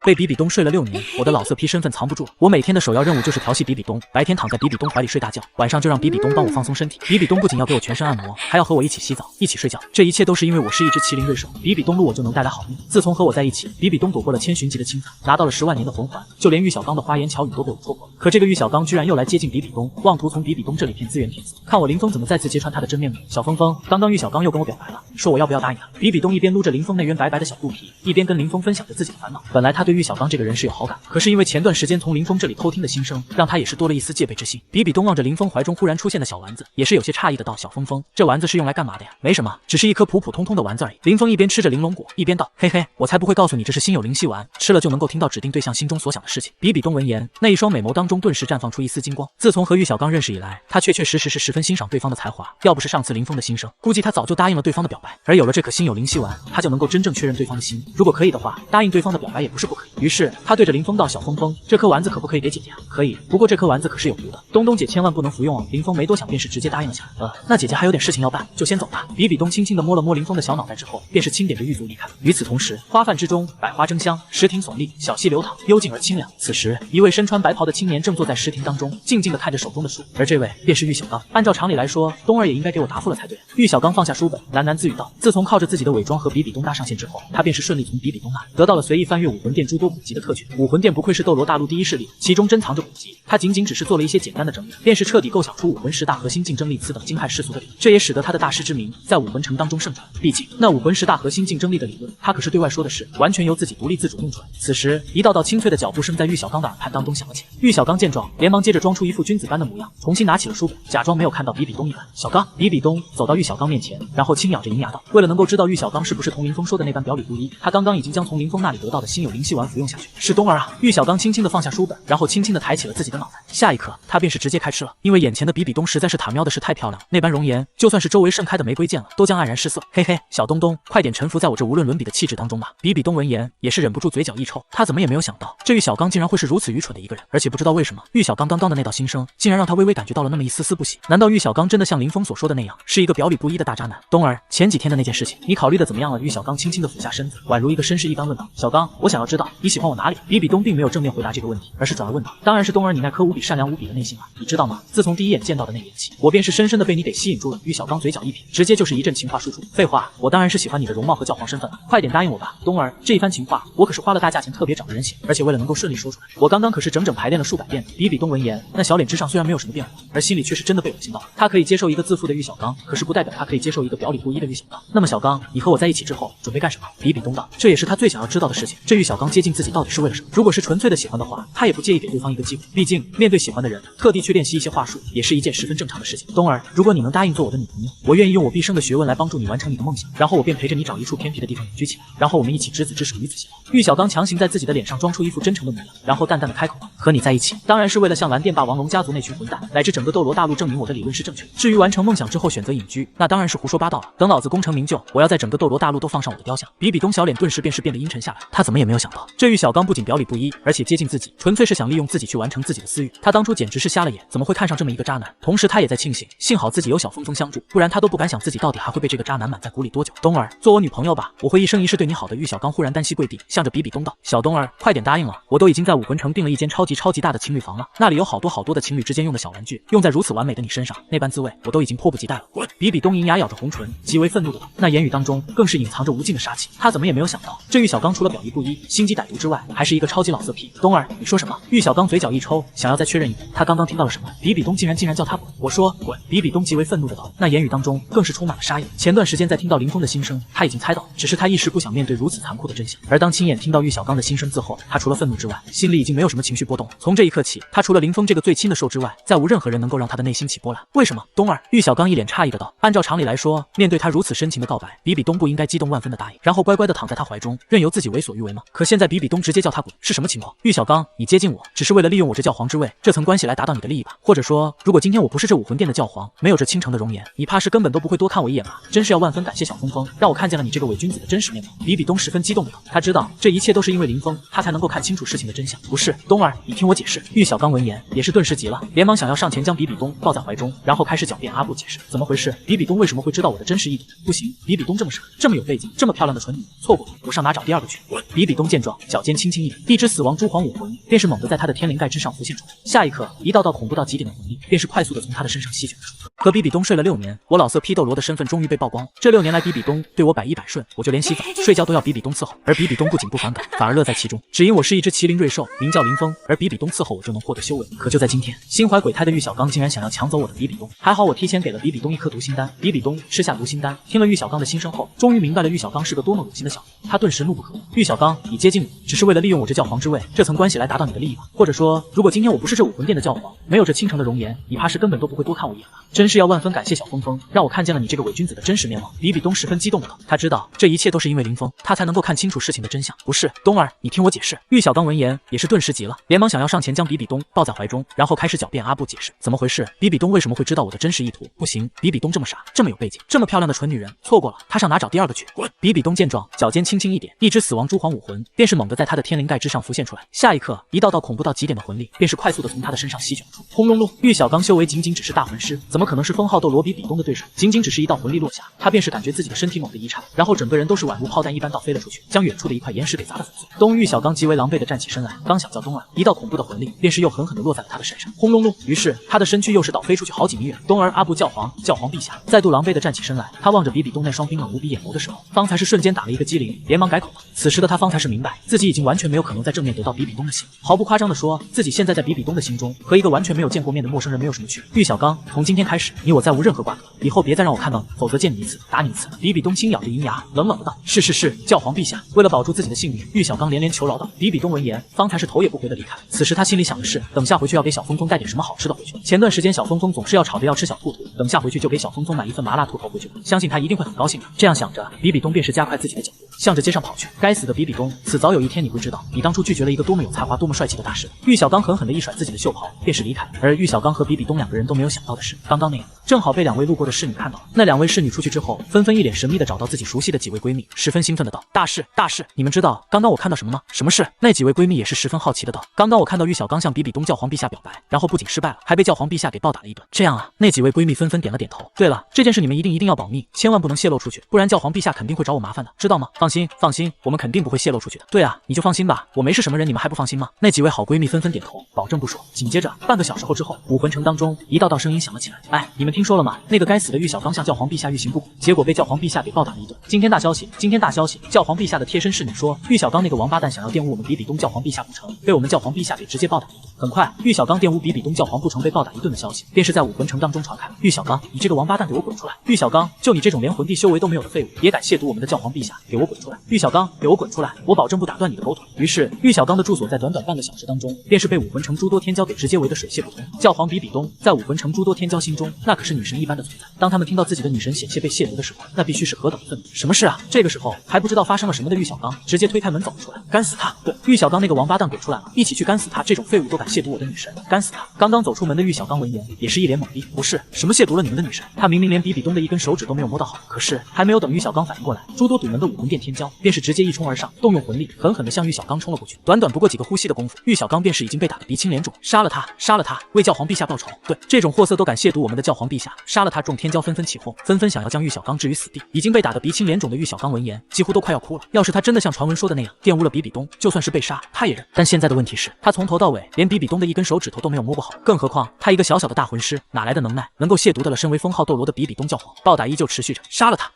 被比比东睡了6年，我的老色批身份藏不住了。我每天的首要任务就是调戏比比东，白天躺在比比东怀里睡大觉，晚上就让比比东帮我放松身体。比比东不仅要给我全身按摩，还要和我一起洗澡，一起睡觉。这一切都是因为我是一只麒麟对手，比比东路我就能带来好运。自从和我在一起，比比东躲过了千寻疾的侵犯，拿到了10万年的魂环，就连玉小刚的花言巧语都被我戳破了。可这个玉小刚居然又来接近比比东，妄图从比比东这里骗资源骗色。看我林峰怎么再次揭穿他的真面目。小峰峰，刚刚玉小刚又跟我表白了，说我要不要答应他。比比东一边撸着林峰那圆白白的小肚皮，一边跟林峰分享着自己的烦恼。本来他对玉小刚这个人是有好感，可是因为前段时间从林峰这里偷听的心声，让他也是多了一丝戒备之心。比比东望着林峰怀中忽然出现的小丸子，也是有些诧异的道：“小峰峰，这丸子是用来干嘛的呀？”“没什么，只是一颗普普通通的丸子而已。”林峰一边吃着玲珑果，一边道：“嘿嘿，我才不会告诉你这是心有灵犀丸，吃了就能够听到指定对象心中所想的事情。”比比东闻言，那一双美眸当中顿时绽放出一丝金光。自从和玉小刚认识以来，他确确实实是十分欣赏对方的才华，要不是上次林峰的心声，估计他早就答应了对方的表白。而有了这颗心有灵犀丸，他就能够真正确认对方的心。如果可以的话，答应对方的表白也不是不可以。于是他对着林峰道：“小峰峰，这颗丸子可不可以给姐姐啊？”“可以，不过这颗丸子可是有毒的，东东姐千万不能服用哦。”林峰没多想，便是直接答应了下来。那姐姐还有点事情要办，就先走吧。比比东轻轻地摸了摸林峰的小脑袋之后，便是轻点着玉足离开。与此同时，花瓣之中百花争香，石亭耸立，小溪流淌，幽静而清凉。此时，一位身穿白袍的青年正坐在石亭当中，静静地看着手中的树，而这位便是玉小刚。按照常理来说，东儿也应该给我答复了才对。玉小刚放下书本，喃喃自语道：“自从靠着自己的伪装和比比东搭上线之后，他便是顺利从比比东那得到了随意翻阅武魂殿诸多古籍的特权。武魂殿不愧是斗罗大陆第一势力，其中珍藏着古籍。他仅仅只是做了一些简单的整理，便是彻底构想出武魂10大核心竞争力此等惊骇世俗的理论，这也使得他的大师之名在武魂城当中盛传。毕竟那武魂10大核心竞争力的理论，他可是对外说的是完全由自己独立自主弄出来。”此时，一道道清脆的脚步声在玉小刚的耳畔当中响了起来。玉小刚见状，连忙接着装出一副君子般的模样，重新拿起了书本，假装没有看到比比东一般。“小刚！”比比东走到玉小刚面前，然后轻咬着银牙道：“为了能够知道玉小刚是不是同林峰说的那般表里不一，他刚刚已经将从林峰那里得到的心有灵犀丸服用下去。”“是东儿啊！”玉小刚轻轻地放下书本，然后轻轻地抬起了自己的脑袋。下一刻，他便是直接开吃了，因为眼前的比比东实在是塔喵的是太漂亮，那般容颜，就算是周围盛开的玫瑰见了，都将黯然失色。“嘿嘿，小东东，快点臣服在我这无论伦比的气质当中吧！”比比东闻言，也是忍不住嘴角一抽，他怎么也没有想到，这玉小刚竟然会是如此愚蠢的一个人，而且不知道为什么，玉小刚刚刚的那道心声，竟然让他微微感觉到了那么一丝丝不喜。难道玉小刚真的像林峰所说的那样，是一个表里不一的大渣男？“东儿，前几天的那件事情，你考虑的怎么样了？”玉小刚轻轻地俯下身子，宛如一个绅士一般问道。“小刚，我想要知道你喜欢我哪里？”比比东并没有正面回答这个问题，而是转而问道：“当然是东儿你那颗无比善良无比的内心了，你知道吗？自从第一眼见到的那一眼起，我便是深深的被你给吸引住了。”玉小刚嘴角一撇，直接就是一阵情话输出。“废话，我当然是喜欢你的容貌和教皇身份了，快点答应我吧，东儿，这一番情话我可是花了大价钱特别找的人写，而且为了能够顺利说出来，我刚刚可是整整排练了数百遍。”比比东闻言，那小脸之上虽然没有什么变化，而心里却是真的被恶心到了。他可以接受一个自负的玉小刚，可是不代表他可以接受一个表里不一的玉小刚。“那么小刚，你和我在一起之后准备干什么？”比比东道。这也是他最想要知道的事情。这玉小刚接近自己到底是为了什么？如果是纯粹的喜欢的话，他也不介意给对方一个机会。毕竟面对喜欢的人，特地去练习一些话术，也是一件十分正常的事情。“东儿，如果你能答应做我的女朋友，我愿意用我毕生的学问来帮助你完成你的梦想，然后我便陪着你找一处偏僻的地方隐居起来，然后我们一起执子之手，与子偕老。”玉小刚强行在自己的脸上装出一副真诚的模样，然后淡淡的开口道：“和你在一起，当然是为了向蓝电霸王龙家族那群混蛋，乃至整个斗罗大陆证明我的理论是正确的。至于完成梦想之后选择隐居，那当然是胡说八道了。等老子功成名就，我要在整个斗罗大陆都放上我的雕像。”比比东小脸顿时便是变得阴沉下来，他怎么也没有想到，这玉小刚不仅表里不一，而且接近自己，纯粹是想利用自己去完成自己的私欲。他当初简直是瞎了眼，怎么会看上这么一个渣男？同时他也在庆幸，幸好自己有小峰峰相助，不然他都不敢想自己到底还会被这个渣男满在鼓里多久。“东儿，做我女朋友吧，我会一生一世对你好的。”玉小刚忽然单膝跪地，向着比比东道：“小东儿，快点答应了，我都已经在武魂城订了一间超级大的情侣房了，那里有好多的情侣之间用的小玩具，用在如此完美的你身上，那般滋味我都已经迫不及待了。”“滚！”比比东银牙咬着红唇，极为愤怒的道，那言语当中更是隐藏着无尽的杀气。他怎么也没有想到，这玉小刚除了表里不一、心机歹毒之外，还是一个超级老色批。“东儿，你说什么？”玉小刚嘴角一抽，想要再确认一遍，他刚刚听到了什么？比比东竟然叫他滚！“我说滚！”比比东极为愤怒的道，那言语当中更是充满了杀意。前段时间在听到林峰的心声，他已经猜到，只是他一时不想面对如此残酷的真相。而当亲眼听到玉小刚的心声字后，他除了愤怒之外，心里已经没有什么情绪波动了。从这一刻起，他除了林峰这个最亲的兽之外，再无任何人能够让他的内心起波澜。“为什么？”“东儿。”玉小刚一脸诧异的道。按照常理来说，面对他如此深情的告白，比比东不应该激动万分的答应，然后乖乖的躺在他怀中，任由自己为所欲为吗？可现在比比东直接叫他滚，是什么情况？“玉小刚，你接近我，只是为了利用我这教皇之位，这层关系来达到你的利益吧？或者说，如果今天我不是这武魂殿的教皇，没有这倾城的容颜，你怕是根本都不会多看我一眼吧？真是要万分感谢小峰峰，让我看见了你这个伪君子的真实面目。”比比东十分激动的道，他知道这一切都是因为林峰，他才能够看清楚事情的真相。“不是，东儿，你听我解释。”玉小刚闻言也是顿时急了，连忙想要上前将比比东抱在怀中，然后开始狡辩阿布解释怎么回事，比比东为什么会知道我的真实意图？不行，比比东这么傻，这么有背景，这么漂亮的纯女，错过了，我上哪找第二个去？比比东见状，脚尖轻轻一点，一只死亡蛛皇武魂便是猛地在他的天灵盖之上浮现出来。下一刻，一道道恐怖到极点的魂力便是快速的从他的身上席卷而出。和比比东睡了6年，我老色批斗罗的身份终于被曝光了。这6年来，比比东对我百依百顺，我就连洗澡、睡觉都要比比东伺候。而比比东不仅不反感，反而乐在其中，只因我是一只麒麟瑞兽，名叫林峰，而比比东伺候我就能获得修为。可就在今天，心怀鬼胎的玉小刚竟然想要抢走我的比比东，还好我提前给了比比东一颗读心丹。比比东吃下读心丹，听了玉小刚的心声后，终于明白了玉小刚是个多么恶心的小子，他顿时怒不可遏。玉小刚，你接近我，只是为了利用我这教皇之位这层关系来达到你的利益吧？或者说，如果今天我不是这武魂殿的教皇，没有这倾城的容颜，你怕是根本都不会多看我一眼吧？真是要万分感谢小峰峰，让我看见了你这个伪君子的真实面貌。比比东十分激动的道，他知道这一切都是因为林峰，他才能够看清楚事情的真相。不是，东儿，你听我解释。玉小刚闻言也是顿时急了，连忙想要上前将比比东抱在怀中，然后开始狡辩阿布解释怎么回事。比比东为什么会知道我的真实意图？不行，比比东这么傻，这么有背景，这么漂亮的蠢女人，错过了，他上哪找第二个去？滚！比比东见状，脚尖轻轻一点，一只死亡蛛皇武魂便是猛地在他的天灵盖之上浮现出来。下一刻，一道道恐怖到极点的魂力便是快速的从他的身上席卷而出。轰隆隆！玉小刚修为仅仅只是大魂师，怎么可能是封号斗罗比比东的对手？仅仅只是一道魂力落下，他便是感觉自己的身体猛地一颤，然后整个人都是宛如炮弹一般倒飞了出去，将远处的一块岩石给砸得粉碎。东玉小刚极为狼狈的站起身来，刚想叫东儿，一道恐怖的魂力便是又狠狠地落在了他的身上。轰隆隆！于是他的身躯又是倒飞出去好几米远。东儿阿布教皇陛下再度狼狈地站起身来，他望着比比东那双冰冷无比眼眸的时候，方才是瞬间打了一个激灵，连忙改口了。此时的他方才是明白，自己已经完全没有可能在正面得到比比东的心。毫不夸张地说，自己现在在比比东的心中和一个完全没有见过面的陌生人没有什么区别。玉小刚，从今天开始，你我再无任何瓜葛，以后别再让我看到你，否则见你一次打你一次。比比东轻咬着银牙，冷冷的道：是，教皇陛下。为了保住自己的性命，玉小刚连连求饶道。比比东闻言，方才是头也不回的离开。此时他心里想的是，等下回去要给小峰峰带点什么好吃的回去。前段时间小峰峰总是要吵着要吃小兔兔，等下回去就给小峰峰买一份麻辣兔头回去，相信他一定会很高兴的。这样想着，比比东便是加快自己的脚步，向着街上跑去。该死的比比东，此早有一天你会知道，你当初拒绝了一个多么有才华、多么帅气的大师。玉小刚狠狠地一甩自己的袖袍，便是离开。而玉小刚和比比东两个人都没有想到的是，刚刚那个正好被2位路过的侍女看到了。那2位侍女出去之后，纷纷一脸神秘的找到自己熟悉的几位闺蜜，十分兴奋的道：大事，你们知道刚刚我看到什么吗？什么事？那几位闺蜜也是十分好奇的道：刚刚我看到玉小刚向比比东教皇陛下表白，然后不仅失败了，还被教皇陛下给暴打了一顿。这样啊？那几位闺蜜纷纷点了点头。对了，这件事你们一定要保密，千万不能泄露出去，不然教皇陛下肯定会找我麻烦的，知道吗？放心，我们肯定不会泄露出去的。对啊，你就放心吧，我没是什么人，你们还不放心吗？那几位好闺蜜纷纷点头，保证不说。紧接着半个小时后之后，武魂城当中一道道声音响了起来。哎，你们听说了吗？那个该死的玉小刚向教皇陛下欲行不轨，结果被教皇陛下给暴打了一顿。今天大消息，教皇陛下的贴身侍女说，玉小刚那个王八蛋想要玷污我们比比东教皇陛下不成，被我们教皇陛下给直接暴打一顿。很快，玉小刚玷污比比东教皇不成被暴打一顿的消息，便是在武魂城当中传开了。玉小刚，你这个王八蛋，给我滚出来！玉小刚，就你这种连魂帝修为都没有的废物，也敢亵渎我们的教皇陛下，给我滚出来！玉小刚，给我滚出来！我保证不打断你的狗腿。于是，玉小刚的住所在短短半个小时当中，便是被武魂城诸多天骄给直接围得水泄不通。教皇比比东在武魂城诸多天骄心中，那可是女神一般的存在。当他们听到自己的女神险些被亵渎的时候，那必须是何等愤怒！什么事啊？这个时候还不知道发生了什么的玉小刚，直接推开门走了出来，干死他！对，玉小刚那个王八蛋滚出来了，一起去干死他！这种废物都敢亵渎我的女神，干死他！刚刚走出门的玉小刚闻言，也是一脸懵逼，不是什么亵渎了你们的女神，他明明连比比东的一根手指都没有摸到好。可是还没有等玉小刚反应过来，诸多堵门的武魂殿天骄便是直接一冲而上，动用魂力狠狠地向玉小刚冲了过去。短短不过几个呼吸的功夫，玉小刚便是已经被打得鼻青脸肿。杀了他，为教皇陛下报仇！对，这种货色都敢亵渎我们的教皇陛下，杀了他！众天骄纷纷起哄，纷纷想要将玉小刚置于死地。已经被打得鼻青脸肿的玉小刚闻言，几乎都快要哭了。要是他真的像传闻说的那样玷污了比比东，就算是被杀，他也认。但现在的问题是，他从头到尾连比比东的一根手指头都没有摸过好，更何况他一个小小的大魂师，哪来的能耐能够亵渎得了身为封号斗罗的比比东教皇？暴打依旧持续着，杀了他！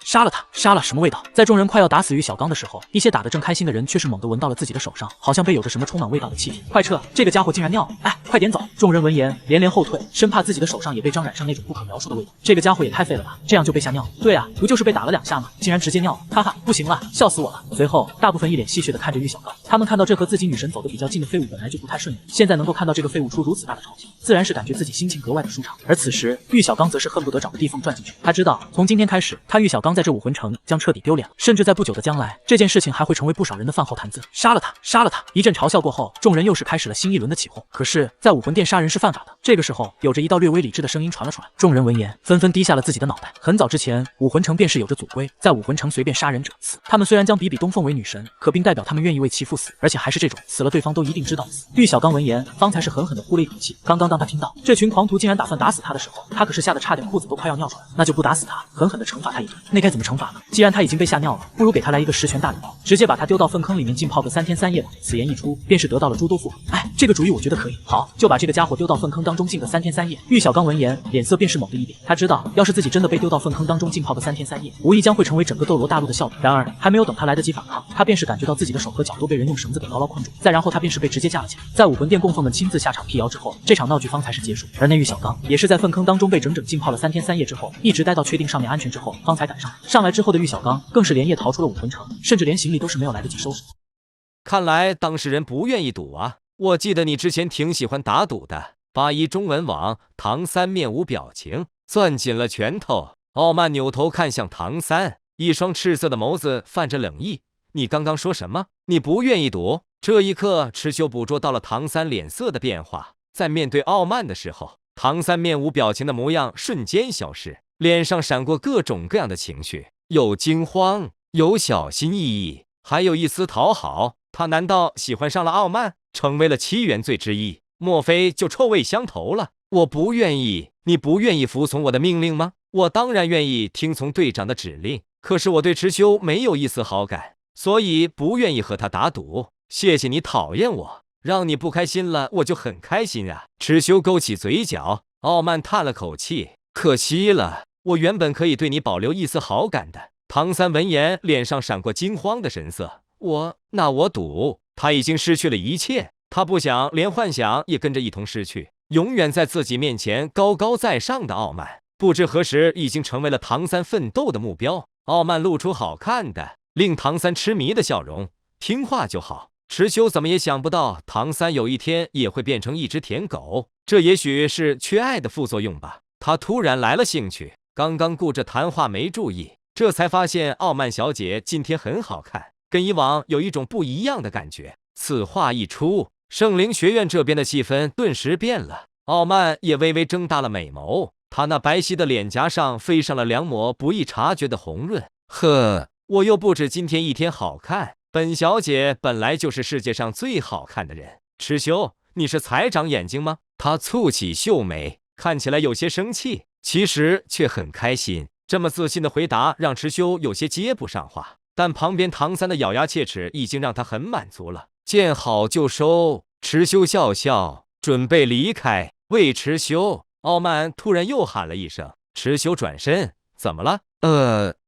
杀了什么味道？在众人快要打死玉小刚的时候，一些打得正开心的人却是猛地闻到了自己的手上，好像被有着什么充满味道的气体。快撤！这个家伙竟然尿了！哎，快点走！众人闻言连连后退，生怕自己的手上也被沾染上那种不可描述的味道。这个家伙也太废了吧，这样就被吓尿？对啊，不就是被打了2下吗？竟然直接尿了！哈哈，不行了，笑死我了！随后，大部分一脸戏谑地看着玉小刚，他们看到这和自己女神走得比较近的废物本来就不太顺眼，现在能够看到这个废物出如此大的嘲笑，自然是感觉自己心情格外的舒畅。而此时，玉小刚则是恨不得找个地缝钻进去。他知道，从今天开始，他玉小刚在这武魂城将彻底丢脸了，甚至在不久的将来，这件事情还会成为不少人的饭后谈资。杀了他！一阵嘲笑过后，众人又是开始了新一轮的起哄。可是，在武魂殿杀人是犯法的。这个时候，有着一道略微理智的声音传了出来，众人众人闻言，纷纷低下了自己的脑袋。很早之前，武魂城便是有着祖规，在武魂城随便杀人者死。他们虽然将比比东奉为女神，可并代表他们愿意为其父死，而且还是这种死了对方都一定知道的死。玉小刚闻言，方才是狠狠地呼了一口气。刚刚当他听到这群狂徒竟然打算打死他的时候，他可是吓得差点裤子都快要尿出来。那就不打死他，狠狠地惩罚他一顿。那该怎么惩罚呢？既然他已经被吓尿了，不如给他来一个十拳大礼包，直接把他丢到粪坑里面浸泡个3天3夜吧。此言一出，便是得到了诸多附和。哎，这个主意我觉得可以。好，就把这个家伙丢到粪坑当中浸个3天3夜。玉小刚闻言，脸色便是猛地一变。他知道，要是自己真的被丢到粪坑当中浸泡个3天3夜，无疑将会成为整个斗罗大陆的笑柄。然而，还没有等他来得及反抗，他便是感觉到自己的手和脚都被人用绳子给牢牢困住，再然后他便是被直接架了起来。在武魂殿供奉们亲自下场辟谣之后，这场闹剧方才是结束。而那玉小刚也是在粪坑当中被整整浸泡了3天3夜之后，一直待到确定上面安全之后，方才赶上来。上来之后的玉小刚更是连夜逃出了武魂城，甚至连行李都是没有来得及收拾。看来当事人不愿意赌啊！我记得你之前挺喜欢打赌的。81中文网唐三面无表情，攥紧了拳头。傲慢扭头看向唐三，一双赤色的眸子泛着冷意。你刚刚说什么？你不愿意赌？这一刻，池修捕捉到了唐三脸色的变化。在面对傲慢的时候，唐三面无表情的模样瞬间消失，脸上闪过各种各样的情绪，有惊慌，有小心翼翼，还有一丝讨好。他难道喜欢上了傲慢，成为了7原罪之一？莫非就臭味相投了？我不愿意，你不愿意服从我的命令吗？我当然愿意听从队长的指令，可是我对池修没有一丝好感，所以不愿意和他打赌。谢谢你讨厌我，让你不开心了，我就很开心啊。池修勾起嘴角，傲慢叹了口气，可惜了，我原本可以对你保留一丝好感的。唐三闻言，脸上闪过惊慌的神色。那我赌，他已经失去了一切，他不想连幻想也跟着一同失去。永远在自己面前高高在上的傲慢，不知何时已经成为了唐三奋斗的目标。傲慢露出好看的，令唐三痴迷的笑容，听话就好。池修怎么也想不到，唐三有一天也会变成一只舔狗，这也许是缺爱的副作用吧。他突然来了兴趣，刚刚顾着谈话没注意，这才发现傲慢小姐今天很好看，跟以往有一种不一样的感觉。此话一出，圣灵学院这边的气氛顿时变了，傲慢也微微睁大了美眸，他那白皙的脸颊上飞上了2抹不易察觉的红润。呵，我又不止今天一天好看，本小姐本来就是世界上最好看的人。池修，你是才长眼睛吗？他蹙起秀眉，看起来有些生气，其实却很开心。这么自信的回答让池修有些接不上话，但旁边唐三的咬牙切齿已经让他很满足了。见好就收，池修笑笑，准备离开。喂，池修！傲慢突然又喊了一声。池修转身，怎么了？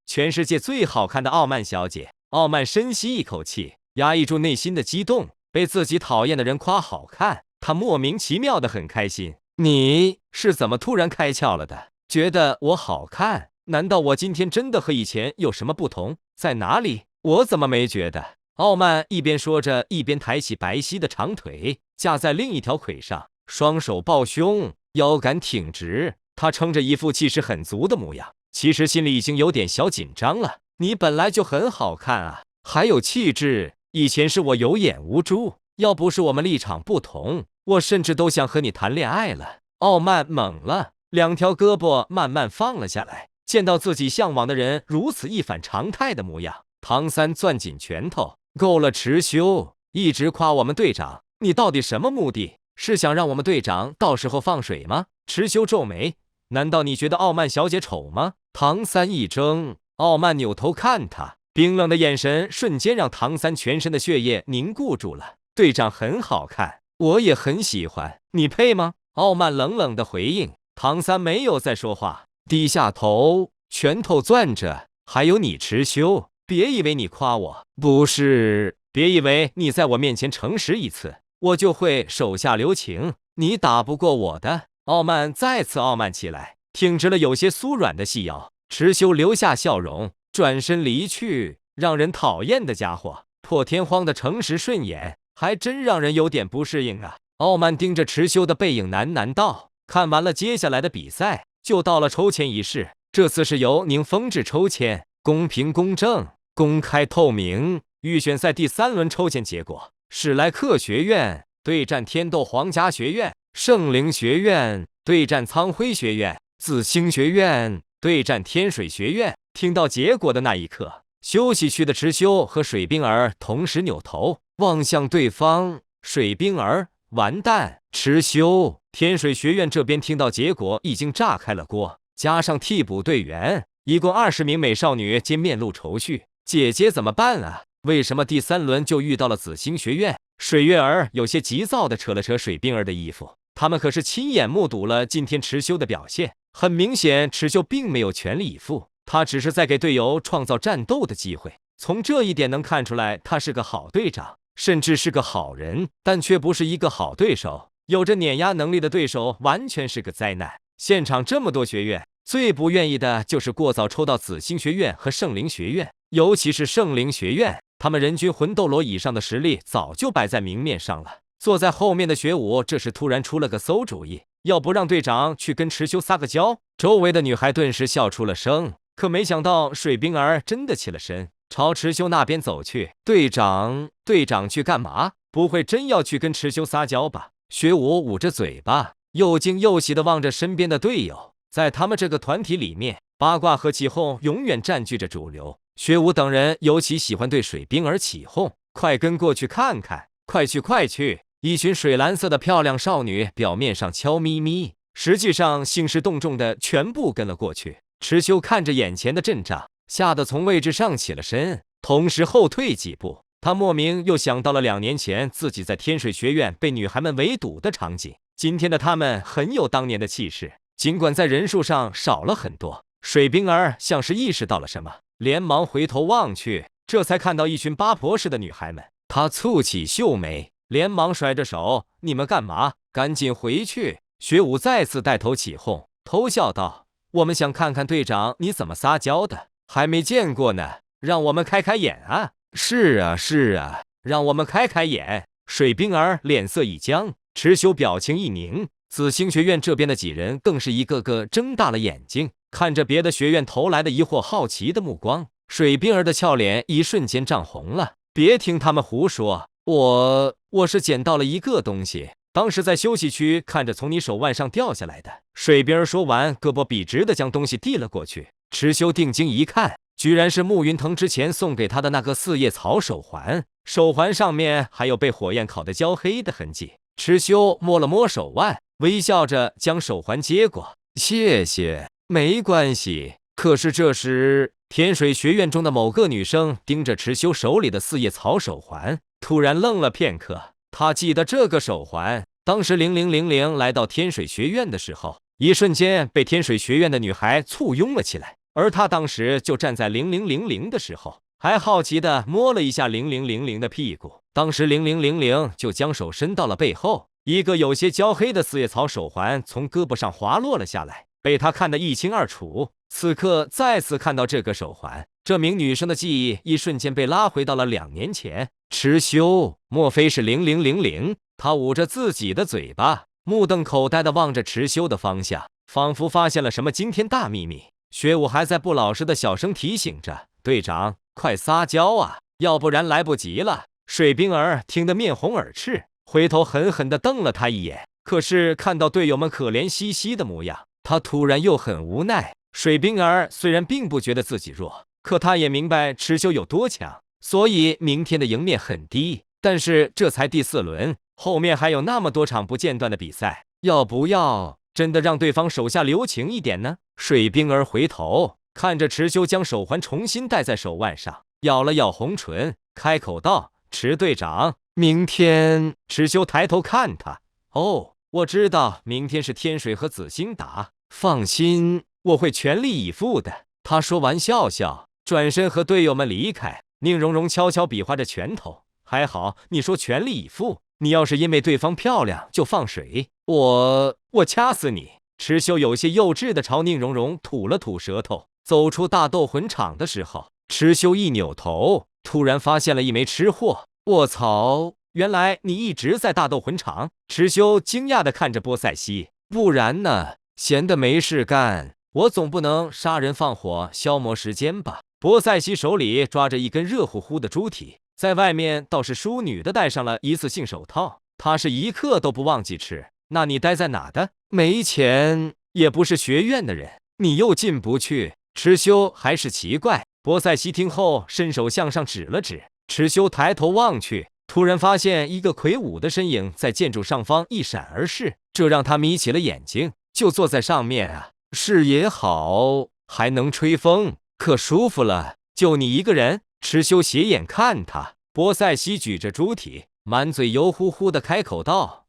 全世界最好看的傲慢小姐。傲慢深吸一口气，压抑住内心的激动，被自己讨厌的人夸好看，他莫名其妙的很开心。你是怎么突然开窍了的？觉得我好看？难道我今天真的和以前有什么不同？在哪里？我怎么没觉得？傲慢一边说着，一边抬起白皙的长腿，架在另一条腿上，双手抱胸，腰杆挺直。他撑着一副气势很足的模样，其实心里已经有点小紧张了。你本来就很好看啊，还有气质。以前是我有眼无珠，要不是我们立场不同，我甚至都想和你谈恋爱了。傲慢懵了，2条胳膊慢慢放了下来。见到自己向往的人如此一反常态的模样，唐三攥紧拳头。够了，池修，一直夸我们队长，你到底什么目的？是想让我们队长到时候放水吗？池修皱眉，难道你觉得傲慢小姐丑吗？唐三一怔，傲慢扭头看他，冰冷的眼神瞬间让唐三全身的血液凝固住了。队长很好看，我也很喜欢，你配吗？傲慢冷冷的回应。唐三没有再说话，低下头，拳头攥着。还有你池修，别以为你夸我，不是，别以为你在我面前诚实一次，我就会手下留情，你打不过我的。傲慢再次傲慢起来，挺直了有些酥软的细腰。池修留下笑容，转身离去。让人讨厌的家伙，破天荒的诚实顺眼，还真让人有点不适应啊。傲慢盯着池修的背影喃喃道。看完了接下来的比赛，就到了抽签仪式。这次是由宁风致抽签，公平公正，公开透明。预选赛第3轮抽签结果，史莱克学院对战天斗皇家学院，圣灵学院对战苍辉学院。紫星学院对战天水学院。听到结果的那一刻，休息区的池修和水冰儿同时扭头望向对方。水冰儿，完蛋！池修，天水学院这边听到结果已经炸开了锅，加上替补队员，一共20名美少女皆面露愁绪。姐姐怎么办啊？为什么第3轮就遇到了紫星学院？水月儿有些急躁地扯了扯水冰儿的衣服，他们可是亲眼目睹了今天池修的表现。很明显，池修并没有全力以赴，他只是在给队友创造战斗的机会。从这一点能看出来，他是个好队长，甚至是个好人，但却不是一个好对手。有着碾压能力的对手完全是个灾难。现场这么多学院，最不愿意的就是过早抽到紫星学院和圣灵学院，尤其是圣灵学院，他们人均魂斗罗以上的实力早就摆在明面上了。坐在后面的学武这时突然出了个馊主意，要不让队长去跟池修撒个娇。周围的女孩顿时笑出了声，可没想到水冰儿真的起了身，朝池修那边走去。队长去干嘛？不会真要去跟池修撒娇吧？学武捂着嘴巴，又惊又喜地望着身边的队友。在他们这个团体里面，八卦和起哄永远占据着主流。学武等人尤其喜欢对水冰儿起哄，快跟过去看看，快去快去！一群水蓝色的漂亮少女，表面上悄咪咪，实际上兴师动众的全部跟了过去。池修看着眼前的阵仗，吓得从位置上起了身，同时后退几步。他莫名又想到了2年前自己在天水学院被女孩们围堵的场景。今天的他们很有当年的气势，尽管在人数上少了很多。水冰儿像是意识到了什么，连忙回头望去，这才看到一群八婆似的女孩们。他蹙起秀眉，连忙甩着手：“你们干嘛？赶紧回去！”学武再次带头起哄，偷笑道：“我们想看看队长你怎么撒娇的，还没见过呢，让我们开开眼啊！”“是啊，让我们开开眼。”水冰儿脸色一僵，池修表情一凝，紫星学院这边的几人更是一个个睁大了眼睛，看着别的学院投来的疑惑好奇的目光。水冰儿的俏脸一瞬间涨红了。别听他们胡说，我是捡到了一个东西，当时在休息区看着从你手腕上掉下来的。水冰儿说完，胳膊笔直的将东西递了过去。池修定睛一看，居然是慕云腾之前送给他的那个四叶草手环，手环上面还有被火焰烤得焦黑的痕迹。池修摸了摸手腕，微笑着将手环接过。谢谢，没关系。可是这时，天水学院中的某个女生盯着池修手里的四叶草手环，突然愣了片刻。她记得这个手环，当时0000来到天水学院的时候，一瞬间被天水学院的女孩簇拥了起来，而她当时就站在0000的时候，还好奇地摸了一下0000的屁股。当时0000就将手伸到了背后，一个有些焦黑的四叶草手环从胳膊上滑落了下来，被他看得一清二楚。此刻再次看到这个手环，这名女生的记忆一瞬间被拉回到了2年前。池修，莫非是0000？他捂着自己的嘴巴，目瞪口呆地望着池修的方向，仿佛发现了什么惊天大秘密。学武还在不老实的小声提醒着：“队长，快撒娇啊，要不然来不及了。”水冰儿听得面红耳赤，回头狠狠地瞪了他一眼。可是看到队友们可怜兮兮的模样，他突然又很无奈。水冰儿虽然并不觉得自己弱，可他也明白池修有多强，所以明天的赢面很低。但是这才第4轮，后面还有那么多场不间断的比赛，要不要真的让对方手下留情一点呢？水冰儿回头看着池修将手环重新戴在手腕上，咬了咬红唇，开口道：“池队长，明天……”池修抬头看他：“哦，我知道明天是天水和紫星打，放心，我会全力以赴的。”他说完笑笑，转身和队友们离开。宁荣荣悄悄比划着拳头：“还好你说全力以赴，你要是因为对方漂亮就放水，我掐死你！”池修有些幼稚地朝宁荣荣吐了吐舌头。走出大斗魂场的时候，池修一扭头，突然发现了一枚吃货。卧槽，原来你一直在大斗魂场！池修惊讶地看着波塞西。不然呢？闲得没事干，我总不能杀人放火消磨时间吧？波塞西手里抓着一根热乎乎的猪蹄，在外面倒是淑女的戴上了一次性手套，他是一刻都不忘记吃。那你待在哪的？没钱，也不是学院的人，你又进不去。池修还是奇怪。波塞西听后伸手向上指了指，池修抬头望去，突然发现一个魁梧的身影在建筑上方一闪而逝，这让他眯起了眼睛。就坐在上面啊，视野好，还能吹风，可舒服了。就你一个人？池修斜眼看他。波塞西举着猪蹄，满嘴油乎乎的开口道：“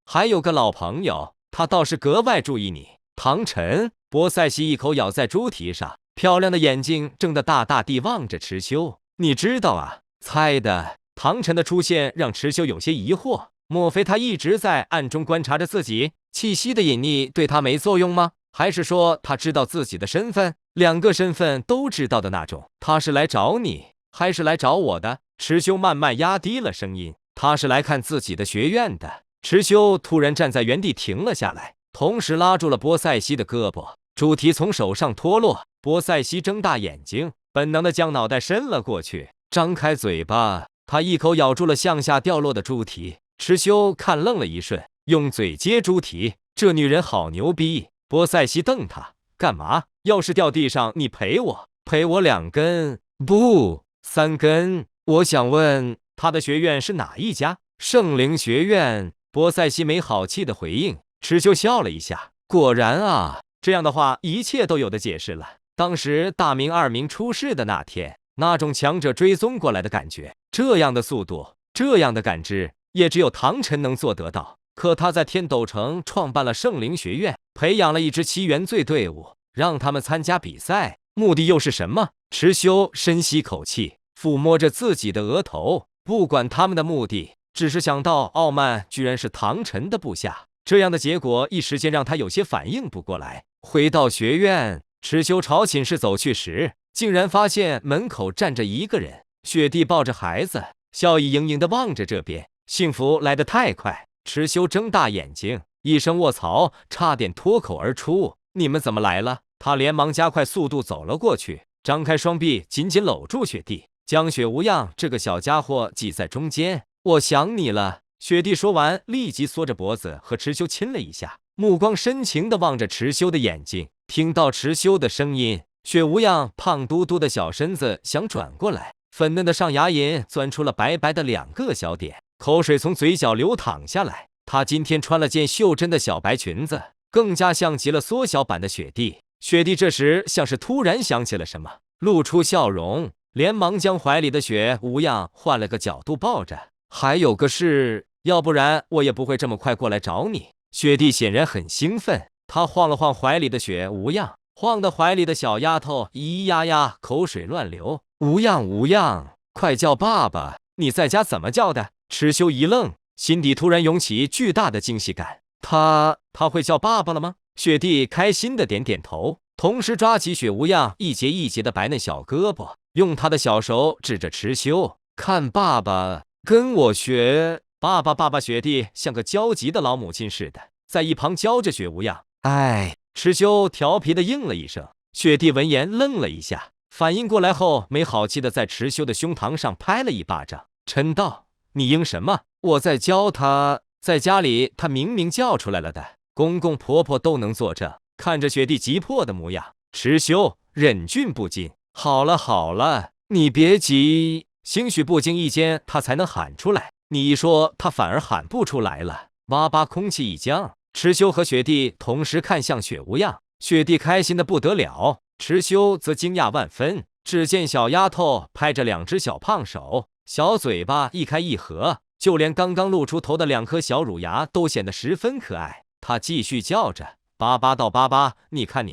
还有个老朋友，他倒是格外注意你。”唐晨。波塞西一口咬在猪蹄上，漂亮的眼睛睁得大大地望着池修。你知道啊？猜的。唐晨的出现让池修有些疑惑，莫非他一直在暗中观察着自己？气息的隐匿对他没作用吗？还是说他知道自己的身份？两个身份都知道的那种。他是来找你，还是来找我的？池修慢慢压低了声音。他是来看自己的学院的。池修突然站在原地停了下来，同时拉住了波塞西的胳膊。猪蹄从手上脱落，波塞西睁大眼睛，本能的将脑袋伸了过去，张开嘴巴，他一口咬住了向下掉落的猪蹄。池修看愣了一瞬，用嘴接猪蹄，这女人好牛逼。波塞西瞪他，干嘛？要是掉地上，你赔我2根，不，3根。我想问，他的学院是哪一家？圣灵学院。波塞西没好气的回应。池修笑了一下，果然啊。这样的话，一切都有的解释了。当时大明二明出事的那天，那种强者追踪过来的感觉，这样的速度，这样的感知，也只有唐晨能做得到。可他在天斗城创办了圣灵学院，培养了一支7原罪队伍，让他们参加比赛，目的又是什么？池修深吸口气，抚摸着自己的额头。不管他们的目的，只是想到傲慢居然是唐晨的部下，这样的结果一时间让他有些反应不过来。回到学院，池修朝寝室走去时，竟然发现门口站着一个人。雪地抱着孩子，笑意盈盈地望着这边。幸福来得太快，池修睁大眼睛，一声卧槽，差点脱口而出。你们怎么来了？他连忙加快速度走了过去，张开双臂紧紧搂住雪地，将雪无恙这个小家伙挤在中间。我想你了。雪地说完，立即缩着脖子和池修亲了一下，目光深情地望着池修的眼睛。听到池修的声音，雪无恙胖嘟嘟的小身子想转过来，粉嫩的上牙龈钻出了白白的2个小点，口水从嘴角流淌下来。她今天穿了件袖珍的小白裙子，更加像极了缩小版的雪地。雪地这时像是突然想起了什么，露出笑容，连忙将怀里的雪无恙换了个角度抱着。还有个事，要不然我也不会这么快过来找你。雪地显然很兴奋，她晃了晃怀里的雪无恙，晃得怀里的小丫头咿呀呀口水乱流。无恙无恙，快叫爸爸！你在家怎么叫的？池修一愣，心底突然涌起巨大的惊喜感。他会叫爸爸了吗？雪地开心的点点头，同时抓起雪无恙一节一节的白嫩小胳膊，用他的小手指着池修，看爸爸。跟我学，爸爸！雪地像个焦急的老母亲似的，在一旁教着雪无恙。哎，池修调皮的应了一声。雪地闻言愣了一下，反应过来后，没好气的在池修的胸膛上拍了一巴掌，嗔道：“你应什么？我在教他，在家里他明明叫出来了的，公公婆婆都能作证。”看着雪地急迫的模样，池修忍俊不禁。好了，你别急。兴许不经意间，他才能喊出来。你一说，他反而喊不出来了。哇吧，空气一僵。池修和雪地同时看向雪无恙，雪地开心的不得了，池修则惊讶万分。只见小丫头拍着2只小胖手，小嘴巴一开一合，就连刚刚露出头的2颗小乳牙都显得十分可爱。她继续叫着：“巴巴到巴巴，你看，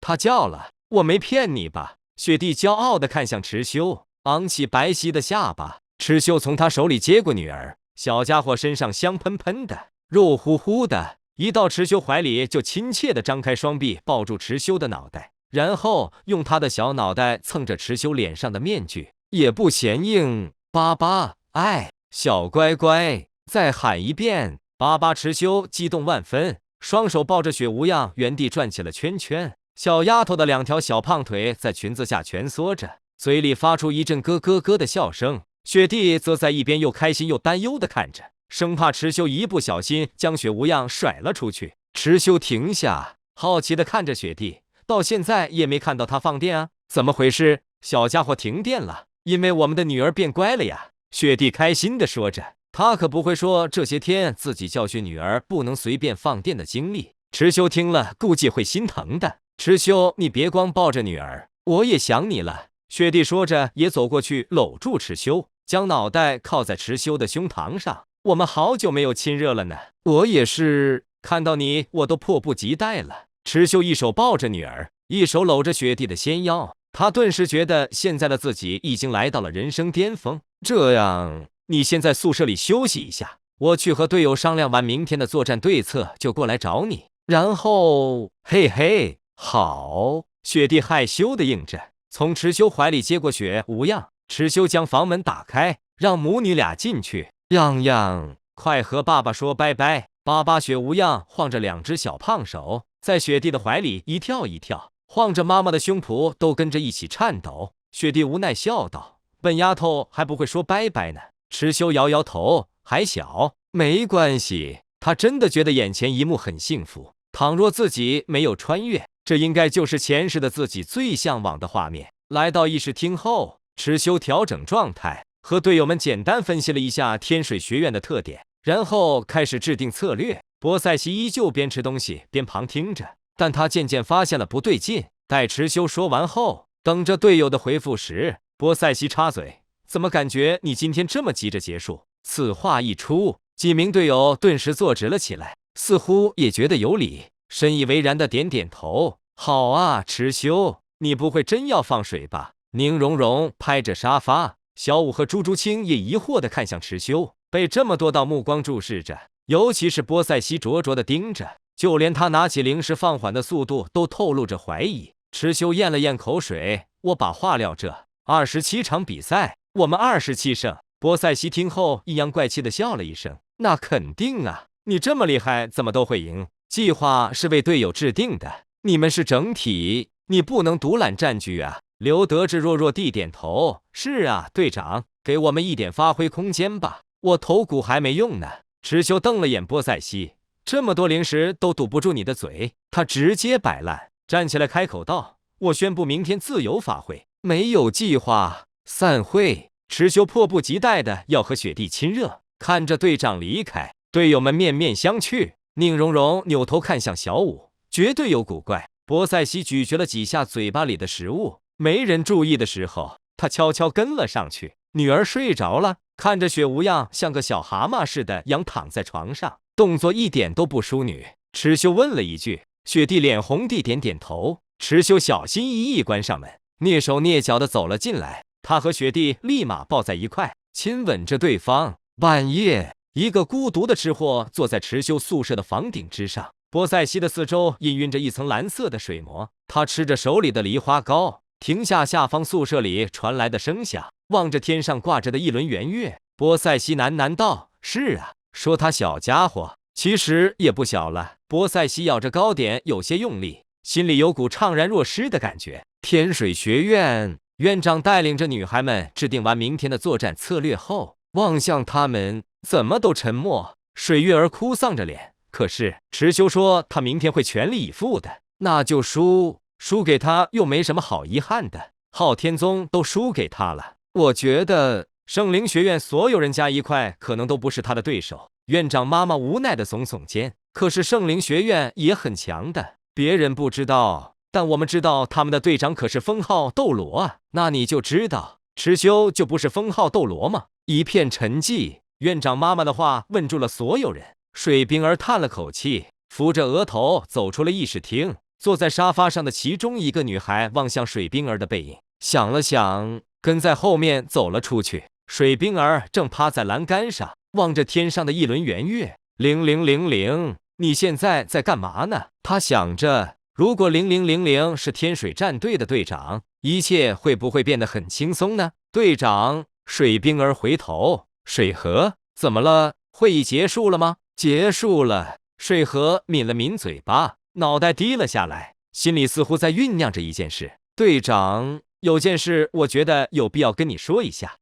她叫了，我没骗你吧？”雪地骄傲地看向池修，昂起白皙的下巴。池修从他手里接过女儿，小家伙身上香喷喷的，肉乎乎的，一到池修怀里就亲切地张开双臂抱住池修的脑袋，然后用他的小脑袋蹭着池修脸上的面具，也不嫌硬。巴巴，哎，小乖乖，再喊一遍。巴巴！池修激动万分，双手抱着雪无恙原地转起了圈圈。小丫头的2条小胖腿在裙子下蜷缩着，嘴里发出一阵咯咯咯的笑声。雪地则在一边又开心又担忧地看着，生怕池修一不小心将雪无恙甩了出去。池修停下，好奇地看着雪地，到现在也没看到他放电啊，怎么回事？小家伙停电了，因为我们的女儿变乖了呀。雪地开心地说着，他可不会说这些天自己教训女儿不能随便放电的经历。池修听了估计会心疼的。池修，你别光抱着女儿，我也想你了。雪地说着也走过去搂住池修，将脑袋靠在池修的胸膛上。我们好久没有亲热了呢，我也是，看到你我都迫不及待了。池修一手抱着女儿，一手搂着雪地的纤腰，他顿时觉得现在的自己已经来到了人生巅峰。这样，你先在宿舍里休息一下，我去和队友商量完明天的作战对策就过来找你。然后，嘿嘿，好。雪地害羞地应着，从池修怀里接过雪无恙。池修将房门打开，让母女俩进去。漾漾，快和爸爸说拜拜。爸爸雪无恙晃着两只小胖手，在雪地的怀里一跳一跳，晃着妈妈的胸脯都跟着一起颤抖。雪地无奈笑道：“笨丫头还不会说拜拜呢。”池修摇摇头，还小，没关系。他真的觉得眼前一幕很幸福。倘若自己没有穿越，这应该就是前世的自己最向往的画面。来到议事厅后，池修调整状态，和队友们简单分析了一下天水学院的特点，然后开始制定策略。波塞西依旧边吃东西边旁听着，但他渐渐发现了不对劲。待池修说完后，等着队友的回复时，波塞西插嘴：“怎么感觉你今天这么急着结束？”此话一出，几名队友顿时坐直了起来，似乎也觉得有理，深以为然的点点头。好啊，池修，你不会真要放水吧？宁荣荣拍着沙发，小五和朱朱清也疑惑地看向池修，被这么多道目光注视着，尤其是波塞西灼灼地盯着，就连他拿起零食放缓的速度都透露着怀疑。池修咽了咽口水，我把话撂这，27场比赛，我们27胜。波塞西听后阴阳怪气地笑了一声，那肯定啊，你这么厉害，怎么都会赢。计划是为队友制定的，你们是整体，你不能独揽战局啊。刘德志弱弱地点头，是啊，队长，给我们一点发挥空间吧，我头骨还没用呢。池修瞪了眼波塞西，这么多零食都堵不住你的嘴。他直接摆烂，站起来开口道：“我宣布明天自由发挥，没有计划，散会。”池修迫不及待的要和雪地亲热，看着队长离开，队友们面面相觑。宁荣荣扭头看向小五，绝对有古怪。波塞西咀嚼了几下嘴巴里的食物，没人注意的时候，他悄悄跟了上去。女儿睡着了，看着雪无恙像个小蛤蟆似的仰躺在床上，动作一点都不淑女。池修问了一句，雪地脸红地点点头。池修小心翼翼关上门，蹑手蹑脚地走了进来。他和雪地立马抱在一块，亲吻着对方。半夜，一个孤独的吃货坐在池修宿舍的房顶之上，波塞西的四周氤氲着一层蓝色的水膜。他吃着手里的梨花糕，停下下方宿舍里传来的声响，望着天上挂着的一轮圆月。波塞西喃喃道：“是啊，说他小家伙，其实也不小了。”波塞西咬着糕点，有些用力，心里有股怅然若失的感觉。天水学院院长带领着女孩们制定完明天的作战策略后，望向他们，怎么都沉默。水月儿哭丧着脸，可是池修说他明天会全力以赴的，那就输给他又没什么好遗憾的。昊天宗都输给他了，我觉得圣灵学院所有人加一块可能都不是他的对手。院长妈妈无奈地耸耸肩，可是圣灵学院也很强的，别人不知道，但我们知道他们的队长可是封号斗罗啊。那你就知道池修就不是封号斗罗吗？一片沉寂，院长妈妈的话问住了所有人。水冰儿叹了口气，扶着额头走出了议事厅。坐在沙发上的其中一个女孩望向水冰儿的背影，想了想，跟在后面走了出去。水冰儿正趴在栏杆上，望着天上的一轮圆月。0000，你现在在干嘛呢？她想着，如果0000是天水战队的队长，一切会不会变得很轻松呢？队长，水冰儿回头，水河，怎么了？会议结束了吗？结束了。水河抿了抿嘴巴，脑袋低了下来，心里似乎在酝酿着一件事。队长，有件事我觉得有必要跟你说一下。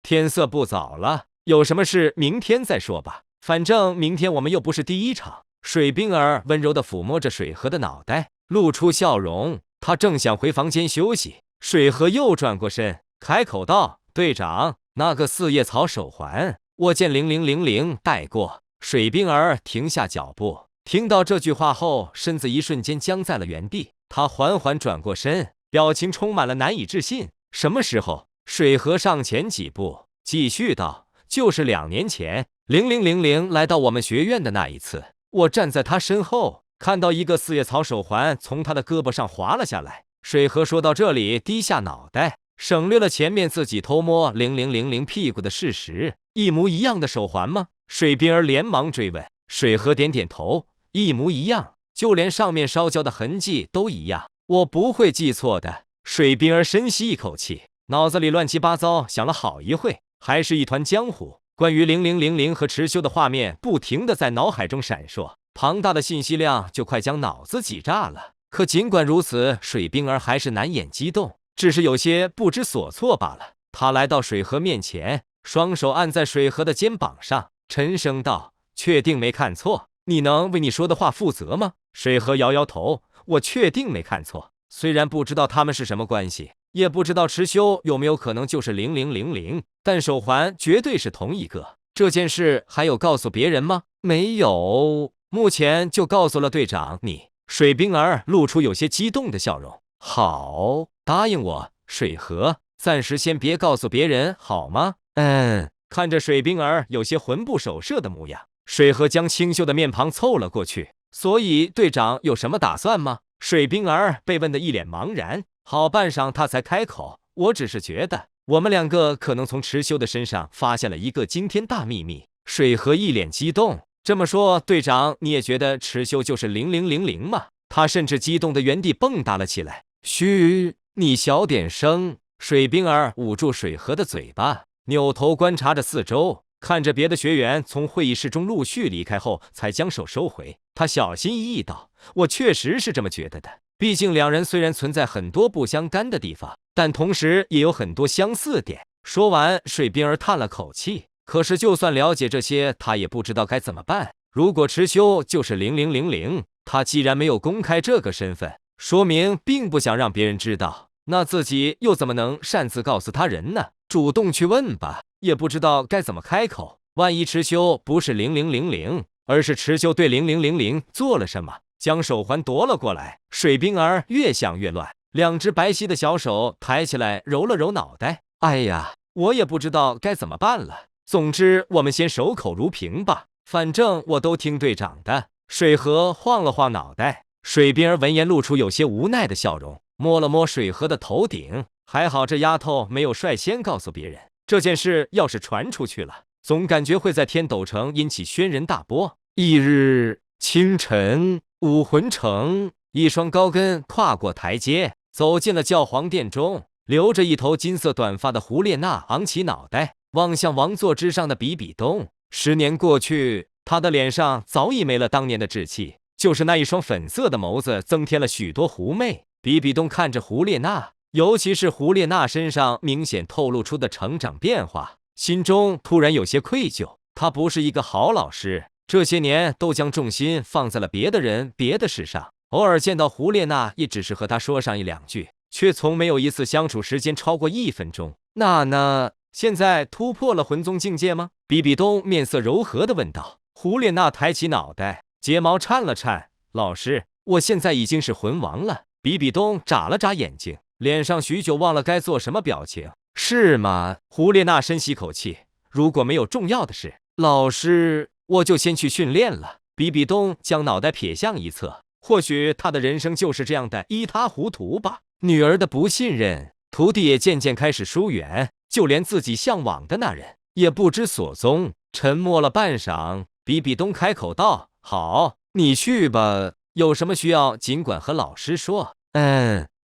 天色不早了，有什么事明天再说吧，反正明天我们又不是第一场。水冰儿温柔地抚摸着水河的脑袋，露出笑容。他正想回房间休息，水河又转过身，开口道：“队长，那个四叶草手环，我见0000带过。”水冰儿停下脚步，听到这句话后，身子一瞬间僵在了原地。他缓缓转过身，表情充满了难以置信。什么时候？水河上前几步，继续道：“就是2年前，0000来到我们学院的那一次，我站在他身后，看到一个四叶草手环从他的胳膊上滑了下来。”水河说到这里，低下脑袋，省略了前面自己偷摸0000屁股的事实。一模一样的手环吗？水冰儿连忙追问。水河点点头，一模一样，就连上面烧焦的痕迹都一样，我不会记错的。水冰儿深吸一口气，脑子里乱七八糟想了好一会，还是一团浆糊。关于0000和池修的画面不停地在脑海中闪烁，庞大的信息量就快将脑子挤炸了。可尽管如此，水冰儿还是难掩激动，只是有些不知所措罢了。他来到水河面前，双手按在水河的肩膀上，沉声道：“确定没看错？你能为你说的话负责吗？”水河摇摇头：“我确定没看错。虽然不知道他们是什么关系，也不知道池修有没有可能就是0000，但手环绝对是同一个。这件事还有告诉别人吗？”“没有，目前就告诉了队长你。”水冰儿露出有些激动的笑容。“好，答应我，水河，暂时先别告诉别人，好吗？”“嗯。”看着水冰儿有些魂不守舍的模样，水河将清秀的面庞凑了过去。“所以队长有什么打算吗？”水冰儿被问得一脸茫然，好半晌他才开口：“我只是觉得我们2个可能从池修的身上发现了一个惊天大秘密。”水河一脸激动：“这么说，队长你也觉得池修就是0000吗？”他甚至激动的原地蹦跶了起来。“嘘，你小点声。”水冰儿捂住水河的嘴巴，扭头观察着四周，看着别的学员从会议室中陆续离开后，才将手收回。他小心翼翼道：“我确实是这么觉得的。毕竟2人虽然存在很多不相干的地方，但同时也有很多相似点。”说完，水冰儿叹了口气。可是就算了解这些，他也不知道该怎么办。如果池修就是0000，他既然没有公开这个身份，说明并不想让别人知道，那自己又怎么能擅自告诉他人呢？主动去问吧，也不知道该怎么开口。万一池修不是0000，而是池修对0000做了什么，将手环夺了过来。水冰儿越想越乱，2只白皙的小手抬起来揉了揉脑袋。“哎呀，我也不知道该怎么办了。总之，我们先守口如瓶吧，反正我都听队长的。”水河晃了晃脑袋。水冰儿闻言露出有些无奈的笑容，摸了摸水河的头顶。还好这丫头没有率先告诉别人，这件事要是传出去了，总感觉会在天斗城引起轩然大波。翌日清晨，武魂城，一双高跟跨过台阶，走进了教皇殿中。留着一头金色短发的胡列娜昂起脑袋，望向王座之上的比比东。10年过去，他的脸上早已没了当年的稚气，就是那一双粉色的眸子增添了许多狐媚。比比东看着胡列娜，尤其是胡列娜身上明显透露出的成长变化，心中突然有些愧疚。他不是一个好老师，这些年都将重心放在了别的人、别的事上，偶尔见到胡列娜也只是和她说上1、2句，却从没有一次相处时间超过1分钟。那呢？现在突破了魂宗境界吗？比比东面色柔和地问道。胡列娜抬起脑袋，睫毛颤了颤。老师，我现在已经是魂王了。比比东眨了眨眼睛，脸上许久忘了该做什么表情。是吗？胡列娜深吸口气。如果没有重要的事，老师，我就先去训练了。比比东将脑袋撇向一侧，或许他的人生就是这样的一塌糊涂吧。女儿的不信任，徒弟也渐渐开始疏远，就连自己向往的那人也不知所踪。沉默了半晌，比比东开口道：“好，你去吧，有什么需要尽管和老师说。”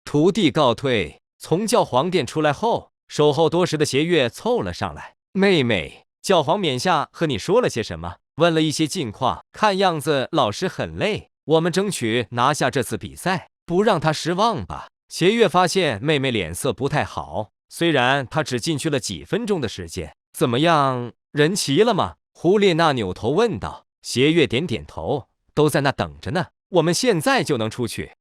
徒弟告退。从教皇殿出来后，守候多时的邪月凑了上来。妹妹，教皇冕下和你说了些什么？问了一些近况，看样子老师很累，我们争取拿下这次比赛，不让他失望吧。邪月发现妹妹脸色不太好，虽然她只进去了几分钟的时间。怎么样，人齐了吗？胡列娜扭头问道。邪月点点头，都在那等着呢，我们现在就能出去。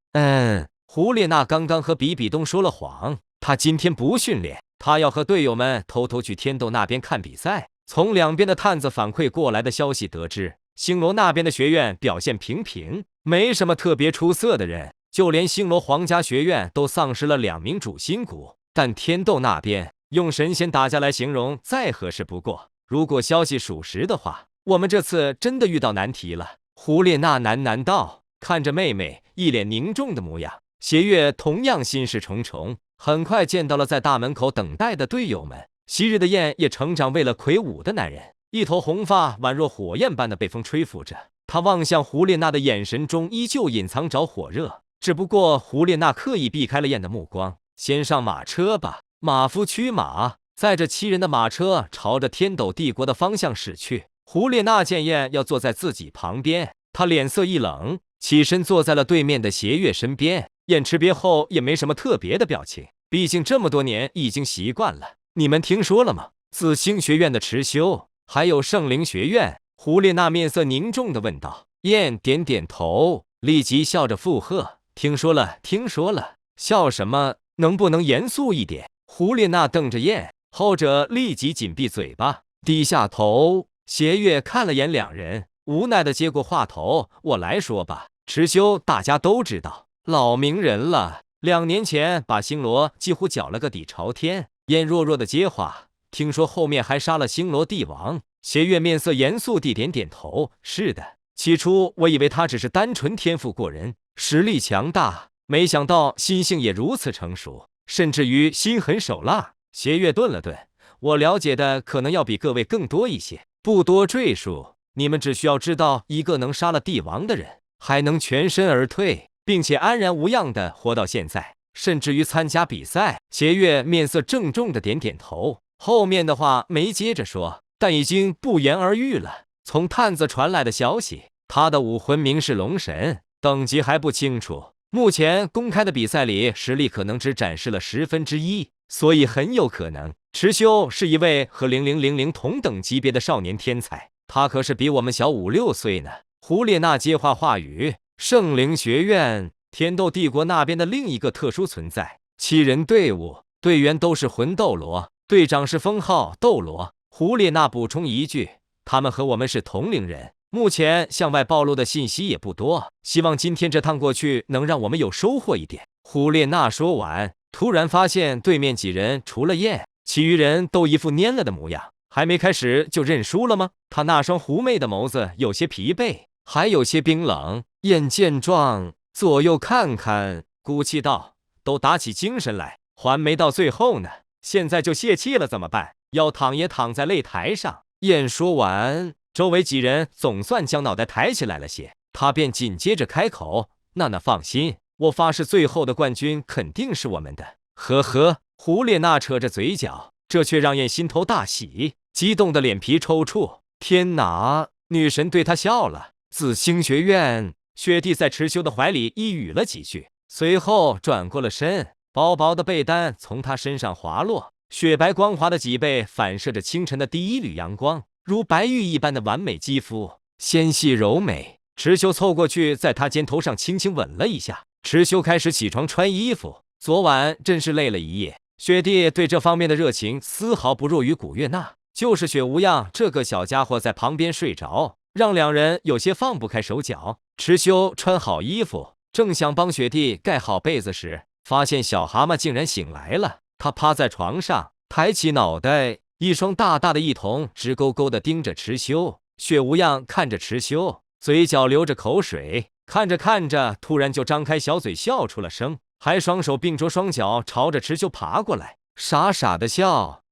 胡列娜刚刚和比比东说了谎，她今天不训练，她要和队友们偷偷去天斗那边看比赛。从两边的探子反馈过来的消息得知，星罗那边的学院表现平平，没什么特别出色的人，就连星罗皇家学院都丧失了2名主心骨。但天斗那边用神仙打架来形容再合适不过。如果消息属实的话，我们这次真的遇到难题了。胡列娜喃喃道，看着妹妹一脸凝重的模样。邪月同样心事重重，很快见到了在大门口等待的队友们。昔日的燕也成长为了魁梧的男人，一头红发宛若火焰般的被风吹拂着。他望向胡列娜的眼神中依旧隐藏着火热，只不过胡列娜刻意避开了燕的目光。先上马车吧。马夫驱马，载着7人的马车朝着天斗帝国的方向驶去。胡列娜见燕要坐在自己旁边，她脸色一冷，起身坐在了对面的邪月身边。燕吃瘪后也没什么特别的表情，毕竟这么多年已经习惯了。你们听说了吗？紫星学院的持修，还有圣灵学院。胡列娜面色凝重地问道。燕点点头，立即笑着附和：听说了，听说了。笑什么？能不能严肃一点？胡列娜瞪着燕，后者立即紧闭嘴巴，低下头。邪月看了眼两人，无奈地接过话头：我来说吧，持修大家都知道，老名人了，2年前把星罗几乎搅了个底朝天。燕弱弱的接话：听说后面还杀了星罗帝王。邪月面色严肃地点点头：是的，起初我以为他只是单纯天赋过人，实力强大，没想到心性也如此成熟，甚至于心狠手辣。邪月顿了顿：我了解的可能要比各位更多一些，不多赘述，你们只需要知道一个能杀了帝王的人，还能全身而退，并且安然无恙地活到现在，甚至于参加比赛。邪月面色郑重地点点头，后面的话没接着说，但已经不言而喻了。从探子传来的消息，他的武魂名是龙神，等级还不清楚，目前公开的比赛里实力可能只展示了1/10，所以很有可能持修是一位和0000同等级别的少年天才，他可是比我们小5、6岁呢。胡列娜接话语：圣灵学院，天斗帝国那边的另一个特殊存在，7人队伍，队员都是魂斗罗，队长是封号斗罗。胡列娜补充一句：他们和我们是同龄人，目前向外暴露的信息也不多，希望今天这趟过去能让我们有收获一点。胡列娜说完，突然发现对面几人除了燕，其余人都一副蔫了的模样。还没开始就认输了吗？他那双狐媚的眸子有些疲惫，还有些冰冷。燕见状，左右看看，鼓气道：都打起精神来，还没到最后呢，现在就泄气了怎么办？要躺也躺在擂台上。燕说完，周围几人总算将脑袋抬起来了些，他便紧接着开口：娜娜放心，我发誓最后的冠军肯定是我们的。呵呵。胡列娜扯着嘴角，这却让燕心头大喜，激动的脸皮抽搐。天哪！女神对他笑了。紫星学院。雪帝在持修的怀里一语了几句，随后转过了身，薄薄的被单从他身上滑落，雪白光滑的脊背反射着清晨的第一缕阳光，如白玉一般的完美肌肤，纤细柔美。持修凑过去，在他肩头上轻轻吻了一下。持修开始起床穿衣服，昨晚真是累了一夜。雪帝对这方面的热情丝毫不弱于古月娜，就是雪无恙这个小家伙在旁边睡着，让两人有些放不开手脚。持修穿好衣服，正想帮雪帝盖好被子时，发现小蛤蟆竟然醒来了。他趴在床上，抬起脑袋，一双大大的异瞳直勾勾地盯着持修。雪无恙看着持修，嘴角流着口水，看着看着，突然就张开小嘴笑出了声，还双手并着双脚朝着持修爬过来，傻傻的笑。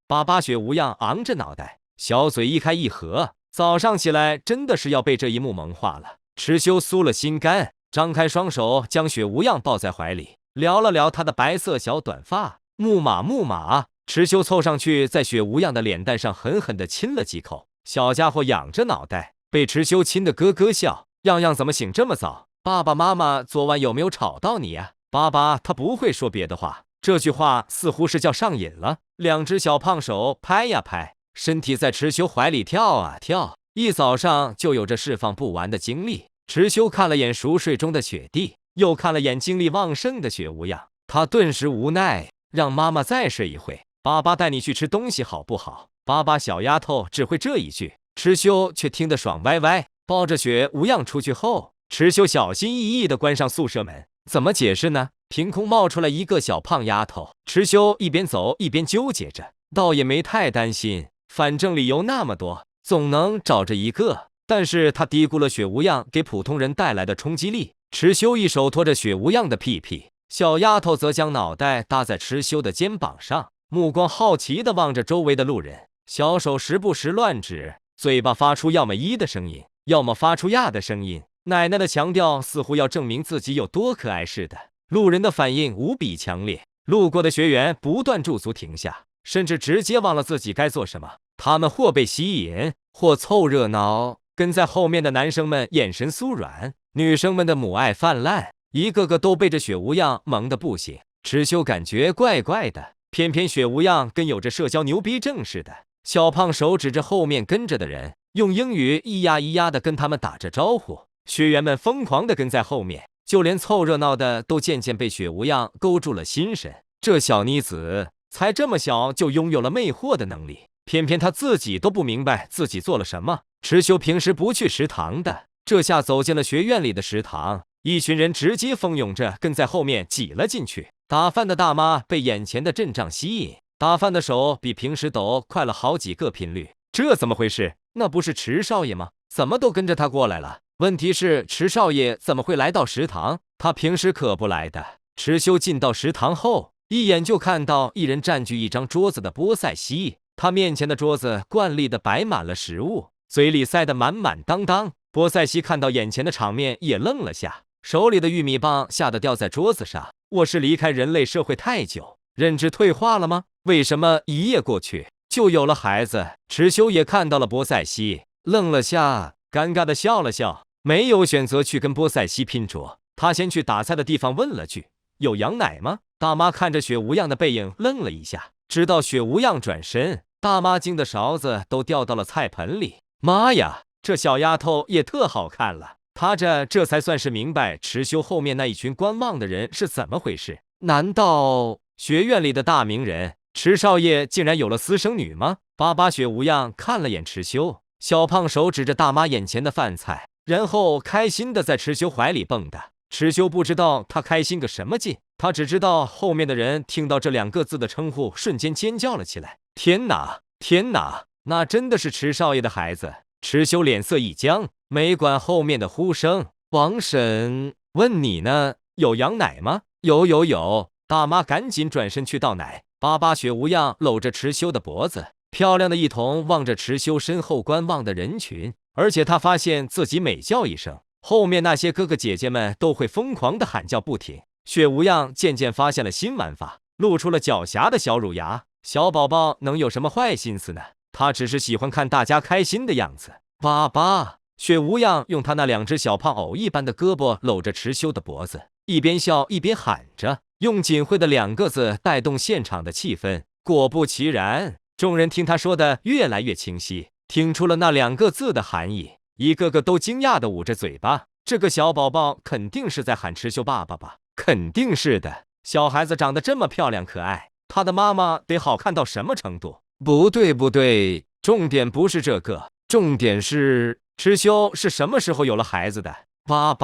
雪无恙昂着脑袋，小嘴一开一合，早上起来真的是要被这一幕萌化了。持修酥了心肝，张开双手将雪无恙抱在怀里，撩了撩她的白色小短发。木马。持修凑上去，在雪无恙的脸蛋上狠狠地亲了几口。小家伙仰着脑袋，被持修亲得咯咯笑。恙怎么醒这么早？爸爸妈妈昨晚有没有吵到你呀？爸爸他不会说别的话，这句话似乎是叫上瘾了。两只小胖手拍呀拍，身体在持修怀里跳啊跳，一早上就有着释放不完的精力。池修看了眼熟睡中的雪地，又看了眼精力旺盛的雪无恙，他顿时无奈，让妈妈再睡一会，爸爸带你去吃东西好不好？爸爸小丫头只会这一句，池修却听得爽歪歪。抱着雪无恙出去后，池修小心翼翼地关上宿舍门。怎么解释呢？凭空冒出来一个小胖丫头，池修一边走一边纠结着，倒也没太担心，反正理由那么多，总能找着一个。但是他低估了雪无恙给普通人带来的冲击力。池修一手托着雪无恙的屁屁，小丫头则将脑袋搭在池修的肩膀上，目光好奇地望着周围的路人，小手时不时乱指，嘴巴发出要么一的声音，要么发出呀的声音。奶奶的强调似乎要证明自己有多可爱似的。路人的反应无比强烈，路过的学员不断驻足停下，甚至直接忘了自己该做什么。他们或被吸引，或凑热闹。跟在后面的男生们眼神酥软，女生们的母爱泛滥，一个个都被这雪无恙萌得不行。池修感觉怪怪的，偏偏雪无恙跟有着社交牛逼症似的。小胖手指着后面跟着的人，用英语咿呀咿呀的跟他们打着招呼。学员们疯狂的跟在后面，就连凑热闹的都渐渐被雪无恙勾住了心神。这小妮子才这么小就拥有了魅惑的能力，偏偏她自己都不明白自己做了什么。池修平时不去食堂的，这下走进了学院里的食堂，一群人直接蜂拥着跟在后面挤了进去。打饭的大妈被眼前的阵仗吸引，打饭的手比平时抖快了好几个频率。这怎么回事？那不是池少爷吗？怎么都跟着他过来了？问题是池少爷怎么会来到食堂？他平时可不来的。池修进到食堂后，一眼就看到一人占据一张桌子的波塞西，他面前的桌子惯例的摆满了食物，嘴里塞得满满当当。波塞西看到眼前的场面也愣了下，手里的玉米棒吓得掉在桌子上。我是离开人类社会太久，认知退化了吗？为什么一夜过去就有了孩子？池修也看到了波塞西，愣了下，尴尬的笑了笑，没有选择去跟波塞西拼桌。他先去打菜的地方问了句：“有羊奶吗？”大妈看着雪无恙的背影愣了一下，直到雪无恙转身，大妈惊的勺子都掉到了菜盆里。妈呀，这小丫头也特好看了。他这才算是明白池修后面那一群观望的人是怎么回事。难道学院里的大名人池少爷竟然有了私生女吗？巴巴雪无恙看了眼池修，小胖手指着大妈眼前的饭菜，然后开心的在池修怀里蹦跶。池修不知道他开心个什么劲，他只知道后面的人听到这2个字的称呼，瞬间尖叫了起来。天哪，天哪，那真的是池少爷的孩子！池修脸色一僵，没管后面的呼声。王婶问你呢，有羊奶吗？有。大妈赶紧转身去倒奶。巴巴雪无恙搂着池修的脖子，漂亮的一瞳望着池修身后观望的人群，而且他发现自己每叫一声，后面那些哥哥姐姐们都会疯狂的喊叫不停。雪无恙渐渐发现了新玩法，露出了狡黠的小乳牙。小宝宝能有什么坏心思呢？他只是喜欢看大家开心的样子。爸爸，雪无恙用他那2只小胖藕一般的胳膊搂着池修的脖子，一边笑一边喊着，用仅会的2个字带动现场的气氛。果不其然，众人听他说的越来越清晰，听出了那2个字的含义，一个个都惊讶地捂着嘴巴。这个小宝宝肯定是在喊池修爸爸吧？肯定是的，小孩子长得这么漂亮可爱，他的妈妈得好看到什么程度？不对，重点不是这个，重点是池修是什么时候有了孩子的？爸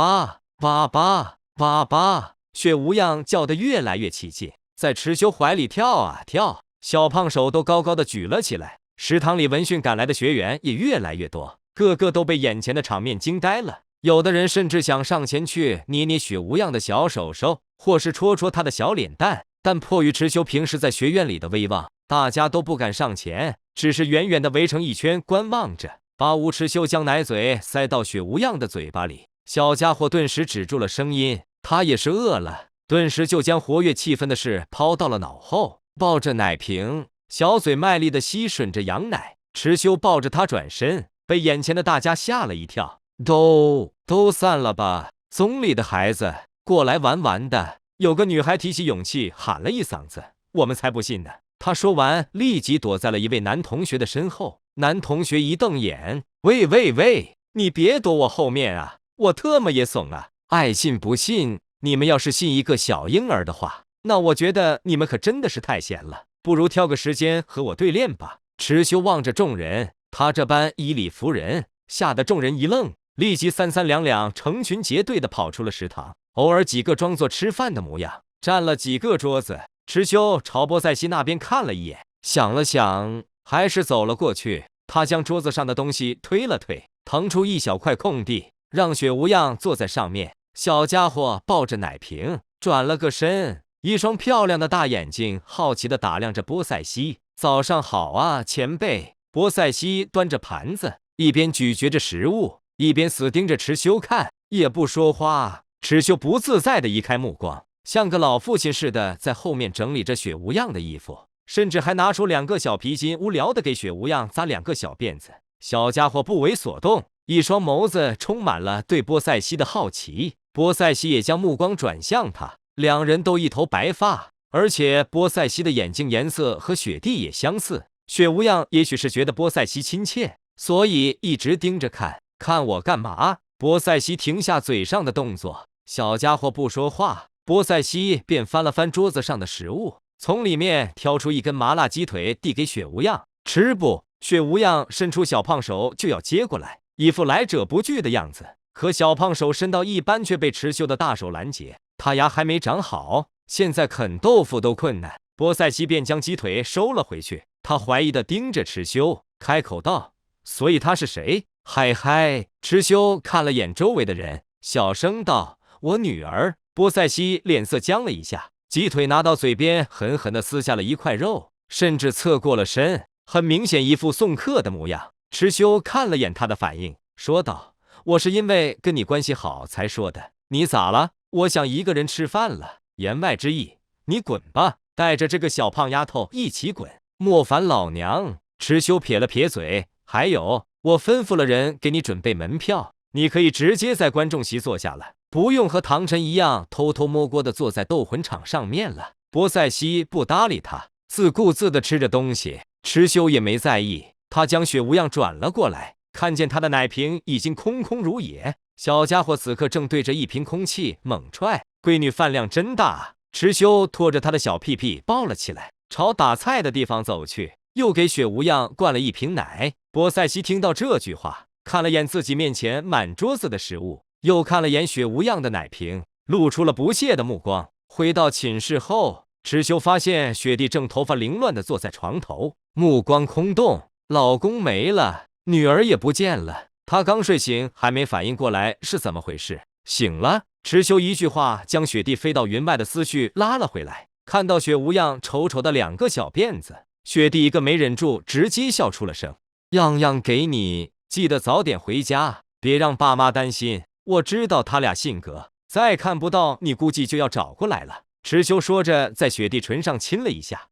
爸，雪无恙叫得越来越起劲，在池修怀里跳啊跳，小胖手都高高的举了起来。食堂里闻讯赶来的学员也越来越多，个个都被眼前的场面惊呆了。有的人甚至想上前去捏捏雪无恙的小手手，或是戳戳他的小脸蛋，但迫于池修平时在学院里的威望，大家都不敢上前，只是远远的围成一圈观望着。把吴池修将奶嘴塞到雪无恙的嘴巴里，小家伙顿时止住了声音，他也是饿了，顿时就将活跃气氛的事抛到了脑后，抱着奶瓶，小嘴卖力的吸吮着羊奶。池修抱着他转身，被眼前的大家吓了一跳。都散了吧，总理的孩子过来玩玩的。有个女孩提起勇气喊了一嗓子，我们才不信呢。她说完立即躲在了一位男同学的身后。男同学一瞪眼，喂，你别躲我后面啊，我特么也怂啊！爱信不信，你们要是信一个小婴儿的话，那我觉得你们可真的是太闲了，不如挑个时间和我对练吧。池修望着众人，他这般以理服人，吓得众人一愣，立即三三两两成群结队的跑出了食堂。偶尔几个装作吃饭的模样，占了几个桌子。池修朝波塞西那边看了一眼，想了想，还是走了过去。他将桌子上的东西推了推，腾出一小块空地，让雪无恙坐在上面。小家伙抱着奶瓶，转了个身，一双漂亮的大眼睛好奇地打量着波塞西。早上好啊，前辈。波塞西端着盘子，一边咀嚼着食物，一边死盯着池修看，也不说话。池修不自在地移开目光，像个老父亲似的在后面整理着雪无恙的衣服，甚至还拿出2个小皮筋，无聊地给雪无恙扎2个小辫子。小家伙不为所动，一双眸子充满了对波塞西的好奇。波塞西也将目光转向他，两人都一头白发，而且波塞西的眼睛颜色和雪地也相似。雪无恙也许是觉得波塞西亲切，所以一直盯着看。看我干嘛？波塞西停下嘴上的动作，小家伙不说话，波塞西便翻了翻桌子上的食物，从里面挑出一根麻辣鸡腿递给雪无恙。吃不？雪无恙伸出小胖手就要接过来，一副来者不拒的样子。可小胖手伸到一半，却被池修的大手拦截。他牙还没长好，现在啃豆腐都困难。波塞西便将鸡腿收了回去。他怀疑地盯着池修，开口道：“所以他是谁？”嗨嗨，池修看了眼周围的人，小声道：“我女儿。”波塞西脸色僵了一下，鸡腿拿到嘴边，狠狠地撕下了一块肉，甚至侧过了身，很明显一副送客的模样。池修看了眼他的反应，说道：“我是因为跟你关系好才说的，你咋了？我想一个人吃饭了。”言外之意，你滚吧，带着这个小胖丫头一起滚，莫烦老娘。池修撇了撇嘴，还有，我吩咐了人给你准备门票，你可以直接在观众席坐下了，不用和唐晨一样偷偷摸摸的坐在斗魂场上面了。波塞西不搭理他，自顾自的吃着东西。池修也没在意，他将雪无恙转了过来，看见他的奶瓶已经空空如也。小家伙此刻正对着一瓶空气猛踹，闺女饭量真大。池修拖着他的小屁屁抱了起来，朝打菜的地方走去，又给雪无恙灌了一瓶奶。波塞西听到这句话，看了眼自己面前满桌子的食物，又看了眼雪无恙的奶瓶，露出了不屑的目光。回到寝室后，池修发现雪弟正头发凌乱地坐在床头，目光空洞。老公没了，女儿也不见了。他刚睡醒，还没反应过来是怎么回事。醒了，池修一句话将雪弟飞到云外的思绪拉了回来。看到雪无恙丑丑的2个小辫子，雪弟一个没忍住，直接笑出了声。样样给你，记得早点回家，别让爸妈担心。我知道他俩性格，再看不到你估计就要找过来了。池修说着，在雪弟唇上亲了一下。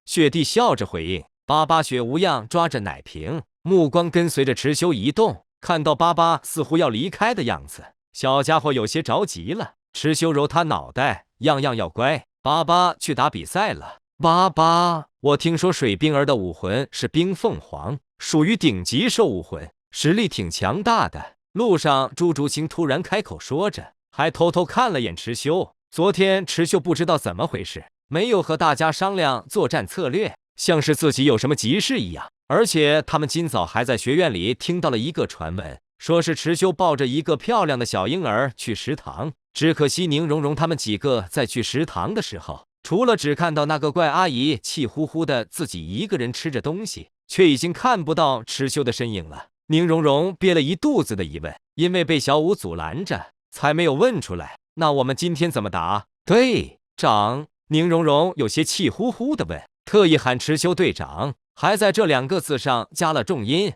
雪弟笑着回应。巴巴雪无恙抓着奶瓶，目光跟随着池修移动，看到巴巴似乎要离开的样子，小家伙有些着急了。池修揉他脑袋，样样要乖，巴巴去打比赛了。巴巴，我听说水冰儿的武魂是冰凤凰，属于顶级兽武魂，实力挺强大的。路上，朱竹清突然开口说着，还偷偷看了眼池修。昨天池修不知道怎么回事，没有和大家商量作战策略，像是自己有什么急事一样。而且他们今早还在学院里听到了一个传闻，说是池修抱着一个漂亮的小婴儿去食堂。只可惜宁荣荣他们几个在去食堂的时候，除了只看到那个怪阿姨气呼呼的自己一个人吃着东西，却已经看不到池修的身影了。宁荣荣憋了一肚子的疑问，因为被小五阻拦着，才没有问出来。那我们今天怎么打？队长，宁荣荣有些气呼呼的问，特意喊池修队长，还在这2个字上加了重音。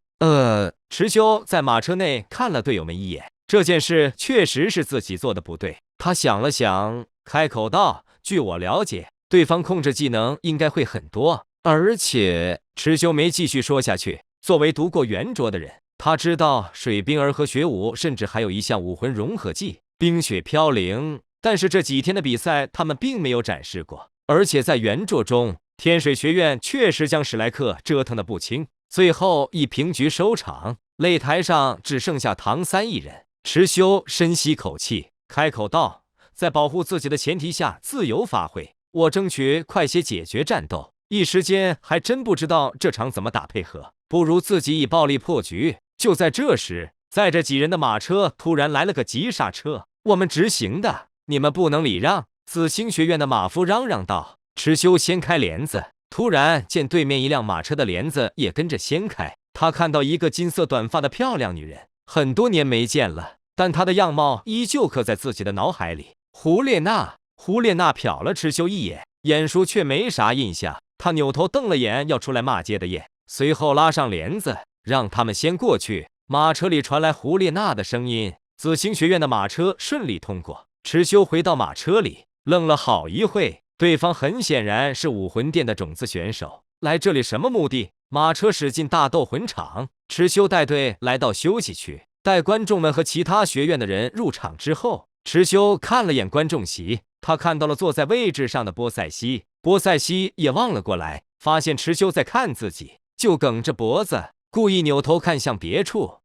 池修在马车内看了队友们一眼，这件事确实是自己做的不对。他想了想，开口道：“据我了解，对方控制技能应该会很多，而且……”池修没继续说下去。作为读过圆桌的人，他知道水冰儿和雪舞甚至还有一项武魂融合技冰雪飘零，但是这几天的比赛他们并没有展示过。而且在圆桌中，天水学院确实将史莱克折腾得不轻，最后以平局收场。擂台上只剩下唐三一人，池修深吸口气，开口道：“在保护自己的前提下自由发挥，我争取快些解决战斗。一时间还真不知道这场怎么打配合，不如自己以暴力破局。”就在这时，载着几人的马车突然来了个急刹车，“我们直行的，你们不能礼让！”紫星学院的马夫嚷嚷道。池修掀开帘子，突然见对面一辆马车的帘子也跟着掀开，他看到一个金色短发的漂亮女人，很多年没见了，但她的样貌依旧刻在自己的脑海里。胡列娜。胡列娜瞟了池修一眼，眼熟却没啥印象。他扭头瞪了眼要出来骂街的叶，随后拉上帘子，让他们先过去。马车里传来胡列娜的声音，紫星学院的马车顺利通过。池修回到马车里，愣了好一会，对方很显然是武魂殿的种子选手，来这里什么目的？马车驶进大斗魂场，池修带队来到休息区，待观众们和其他学院的人入场之后，池修看了眼观众席，他看到了坐在位置上的波塞西，波塞西也望了过来，发现池修在看自己，就梗着脖子，故意扭头看向别处。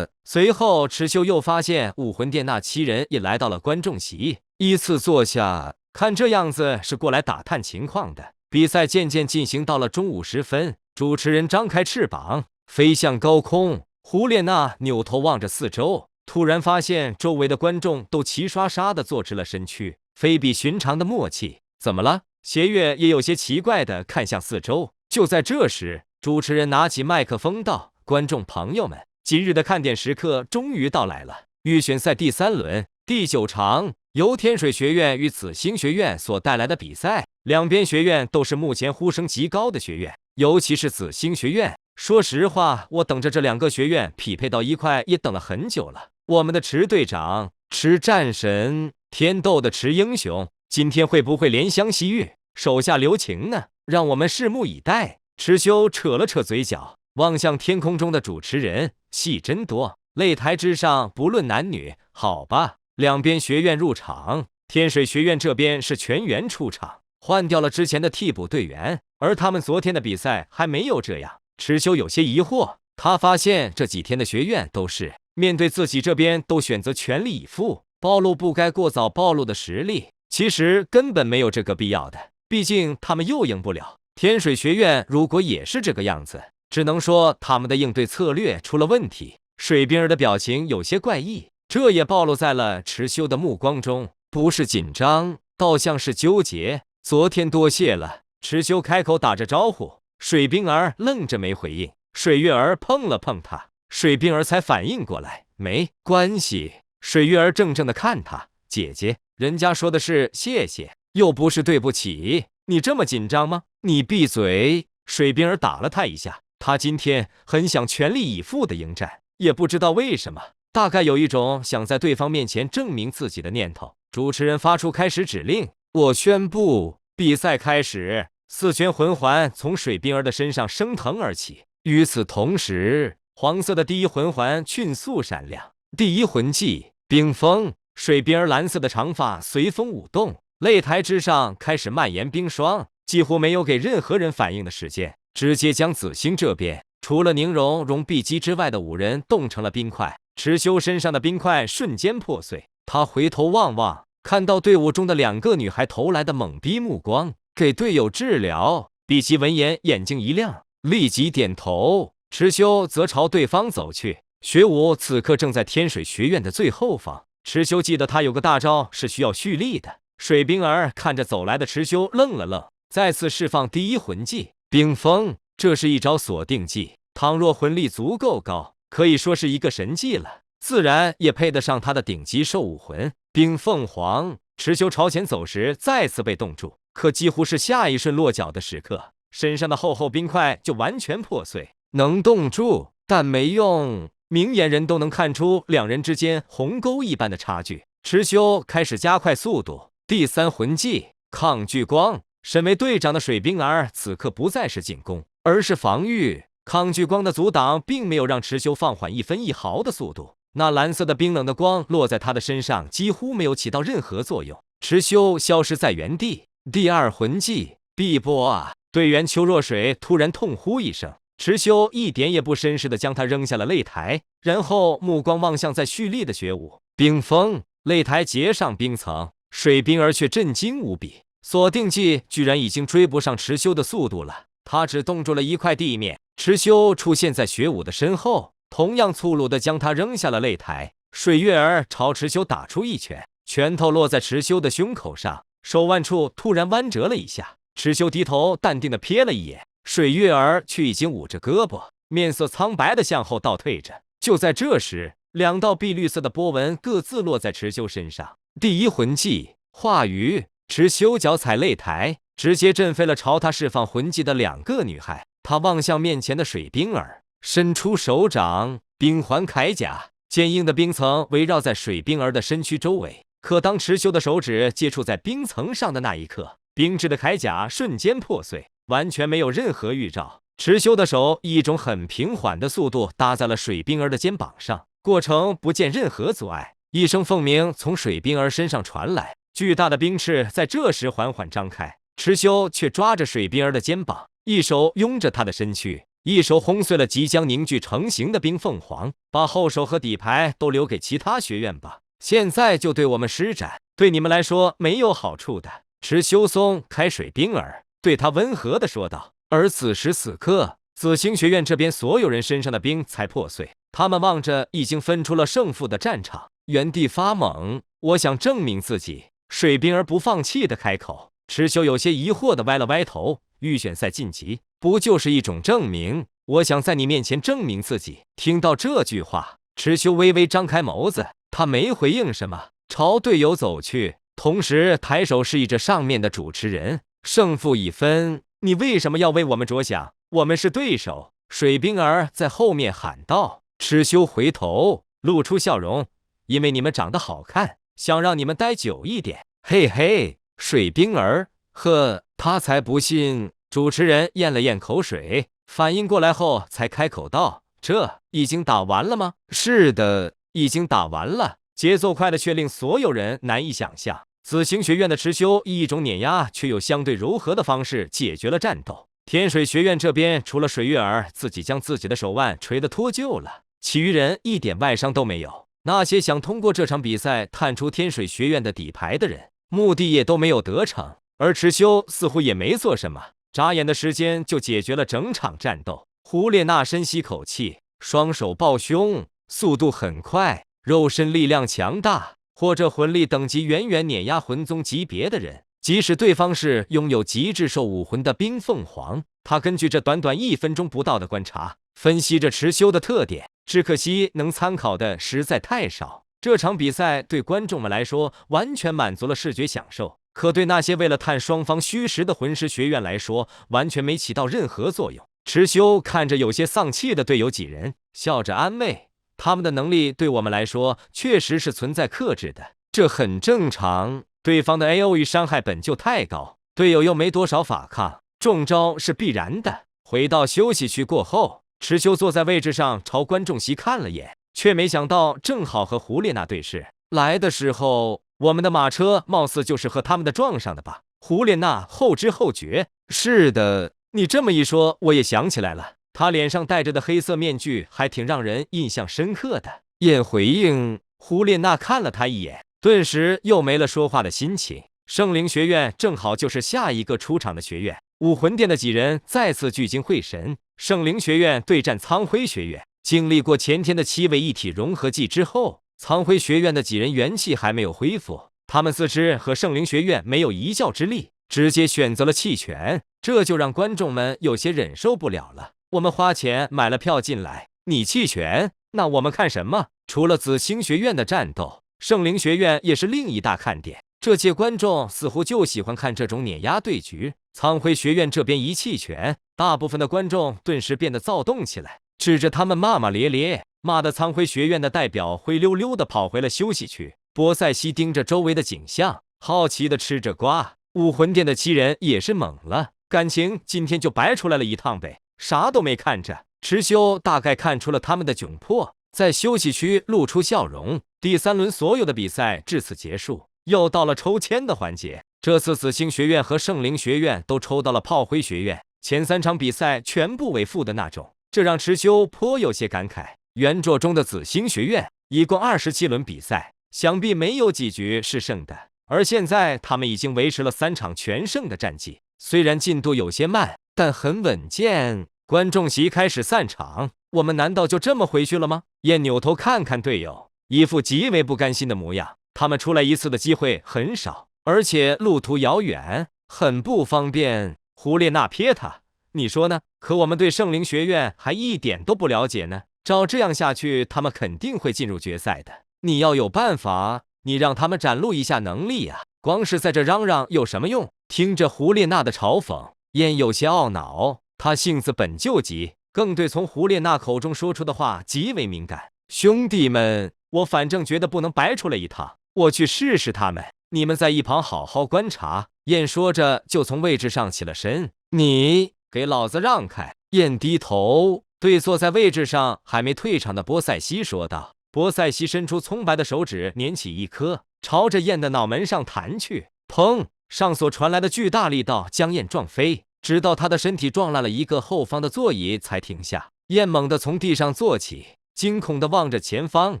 随后池修又发现武魂殿那7人也来到了观众席，依次坐下，看这样子是过来打探情况的。比赛渐渐进行到了中午时分，主持人张开翅膀飞向高空，胡列娜扭头望着四周，突然发现周围的观众都齐刷刷地坐直了身躯，非比寻常的默契。怎么了？邪月也有些奇怪地看向四周。就在这时，主持人拿起麦克风道：“观众朋友们，今日的看点时刻终于到来了！预选赛第3轮第9场，由天水学院与紫星学院所带来的比赛。两边学院都是目前呼声极高的学院，尤其是紫星学院。说实话，我等着这2个学院匹配到一块也等了很久了。我们的池队长，池战神，天斗的池英雄，今天会不会怜香惜玉，手下留情呢？让我们拭目以待。”池修扯了扯嘴角，望向天空中的主持人，戏真多。擂台之上不论男女，好吧，两边学院入场。天水学院这边是全员出场，换掉了之前的替补队员，而他们昨天的比赛还没有这样。池修有些疑惑，他发现这几天的学院都是面对自己这边都选择全力以赴，暴露不该过早暴露的实力，其实根本没有这个必要的，毕竟他们又赢不了。天水学院如果也是这个样子，只能说他们的应对策略出了问题。水冰儿的表情有些怪异，这也暴露在了池修的目光中，不是紧张，倒像是纠结。昨天多谢了。池修开口打着招呼，水冰儿愣着没回应。水月儿碰了碰他，水冰儿才反应过来，没关系。水月儿怔怔地看他，姐姐，人家说的是谢谢，又不是对不起，你这么紧张吗？你闭嘴。水冰儿打了他一下，他今天很想全力以赴的迎战，也不知道为什么，大概有一种想在对方面前证明自己的念头。主持人发出开始指令，我宣布比赛开始。4圈魂环从水冰儿的身上升腾而起，与此同时，黄色的第1魂环迅速闪亮。第1魂技冰封，水冰儿蓝色的长发随风舞动，擂台之上开始蔓延冰霜，几乎没有给任何人反应的时间，直接将紫星这边除了宁荣荣、碧姬之外的5人冻成了冰块。池修身上的冰块瞬间破碎，他回头望望，看到队伍中的2个女孩投来的懵逼目光，给队友治疗。碧姬闻言眼睛一亮，立即点头。池修则朝对方走去。学武此刻正在天水学院的最后方，池修记得他有个大招是需要蓄力的。水冰儿看着走来的池修愣了愣，再次释放第1魂技冰封。这是一招锁定技，倘若魂力足够高，可以说是一个神技了，自然也配得上他的顶级兽武魂冰凤凰。池修朝前走时再次被冻住，可几乎是下一瞬落脚的时刻，身上的厚厚冰块就完全破碎。能冻住，但没用，明眼人都能看出2人之间鸿沟一般的差距。池修开始加快速度。第3魂技抗拒光。身为队长的水冰儿此刻不再是进攻，而是防御。抗拒光的阻挡并没有让池修放缓1分1毫的速度，那蓝色的冰冷的光落在他的身上几乎没有起到任何作用。池修消失在原地。第2魂技碧波啊！队员邱若水突然痛呼一声，池修一点也不绅士地将他扔下了擂台，然后目光望向在蓄力的雪舞。冰封，擂台结上冰层，水冰儿却震惊无比，锁定技居然已经追不上池修的速度了。他只冻住了一块地面，池修出现在雪舞的身后，同样粗鲁地将他扔下了擂台。水月儿朝池修打出一拳，拳头落在池修的胸口上，手腕处突然弯折了一下。池修低头淡定地瞥了一眼，水月儿却已经捂着胳膊，面色苍白地向后倒退着。就在这时，两道碧绿色的波纹各自落在池修身上。第一魂技化鱼，池修脚踩擂台，直接震飞了朝他释放魂技的两个女孩。他望向面前的水冰儿，伸出手掌，冰环铠甲，坚硬的冰层围绕在水冰儿的身躯周围。可当池修的手指接触在冰层上的那一刻，冰质的铠甲瞬间破碎，完全没有任何预兆。池修的手以一种很平缓的速度搭在了水冰儿的肩膀上，过程不见任何阻碍。一声凤鸣从水冰儿身上传来，巨大的冰翅在这时缓缓张开，池修却抓着水冰儿的肩膀，一手拥着他的身躯，一手轰碎了即将凝聚成型的冰凤凰。把后手和底牌都留给其他学院吧，现在就对我们施展，对你们来说没有好处的。池修松开水冰儿，对他温和地说道。而此时此刻，紫星学院这边所有人身上的冰才破碎，他们望着已经分出了胜负的战场，原地发懵。我想证明自己。水冰儿不放弃地开口。池修有些疑惑地歪了歪头，预选赛晋级不就是一种证明？我想在你面前证明自己。听到这句话，池修微微张开眸子，他没回应什么，朝队友走去，同时抬手示意着上面的主持人，胜负已分，你为什么要为我们着想？我们是对手。水冰儿在后面喊道。池修回头露出笑容，因为你们长得好看，想让你们待久一点。嘿嘿，水冰儿，呵，他才不信。主持人咽了咽口水，反应过来后才开口道，这已经打完了吗？是的，已经打完了。节奏快的却令所有人难以想象。紫星学院的池修以一种碾压却又相对柔和的方式解决了战斗。天水学院这边除了水月儿自己将自己的手腕锤得脱臼了，其余人一点外伤都没有。那些想通过这场比赛探出天水学院的底牌的人，目的也都没有得逞。而池修似乎也没做什么，眨眼的时间就解决了整场战斗。胡列娜深吸口气，双手抱胸，速度很快，肉身力量强大，或者魂力等级远远碾压魂宗级别的人。即使对方是拥有极致兽武魂的冰凤凰，他根据这短短1分钟不到的观察，分析着池修的特点。只可惜能参考的实在太少。这场比赛对观众们来说完全满足了视觉享受，可对那些为了探双方虚实的魂师学院来说，完全没起到任何作用。池修看着有些丧气的队友几人，笑着安慰他们的能力对我们来说确实是存在克制的，这很正常。对方的 AOE 伤害本就太高，队友又没多少法抗，中招是必然的。回到休息区过后，池修坐在位置上朝观众席看了眼，却没想到正好和胡列娜对视。来的时候，我们的马车貌似就是和他们的撞上的吧？胡列娜后知后觉。是的，你这么一说，我也想起来了，他脸上戴着的黑色面具还挺让人印象深刻的。燕回应，胡列娜看了他一眼，顿时又没了说话的心情。圣灵学院正好就是下一个出场的学院，武魂殿的几人再次聚精会神。圣灵学院对战苍辉学院，经历过前天的7位一体融合技之后，苍辉学院的几人元气还没有恢复，他们自知和圣灵学院没有一较之力，直接选择了弃权，这就让观众们有些忍受不了了。我们花钱买了票进来，你弃权，那我们看什么？除了紫星学院的战斗，圣灵学院也是另一大看点。这届观众似乎就喜欢看这种碾压对局。苍辉学院这边一弃权，大部分的观众顿时变得躁动起来，指着他们骂骂咧咧，骂得苍辉学院的代表灰溜溜地跑回了休息区。波塞西盯着周围的景象，好奇地吃着瓜。武魂殿的7人也是懵了，感情今天就白出来了一趟呗，啥都没看着。池修大概看出了他们的窘迫，在休息区露出笑容。第3轮所有的比赛至此结束，又到了抽签的环节。这次紫星学院和圣灵学院都抽到了炮灰学院，前3场比赛全部为负的那种，这让池修颇有些感慨。原作中的紫星学院一共27轮比赛，想必没有几局是胜的，而现在他们已经维持了3场全胜的战绩，虽然进度有些慢，但很稳健。观众席开始散场，我们难道就这么回去了吗？燕扭头看看队友，一副极为不甘心的模样。他们出来一次的机会很少，而且路途遥远，很不方便。胡列娜瞥他，你说呢？可我们对圣灵学院还一点都不了解呢，照这样下去，他们肯定会进入决赛的。你要有办法，你让他们展露一下能力啊！光是在这嚷嚷有什么用？听着胡列娜的嘲讽，燕有些懊恼。他性子本就急，更对从胡列娜口中说出的话极为敏感。兄弟们，我反正觉得不能白出来一趟，我去试试他们，你们在一旁好好观察。燕说着就从位置上起了身，你给老子让开！燕低头对坐在位置上还没退场的波塞西说道。波塞西伸出葱白的手指捻起一颗，朝着燕的脑门上弹去。砰！上所传来的巨大力道将燕撞飞，直到他的身体撞烂了一个后方的座椅才停下。燕猛地从地上坐起，惊恐地望着前方，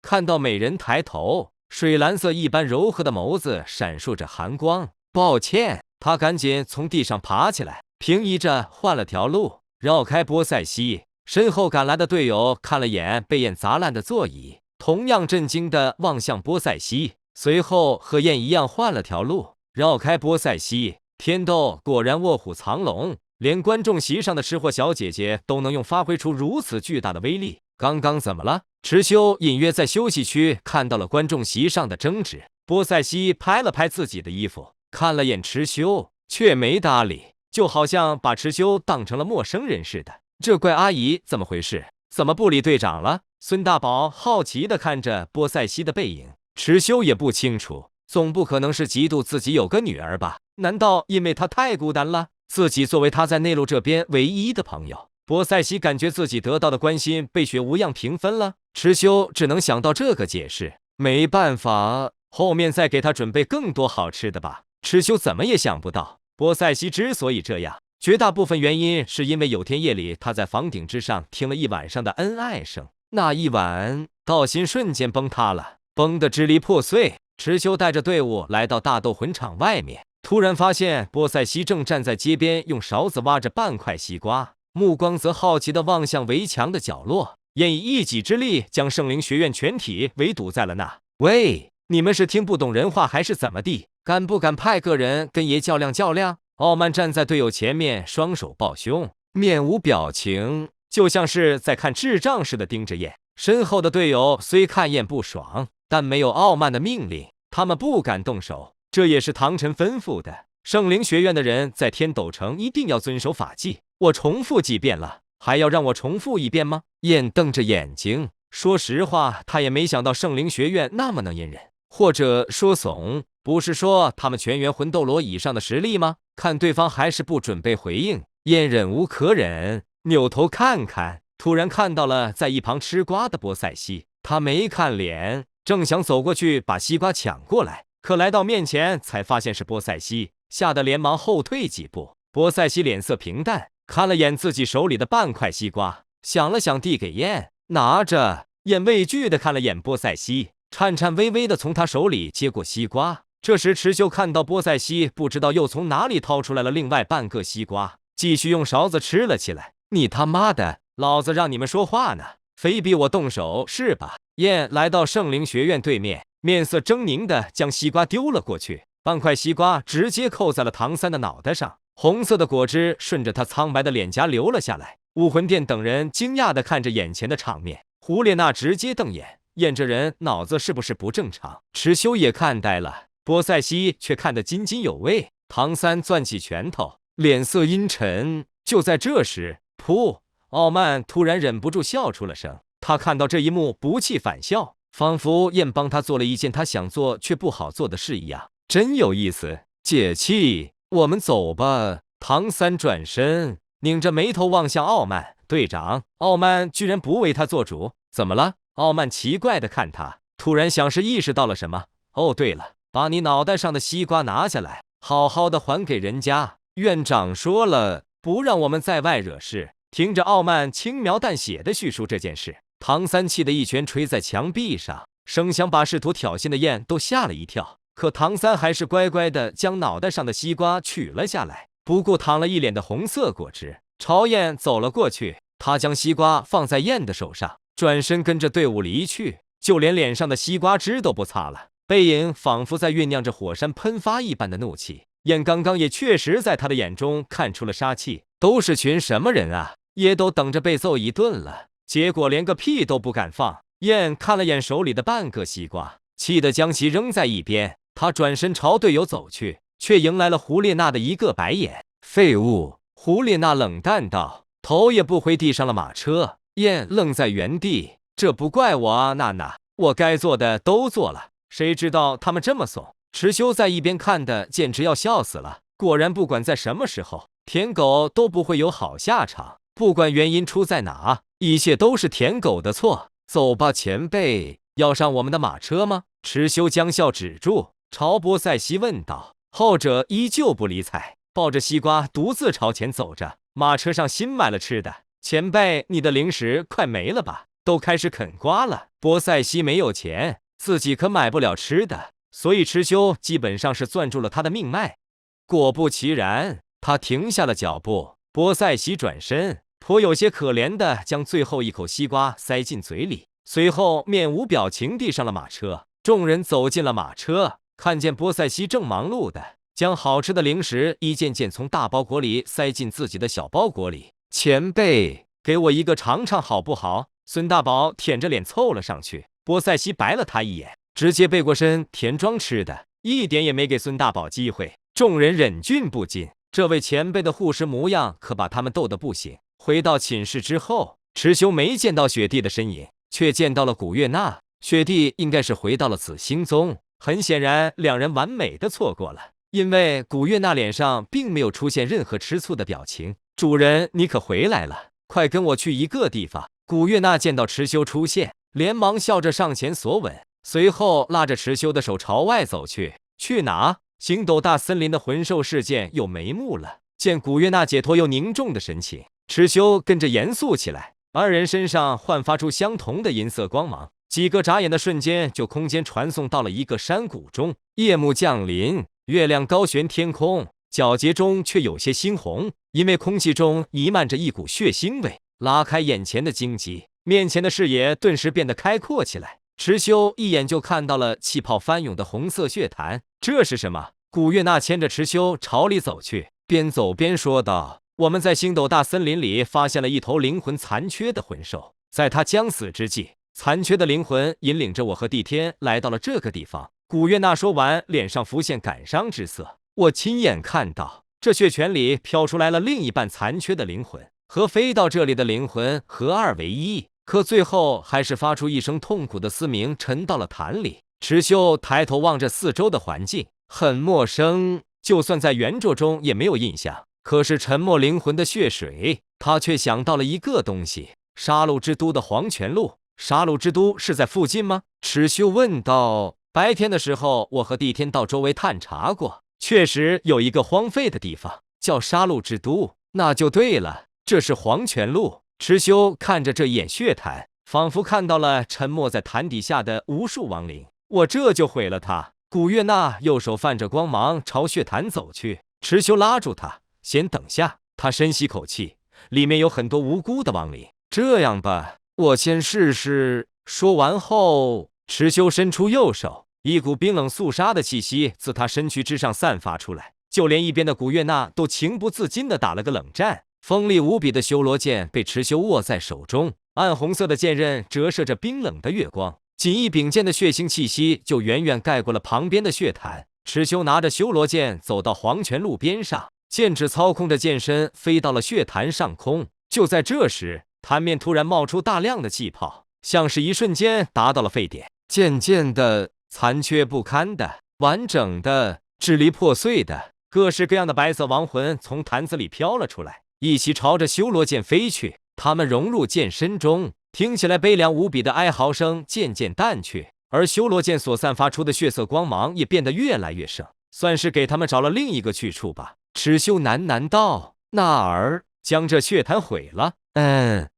看到美人抬头，水蓝色一般柔和的眸子闪烁着寒光。抱歉，他赶紧从地上爬起来，平移着换了条路，绕开波塞西。身后赶来的队友看了眼被燕砸烂的座椅，同样震惊地望向波塞西，随后和燕一样换了条路，绕开波塞西。天斗果然卧虎藏龙，连观众席上的吃货小姐姐都能用发挥出如此巨大的威力。刚刚怎么了？池修隐约在休息区看到了观众席上的争执。波塞西拍了拍自己的衣服，看了眼池修，却没搭理，就好像把池修当成了陌生人似的。这怪阿姨怎么回事？怎么不理队长了？孙大宝好奇地看着波塞西的背影。池修也不清楚，总不可能是嫉妒自己有个女儿吧？难道因为他太孤单了？自己作为他在内陆这边唯一的朋友，波塞西感觉自己得到的关心被雪无恙平分了。池修只能想到这个解释，没办法，后面再给他准备更多好吃的吧。池修怎么也想不到，波塞西之所以这样，绝大部分原因是因为有天夜里他在房顶之上听了一晚上的恩爱声，那一晚道心瞬间崩塌了，崩得支离破碎。池修带着队伍来到大斗魂场外面，突然发现波塞西正站在街边用勺子挖着半块西瓜，目光则好奇地望向围墙的角落。燕以一己之力将圣灵学院全体围堵在了那。喂，你们是听不懂人话还是怎么地？敢不敢派个人跟爷较量较量？傲慢站在队友前面，双手抱胸，面无表情，就像是在看智障似的盯着燕。身后的队友虽看燕不爽，但没有傲慢的命令，他们不敢动手。这也是唐晨吩咐的，圣灵学院的人在天斗城一定要遵守法纪。我重复几遍了，还要让我重复一遍吗？燕瞪着眼睛，说实话，他也没想到圣灵学院那么能隐忍，或者说怂。不是说他们全员魂斗罗以上的实力吗？看对方还是不准备回应，燕忍无可忍，扭头看看，突然看到了在一旁吃瓜的波塞西。他没看脸，正想走过去把西瓜抢过来，可来到面前才发现是波塞西，吓得连忙后退几步。波塞西脸色平淡，看了眼自己手里的半块西瓜，想了想递给燕，拿着。燕畏惧地看了眼波塞西，颤颤巍巍地从他手里接过西瓜。这时池修看到波塞西不知道又从哪里掏出来了另外半个西瓜，继续用勺子吃了起来。你他妈的，老子让你们说话呢，非逼我动手是吧？燕来到圣灵学院对面，面色狰狞地将西瓜丢了过去，半块西瓜直接扣在了唐三的脑袋上，红色的果汁顺着他苍白的脸颊流了下来。武魂殿等人惊讶地看着眼前的场面，胡列娜直接瞪眼，燕这人脑子是不是不正常？池修也看呆了，波塞西却看得津津有味。唐三攥起拳头，脸色阴沉。就在这时，噗！傲慢突然忍不住笑出了声。他看到这一幕，不气反笑，仿佛燕帮他做了一件他想做却不好做的事一样，真有意思。解气，我们走吧。唐三转身，拧着眉头望向傲慢。队长，傲慢居然不为他做主，怎么了？傲慢奇怪地看他，突然像是意识到了什么。哦，对了，把你脑袋上的西瓜拿下来，好好的还给人家。院长说了，不让我们在外惹事。听着傲慢轻描淡写的叙述这件事，唐三气得一拳捶在墙壁上，声响把试图挑衅的燕都吓了一跳。可唐三还是乖乖的将脑袋上的西瓜取了下来，不顾淌了一脸的红色果汁，朝燕走了过去。他将西瓜放在燕的手上，转身跟着队伍离去，就连脸上的西瓜汁都不擦了，背影仿佛在酝酿着火山喷发一般的怒气。燕刚刚也确实在他的眼中看出了杀气，都是群什么人啊，也都等着被揍一顿了，结果连个屁都不敢放。燕看了眼手里的半个西瓜，气得将其扔在一边。他转身朝队友走去，却迎来了胡列娜的一个白眼。废物！胡列娜冷淡道，头也不回地上了马车。燕愣在原地，这不怪我啊，娜娜，我该做的都做了，谁知道他们这么怂。池修在一边看的简直要笑死了。果然，不管在什么时候，舔狗都不会有好下场。不管原因出在哪，一切都是舔狗的错。走吧，前辈，要上我们的马车吗？池修将笑止住，朝波塞西问道。后者依旧不理睬，抱着西瓜独自朝前走着。马车上新买了吃的，前辈，你的零食快没了吧？都开始啃瓜了。波塞西没有钱，自己可买不了吃的，所以池修基本上是攥住了他的命脉。果不其然，他停下了脚步。波塞西转身，颇有些可怜的将最后一口西瓜塞进嘴里，随后面无表情地上了马车。众人走进了马车，看见波塞西正忙碌的将好吃的零食一件件从大包裹里塞进自己的小包裹里。前辈，给我一个尝尝好不好？孙大宝舔着脸凑了上去，波塞西白了他一眼，直接背过身填装吃的，一点也没给孙大宝机会。众人忍俊不禁，这位前辈的护食模样可把他们逗得不行。回到寝室之后，池修没见到雪地的身影，却见到了古月娜。雪地应该是回到了紫星宗，很显然两人完美的错过了，因为古月娜脸上并没有出现任何吃醋的表情。主人，你可回来了，快跟我去一个地方。古月娜见到池修出现，连忙笑着上前索吻，随后拉着池修的手朝外走去。去哪？星斗大森林的魂兽事件有眉目了。见古月娜解脱又凝重的神情，池修跟着严肃起来。二人身上焕发出相同的银色光芒，几个眨眼的瞬间就空间传送到了一个山谷中。夜幕降临，月亮高悬天空，皎洁中却有些猩红，因为空气中弥漫着一股血腥味。拉开眼前的荆棘，面前的视野顿时变得开阔起来。池修一眼就看到了气泡翻涌的红色血潭，这是什么？古月娜牵着池修朝里走去，边走边说道：“我们在星斗大森林里发现了一头灵魂残缺的魂兽，在他将死之际，残缺的灵魂引领着我和帝天来到了这个地方。”古月娜说完，脸上浮现感伤之色。我亲眼看到，这血泉里飘出来了另一半残缺的灵魂，和飞到这里的灵魂合二为一。可最后还是发出一声痛苦的嘶鸣，沉到了潭里。池修抬头望着四周的环境，很陌生，就算在原作中也没有印象。可是沉没灵魂的血水，他却想到了一个东西：杀戮之都的黄泉路。杀戮之都是在附近吗？池修问道。白天的时候，我和帝天到周围探查过，确实有一个荒废的地方，叫杀戮之都。那就对了，这是黄泉路。池修看着这一眼血潭，仿佛看到了沉没在潭底下的无数亡灵。我这就毁了他。古月娜右手泛着光芒朝血潭走去，池修拉住他，先等下。他深吸口气，里面有很多无辜的亡灵。这样吧，我先试试。说完后，池修伸出右手，一股冰冷肃杀的气息自他身躯之上散发出来，就连一边的古月娜都情不自禁地打了个冷战。锋利无比的修罗剑被池修握在手中，暗红色的剑刃折射着冰冷的月光，仅一柄剑的血腥气息就远远盖过了旁边的血潭。池修拿着修罗剑走到黄泉路边上，剑指操控着剑身飞到了血潭上空。就在这时，潭面突然冒出大量的气泡，像是一瞬间达到了沸点。渐渐的，残缺不堪的、完整的、支离破碎的各式各样的白色亡魂从坛子里飘了出来，一起朝着修罗剑飞去。他们融入剑身中，听起来悲凉无比的哀嚎声渐渐淡去，而修罗剑所散发出的血色光芒也变得越来越盛，算是给他们找了另一个去处吧。池修喃喃道。那儿将这血潭毁了。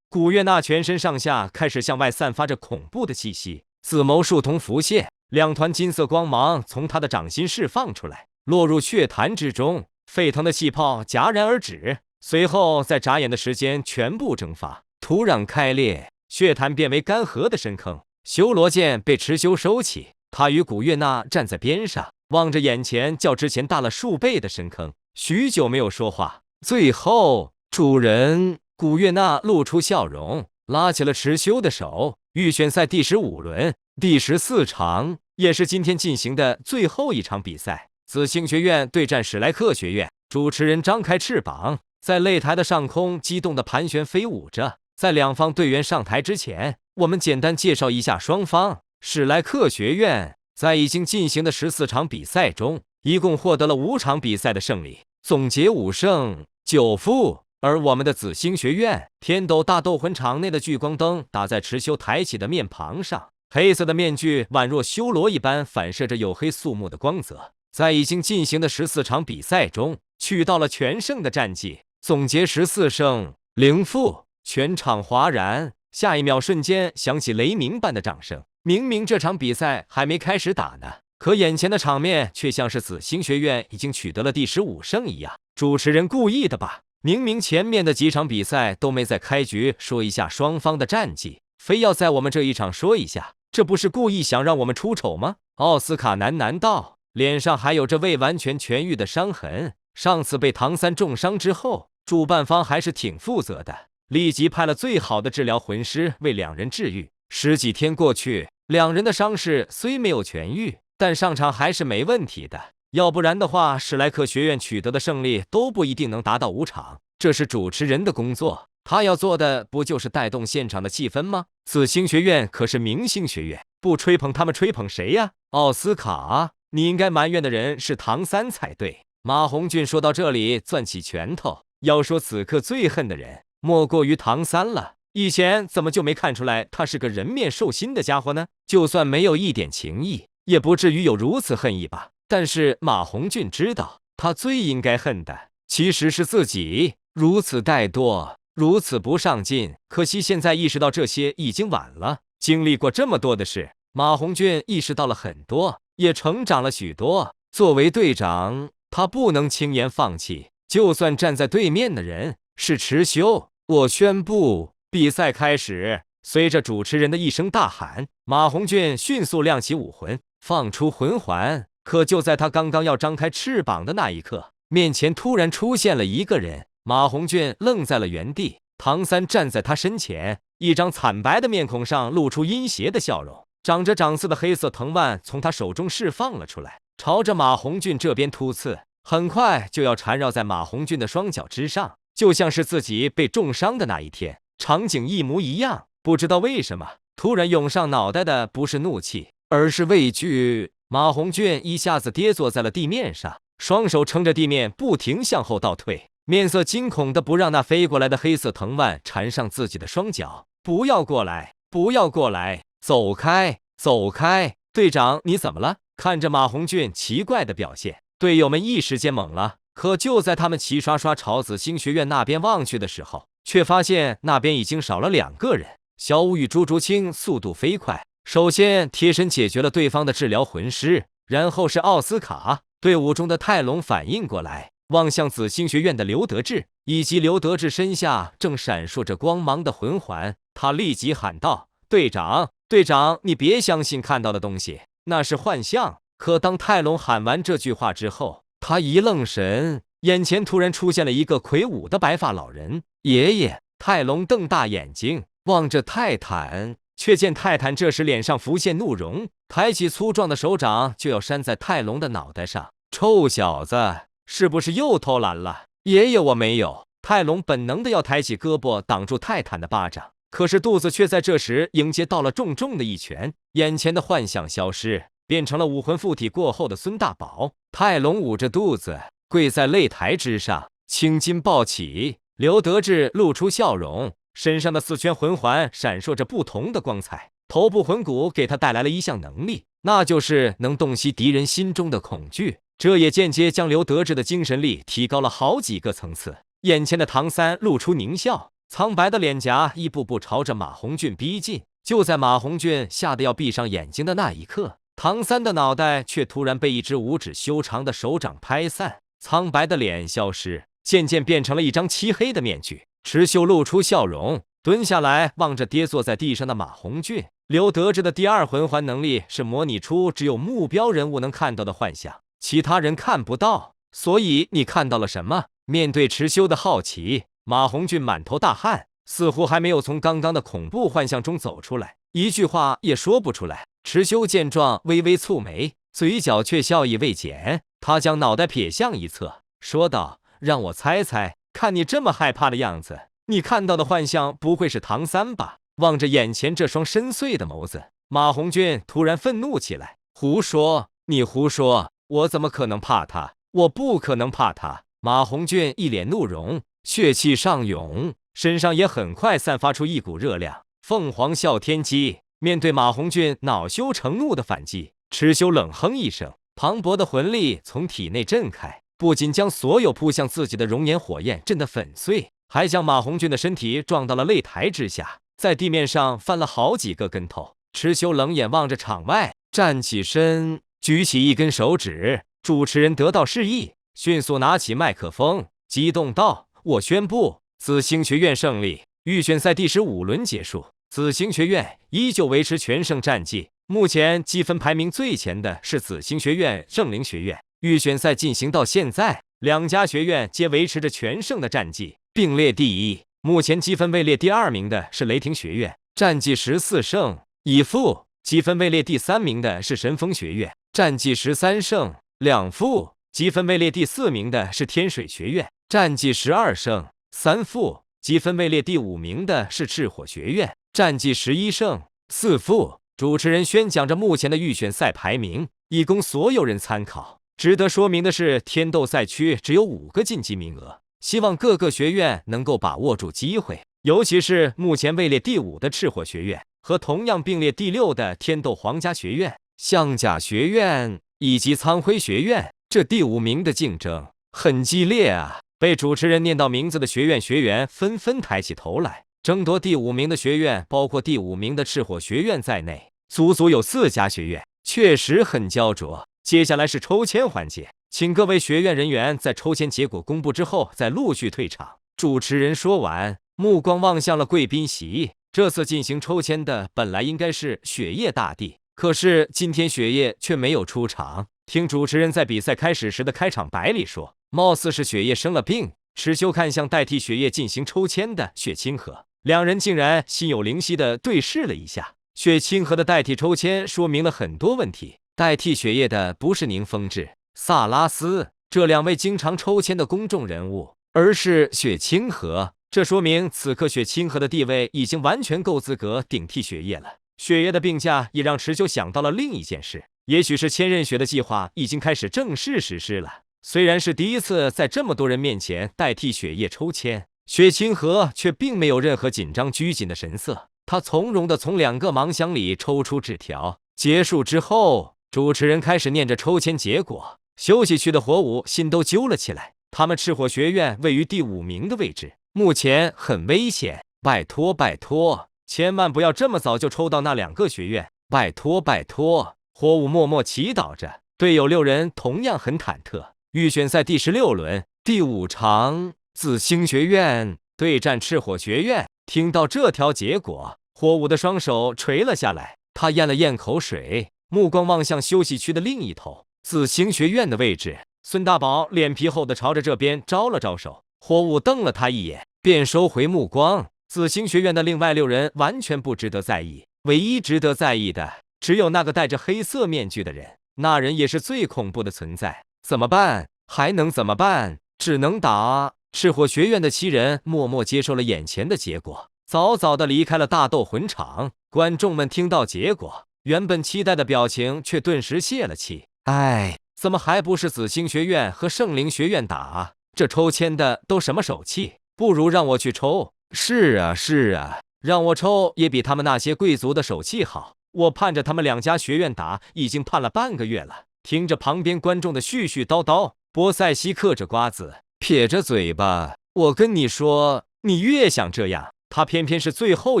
古月娜全身上下开始向外散发着恐怖的气息，紫眸数瞳浮现，两团金色光芒从她的掌心释放出来，落入血潭之中。沸腾的气泡戛然而止，随后在眨眼的时间全部蒸发，土壤开裂，血潭变为干涸的深坑。修罗剑被持修收起，他与古月娜站在边上，望着眼前较之前大了数倍的深坑，许久没有说话。最后，主人，古月娜露出笑容，拉起了持修的手。预选赛第15轮，第14场，也是今天进行的最后一场比赛。紫星学院对战史莱克学院，主持人张开翅膀，在擂台的上空激动地盘旋飞舞着。在两方队员上台之前，我们简单介绍一下双方。史莱克学院在已经进行的14场比赛中，一共获得了5场比赛的胜利，总结5胜9负。而我们的紫星学院，天斗大斗魂场内的聚光灯打在持修抬起的面庞上，黑色的面具宛若修罗一般反射着黝黑肃穆的光泽。在已经进行的14场比赛中，取到了全胜的战绩，总结14胜0负。全场哗然，下一秒瞬间响起雷鸣般的掌声。明明这场比赛还没开始打呢，可眼前的场面却像是紫星学院已经取得了第15胜一样。主持人故意的吧？明明前面的几场比赛都没在开局说一下双方的战绩，非要在我们这一场说一下，这不是故意想让我们出丑吗？奥斯卡喃喃道，脸上还有着未完全痊愈的伤痕。上次被唐三重伤之后，主办方还是挺负责的，立即派了最好的治疗魂师为两人治愈。10几天过去，两人的伤势虽没有痊愈，但上场还是没问题的。要不然的话，史莱克学院取得的胜利都不一定能达到5场。这是主持人的工作，他要做的不就是带动现场的气氛吗？紫星学院可是明星学院，不吹捧他们吹捧谁呀？奥斯卡，你应该埋怨的人是唐三才对。马红俊说到这里攥起拳头，要说此刻最恨的人莫过于唐三了。以前怎么就没看出来他是个人面兽心的家伙呢？就算没有一点情谊，也不至于有如此恨意吧。但是马红俊知道，他最应该恨的其实是自己，如此怠惰，如此不上进。可惜现在意识到这些已经晚了。经历过这么多的事，马红俊意识到了很多，也成长了许多。作为队长，他不能轻言放弃，就算站在对面的人是持修。我宣布比赛开始。随着主持人的一声大喊，马红俊迅速亮起武魂，放出魂环。可就在他刚刚要张开翅膀的那一刻，面前突然出现了一个人。马红俊愣在了原地，唐三站在他身前，一张惨白的面孔上露出阴邪的笑容，长着掌刺的黑色藤蔓从他手中释放了出来，朝着马红俊这边突刺，很快就要缠绕在马红俊的双脚之上，就像是自己被重伤的那一天，场景一模一样。不知道为什么，突然涌上脑袋的不是怒气，而是畏惧。马红俊一下子跌坐在了地面上，双手撑着地面不停向后倒退，面色惊恐的不让那飞过来的黑色藤蔓缠上自己的双脚。不要过来，不要过来，走开，走开！队长，你怎么了？看着马红俊奇怪的表现，队友们一时间懵了。可就在他们齐刷刷朝紫星学院那边望去的时候，却发现那边已经少了2个人。小舞与朱竹清速度飞快，首先贴身解决了对方的治疗魂师，然后是奥斯卡。队伍中的泰隆反应过来，望向紫星学院的刘德志，以及刘德志身下正闪烁着光芒的魂环。他立即喊道：队长，队长，你别相信看到的东西，那是幻象。可当泰隆喊完这句话之后，他一愣神，眼前突然出现了一个魁梧的白发老人。爷爷！泰隆瞪大眼睛望着泰坦，却见泰坦这时脸上浮现怒容，抬起粗壮的手掌就要扇在泰隆的脑袋上。臭小子，是不是又偷懒了？爷爷，我没有。泰隆本能的要抬起胳膊挡住泰坦的巴掌，可是肚子却在这时迎接到了重重的一拳，眼前的幻象消失，变成了武魂附体过后的孙大宝。泰隆捂着肚子跪在擂台之上，青筋暴起。刘德志露出笑容，身上的4圈魂环闪烁着不同的光彩。头部魂骨给他带来了一项能力，那就是能洞悉敌人心中的恐惧，这也间接将刘德志的精神力提高了好几个层次。眼前的唐三露出狞笑，苍白的脸颊一步步朝着马红俊逼近。就在马红俊吓得要闭上眼睛的那一刻，唐三的脑袋却突然被一只5指修长的手掌拍散，苍白的脸消失，渐渐变成了一张漆黑的面具。池修露出笑容，蹲下来望着跌坐在地上的马红俊。刘得志的第2魂环能力是模拟出只有目标人物能看到的幻象，其他人看不到。所以你看到了什么？面对池修的好奇，马红俊满头大汗，似乎还没有从刚刚的恐怖幻象中走出来，一句话也说不出来。池修见状微微蹙眉，嘴角却笑意未减。他将脑袋撇向一侧，说道：“让我猜猜，看你这么害怕的样子，你看到的幻象不会是唐三吧？”望着眼前这双深邃的眸子，马红俊突然愤怒起来：“胡说！你胡说！我怎么可能怕他？我不可能怕他！”马红俊一脸怒容，血气上涌，身上也很快散发出一股热量。凤凰啸天机，面对马红俊恼羞成怒的反击，池修冷哼一声，磅礴的魂力从体内震开，不仅将所有扑向自己的熔岩火焰震得粉碎，还将马红俊的身体撞到了擂台之下，在地面上翻了好几个跟头。池修冷眼望着场外，站起身，举起一根手指。主持人得到示意，迅速拿起麦克风，激动道：“我宣布，紫星学院胜利！预选赛第15轮结束，紫星学院依旧维持全胜战绩。目前积分排名最前的是紫星学院、圣灵学院。预选赛进行到现在，2家学院皆维持着全胜的战绩，并列第一。目前积分位列第2名的是雷霆学院，战绩14胜1负；积分位列第3名的是神风学院，战绩13胜2负；积分位列第4名的是天水学院，战绩12胜3负；积分位列第5名的是赤火学院，战绩11胜4负。主持人宣讲着目前的预选赛排名，以供所有人参考。值得说明的是，天斗赛区只有5个晋级名额，希望各个学院能够把握住机会，尤其是目前位列第5的赤火学院和同样并列第6的天斗皇家学院、象甲学院以及苍辉学院，这第5名的竞争很激烈啊！被主持人念到名字的学院学员纷纷抬起头来。争夺第5名的学院，包括第5名的赤火学院在内，足足有4家学院，确实很焦灼。接下来是抽签环节，请各位学院人员在抽签结果公布之后再陆续退场。主持人说完，目光望向了贵宾席。这次进行抽签的本来应该是雪夜大帝，可是今天雪夜却没有出场。听主持人在比赛开始时的开场白里说，貌似是雪夜生了病。池修看向代替雪夜进行抽签的雪清河，两人竟然心有灵犀地对视了一下。雪清河的代替抽签说明了很多问题，代替雪夜的不是宁风致、萨拉斯这2位经常抽签的公众人物，而是雪清河。这说明此刻雪清河的地位已经完全够资格顶替雪夜了。雪夜的病假也让池修想到了另一件事，也许是千仞雪的计划已经开始正式实施了。虽然是第一次在这么多人面前代替雪夜抽签，雪清河却并没有任何紧张拘谨的神色，他从容地从2个盲箱里抽出纸条。结束之后，主持人开始念着抽签结果。休息区的火舞心都揪了起来，他们赤火学院位于第5名的位置，目前很危险，拜托拜托，千万不要这么早就抽到那2个学院，拜托拜托。火舞默默祈祷着，队友6人同样很忐忑。预选赛第16轮第5场，紫星学院对战赤火学院。听到这条结果，火舞的双手垂了下来，他咽了咽口水，目光望向休息区的另一头，紫星学院的位置。孙大宝脸皮厚的朝着这边招了招手，火舞瞪了他一眼，便收回目光。紫星学院的另外6人完全不值得在意，唯一值得在意的只有那个戴着黑色面具的人，那人也是最恐怖的存在。怎么办？还能怎么办？只能打。赤火学院的7人默默接受了眼前的结果，早早地离开了大斗魂场。观众们听到结果，原本期待的表情却顿时泄了气。哎，怎么还不是紫星学院和圣灵学院打啊？这抽签的都什么手气？不如让我去抽。是啊是啊，让我抽也比他们那些贵族的手气好。我盼着他们2家学院打，已经盼了半个月了。听着旁边观众的絮絮叨叨，波塞西嗑着瓜子，撇着嘴巴，我跟你说，你越想这样，他偏偏是最后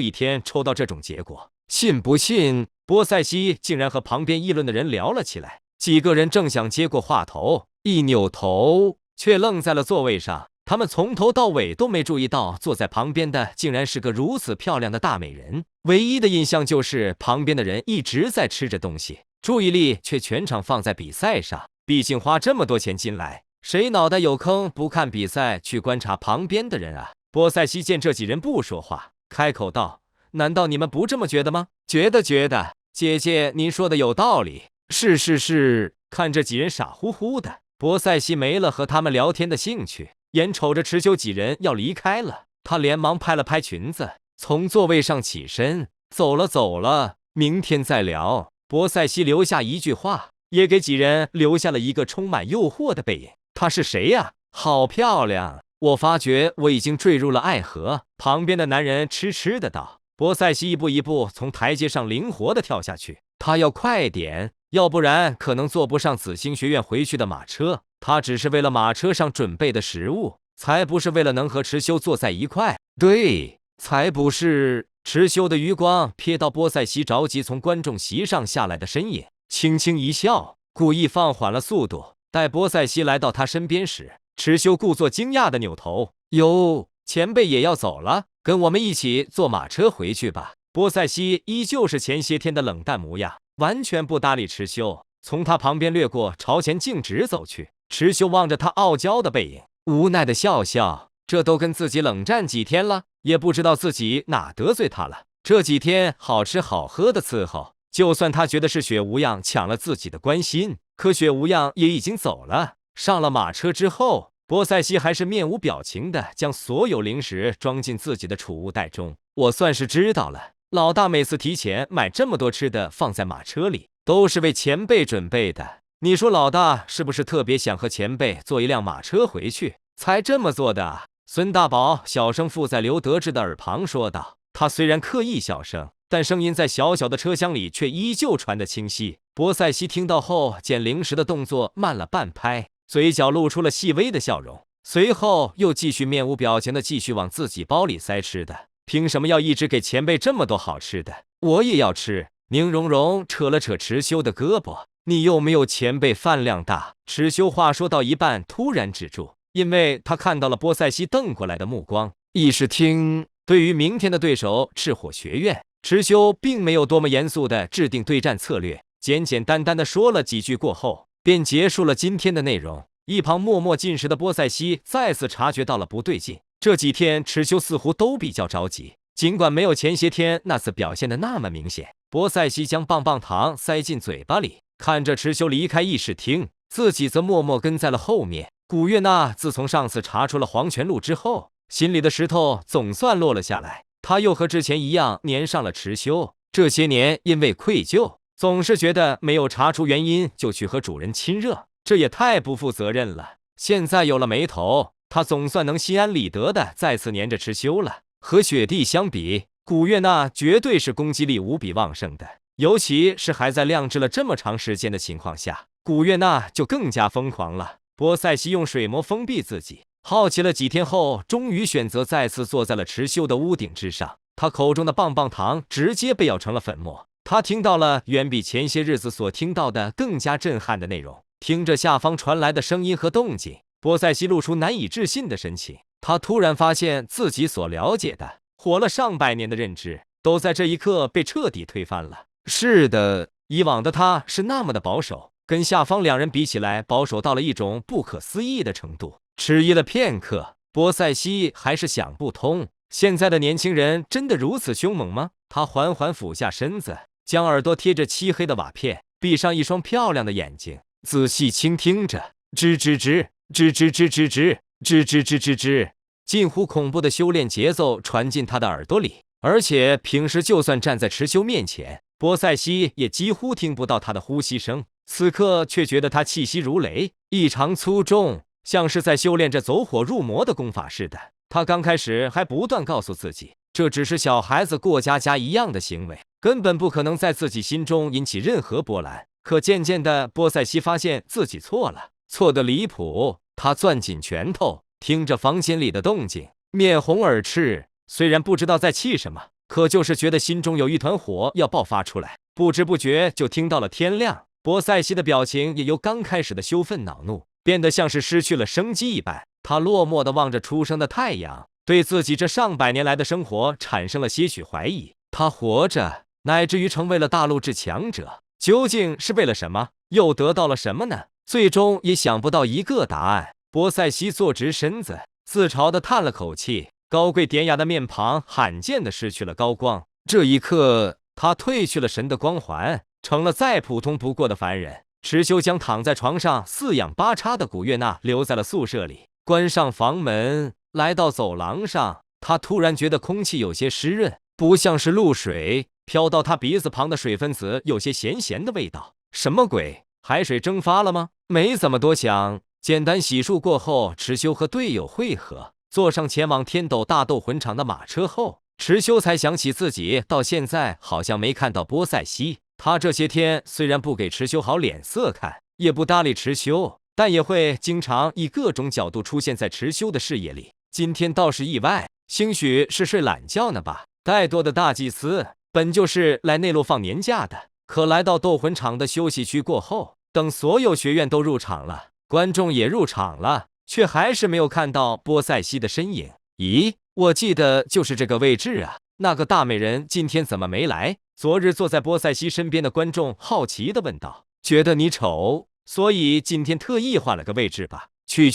一天抽到这种结果。信不信？波塞西竟然和旁边议论的人聊了起来。几个人正想接过话头，一扭头却愣在了座位上。他们从头到尾都没注意到，坐在旁边的竟然是个如此漂亮的大美人。唯一的印象就是旁边的人一直在吃着东西，注意力却全场放在比赛上。毕竟花这么多钱进来，谁脑袋有坑不看比赛去观察旁边的人啊？波塞西见这几人不说话，开口道：“难道你们不这么觉得吗？”觉得。姐姐，您说的有道理。是。看这几人傻乎乎的，波塞西没了和他们聊天的兴趣，眼瞅着池修几人要离开了，他连忙拍了拍裙子，从座位上起身，走了，明天再聊。波塞西留下一句话，也给几人留下了一个充满诱惑的背影。她是谁呀？好漂亮！我发觉我已经坠入了爱河。旁边的男人痴痴的道。波塞西一步一步从台阶上灵活的跳下去，他要快点，要不然可能坐不上紫星学院回去的马车。他只是为了马车上准备的食物，才不是为了能和池修坐在一块。对，才不是。池修的余光瞥到波塞西着急从观众席上下来的身影，轻轻一笑，故意放缓了速度。待波塞西来到他身边时，池修故作惊讶的扭头：“哟，前辈也要走了？跟我们一起坐马车回去吧。”波塞西依旧是前些天的冷淡模样，完全不搭理池修，从他旁边掠过，朝前径直走去。池修望着他傲娇的背影，无奈的笑笑，这都跟自己冷战几天了，也不知道自己哪得罪他了。这几天好吃好喝的伺候，就算他觉得是雪无恙抢了自己的关心，可雪无恙也已经走了。上了马车之后，波塞西还是面无表情的将所有零食装进自己的储物袋中。我算是知道了，老大每次提前买这么多吃的放在马车里，都是为前辈准备的。你说老大是不是特别想和前辈坐一辆马车回去，才这么做的？孙大宝小声附在刘德志的耳旁说道。他虽然刻意小声，但声音在小小的车厢里却依旧传得清晰。波塞西听到后，捡零食的动作慢了半拍，嘴角露出了细微的笑容，随后又继续面无表情的继续往自己包里塞吃的。凭什么要一直给前辈这么多好吃的？我也要吃。宁荣荣扯了扯池修的胳膊，你又没有前辈饭量大。池修话说到一半突然止住，因为他看到了波塞西瞪过来的目光。议事厅对于明天的对手赤火学院，池修并没有多么严肃地制定对战策略，简简单单地说了几句过后，便结束了今天的内容。一旁默默进食的波塞西再次察觉到了不对劲，这几天池修似乎都比较着急，尽管没有前些天那次表现的那么明显。波塞西将棒棒糖塞进嘴巴里，看着池修离开议事厅，自己则默默跟在了后面。古月娜自从上次查出了黄泉路之后，心里的石头总算落了下来，他又和之前一样粘上了池修。这些年因为愧疚，总是觉得没有查出原因就去和主人亲热，这也太不负责任了。现在有了眉头，他总算能心安理得的再次黏着池修了。和雪地相比，古月娜绝对是攻击力无比旺盛的，尤其是还在晾制了这么长时间的情况下，古月娜就更加疯狂了。波塞西用水膜封闭自己，好奇了几天后，终于选择再次坐在了池修的屋顶之上。他口中的棒棒糖直接被咬成了粉末。他听到了远比前些日子所听到的更加震撼的内容。听着下方传来的声音和动静，波塞西露出难以置信的神情。他突然发现自己所了解的活了上百年的认知，都在这一刻被彻底推翻了。是的，以往的他是那么的保守，跟下方两人比起来，保守到了一种不可思议的程度。迟疑了片刻，波塞西还是想不通，现在的年轻人真的如此凶猛吗？他缓缓俯下身子，将耳朵贴着漆黑的瓦片，闭上一双漂亮的眼睛，仔细倾听着，吱吱吱，吱吱吱吱吱，吱吱吱吱吱，近乎恐怖的修炼节奏传进他的耳朵里。而且平时就算站在池修面前，波塞西也几乎听不到他的呼吸声，此刻却觉得他气息如雷，异常粗重，像是在修炼着走火入魔的功法似的。他刚开始还不断告诉自己，这只是小孩子过家家一样的行为，根本不可能在自己心中引起任何波澜。可渐渐的，波塞西发现自己错了，错得离谱。他攥紧拳头，听着房间里的动静，面红耳赤。虽然不知道在气什么，可就是觉得心中有一团火要爆发出来。不知不觉就听到了天亮。波塞西的表情也由刚开始的羞愤恼怒，变得像是失去了生机一般。他落寞地望着初升的太阳，对自己这上百年来的生活产生了些许怀疑。他活着，乃至于成为了大陆至强者，究竟是为了什么？又得到了什么呢？最终也想不到一个答案。波塞西坐直身子，自嘲地叹了口气，高贵典雅的面庞罕见地失去了高光。这一刻，他褪去了神的光环，成了再普通不过的凡人。池修将躺在床上四仰八叉的古月娜留在了宿舍里，关上房门，来到走廊上。他突然觉得空气有些湿润，不像是露水，飘到他鼻子旁的水分子有些咸咸的味道。什么鬼？海水蒸发了吗？没怎么多想，简单洗漱过后，池修和队友会合，坐上前往天斗大斗魂场的马车后，池修才想起自己到现在好像没看到波塞西。他这些天虽然不给池修好脸色看，也不搭理池修，但也会经常以各种角度出现在池修的视野里。今天倒是意外，兴许是睡懒觉呢吧。怠惰的大祭司本就是来内陆放年假的，可来到斗魂场的休息区过后，等所有学院都入场了，观众也入场了，却还是没有看到波塞西的身影。咦，我记得就是这个位置啊，那个大美人今天怎么没来？昨日坐在波塞西身边的观众好奇地问道。觉得你丑，所以今天特意换了个位置吧？去，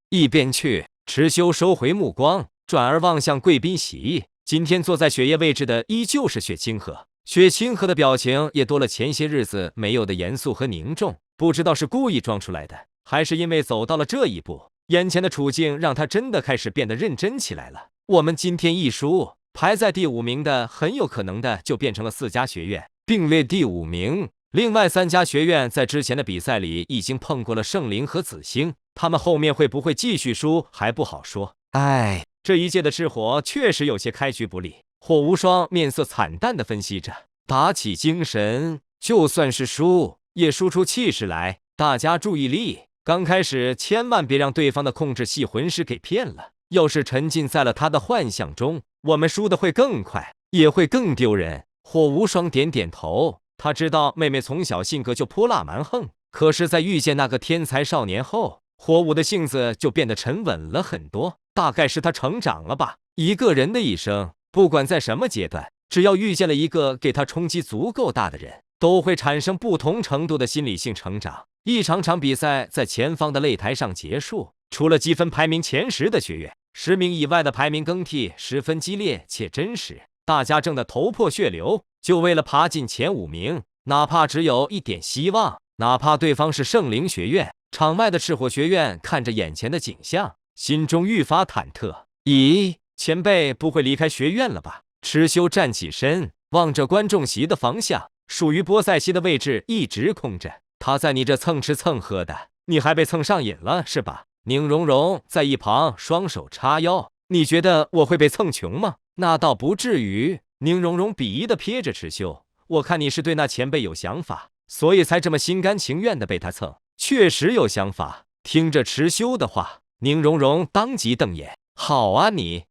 一边去！池修收回目光，转而望向贵宾席。今天坐在雪夜位置的依旧是雪清河。雪清河的表情也多了前些日子没有的严肃和凝重，不知道是故意装出来的，还是因为走到了这一步，眼前的处境让他真的开始变得认真起来了。我们今天一输，排在第5名的很有可能的就变成了4家学院，并列第5名。另外3家学院在之前的比赛里已经碰过了圣灵和紫星，他们后面会不会继续输还不好说。哎，这一届的赤火确实有些开局不利。火无双面色惨淡地分析着，打起精神，就算是输也输出气势来。大家注意力，刚开始千万别让对方的控制系魂师给骗了，要是沉浸在了他的幻象中，我们输的会更快，也会更丢人。火无双点点头，他知道妹妹从小性格就泼辣蛮横，可是在遇见那个天才少年后，火舞的性子就变得沉稳了很多，大概是他成长了吧。一个人的一生，不管在什么阶段，只要遇见了一个给他冲击足够大的人，都会产生不同程度的心理性成长。一场场比赛在前方的擂台上结束，除了积分排名前10的学院，10名以外的排名更替十分激烈且真实，大家争得头破血流，就为了爬进前5名，哪怕只有一点希望，哪怕对方是圣灵学院。场外的赤火学院看着眼前的景象，心中愈发忐忑。咦，前辈不会离开学院了吧？池修站起身，望着观众席的方向，属于波塞西的位置一直空着。他在你这蹭吃蹭喝的，你还被蹭上瘾了是吧？宁荣荣在一旁双手叉腰，你觉得我会被蹭穷吗？那倒不至于。宁荣荣鄙夷地瞥着池修，我看你是对那前辈有想法，所以才这么心甘情愿地被他蹭。确实有想法。听着池修的话，宁荣荣当即瞪眼。好啊，你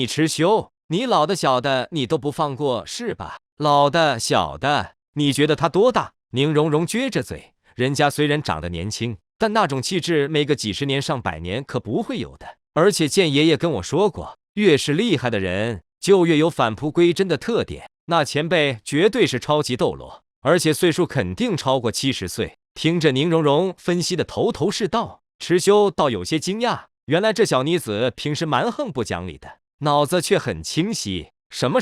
池修，你老的小的你都不放过是吧？老的小的，你觉得他多大？宁荣荣撅着嘴，人家虽然长得年轻，但那种气质没个几十年上百年可不会有的。而且见爷爷跟我说过，越是厉害的人就越有返璞归真的特点。那前辈绝对是超级斗罗，而且岁数肯定超过70岁。听着宁荣荣分析的头头是道，池修倒有些惊讶，原来这小妮子平时蛮横不讲理的，脑子却很清晰。什么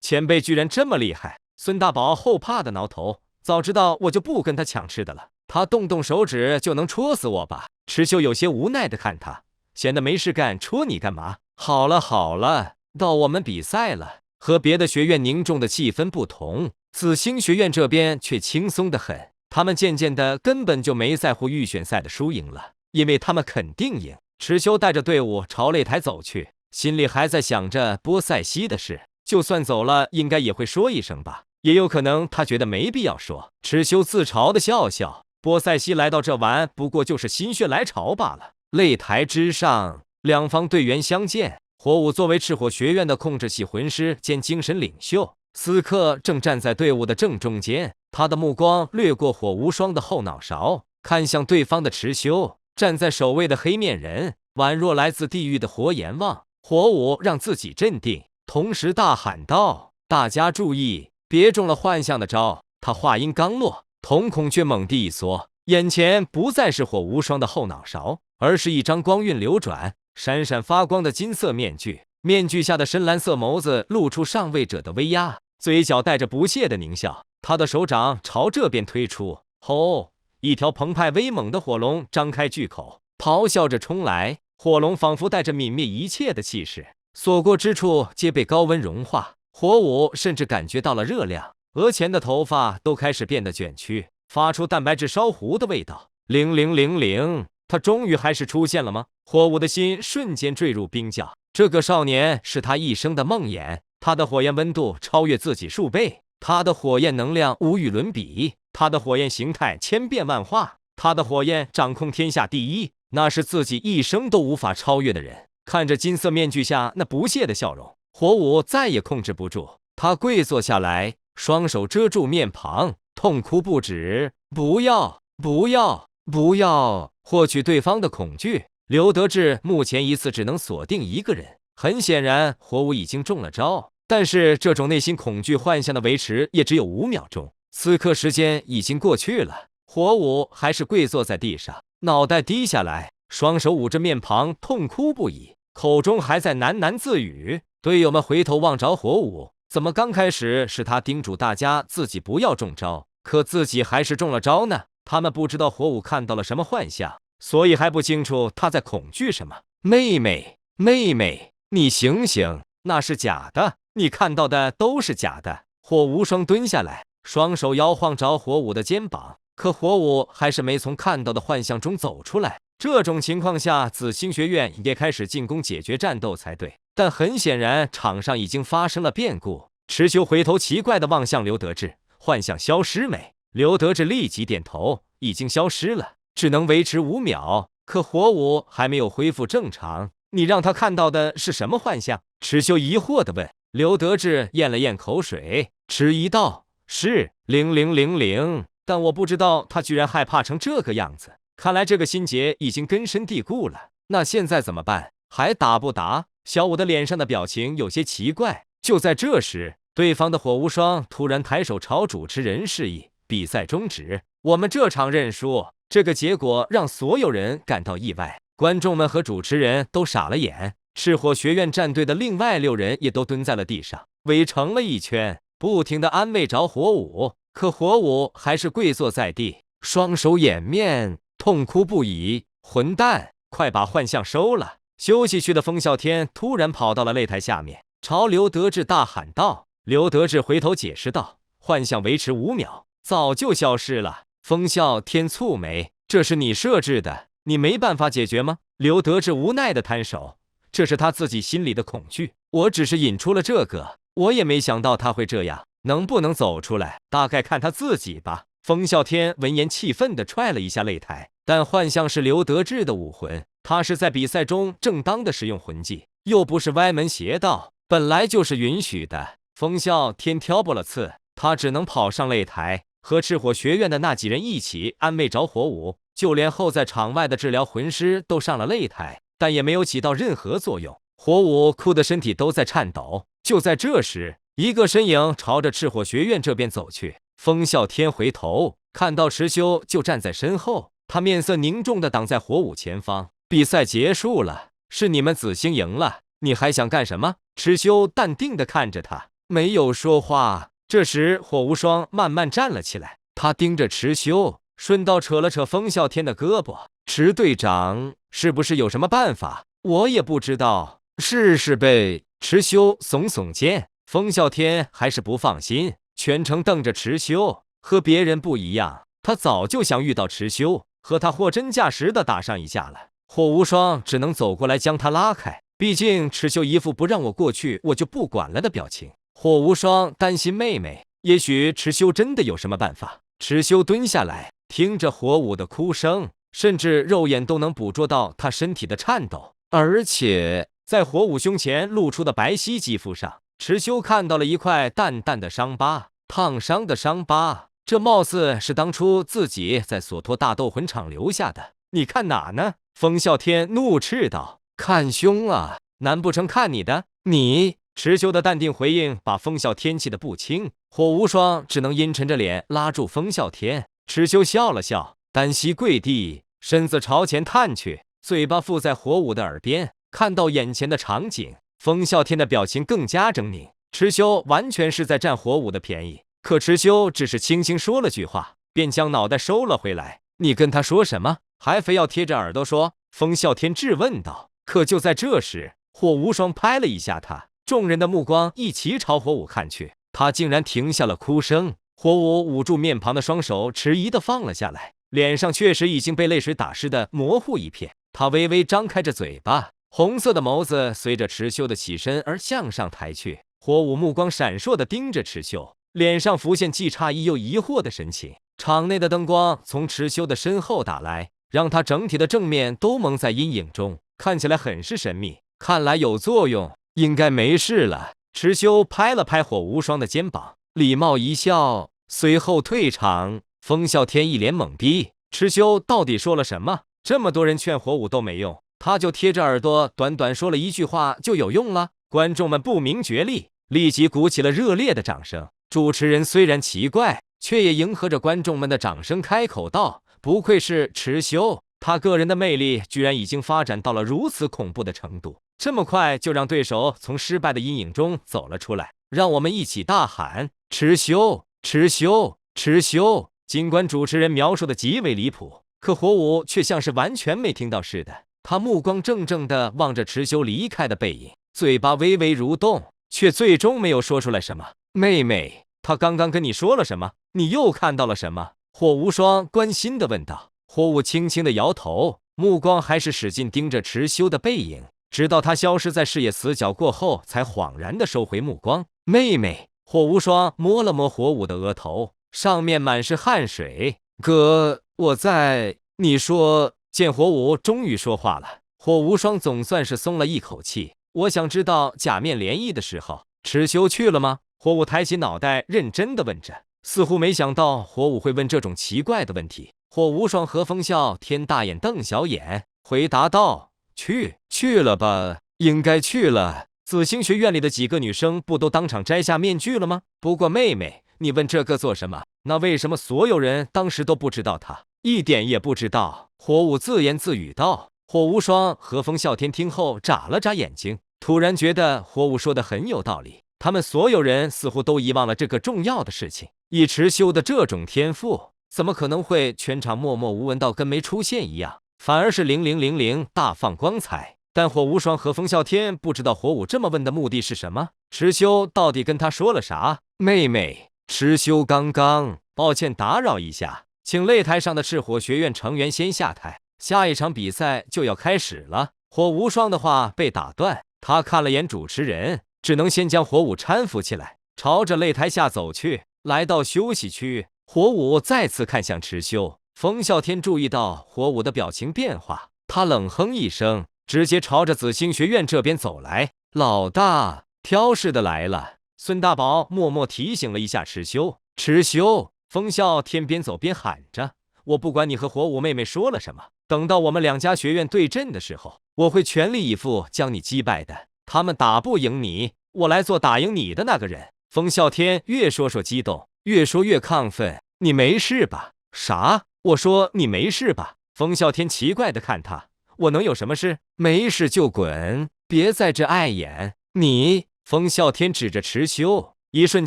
前辈居然这么厉害？孙大宝后怕的挠头，早知道我就不跟他抢吃的了，他动动手指就能戳死我吧。池修有些无奈的看他，闲得没事干戳你干嘛？好了，到我们比赛了。和别的学院凝重的气氛不同，紫星学院这边却轻松得很。他们渐渐的根本就没在乎预选赛的输赢了，因为他们肯定赢。池修带着队伍朝擂台走去，心里还在想着波塞西的事，就算走了应该也会说一声吧，也有可能他觉得没必要说。池修自嘲的笑笑，波塞西来到这玩不过就是心血来潮罢了。擂台之上，两方队员相见。火舞作为赤火学院的控制系魂师兼精神领袖，此刻正站在队伍的正中间。他的目光掠过火无双的后脑勺，看向对方的持修。站在首位的黑面人宛若来自地狱的火阎王。火舞让自己镇定，同时大喊道：“大家注意，别中了幻象的招！”他话音刚落，瞳孔却猛地一缩，眼前不再是火无双的后脑勺，而是一张光晕流转、闪闪发光的金色面具。面具下的深蓝色眸子露出上位者的威压，嘴角带着不屑的狞笑。他的手掌朝这边推出，吼！一条澎湃威猛的火龙张开巨口，咆哮着冲来。火龙仿佛带着泯灭一切的气势，所过之处皆被高温融化。火舞甚至感觉到了热量，额前的头发都开始变得卷曲，发出蛋白质烧糊的味道。0000，他终于还是出现了吗？火舞的心瞬间坠入冰窖。这个少年是他一生的梦魇，他的火焰温度超越自己数倍，他的火焰能量无与伦比，他的火焰形态千变万化，他的火焰掌控天下第一，那是自己一生都无法超越的人。看着金色面具下那不屑的笑容，火舞再也控制不住，他跪坐下来，双手遮住面庞，痛哭不止。不要，不要，不要！获取对方的恐惧。刘德志目前一次只能锁定一个人，很显然火舞已经中了招，但是这种内心恐惧幻象的维持也只有5秒钟。此刻时间已经过去了，火舞还是跪坐在地上，脑袋低下来，双手捂着面庞，痛哭不已，口中还在喃喃自语。队友们回头望着火舞，怎么刚开始是他叮嘱大家自己不要中招，可自己还是中了招呢？他们不知道火舞看到了什么幻象，所以还不清楚他在恐惧什么。妹妹，妹妹，你醒醒，那是假的，你看到的都是假的。火无双蹲下来，双手摇晃着火舞的肩膀，可火舞还是没从看到的幻象中走出来。这种情况下，紫星学院也开始进攻解决战斗才对，但很显然场上已经发生了变故。持修回头奇怪地望向刘德志，幻象消失没？刘德志立即点头，已经消失了，只能维持5秒。可火舞还没有恢复正常，你让他看到的是什么幻象？持修疑惑地问。刘德志咽了咽口水，迟疑道：“是0000，但我不知道他居然害怕成这个样子。看来这个心结已经根深蒂固了。那现在怎么办？还打不打？”小舞的脸上的表情有些奇怪。就在这时，对方的火无双突然抬手朝主持人示意，比赛终止，我们这场认输。这个结果让所有人感到意外，观众们和主持人都傻了眼。赤火学院战队的另外6人也都蹲在了地上，围成了一圈，不停地安慰着火舞。可火舞还是跪坐在地，双手掩面，痛哭不已。混蛋，快把幻象收了！休息区的风啸天突然跑到了擂台下面，朝刘德志大喊道。刘德志回头解释道：“幻象维持5秒，早就消失了。”风啸天蹙眉：“这是你设置的，你没办法解决吗？”刘德志无奈地摊手，这是他自己心里的恐惧，我只是引出了这个，我也没想到他会这样，能不能走出来，大概看他自己吧。风啸天闻言气愤地踹了一下擂台，但幻象是刘德志的武魂，他是在比赛中正当的使用魂技，又不是歪门邪道，本来就是允许的。风啸天挑拨了刺，他只能跑上擂台，和赤火学院的那几人一起安慰着火舞，就连候在场外的治疗魂师都上了擂台，但也没有起到任何作用。火舞哭的身体都在颤抖。就在这时，一个身影朝着赤火学院这边走去。风啸天回头看到持修就站在身后，他面色凝重地挡在火舞前方。比赛结束了，是你们紫星赢了，你还想干什么？持修淡定地看着他，没有说话。这时火无双慢慢站了起来，他盯着持修，顺道扯了扯风啸天的胳膊。池队长，是不是有什么办法？我也不知道，试试呗。持修耸耸肩，风啸天还是不放心，全程瞪着持修。和别人不一样，他早就想遇到持修，和他货真价实的打上一架了。火无双只能走过来将他拉开，毕竟持修一副不让我过去我就不管了的表情。火无双担心妹妹，也许持修真的有什么办法。持修蹲下来，听着火舞的哭声，甚至肉眼都能捕捉到他身体的颤抖。而且在火舞胸前露出的白皙肌肤上，池修看到了一块淡淡的伤疤，烫伤的伤疤。这貌似是当初自己在索托大斗魂场留下的。你看哪呢？风啸天怒斥道。看胸啊，难不成看你的？你……池修的淡定回应把风啸天气得不轻，火无双只能阴沉着脸拉住风啸天。池修笑了笑，单膝跪地，身子朝前探去，嘴巴附在火舞的耳边。看到眼前的场景，风啸天的表情更加狰狞。池修完全是在占火舞的便宜，可池修只是轻轻说了句话，便将脑袋收了回来。你跟他说什么？还非要贴着耳朵说？风啸天质问道。可就在这时，火无双拍了一下他，众人的目光一齐朝火舞看去，他竟然停下了哭声。火舞捂住面庞的双手迟疑地放了下来，脸上确实已经被泪水打湿的模糊一片。他微微张开着嘴巴，红色的眸子随着池修的起身而向上抬去。火舞目光闪烁地盯着池修，脸上浮现既诧异又疑惑的神情。场内的灯光从池修的身后打来，让他整体的正面都蒙在阴影中，看起来很是神秘。看来有作用，应该没事了。池修拍了拍火无双的肩膀，礼貌一笑，随后退场。风啸天一脸懵逼，池修到底说了什么？这么多人劝火舞都没用，他就贴着耳朵短短说了一句话就有用了？观众们不明觉厉，立即鼓起了热烈的掌声。主持人虽然奇怪，却也迎合着观众们的掌声开口道：不愧是池修，他个人的魅力居然已经发展到了如此恐怖的程度，这么快就让对手从失败的阴影中走了出来。让我们一起大喊：池修，池修，池修！尽管主持人描述的极为离谱，可火舞却像是完全没听到似的。他目光怔怔地望着池修离开的背影，嘴巴微微蠕动，却最终没有说出来什么。妹妹，他刚刚跟你说了什么？你又看到了什么？火无双关心地问道。火舞轻轻地摇头，目光还是使劲盯着池修的背影，直到他消失在视野死角过后，才恍然地收回目光。妹妹，火无双摸了摸火舞的额头，上面满是汗水。哥，我在……你说……见火舞终于说话了，火无双总算是松了一口气。我想知道假面联谊的时候，池修去了吗？火舞抬起脑袋，认真地问着，似乎没想到火舞会问这种奇怪的问题。火无双和风啸天大眼瞪小眼，回答道：去了吧，应该去了。紫星学院里的几个女生不都当场摘下面具了吗？不过妹妹，你问这个做什么？那为什么所有人当时都不知道他？一点也不知道。火舞自言自语道。火无双和风啸天听后眨了眨眼睛，突然觉得火舞说的很有道理。他们所有人似乎都遗忘了这个重要的事情。以池修的这种天赋，怎么可能会全场默默无闻到跟没出现一样，反而是0000大放光彩。但火无双和风啸天不知道火舞这么问的目的是什么，池修到底跟他说了啥？妹妹，池修刚刚……抱歉打扰一下，请擂台上的赤火学院成员先下台，下一场比赛就要开始了。火无双的话被打断，他看了眼主持人，只能先将火舞搀扶起来，朝着擂台下走去。来到休息区，火舞再次看向池修。风啸天注意到火舞的表情变化，他冷哼一声，直接朝着紫星学院这边走来。老大，挑事的来了。孙大宝默默提醒了一下池修。池修，风啸天边走边喊着，我不管你和火舞妹妹说了什么，等到我们两家学院对阵的时候，我会全力以赴将你击败的。他们打不赢你，我来做打赢你的那个人。风啸天越说激动，越说越亢奋。你没事吧？啥？我说你没事吧？风啸天奇怪地看他，我能有什么事？没事就滚，别在这碍眼。你……风啸天指着池修，一瞬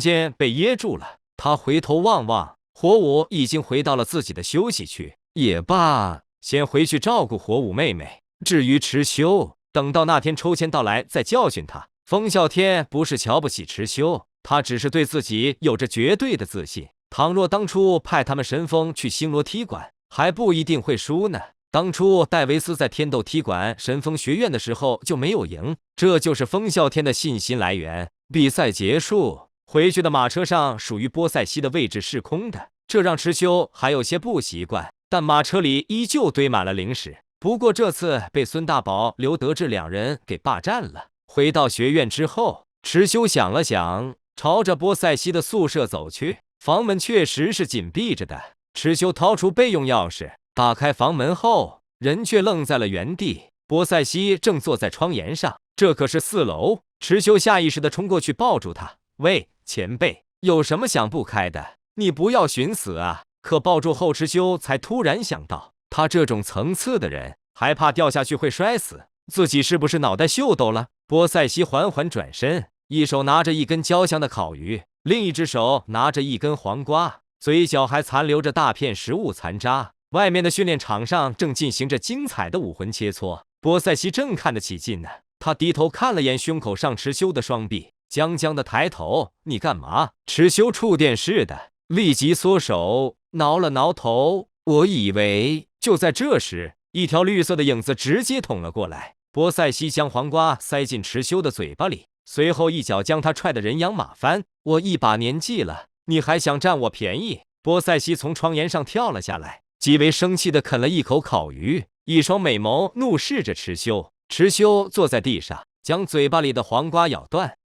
间被噎住了。他回头望望，火舞已经回到了自己的休息区。也罢，先回去照顾火舞妹妹。至于池修，等到那天抽签到来再教训他。风啸天不是瞧不起池修，他只是对自己有着绝对的自信。倘若当初派他们神风去星罗踢馆，还不一定会输呢。当初戴维斯在天斗踢馆神风学院的时候就没有赢，这就是风啸天的信心来源。比赛结束，回去的马车上属于波塞西的位置是空的，这让池修还有些不习惯，但马车里依旧堆满了零食。不过这次被孙大宝、刘德志两人给霸占了。回到学院之后，池修想了想，朝着波塞西的宿舍走去。房门确实是紧闭着的。池修掏出备用钥匙，打开房门后，人却愣在了原地。波塞西正坐在窗沿上，这可是4楼。池修下意识地冲过去抱住他：“喂，前辈，有什么想不开的？你不要寻死啊！”可抱住后，池修才突然想到，他这种层次的人，还怕掉下去会摔死，自己是不是脑袋秀逗了？波塞西缓缓转身，一手拿着一根焦香的烤鱼，另一只手拿着一根黄瓜，嘴角还残留着大片食物残渣。外面的训练场上正进行着精彩的武魂切磋，波塞西正看得起劲呢。他低头看了眼胸口上池修的双臂，僵僵的抬头：“你干嘛？”池修触电似的，立即缩手，挠了挠头。我以为……就在这时，一条绿色的影子直接捅了过来。波塞西将黄瓜塞进池修的嘴巴里，随后一脚将他踹得人仰马翻。我一把年纪了，你还想占我便宜？波塞西从窗沿上跳了下来，极为生气地啃了一口烤鱼，一双美眸怒视着池修。池修坐在地上，将嘴巴里的黄瓜咬断。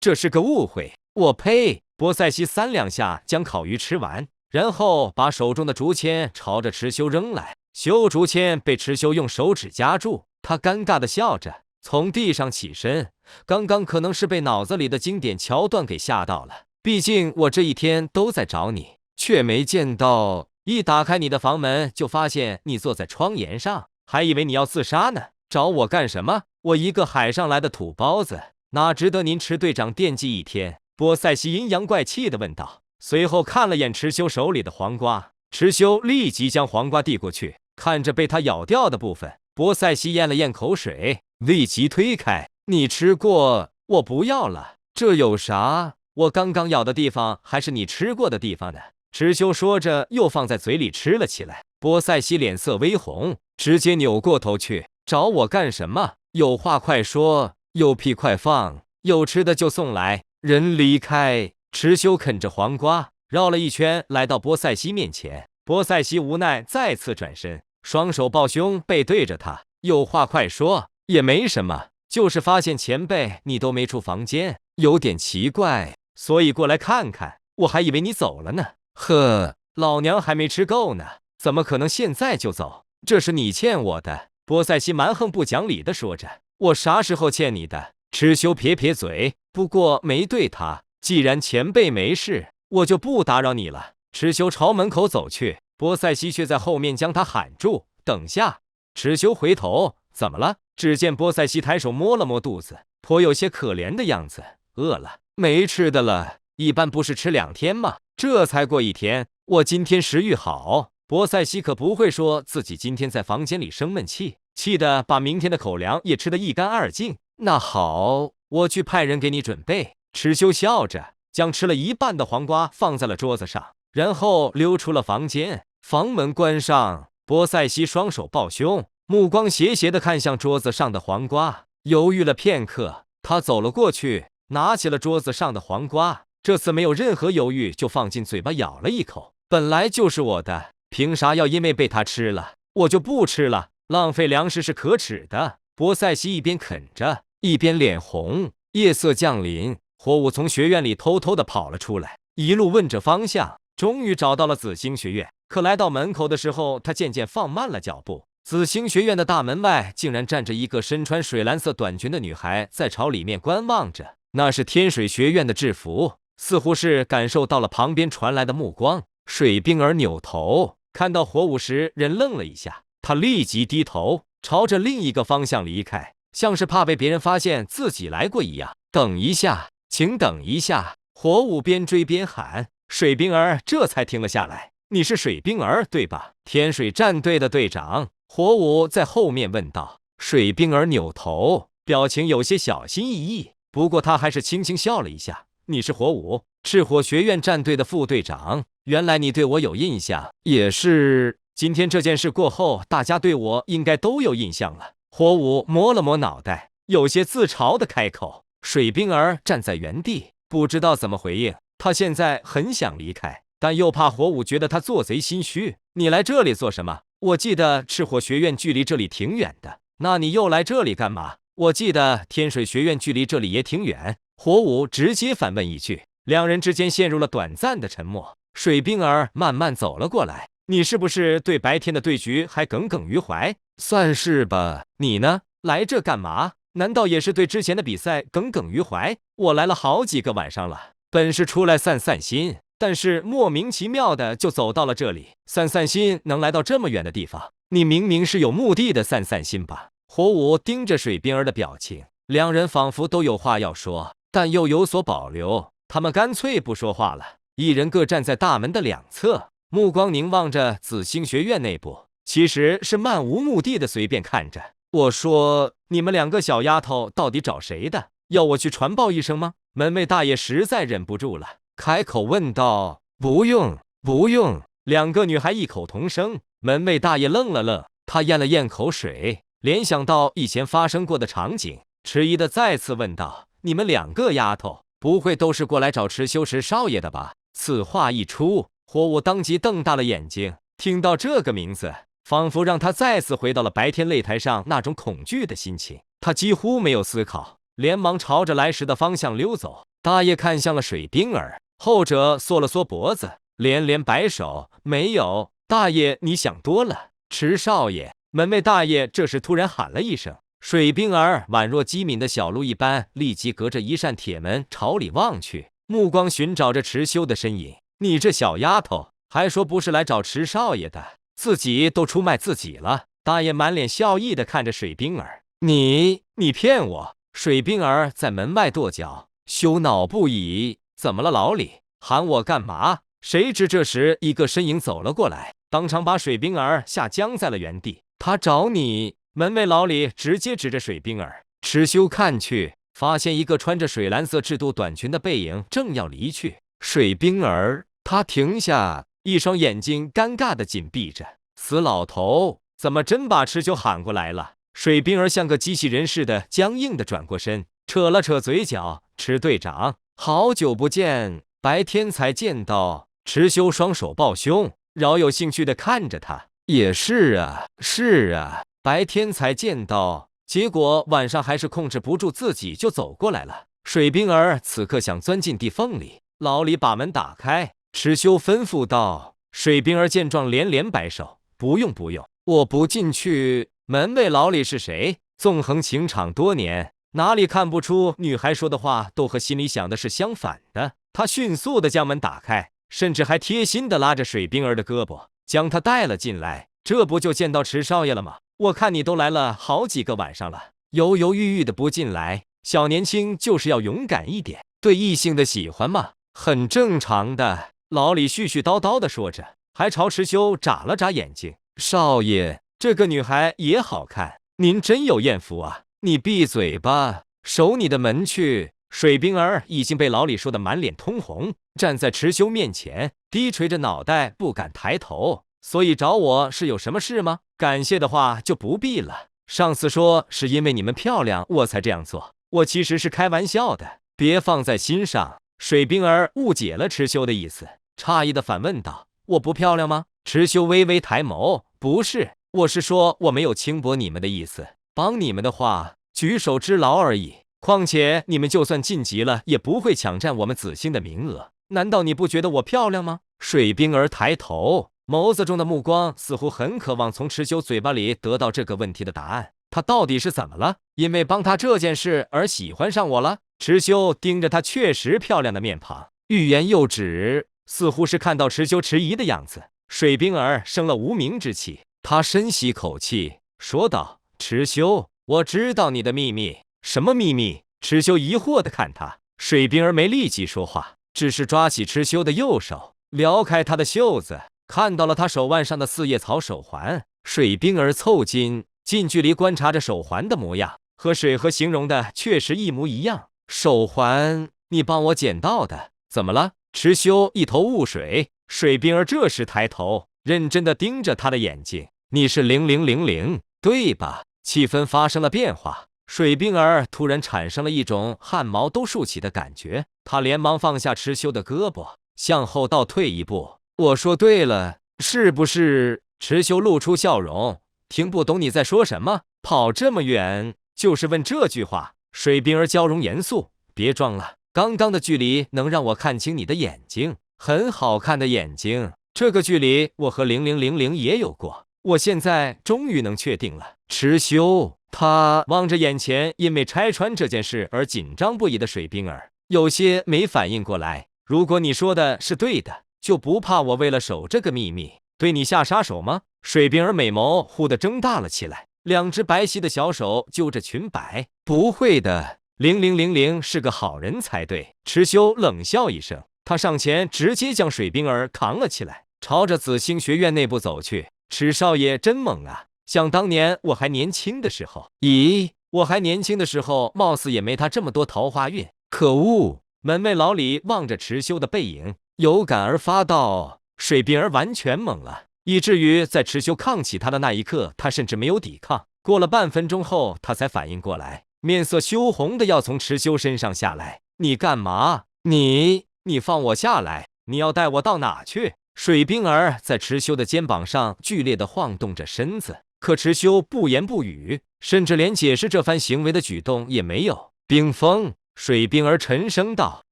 这是个误会。我呸！波塞西3两下将烤鱼吃完，然后把手中的竹签朝着池修扔来。修竹签被池修用手指夹住，他尴尬地笑着，从地上起身。刚刚可能是被脑子里的经典桥段给吓到了，毕竟我这一天都在找你，却没见到。一打开你的房门，就发现你坐在窗沿上，还以为你要自杀呢。找我干什么？我一个海上来的土包子，哪值得您池队长惦记一天？波塞西阴阳怪气地问道。随后看了眼池修手里的黄瓜，池修立即将黄瓜递过去。看着被他咬掉的部分，波塞西咽了咽口水，立即推开。你吃过，我不要了。这有啥？我刚刚咬的地方还是你吃过的地方呢。池修说着，又放在嘴里吃了起来。波塞西脸色微红，直接扭过头去。找我干什么？有话快说，有屁快放，有吃的就送来。人离开。池修啃着黄瓜，绕了一圈，来到波塞西面前。波塞西无奈再次转身，双手抱胸，背对着他。有话快说。也没什么，就是发现前辈你都没出房间，有点奇怪，所以过来看看。我还以为你走了呢。呵，老娘还没吃够呢，怎么可能现在就走？这是你欠我的。波塞西蛮横不讲理地说着。我啥时候欠你的？池修撇撇嘴，不过没对他。既然前辈没事，我就不打扰你了。池修朝门口走去，波塞西却在后面将他喊住。等下。池修回头，怎么了？只见波塞西抬手摸了摸肚子，颇有些可怜的样子。饿了，没吃的了。一般不是吃2天吗？这才过1天，我今天食欲好。波塞西可不会说自己今天在房间里生闷气，气得把明天的口粮也吃得一干二净。那好，我去派人给你准备。池修笑着，将吃了一半的黄瓜放在了桌子上，然后溜出了房间。房门关上，波塞西双手抱胸，目光斜斜地看向桌子上的黄瓜，犹豫了片刻，他走了过去，拿起了桌子上的黄瓜，这次没有任何犹豫，就放进嘴巴咬了一口。本来就是我的，凭啥要因为被他吃了，我就不吃了？浪费粮食是可耻的。波塞西一边啃着，一边脸红。夜色降临，火舞从学院里偷偷地跑了出来，一路问着方向，终于找到了紫星学院。可来到门口的时候，他渐渐放慢了脚步。紫星学院的大门外竟然站着一个身穿水蓝色短裙的女孩，在朝里面观望着。那是天水学院的制服，似乎是感受到了旁边传来的目光。水冰儿扭头看到火舞时，人愣了一下，他立即低头朝着另一个方向离开，像是怕被别人发现自己来过一样。等一下，请等一下！火舞边追边喊。水冰儿这才停了下来。你是水冰儿对吧？天水战队的队长。火舞在后面问道。水冰儿扭头，表情有些小心翼翼，不过他还是轻轻笑了一下。你是火舞，赤火学院战队的副队长。原来你对我有印象，也是今天这件事过后，大家对我应该都有印象了。火舞摸了摸脑袋，有些自嘲的开口。水冰儿站在原地，不知道怎么回应。他现在很想离开，但又怕火舞觉得他做贼心虚。你来这里做什么？我记得赤火学院距离这里挺远的，那你又来这里干嘛？我记得天水学院距离这里也挺远。火舞直接反问一句，两人之间陷入了短暂的沉默。水冰儿慢慢走了过来，你是不是对白天的对局还耿耿于怀？算是吧。你呢？来这干嘛？难道也是对之前的比赛耿耿于怀？我来了好几个晚上了，本是出来散散心，但是莫名其妙的就走到了这里。散散心能来到这么远的地方，你明明是有目的的散散心吧？火舞盯着水冰儿的表情，两人仿佛都有话要说，但又有所保留。他们干脆不说话了，一人各站在大门的两侧，目光凝望着紫星学院内部，其实是漫无目的的随便看着。我说，你们两个小丫头到底找谁的？要我去传报一声吗？门卫大爷实在忍不住了，开口问道。不用，不用。两个女孩异口同声。门卫大爷愣了愣，他咽了咽口水，联想到以前发生过的场景，迟疑的再次问道：你们两个丫头不会都是过来找池修池少爷的吧？此话一出，火舞当即瞪大了眼睛，听到这个名字，仿佛让他再次回到了白天擂台上那种恐惧的心情。他几乎没有思考，连忙朝着来时的方向溜走。大爷看向了水冰儿，后者缩了缩脖子，连连摆手：没有，大爷你想多了。池少爷，门卫大爷这时突然喊了一声。水冰儿宛若机敏的小鹿一般，立即隔着一扇铁门朝里望去，目光寻找着池修的身影。你这小丫头，还说不是来找池少爷的，自己都出卖自己了。大爷满脸笑意地看着水冰儿，你骗我！水冰儿在门外跺脚，羞恼不已。怎么了，老李？喊我干嘛？谁知这时一个身影走了过来，当场把水冰儿吓僵在了原地。他找你！门卫老李直接指着水冰儿。池修看去，发现一个穿着水蓝色制度短裙的背影正要离去。水冰儿，他停下，一双眼睛尴尬的紧闭着。死老头，怎么真把池修喊过来了？水冰儿像个机器人似的僵硬的转过身，扯了扯嘴角。池队长，好久不见，白天才见到。池修双手抱胸，饶有兴趣的看着他。也是啊，是啊，白天才见到，结果晚上还是控制不住自己就走过来了。水冰儿此刻想钻进地缝里，老李把门打开，池修吩咐道。水冰儿见状连连摆手，不用不用，我不进去。门卫老李是谁？纵横情场多年，哪里看不出女孩说的话都和心里想的是相反的。他迅速的将门打开，甚至还贴心的拉着水冰儿的胳膊，将她带了进来。这不就见到池少爷了吗？我看你都来了好几个晚上了，犹犹豫豫的不进来。小年轻就是要勇敢一点，对异性的喜欢嘛，很正常的。老李絮絮叨叨的说着，还朝池修眨了眨眼睛。少爷，这个女孩也好看，您真有艳福啊！你闭嘴吧，守你的门去。水冰儿已经被老李说得满脸通红，站在池修面前，低垂着脑袋，不敢抬头。所以找我是有什么事吗？感谢的话就不必了。上次说是因为你们漂亮我才这样做，我其实是开玩笑的，别放在心上。水冰儿误解了池修的意思，诧异的反问道：我不漂亮吗？池修微微抬眸，不是，我是说我没有轻薄你们的意思，帮你们的话举手之劳而已。况且你们就算晋级了，也不会抢占我们紫星的名额。难道你不觉得我漂亮吗？水冰儿抬头，眸子中的目光似乎很渴望从池修嘴巴里得到这个问题的答案。他到底是怎么了？因为帮他这件事而喜欢上我了？池修盯着他确实漂亮的面庞，欲言又止，似乎是看到池修迟疑的样子。水冰儿生了无名之气，他深吸口气，说道：池修，我知道你的秘密。什么秘密？池修疑惑地看他。水冰儿没立即说话，只是抓起池修的右手，撩开他的袖子，看到了他手腕上的四叶草手环。水冰儿凑近，近距离观察着手环的模样，和水河形容的确实一模一样。手环，你帮我捡到的？怎么了？池修一头雾水。水冰儿这时抬头，认真地盯着他的眼睛。你是0000，对吧？气氛发生了变化。水冰儿突然产生了一种汗毛都竖起的感觉，他连忙放下池修的胳膊，向后倒退一步。我说对了，是不是池修露出笑容，听不懂你在说什么，跑这么远就是问这句话。水冰儿娇容严肃，别装了，刚刚的距离能让我看清你的眼睛，很好看的眼睛。这个距离我和0000也有过，我现在终于能确定了。池修，他望着眼前因为拆穿这件事而紧张不已的水冰儿，有些没反应过来。如果你说的是对的，就不怕我为了守这个秘密对你下杀手吗？水冰儿美眸忽地睁大了起来，两只白皙的小手揪着裙摆。不会的，0000是个好人才对。池修冷笑一声，他上前直接将水冰儿扛了起来，朝着紫星学院内部走去。池少爷真猛啊！想当年我还年轻的时候，咦，我还年轻的时候，貌似也没他这么多桃花运。可恶！门卫老李望着池修的背影，有感而发道：“水冰儿完全懵了，以至于在池修抗起他的那一刻，他甚至没有抵抗。过了半分钟后，他才反应过来，面色羞红的要从池修身上下来。你干嘛？你放我下来！你要带我到哪去？”水冰儿在池修的肩膀上剧烈的晃动着身子，可池修不言不语，甚至连解释这番行为的举动也没有。冰封。水冰儿沉声道：“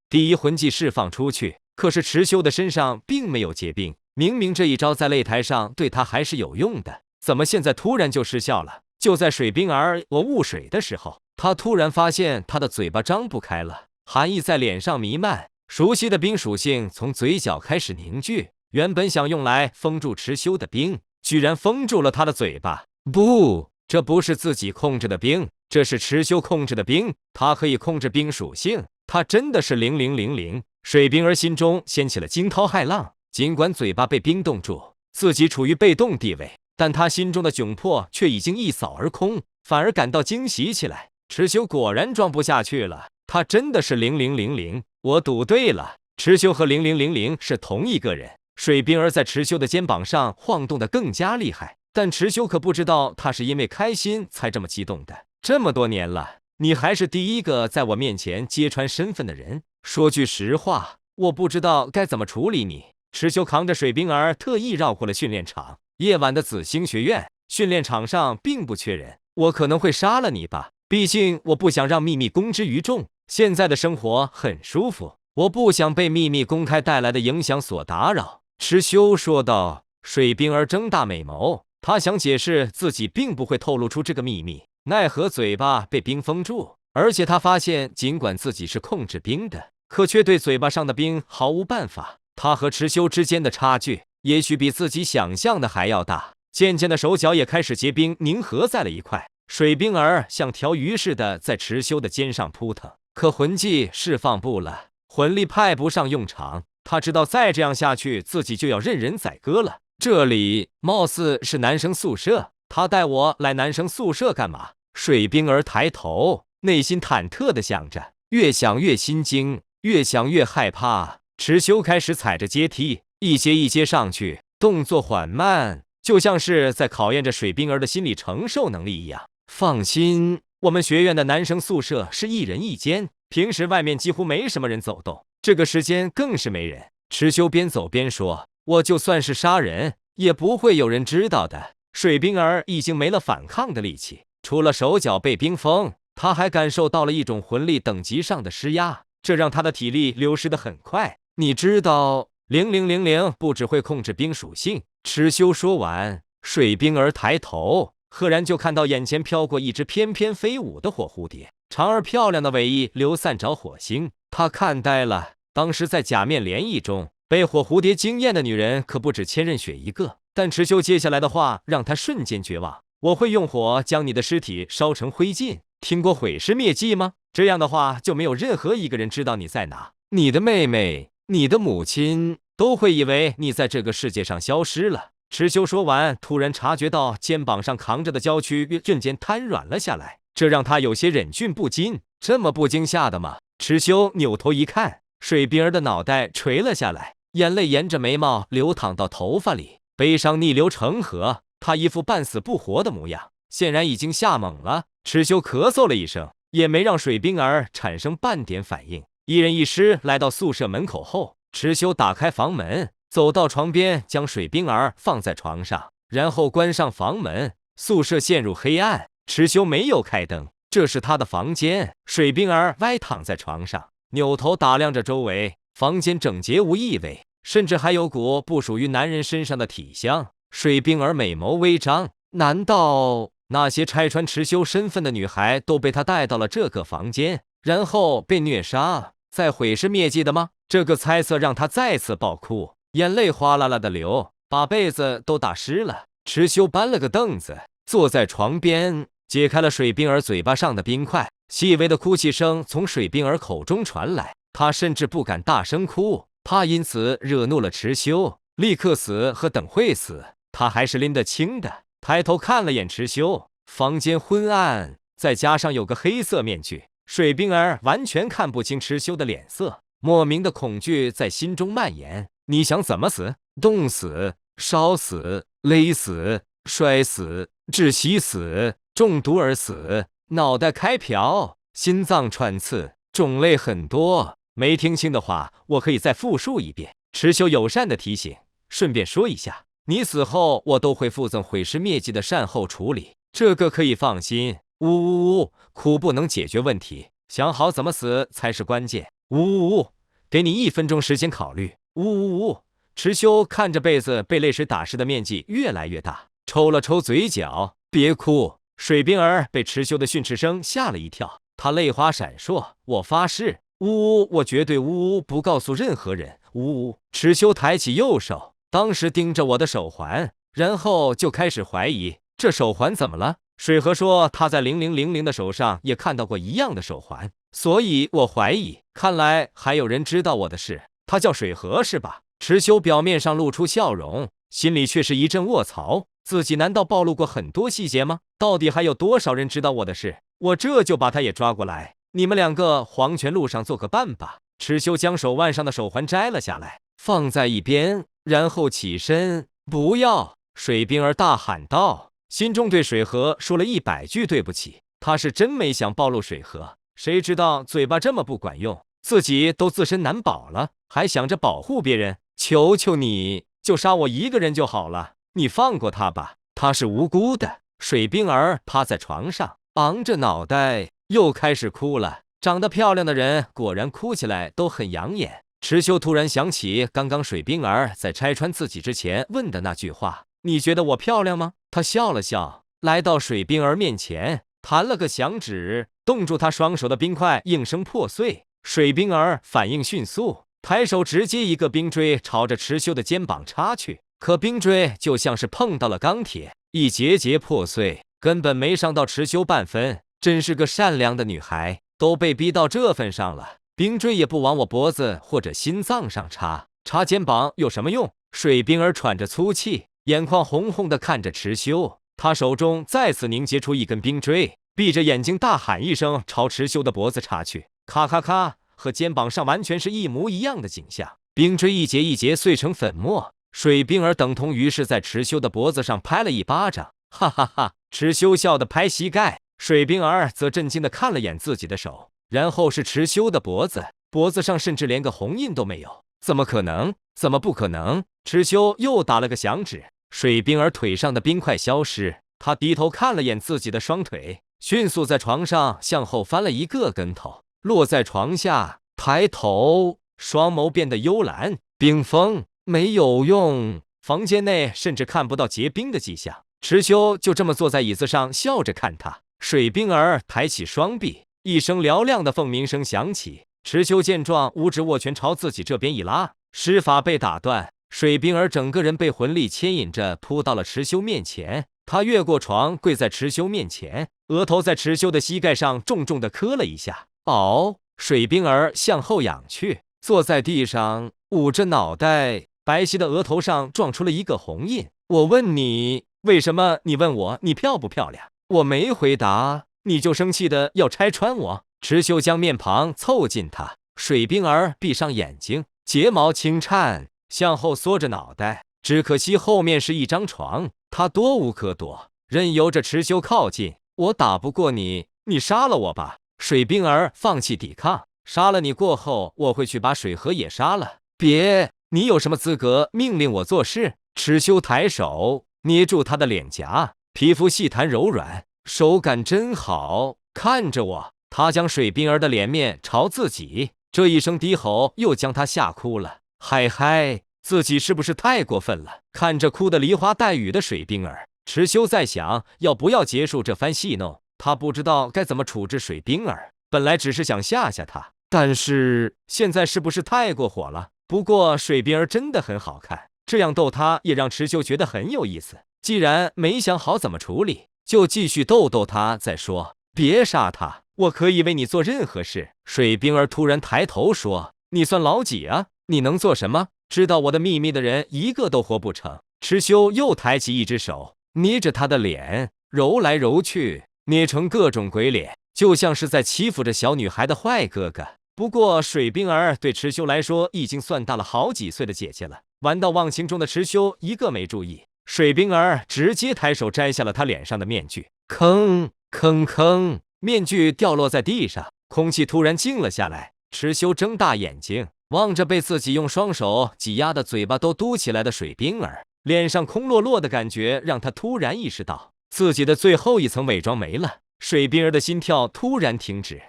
第一魂技释放出去，可是池修的身上并没有结冰，明明这一招在擂台上对他还是有用的，怎么现在突然就失效了？”就在水冰儿我误水的时候，他突然发现他的嘴巴张不开了，寒意在脸上弥漫，熟悉的冰属性从嘴角开始凝聚，原本想用来封住池修的冰，居然封住了他的嘴巴。不，这不是自己控制的冰，这是池修控制的冰，他可以控制冰属性，他真的是0000。水冰儿心中掀起了惊涛骇浪，尽管嘴巴被冰冻住，自己处于被动地位，但他心中的窘迫却已经一扫而空，反而感到惊喜起来。池修果然装不下去了，他真的是0000，我赌对了，池修和0000是同一个人。水冰儿在池修的肩膀上晃动得更加厉害，但池修可不知道他是因为开心才这么激动的。这么多年了，你还是第一个在我面前揭穿身份的人。说句实话，我不知道该怎么处理你。池修扛着水冰儿特意绕过了训练场。夜晚的紫星学院训练场上并不缺人，我可能会杀了你吧，毕竟我不想让秘密公之于众。现在的生活很舒服，我不想被秘密公开带来的影响所打扰。池修说道。水冰儿睁大美眸，他想解释自己并不会透露出这个秘密，奈何嘴巴被冰封住，而且他发现尽管自己是控制冰的，可却对嘴巴上的冰毫无办法。他和池修之间的差距也许比自己想象的还要大，渐渐的手脚也开始结冰凝合在了一块。水冰儿像条鱼似的在池修的肩上扑腾，可魂技释放不了，魂力派不上用场。他知道再这样下去自己就要任人宰割了。这里貌似是男生宿舍，他带我来男生宿舍干嘛？水冰儿抬头，内心忐忑地想着，越想越心惊，越想越害怕。池修开始踩着阶梯，一阶一阶上去，动作缓慢，就像是在考验着水冰儿的心理承受能力一样。放心，我们学院的男生宿舍是一人一间，平时外面几乎没什么人走动，这个时间更是没人。池修边走边说，我就算是杀人，也不会有人知道的。水冰儿已经没了反抗的力气，除了手脚被冰封，他还感受到了一种魂力等级上的施压，这让他的体力流失得很快。你知道0000不只会控制冰属性。池修说完，水冰儿抬头，赫然就看到眼前飘过一只翩翩飞舞的火蝴蝶，长而漂亮的尾翼流散着火星。他看呆了，当时在假面联谊中被火蝴蝶惊艳的女人可不止千仞雪一个，但池修接下来的话让他瞬间绝望。我会用火将你的尸体烧成灰烬，听过毁尸灭迹吗？这样的话就没有任何一个人知道你在哪，你的妹妹，你的母亲都会以为你在这个世界上消失了。池修说完，突然察觉到肩膀上扛着的娇躯瞬间瘫软了下来，这让他有些忍俊不禁。这么不惊吓的吗？池修扭头一看，水冰儿的脑袋垂了下来，眼泪沿着眉毛流淌到头发里，悲伤逆流成河。他一副半死不活的模样，显然已经吓懵了。池修咳嗽了一声，也没让水冰儿产生半点反应。一人一尸来到宿舍门口后，池修打开房门，走到床边，将水冰儿放在床上。然后关上房门，宿舍陷入黑暗。池修没有开灯，这是他的房间。水冰儿歪躺在床上，扭头打量着周围，房间整洁无异味，甚至还有股不属于男人身上的体香。水冰儿美眸微张，难道那些拆穿池修身份的女孩都被他带到了这个房间，然后被虐杀，再毁尸灭迹的吗？这个猜测让他再次爆哭，眼泪哗啦啦的流，把被子都打湿了。池修搬了个凳子，坐在床边，解开了水冰儿嘴巴上的冰块。细微的哭泣声从水冰儿口中传来，她甚至不敢大声哭，怕因此惹怒了池修。立刻死和等会死，他还是拎得清的。抬头看了眼池修，房间昏暗，再加上有个黑色面具，水冰儿完全看不清池修的脸色。莫名的恐惧在心中蔓延。你想怎么死？冻死、烧死、勒死、摔死、窒息死、中毒而死、脑袋开瓢、心脏穿刺，种类很多。没听清的话，我可以再复述一遍。池修友善的提醒。顺便说一下，你死后我都会附赠毁尸灭迹的善后处理，这个可以放心。呜呜呜，哭不能解决问题，想好怎么死才是关键。呜呜呜，给你1分钟时间考虑。呜呜呜，池修看着被子被泪水打湿的面积越来越大，抽了抽嘴角。别哭。水冰儿被池修的训斥声吓了一跳，她泪花闪烁。我发誓，呜呜，我绝对呜呜不告诉任何人。呜呜。池修抬起右手，当时盯着我的手环，然后就开始怀疑这手环怎么了。水河说他在0000的手上也看到过一样的手环，所以我怀疑，看来还有人知道我的事。他叫水河是吧？池修表面上露出笑容，心里却是一阵卧槽，自己难道暴露过很多细节吗？到底还有多少人知道我的事？我这就把他也抓过来，你们两个黄泉路上做个伴吧。池修将手腕上的手环摘了下来，放在一边，然后起身。不要！水冰儿大喊道，心中对水河说了100句对不起。他是真没想暴露水河，谁知道嘴巴这么不管用，自己都自身难保了，还想着保护别人。求求你，就杀我一个人就好了，你放过他吧，他是无辜的。水冰儿趴在床上，昂着脑袋，又开始哭了。长得漂亮的人果然哭起来都很养眼。池修突然想起刚刚水冰儿在拆穿自己之前问的那句话，你觉得我漂亮吗？他笑了笑，来到水冰儿面前，弹了个响指，冻住他双手的冰块应声破碎。水冰儿反应迅速，抬手直接一个冰锥朝着池修的肩膀插去，可冰锥就像是碰到了钢铁，一节节破碎，根本没伤到池修半分。真是个善良的女孩，都被逼到这份上了，冰锥也不往我脖子或者心脏上插，插肩膀有什么用？水冰儿喘着粗气，眼眶红红的看着池修，他手中再次凝结出一根冰锥，闭着眼睛大喊一声，朝池修的脖子插去。咔咔咔，和肩膀上完全是一模一样的景象，冰锥一节一节碎成粉末。水冰儿等同于是在池修的脖子上拍了一巴掌，哈哈哈！池修笑得拍膝盖，水冰儿则震惊地看了眼自己的手，然后是池修的脖子，脖子上甚至连个红印都没有。怎么可能？怎么不可能？池修又打了个响指，水冰儿腿上的冰块消失，他低头看了眼自己的双腿，迅速在床上向后翻了一个跟头，落在床下，抬头，双眸变得幽蓝。冰封，没有用。房间内甚至看不到结冰的迹象。池修就这么坐在椅子上，笑着看他。水冰儿抬起双臂，一声嘹亮的凤鸣声响起。池修见状，五指握拳朝自己这边一拉，施法被打断。水冰儿整个人被魂力牵引着扑到了池修面前，他越过床，跪在池修面前，额头在池修的膝盖上重重地磕了一下。嗷！水冰儿向后仰去，坐在地上，捂着脑袋，白皙的额头上撞出了一个红印。我问你，为什么你问我你漂不漂亮？我没回答，你就生气的要拆穿我。池修将面庞凑近他，水冰儿闭上眼睛，睫毛轻颤，向后缩着脑袋。只可惜后面是一张床，他躲无可躲，任由着池修靠近。我打不过你，你杀了我吧。水冰儿放弃抵抗，杀了你过后，我会去把水河也杀了。别，你有什么资格命令我做事？池修抬手，捏住他的脸颊，皮肤细弹柔软，手感真好。看着我，他将水冰儿的脸面朝自己，这一声低吼又将他吓哭了。嗨嗨，自己是不是太过分了？看着哭得梨花带雨的水冰儿，池修在想要不要结束这番戏弄。他不知道该怎么处置水冰儿，本来只是想吓吓他，但是现在是不是太过火了？不过水冰儿真的很好看，这样逗他也让池修觉得很有意思。既然没想好怎么处理，就继续逗逗他再说。别杀他，我可以为你做任何事。水冰儿突然抬头说：“你算老几啊？你能做什么？知道我的秘密的人一个都活不成。”池修又抬起一只手，捏着他的脸，揉来揉去，捏成各种鬼脸，就像是在欺负着小女孩的坏哥哥。不过水冰儿对池修来说已经算大了好几岁的姐姐了，玩到忘情中的池修一个没注意，水冰儿直接抬手摘下了他脸上的面具，吭吭吭，面具掉落在地上，空气突然静了下来。池修睁大眼睛望着被自己用双手挤压的嘴巴都嘟起来的水冰儿，脸上空落落的感觉让他突然意识到自己的最后一层伪装没了。水冰儿的心跳突然停止，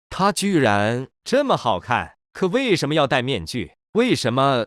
他居然这么好看，可为什么要戴面具？为什么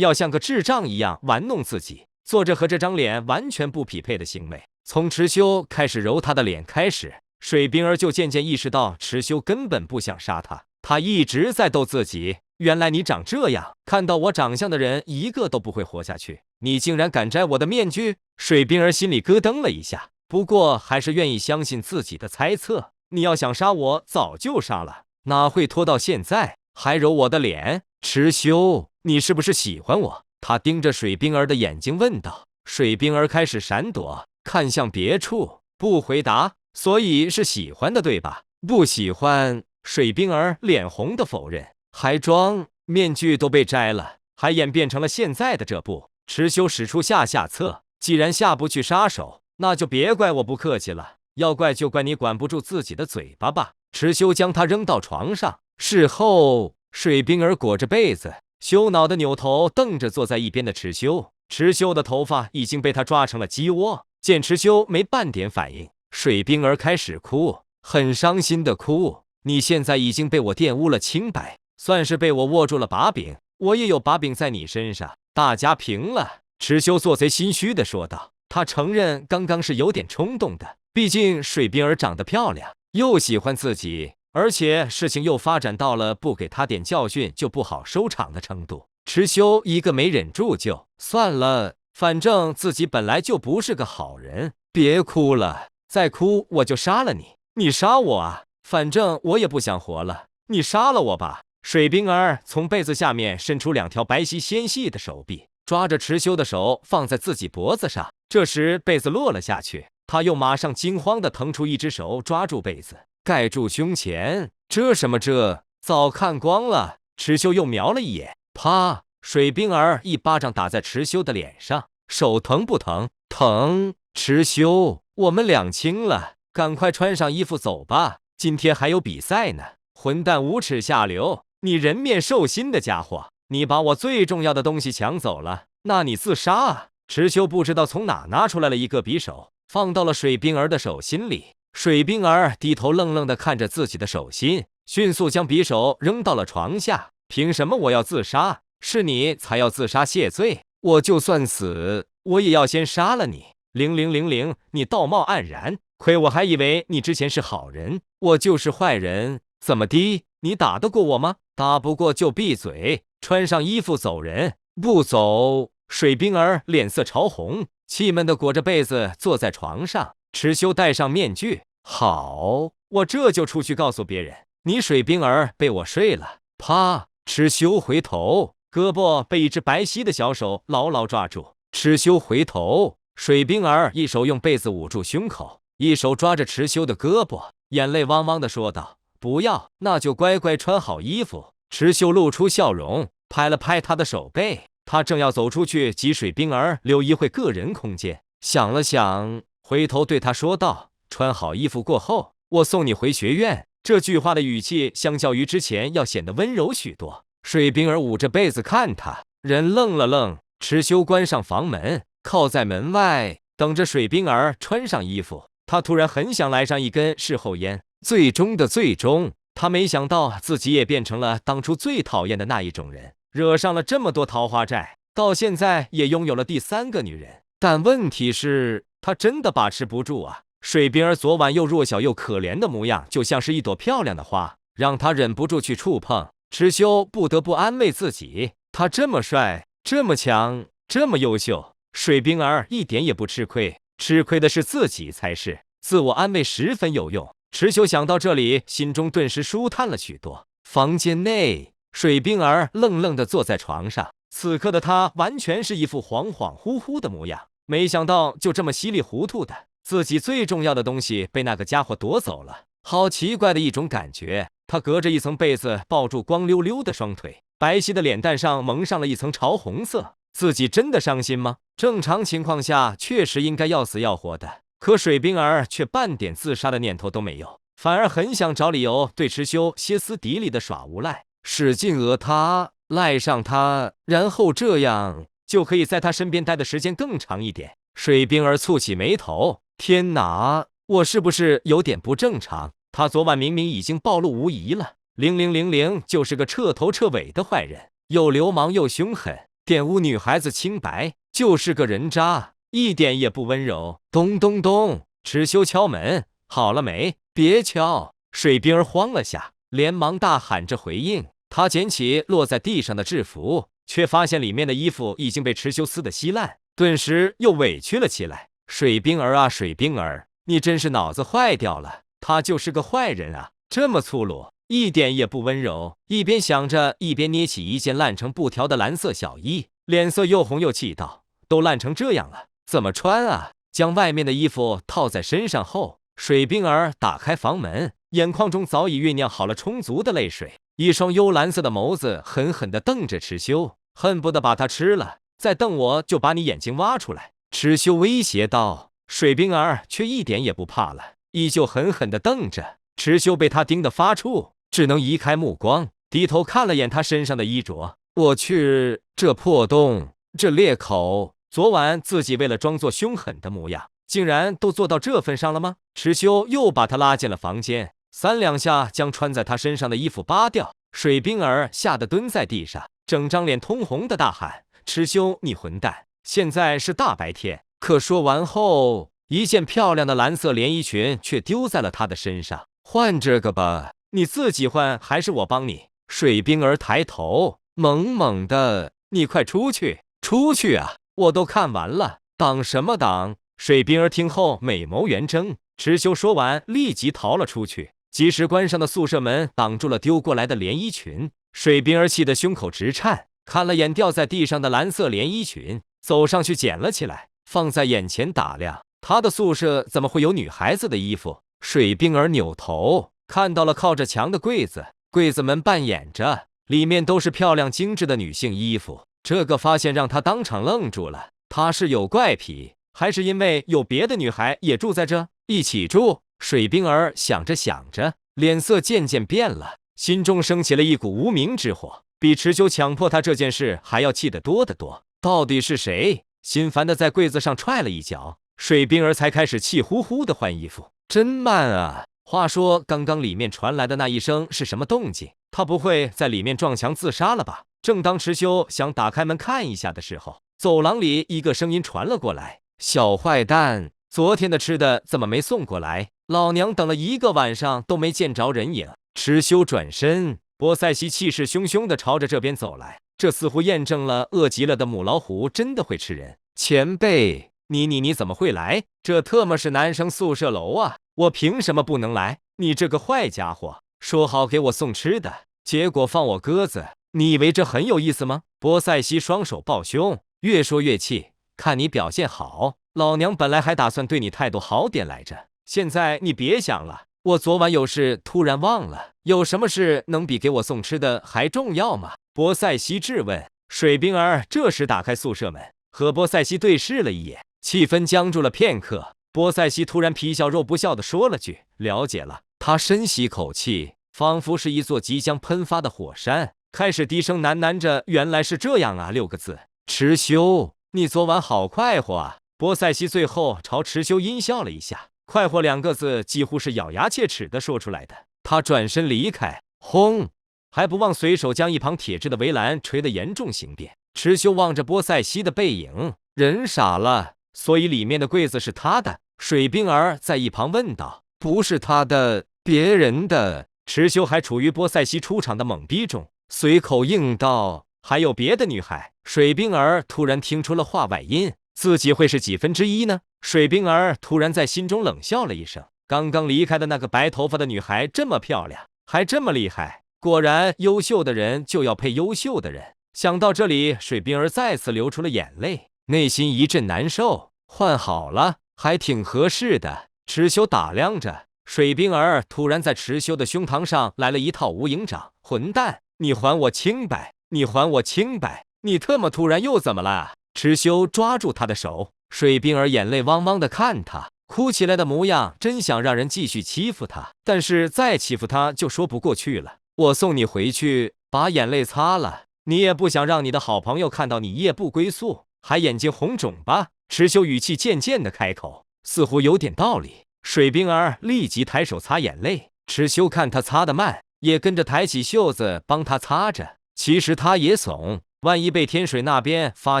要像个智障一样玩弄自己，做着和这张脸完全不匹配的行为？从池修开始揉他的脸开始，水冰儿就渐渐意识到池修根本不想杀他，他一直在逗自己。原来你长这样，看到我长相的人一个都不会活下去。你竟然敢摘我的面具！水冰儿心里咯噔了一下，不过还是愿意相信自己的猜测。你要想杀我，早就杀了，哪会拖到现在还揉我的脸？池修，你是不是喜欢我？他盯着水冰儿的眼睛问道。水冰儿开始闪躲，看向别处，不回答。所以是喜欢的，对吧？不喜欢。水冰儿脸红的否认，还装面具都被摘了，还演变成了现在的这步。池修使出下策，既然下不去杀手，那就别怪我不客气了，要怪就怪你管不住自己的嘴巴吧。池修将他扔到床上，事后水冰儿裹着被子，羞恼的扭头瞪着坐在一边的池修。池修的头发已经被他抓成了鸡窝，见池修没半点反应，水冰儿开始哭，很伤心的哭。你现在已经被我玷污了清白，算是被我握住了把柄，我也有把柄在你身上，大家平了。池修做贼心虚的说道。他承认刚刚是有点冲动的，毕竟水冰儿长得漂亮，又喜欢自己，而且事情又发展到了不给他点教训就不好收场的程度。池修一个没忍住就算了，反正自己本来就不是个好人。别哭了，再哭我就杀了你。你杀我啊？反正我也不想活了，你杀了我吧。水冰儿从被子下面伸出两条白皙纤细的手臂，抓着池修的手放在自己脖子上。这时被子落了下去，他又马上惊慌地腾出一只手抓住被子，盖住胸前。这什么这？早看光了。池修又瞄了一眼，啪！水冰儿一巴掌打在池修的脸上。手疼不疼？疼。池修，我们两清了，赶快穿上衣服走吧，今天还有比赛呢。混蛋无耻下流，你人面兽心的家伙，你把我最重要的东西抢走了，那你自杀啊！池修不知道从哪拿出来了一个匕首，放到了水冰儿的手心里。水冰儿低头愣愣地看着自己的手心，迅速将匕首扔到了床下。凭什么我要自杀？是你才要自杀谢罪，我就算死，我也要先杀了你。0000，你道貌岸然，亏我还以为你之前是好人，我就是坏人。怎么的？你打得过我吗？打不过就闭嘴，穿上衣服走人。不走！水冰儿脸色潮红，气闷地裹着被子坐在床上。池修戴上面具，好，我这就出去告诉别人，你水冰儿被我睡了。啪！池修回头，胳膊被一只白皙的小手牢牢抓住。池修回头，水冰儿一手用被子捂住胸口，一手抓着池修的胳膊，眼泪汪汪地说道：“不要，那就乖乖穿好衣服。”池修露出笑容，拍了拍他的手背。他正要走出去，给水冰儿留一会个人空间，想了想，回头对他说道：“穿好衣服过后，我送你回学院。”这句话的语气相较于之前要显得温柔许多。水冰儿捂着被子看他，人愣了愣。池修关上房门，靠在门外等着水冰儿穿上衣服。他突然很想来上一根事后烟。最终的最终，他没想到自己也变成了当初最讨厌的那一种人，惹上了这么多桃花债，到现在也拥有了第3个女人。但问题是，他真的把持不住啊！水冰儿昨晚又弱小又可怜的模样，就像是一朵漂亮的花，让他忍不住去触碰。池修不得不安慰自己，他这么帅，这么强，这么优秀，水冰儿一点也不吃亏，吃亏的是自己才是。自我安慰十分有用。池修想到这里，心中顿时舒坦了许多。房间内，水冰儿愣愣地坐在床上，此刻的她完全是一副恍恍惚惚的模样。没想到就这么稀里糊涂的，自己最重要的东西被那个家伙夺走了，好奇怪的一种感觉。她隔着一层被子抱住光溜溜的双腿，白皙的脸蛋上蒙上了一层潮红色。自己真的伤心吗？正常情况下确实应该要死要活的，可水冰儿却半点自杀的念头都没有，反而很想找理由对池修歇斯底里的耍无赖，使劲讹他，赖上他，然后这样就可以在他身边待的时间更长一点。水冰儿蹙起眉头，天哪，我是不是有点不正常？他昨晚明明已经暴露无遗了，0000就是个彻头彻尾的坏人，又流氓又凶狠，玷污女孩子清白，就是个人渣，一点也不温柔。咚咚咚，池修敲门，好了没？别敲！水冰儿慌了下，连忙大喊着回应。他捡起落在地上的制服，却发现里面的衣服已经被池修撕得稀烂，顿时又委屈了起来。水冰儿啊，水冰儿，你真是脑子坏掉了，他就是个坏人啊，这么粗鲁，一点也不温柔。一边想着，一边捏起一件烂成布条的蓝色小衣，脸色又红又气道：都烂成这样了，怎么穿啊？将外面的衣服套在身上后，水冰儿打开房门，眼眶中早已酝酿好了充足的泪水，一双幽蓝色的眸子狠狠地瞪着池修，恨不得把他吃了，再瞪我就把你眼睛挖出来。池修威胁道。水冰儿却一点也不怕了，依旧狠狠地瞪着。池修被他盯得发怵，只能移开目光，低头看了眼他身上的衣着。我去，这破洞，这裂口，昨晚自己为了装作凶狠的模样，竟然都做到这份上了吗？池修又把他拉进了房间，3两下将穿在他身上的衣服扒掉。水冰儿吓得蹲在地上，整张脸通红的大喊：池修，你混蛋！现在是大白天。可说完后，一件漂亮的蓝色连衣裙却丢在了他的身上。换这个吧，你自己换还是我帮你？水冰儿抬头，猛猛的，你快出去，出去啊！我都看完了，挡什么挡？水冰儿听后美眸圆睁。池修说完，立即逃了出去，及时关上的宿舍门挡住了丢过来的连衣裙。水冰儿气得胸口直颤，看了眼掉在地上的蓝色连衣裙，走上去捡了起来，放在眼前打量。他的宿舍怎么会有女孩子的衣服？水冰儿扭头看到了靠着墙的柜子，柜子门半掩着，里面都是漂亮精致的女性衣服。这个发现让他当场愣住了。他是有怪癖，还是因为有别的女孩也住在这？一起住？水冰儿想着想着，脸色渐渐变了，心中升起了一股无名之火，比池修强迫他这件事还要气得多得多。到底是谁？心烦的在柜子上踹了一脚，水冰儿才开始气呼呼的换衣服。真慢啊！话说刚刚里面传来的那一声是什么动静？他不会在里面撞墙自杀了吧？正当池修想打开门看一下的时候，走廊里一个声音传了过来：小坏蛋，昨天的吃的怎么没送过来？老娘等了1个晚上都没见着人影。池修转身，波塞西气势汹汹地朝着这边走来，这似乎验证了饿极了的母老虎真的会吃人。前辈，你怎么会来？这特么是男生宿舍楼啊，我凭什么不能来？你这个坏家伙，说好给我送吃的，结果放我鸽子，你以为这很有意思吗？波塞西双手抱胸，越说越气，看你表现好，老娘本来还打算对你态度好点来着，现在你别想了，我昨晚有事突然忘了，有什么事能比给我送吃的还重要吗？波塞西质问。水冰儿这时打开宿舍门，和波塞西对视了一眼，气氛僵住了片刻。波塞西突然皮笑肉不笑地说了句：了解了。他深吸口气，仿佛是一座即将喷发的火山，开始低声喃喃着：原来是这样啊，6个字。池修，你昨晚好快活啊！波塞西最后朝池修阴笑了一下，快活2个字几乎是咬牙切齿的说出来的。他转身离开，轰，还不忘随手将一旁铁质的围栏捶得严重形变。池修望着波塞西的背影，人傻了。所以里面的柜子是他的？水冰儿在一旁问道。不是他的，别人的。池修还处于波塞西出场的懵逼中，随口应道：还有别的女孩。水冰儿突然听出了话外音，自己会是几分之一呢？水冰儿突然在心中冷笑了一声。刚刚离开的那个白头发的女孩这么漂亮，还这么厉害，果然优秀的人就要配优秀的人。想到这里，水冰儿再次流出了眼泪，内心一阵难受。换好了，还挺合适的。池修打量着水冰儿，突然在池修的胸膛上来了一套无影掌。混蛋，你还我清白！你还我清白！你特么突然又怎么了？池修抓住他的手，水冰儿眼泪汪汪的看他，哭起来的模样，真想让人继续欺负他，但是再欺负他就说不过去了。我送你回去，把眼泪擦了。你也不想让你的好朋友看到你夜不归宿，还眼睛红肿吧？池修语气渐渐的开口，似乎有点道理。水冰儿立即抬手擦眼泪，池修看他擦得慢，也跟着抬起袖子帮他擦着。其实他也怂，万一被天水那边发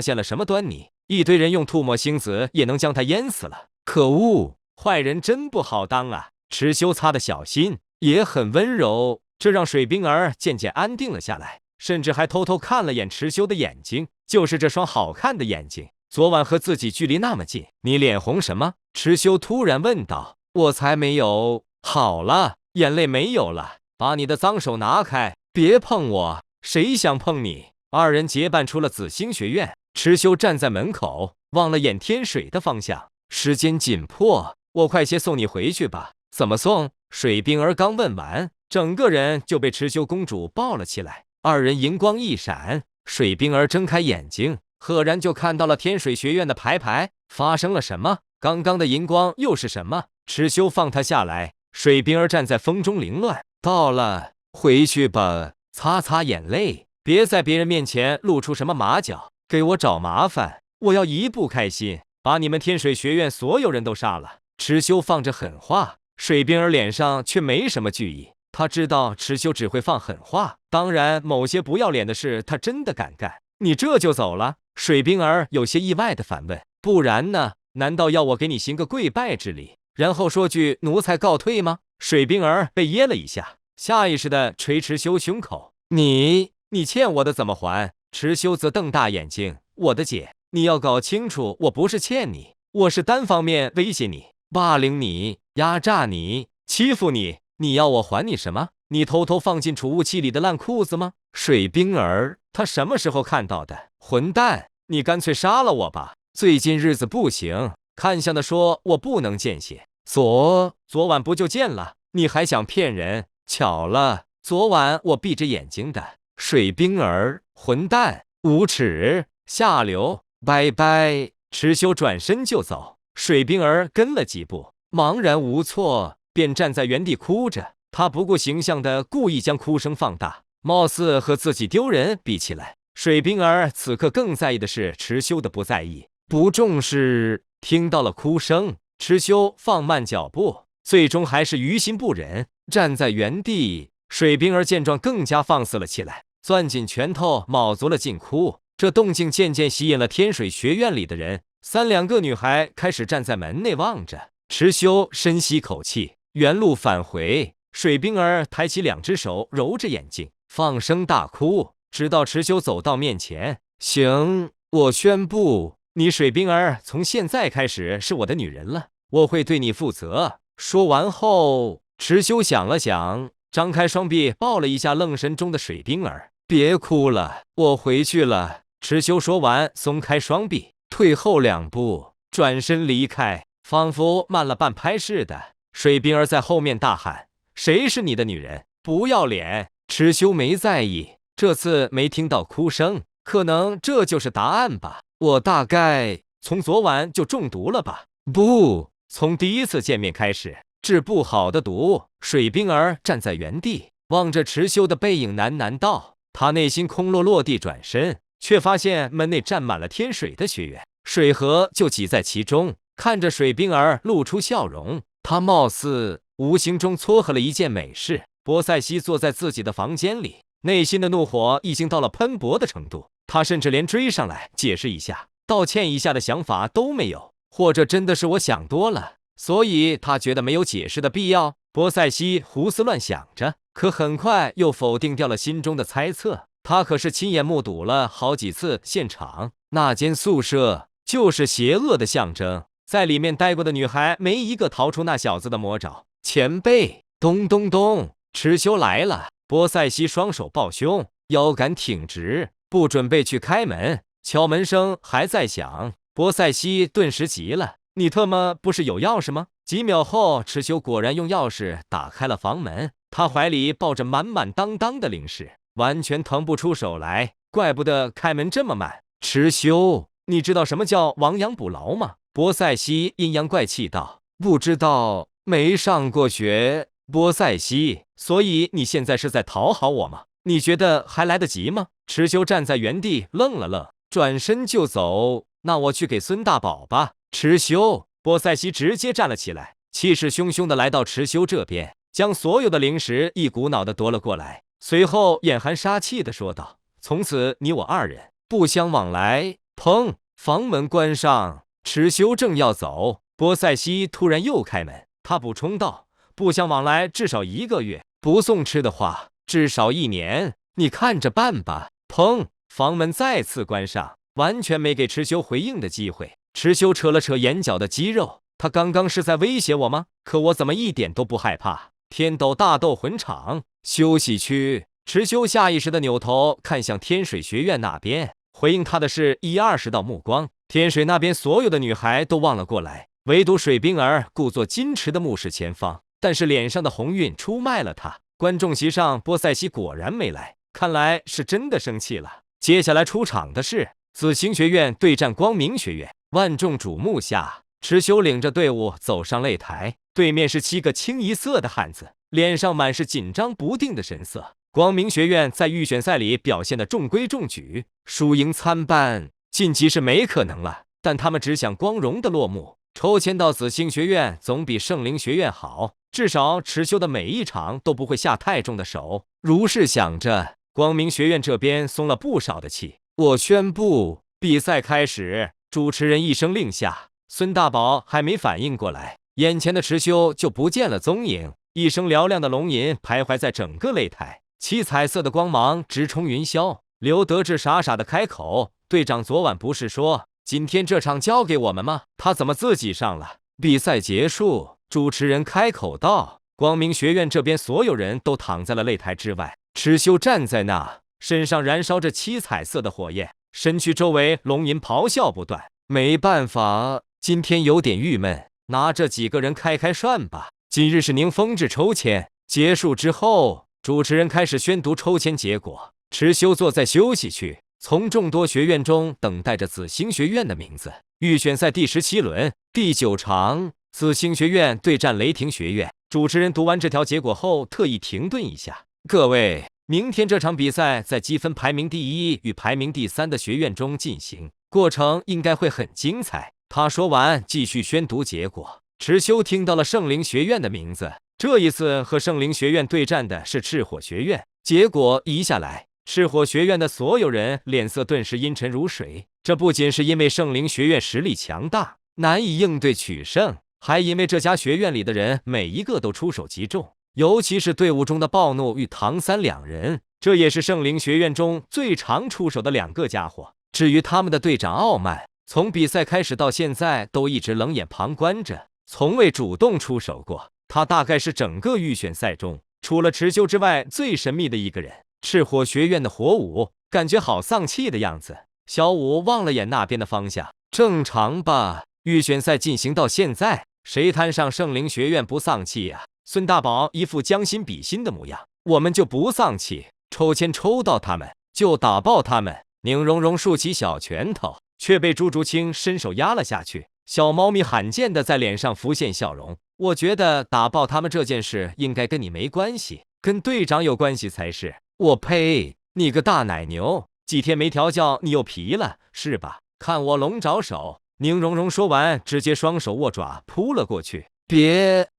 现了什么端倪，一堆人用吐沫星子也能将他淹死了。可恶，坏人真不好当啊！池修擦得小心，也很温柔，这让水冰儿渐渐安定了下来，甚至还偷偷看了眼池修的眼睛，就是这双好看的眼睛。昨晚和自己距离那么近，你脸红什么？池修突然问道。我才没有。好了，眼泪没有了，把你的脏手拿开，别碰我，谁想碰你？二人结伴出了紫星学院。池修站在门口，望了眼天水的方向。时间紧迫，我快些送你回去吧。怎么送？水冰儿刚问完，整个人就被池修公主抱了起来。二人银光一闪，水冰儿睁开眼睛，赫然就看到了天水学院的牌牌。发生了什么？刚刚的银光又是什么？池修放他下来，水冰儿站在风中凌乱。到了，回去吧，擦擦眼泪，别在别人面前露出什么马脚，给我找麻烦。我要一不开心，把你们天水学院所有人都杀了。池修放着狠话，水冰儿脸上却没什么惧意。他知道池修只会放狠话，当然某些不要脸的事他真的敢干。你这就走了？水冰儿有些意外的反问。不然呢？难道要我给你行个跪拜之礼，然后说句奴才告退吗？水冰儿被噎了一下，下意识地捶池修胸口。你欠我的怎么还？池修则瞪大眼睛。我的姐，你要搞清楚，我不是欠你，我是单方面威胁你、霸凌你、压榨你、欺负你。你要我还你什么？你偷偷放进储物器里的烂裤子吗？水冰儿，他什么时候看到的？混蛋，你干脆杀了我吧！最近日子不行，看相的说我不能见血。昨晚不就见了？你还想骗人？巧了，昨晚我闭着眼睛的。水冰儿，混蛋，无耻，下流，拜拜！池修转身就走，水冰儿跟了几步，茫然无措，便站在原地哭着。他不顾形象的故意将哭声放大，貌似和自己丢人比起来，水冰儿此刻更在意的是池修的不在意、不重视。听到了哭声，池修放慢脚步，最终还是于心不忍，站在原地。水冰儿见状更加放肆了起来，攥紧拳头，卯足了劲哭。这动静渐渐吸引了天水学院里的人，3、2个女孩开始站在门内望着。池修深吸口气，原路返回。水冰儿抬起2只手揉着眼睛，放声大哭，直到池修走到面前。行，我宣布，你水冰儿从现在开始是我的女人了，我会对你负责。说完后，池修想了想，张开双臂抱了一下愣神中的水冰儿。别哭了，我回去了。池修说完，松开双臂，退后2步，转身离开，仿佛慢了半拍似的。水冰儿在后面大喊：谁是你的女人？不要脸！池修没在意，这次没听到哭声，可能这就是答案吧。我大概从昨晚就中毒了吧？不，从第一次见面开始，治不好的毒。水冰儿站在原地，望着池修的背影，喃喃道。他内心空落落地转身，却发现门内站满了天水的学员，水河就挤在其中。看着水冰儿露出笑容，他貌似无形中撮合了一件美事。波塞西坐在自己的房间里，内心的怒火已经到了喷薄的程度，他甚至连追上来解释一下、道歉一下的想法都没有。或者真的是我想多了，所以他觉得没有解释的必要。波塞西胡思乱想着，可很快又否定掉了心中的猜测。他可是亲眼目睹了好几次现场，那间宿舍就是邪恶的象征，在里面待过的女孩没一个逃出那小子的魔爪。前辈，咚咚咚，蚩尤来了！波塞西双手抱胸，腰杆挺直，不准备去开门。敲门声还在响，波塞西顿时急了：“你特么不是有钥匙吗？”几秒后，蚩尤果然用钥匙打开了房门，他怀里抱着满满当当的零食，完全腾不出手来，怪不得开门这么慢。蚩尤，你知道什么叫亡羊补牢吗？波塞西阴阳怪气道：“不知道，没上过学。”波塞西，所以你现在是在讨好我吗？你觉得还来得及吗？蚩尤站在原地愣了愣，转身就走。那我去给孙大宝吧。蚩尤，波塞西直接站了起来，气势汹汹地来到蚩尤这边，将所有的零食一股脑地夺了过来，随后眼含杀气地说道：“从此你我二人不相往来。”砰！房门关上，蚩尤正要走，波塞西突然又开门，他补充道：“不相往来至少1个月，不送吃的话至少1年，你看着办吧。”砰！房门再次关上，完全没给蚩尤回应的机会。蚩尤扯了扯眼角的肌肉，他刚刚是在威胁我吗？可我怎么一点都不害怕？天斗大斗魂场休息区，蚩尤下意识的扭头看向天水学院那边，回应他的是20道目光。天水那边所有的女孩都望了过来，唯独水冰儿故作矜持的目视前方，但是脸上的红晕出卖了她。观众席上，波塞西果然没来，看来是真的生气了。接下来出场的是紫星学院对战光明学院。万众瞩目下，蚩尤领着队伍走上擂台，对面是7个清一色的汉子，脸上满是紧张不定的神色。光明学院在预选赛里表现的中规中矩，输赢参半，晋级是没可能了，但他们只想光荣的落幕。抽签到紫星学院总比圣灵学院好，至少蚩尤的每一场都不会下太重的手。如是想着，光明学院这边松了不少的气。我宣布比赛开始。主持人一声令下，孙大宝还没反应过来，眼前的蚩尤就不见了踪影。一声嘹亮的龙吟徘徊在整个擂台，7彩色的光芒直冲云霄。刘德志傻傻的开口：“队长昨晚不是说今天这场交给我们吗？他怎么自己上了？”比赛结束，主持人开口道：“光明学院这边所有人都躺在了擂台之外，蚩尤站在那，身上燃烧着7彩色的火焰。身躯周围龙吟咆哮不断，没办法，今天有点郁闷，拿这几个人开开涮吧。今日是宁风致抽签，结束之后，主持人开始宣读抽签结果。蚩尤坐在休息区，从众多学院中等待着紫星学院的名字。预选赛第17轮第9场，紫星学院对战雷霆学院。主持人读完这条结果后，特意停顿一下：“各位。”明天这场比赛在积分排名第1与排名第3的学院中进行，过程应该会很精彩。他说完，继续宣读结果。蚩尤听到了圣灵学院的名字，这一次和圣灵学院对战的是赤火学院。结果一下来，赤火学院的所有人脸色顿时阴沉如水。这不仅是因为圣灵学院实力强大，难以应对取胜，还因为这家学院里的人每一个都出手极重。尤其是队伍中的暴怒与唐三2人，这也是圣灵学院中最常出手的2个家伙。至于他们的队长傲慢，从比赛开始到现在都一直冷眼旁观着，从未主动出手过。他大概是整个预选赛中除了蚩尤之外最神秘的一个人。赤火学院的火舞感觉好丧气的样子，小舞望了眼那边的方向。正常吧，预选赛进行到现在，谁摊上圣灵学院不丧气呀？孙大宝一副将心比心的模样，我们就不丧气，抽签抽到他们就打爆他们。宁荣荣竖起小拳头，却被朱竹清伸手压了下去。小猫咪罕见的在脸上浮现笑容。我觉得打爆他们这件事应该跟你没关系，跟队长有关系才是。我呸！你个大奶牛！几天没调教，你又皮了是吧？看我龙爪手！宁荣荣说完，直接双手握爪扑了过去。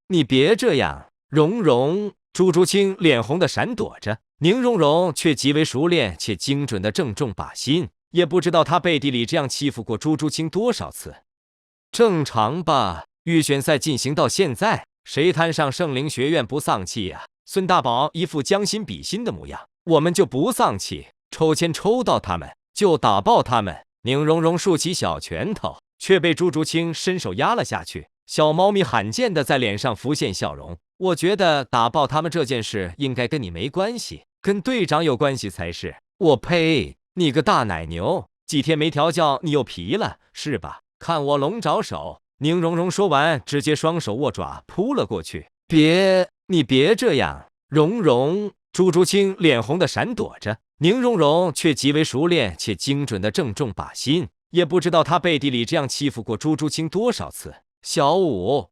你别这样，荣荣！朱竹清脸红的闪躲着，宁荣荣却极为熟练且精准的正中靶心。也不知道他背地里这样欺负过朱竹清多少次。正常吧？预选赛进行到现在，谁摊上圣灵学院不丧气呀？孙大宝一副将心比心的模样，我们就不丧气，抽签抽到他们就打爆他们。宁荣荣竖起小拳头，却被朱竹清伸手压了下去。小猫咪罕见的在脸上浮现笑容。我觉得打爆他们这件事应该跟你没关系，跟队长有关系才是。我呸！你个大奶牛！几天没调教，你又皮了是吧？看我龙爪手！宁荣荣说完，直接双手握爪扑了过去。你别这样，荣荣！朱竹清脸红的闪躲着，宁荣荣却极为熟练且精准的正中靶心。也不知道他背地里这样欺负过朱竹清多少次。小五，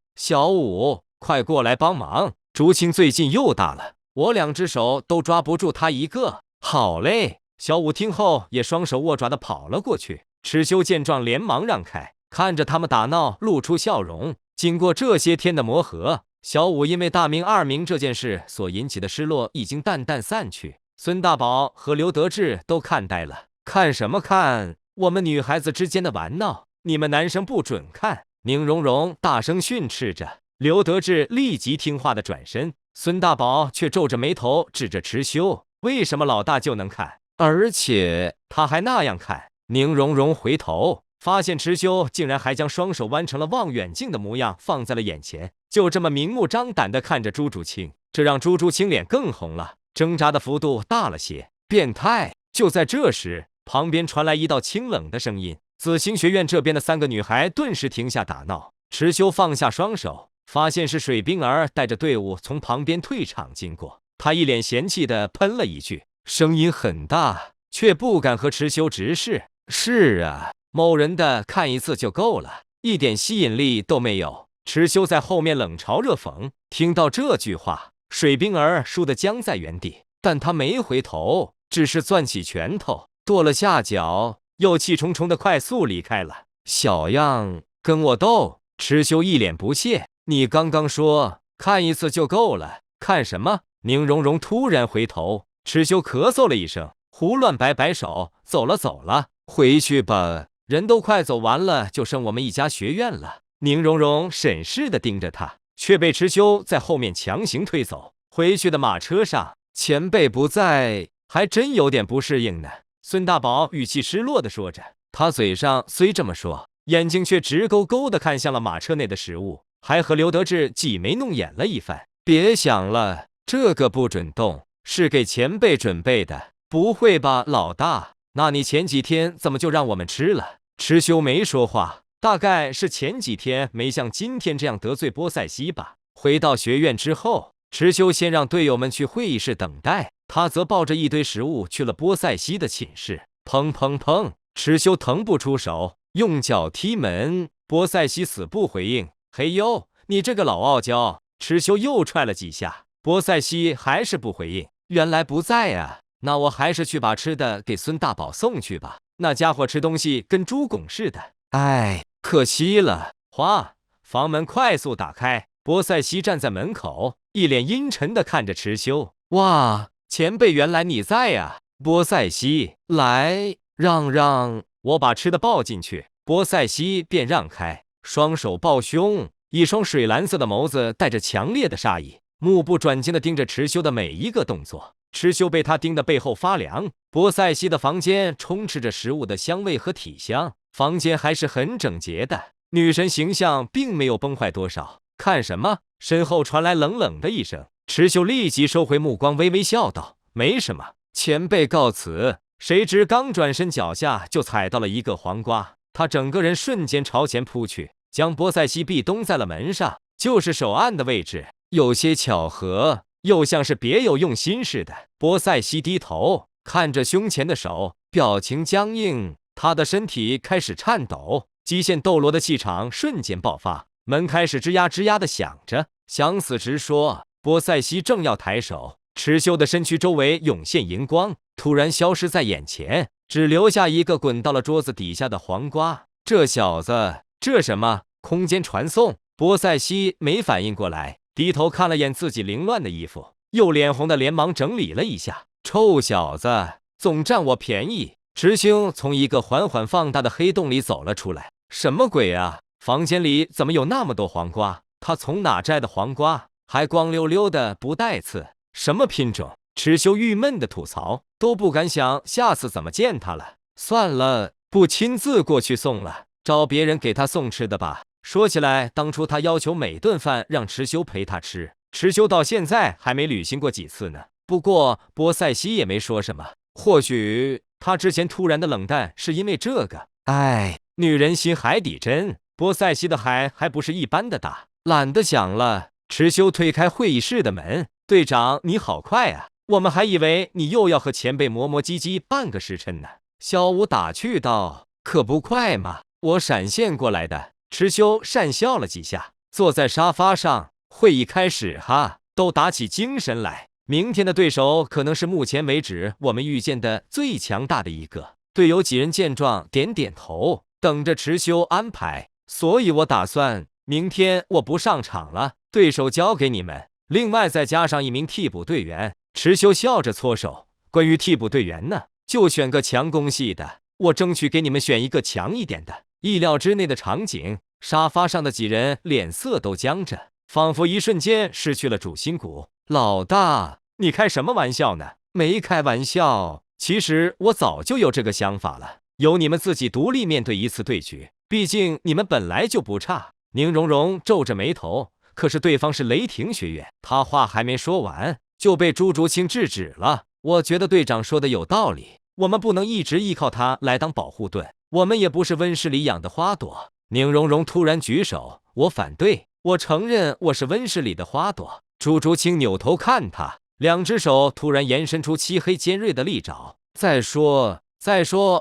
快过来帮忙！竹清最近又大了，我2只手都抓不住他一个。好嘞！小五听后也双手握爪的跑了过去。蚩尤见状连忙让开，看着他们打闹，露出笑容。经过这些天的磨合，小五因为大名二名这件事所引起的失落已经淡淡散去。孙大宝和刘德志都看呆了。看什么看？我们女孩子之间的玩闹，你们男生不准看！宁荣荣大声训斥着。刘德志立即听话的转身，孙大宝却皱着眉头指着蚩尤：为什么老大就能看，而且他还那样看？宁荣荣回头发现蚩尤竟然还将双手弯成了望远镜的模样放在了眼前，就这么明目张胆地看着朱竹清，这让朱竹清脸更红了，挣扎的幅度大了些。变态！就在这时，旁边传来一道清冷的声音。紫星学院这边的3个女孩顿时停下打闹，蚩尤放下双手，发现是水冰儿带着队伍从旁边退场经过，她一脸嫌弃地喷了一句，声音很大，却不敢和蚩尤直视。是啊，某人的看一次就够了，一点吸引力都没有。蚩尤在后面冷嘲热讽。听到这句话，水冰儿输得僵在原地，但她没回头，只是攥起拳头跺了下脚，又气冲冲的快速离开了。小样，跟我斗！蚩尤一脸不屑。你刚刚说看一次就够了，看什么？宁荣荣突然回头，蚩尤咳嗽了一声，胡乱摆摆手，走了，回去吧，人都快走完了，就剩我们一家学院了。宁荣荣审视的盯着他，却被蚩尤在后面强行推走。回去的马车上，前辈不在，还真有点不适应呢。孙大宝语气失落的说着，他嘴上虽这么说，眼睛却直勾勾的看向了马车内的食物，还和刘德志挤眉弄眼了一番。别想了，这个不准动，是给前辈准备的。不会吧，老大？那你前几天怎么就让我们吃了？蚩尤没说话，大概是前几天没像今天这样得罪波塞西吧。回到学院之后，蚩尤先让队友们去会议室等待，他则抱着一堆食物去了波塞西的寝室。砰砰砰，蚩尤腾不出手，用脚踢门，波塞西死不回应。嘿呦，你这个老傲娇！蚩尤又踹了几下，波塞西还是不回应。原来不在啊，那我还是去把吃的给孙大宝送去吧。那家伙吃东西跟猪拱似的，哎，可惜了。哗，房门快速打开，波塞西站在门口，一脸阴沉地看着蚩尤。哇，前辈，原来你在呀！波塞西，来，让，我把吃的抱进去。波塞西便让开，双手抱胸，一双水蓝色的眸子带着强烈的杀意，目不转睛地盯着蚩尤的每一个动作。蚩尤被他盯得背后发凉。波塞西的房间充斥着食物的香味和体香，房间还是很整洁的，女神形象并没有崩坏多少。看什么？身后传来冷冷的一声，蚩尤立即收回目光，微微笑道：没什么，前辈告辞。谁知刚转身，脚下就踩到了一个黄瓜，他整个人瞬间朝前扑去，将波塞西壁咚在了门上，就是手按的位置。有些巧合，又像是别有用心似的。波塞西低头看着胸前的手，表情僵硬，他的身体开始颤抖，极限斗罗的气场瞬间爆发。门开始吱呀吱呀的响着，想死直说。波塞西正要抬手，蚩尤的身躯周围涌现银光，突然消失在眼前。只留下一个滚到了桌子底下的黄瓜。这小子，这什么空间传送？波塞西没反应过来，低头看了眼自己凌乱的衣服，又脸红的连忙整理了一下。臭小子，总占我便宜！池兄从一个缓缓放大的黑洞里走了出来。什么鬼啊？房间里怎么有那么多黄瓜？他从哪摘的黄瓜？还光溜溜的，不带刺，什么品种？池修郁闷的吐槽，都不敢想下次怎么见他了。算了，不亲自过去送了，找别人给他送吃的吧。说起来，当初他要求每顿饭让池修陪他吃，池修到现在还没履行过几次呢。不过波塞西也没说什么，或许他之前突然的冷淡是因为这个。哎，女人心海底针，波塞西的海还不是一般的大。懒得想了，池修推开会议室的门。队长，你好快啊！我们还以为你又要和前辈磨磨唧唧半个时辰呢。萧武打趣道：“可不快嘛，我闪现过来的。”池修讪笑了几下，坐在沙发上。会议开始哈，都打起精神来。明天的对手可能是目前为止我们遇见的最强大的一个。队友几人见状点点头，等着池修安排。所以我打算明天我不上场了，对手交给你们，另外再加上一名替补队员。池修笑着搓手，关于替补队员呢，就选个强攻系的，我争取给你们选一个强一点的。意料之内的场景，沙发上的几人脸色都僵着，仿佛一瞬间失去了主心骨。老大，你开什么玩笑呢？没开玩笑，其实我早就有这个想法了，由你们自己独立面对一次对决，毕竟你们本来就不差。宁荣荣皱着眉头，可是对方是雷霆学院，他话还没说完就被朱竹清制止了。我觉得队长说的有道理，我们不能一直依靠他来当保护盾，我们也不是温室里养的花朵。宁荣荣突然举手，我反对，我承认我是温室里的花朵。朱竹清扭头看他，两只手突然延伸出漆黑尖锐的利爪。再说，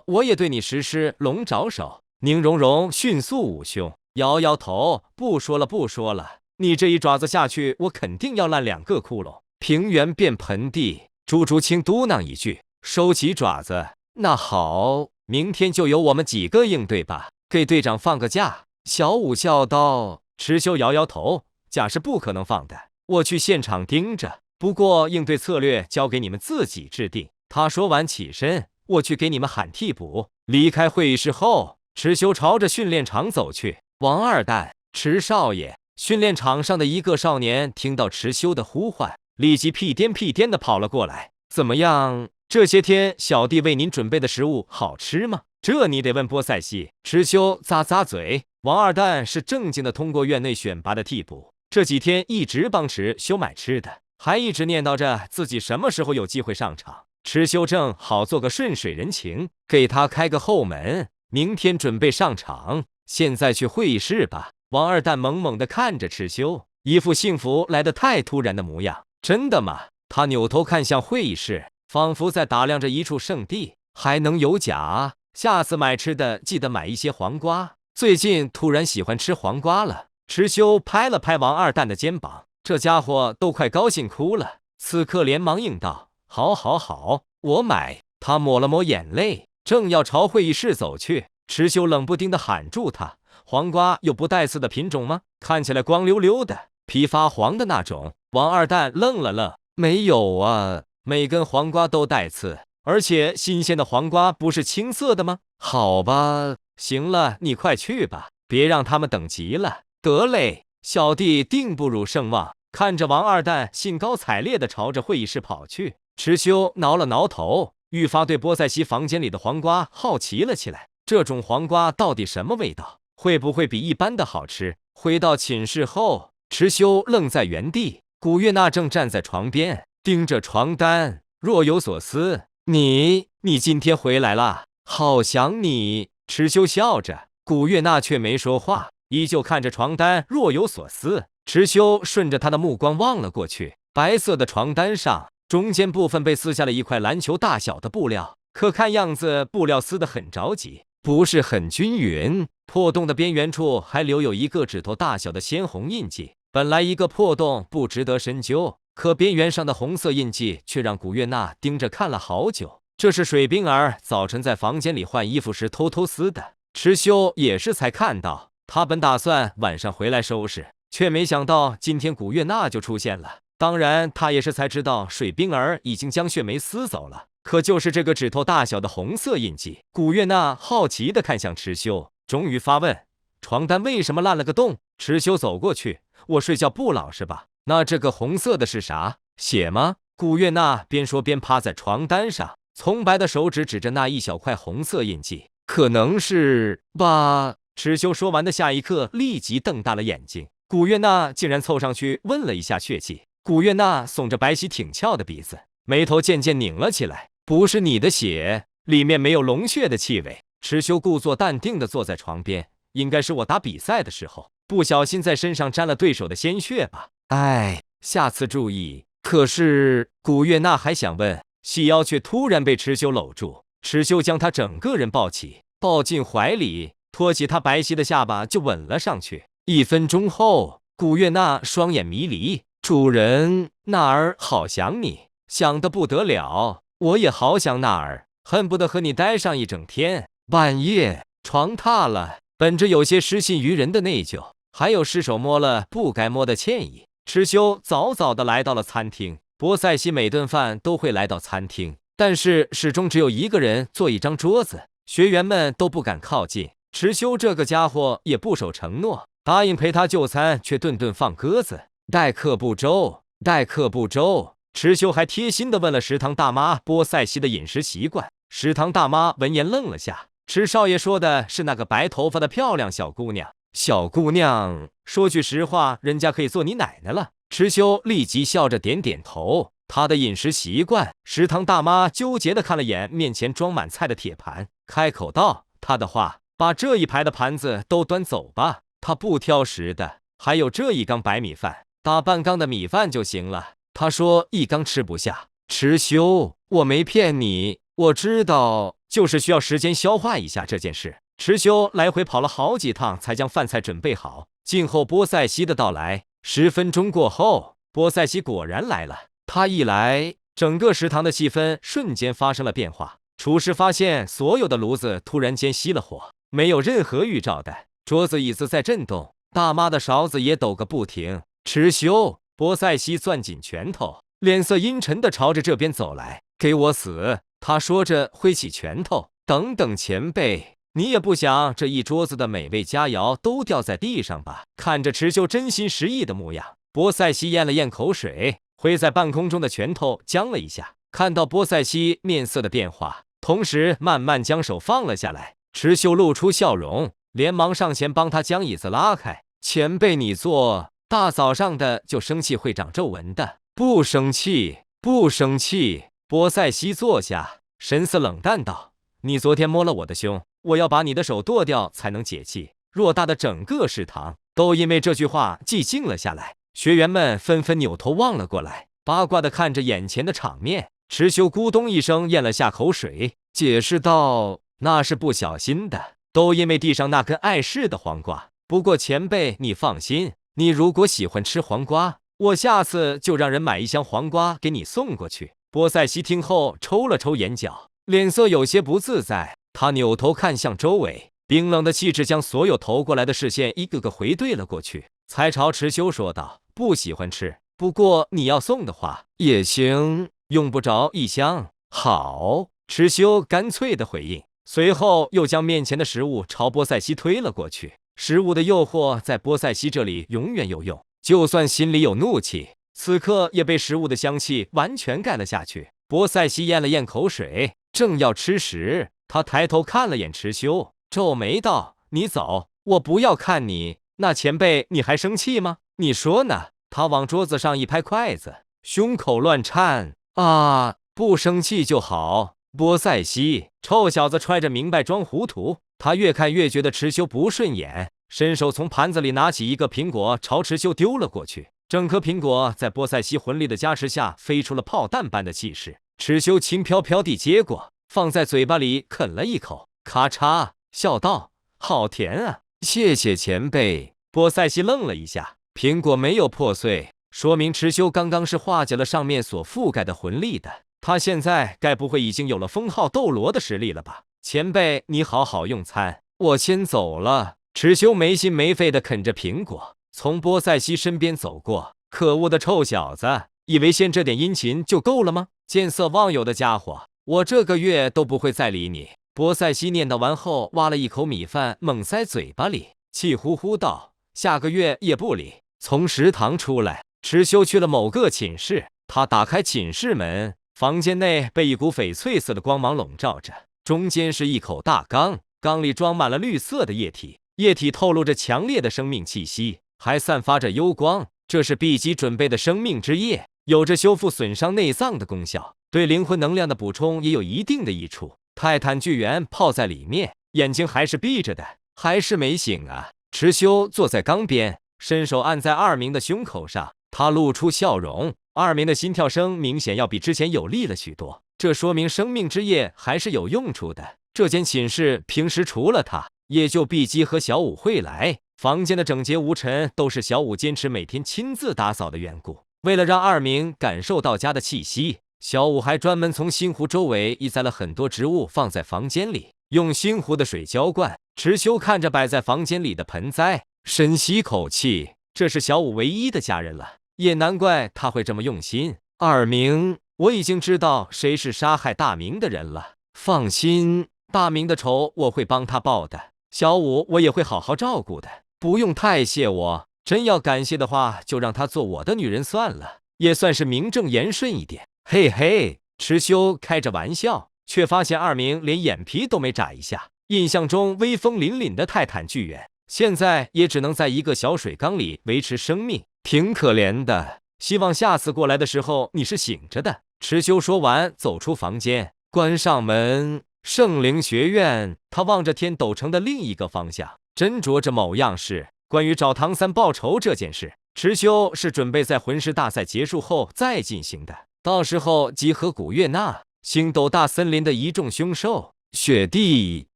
我也对你实施龙爪手。宁荣荣迅速捂胸，摇摇头，不说了，你这一爪子下去，我肯定要烂2个窟窿，平原变盆地。朱竹清嘟囔一句，收起爪子。那好，明天就由我们几个应对吧，给队长放个假。小武笑道。池修摇摇头，假是不可能放的，我去现场盯着，不过应对策略交给你们自己制定。他说完起身，我去给你们喊替补。离开会议室后，池修朝着训练场走去。王二蛋，池少爷。训练场上的一个少年听到池修的呼唤，立即屁颠屁颠的跑了过来。怎么样？这些天小弟为您准备的食物好吃吗？这你得问波塞西。池修咂咂嘴，王二蛋是正经的通过院内选拔的替补，这几天一直帮池修买吃的，还一直念叨着自己什么时候有机会上场。池修正好做个顺水人情，给他开个后门，明天准备上场，现在去会议室吧。王二蛋猛猛地看着池修，一副幸福来得太突然的模样。真的吗？他扭头看向会议室，仿佛在打量着一处圣地。还能有假？下次买吃的记得买一些黄瓜，最近突然喜欢吃黄瓜了。池修拍了拍王二蛋的肩膀，这家伙都快高兴哭了。此刻连忙应道：好，我买。他抹了抹眼泪，正要朝会议室走去，池修冷不丁地喊住他：黄瓜有不带刺的品种吗？看起来光溜溜的，皮发黄的那种。王二蛋愣了愣，没有啊，每根黄瓜都带刺，而且新鲜的黄瓜不是青色的吗？好吧，行了，你快去吧，别让他们等急了。得嘞，小弟定不辱圣望。看着王二蛋兴高采烈地朝着会议室跑去，池修挠了挠头，愈发对波塞西房间里的黄瓜好奇了起来。这种黄瓜到底什么味道？会不会比一般的好吃？回到寝室后，池修愣在原地，古月娜正站在床边，盯着床单，若有所思。你今天回来啦？好想你。池修笑着，古月娜却没说话，依旧看着床单，若有所思。池修顺着他的目光望了过去，白色的床单上，中间部分被撕下了一块篮球大小的布料，可看样子布料撕得很着急，不是很均匀。破洞的边缘处还留有一个指头大小的鲜红印记。本来一个破洞不值得深究，可边缘上的红色印记却让古月娜盯着看了好久。这是水冰儿早晨在房间里换衣服时偷偷撕的。池修也是才看到，他本打算晚上回来收拾，却没想到今天古月娜就出现了。当然，他也是才知道水冰儿已经将血梅撕走了，可就是这个指头大小的红色印记。古月娜好奇地看向池修，终于发问：床单为什么烂了个洞？池修走过去，我睡觉不老实吧？那这个红色的是啥？血吗？古月娜边说边趴在床单上，葱白的手指指着那一小块红色印记。可能是吧。池修说完的下一刻，立即瞪大了眼睛。古月娜竟然凑上去问了一下血迹。古月娜耸着白皙挺翘的鼻子，眉头渐渐拧了起来。不是你的血，里面没有龙血的气味。池修故作淡定地坐在床边，应该是我打比赛的时候不小心在身上沾了对手的鲜血吧。哎，下次注意。可是古月娜还想问，细腰却突然被池修搂住。池修将她整个人抱起，抱进怀里，托起她白皙的下巴就吻了上去。1分钟后，古月娜双眼迷离，主人，娜儿好想你，想得不得了。我也好想娜儿，恨不得和你待上一整天。半夜，床塌了，本着有些失信于人的内疚，还有失手摸了不该摸的歉意，池修早早的来到了餐厅。波塞西每顿饭都会来到餐厅，但是始终只有一个人坐一张桌子，学员们都不敢靠近。池修这个家伙也不守承诺，答应陪他就餐，却顿顿放鸽子，待客不周，待客不周。池修还贴心地问了食堂大妈波塞西的饮食习惯。食堂大妈闻言愣了下，池少爷说的是那个白头发的漂亮小姑娘。小姑娘，说句实话，人家可以做你奶奶了。池修立即笑着点点头。他的饮食习惯，食堂大妈纠结地看了眼面前装满菜的铁盘，开口道：他的话，把这一排的盘子都端走吧，他不挑食的。还有这一缸白米饭，打半缸的米饭就行了。他说一缸吃不下。池修，我没骗你，我知道，就是需要时间消化一下这件事。池修来回跑了好几趟，才将饭菜准备好。静候波塞西的到来。10分钟过后，波塞西果然来了。他一来，整个食堂的气氛瞬间发生了变化。厨师发现所有的炉子突然间熄了火，没有任何预兆的，桌子椅子在震动，大妈的勺子也抖个不停。池修，波塞西攥紧拳头，脸色阴沉地朝着这边走来。给我死！他说着挥起拳头。等等前辈，你也不想这一桌子的美味佳肴都掉在地上吧？看着池修真心实意的模样，波塞西咽了咽口水，挥在半空中的拳头僵了一下。看到波塞西面色的变化，同时慢慢将手放了下来，池修露出笑容，连忙上前帮他将椅子拉开。前辈你坐，大早上的就生气会长皱纹的。不生气，不生气。波塞西坐下，神色冷淡道：你昨天摸了我的胸，我要把你的手剁掉才能解气。偌大的整个食堂都因为这句话寂静了下来，学员们纷纷扭头望了过来，八卦地看着眼前的场面。池修咕咚一声咽了下口水，解释道：那是不小心的，都因为地上那根碍事的黄瓜。不过前辈你放心，你如果喜欢吃黄瓜，我下次就让人买一箱黄瓜给你送过去。波塞西听后抽了抽眼角，脸色有些不自在。他扭头看向周围，冰冷的气质将所有投过来的视线一个个回对了过去，才朝池修说道：不喜欢吃，不过你要送的话也行，用不着一箱。好，池修干脆的回应，随后又将面前的食物朝波塞西推了过去。食物的诱惑在波塞西这里永远有用，就算心里有怒气，此刻也被食物的香气完全盖了下去。波塞西咽了咽口水，正要吃时，他抬头看了眼池修，皱眉道：你走，我不要看你。那前辈你还生气吗？你说呢？他往桌子上一拍筷子，胸口乱颤。啊，不生气就好。波塞西，臭小子揣着明白装糊涂。他越看越觉得池修不顺眼，伸手从盘子里拿起一个苹果朝池修丢了过去。整颗苹果在波塞西魂力的加持下飞出了炮弹般的气势。池修轻飘飘地接过，放在嘴巴里啃了一口，咔嚓，笑道：好甜啊，谢谢前辈。波塞西愣了一下，苹果没有破碎，说明池修刚刚是化解了上面所覆盖的魂力的。他现在该不会已经有了封号斗罗的实力了吧？前辈，你好好用餐，我先走了。蚩尤没心没肺地啃着苹果，从波塞西身边走过。可恶的臭小子，以为献这点殷勤就够了吗？见色忘友的家伙，我这个月都不会再理你。波塞西念叨完后，挖了一口米饭猛塞嘴巴里，气呼呼道：“下个月也不理。”从食堂出来，蚩尤去了某个寝室。他打开寝室门，房间内被一股翡翠色的光芒笼罩着，中间是一口大缸，缸里装满了绿色的液体，液体透露着强烈的生命气息，还散发着幽光。这是 B 级准备的生命之液，有着修复损伤内脏的功效，对灵魂能量的补充也有一定的益处。泰坦巨猿泡在里面，眼睛还是闭着的，还是没醒啊。蚩尤坐在缸边，伸手按在二明的胸口上，他露出笑容。二明的心跳声明显要比之前有力了许多，这说明生命之液还是有用处的。这间寝室平时除了他，也就碧姬和小五会来。房间的整洁无尘都是小五坚持每天亲自打扫的缘故。为了让二明感受到家的气息，小五还专门从星湖周围移栽了很多植物放在房间里，用星湖的水浇灌。蚩尤看着摆在房间里的盆栽，深吸口气，这是小五唯一的家人了，也难怪他会这么用心。二明，我已经知道谁是杀害大明的人了，放心，大明的仇我会帮他报的，小五我也会好好照顾的，不用太谢我，真要感谢的话，就让她做我的女人算了，也算是名正言顺一点。嘿嘿，蚩尤开着玩笑，却发现二明连眼皮都没眨一下。印象中威风凛凛的泰坦巨猿，现在也只能在一个小水缸里维持生命，挺可怜的。希望下次过来的时候你是醒着的。蚩尤说完，走出房间，关上门。圣灵学院，他望着天斗城的另一个方向，斟酌着某样事。关于找唐三报仇这件事，蚩尤是准备在魂师大赛结束后再进行的，到时候集合古月娜、星斗大森林的一众凶兽。雪地，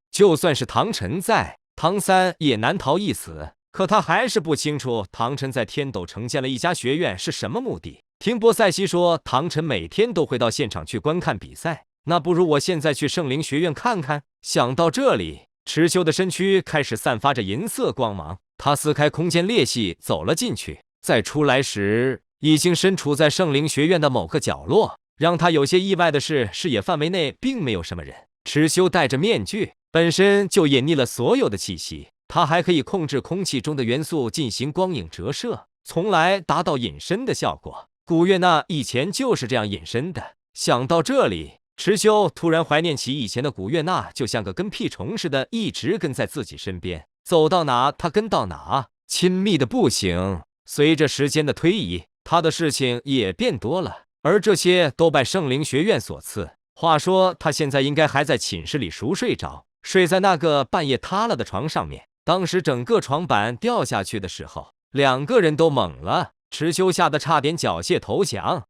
就算是唐晨在，唐三也难逃一死。可他还是不清楚唐晨在天斗城建了一家学院是什么目的。听波塞西说，唐晨每天都会到现场去观看比赛，那不如我现在去圣灵学院看看。想到这里，蚩尤的身躯开始散发着银色光芒，他撕开空间裂隙走了进去，再出来时已经身处在圣灵学院的某个角落。让他有些意外的是，视野范围内并没有什么人。蚩尤戴着面具，本身就隐匿了所有的气息，他还可以控制空气中的元素进行光影折射，从来达到隐身的效果。古月娜以前就是这样隐身的。想到这里，蚩尤突然怀念起以前的古月娜，就像个跟屁虫似的，一直跟在自己身边，走到哪他跟到哪，亲密的不行。随着时间的推移，他的事情也变多了，而这些都拜圣灵学院所赐。话说他现在应该还在寝室里熟睡着，睡在那个半夜塌了的床上面。当时整个床板掉下去的时候，两个人都懵了，蚩尤吓得差点缴械投降。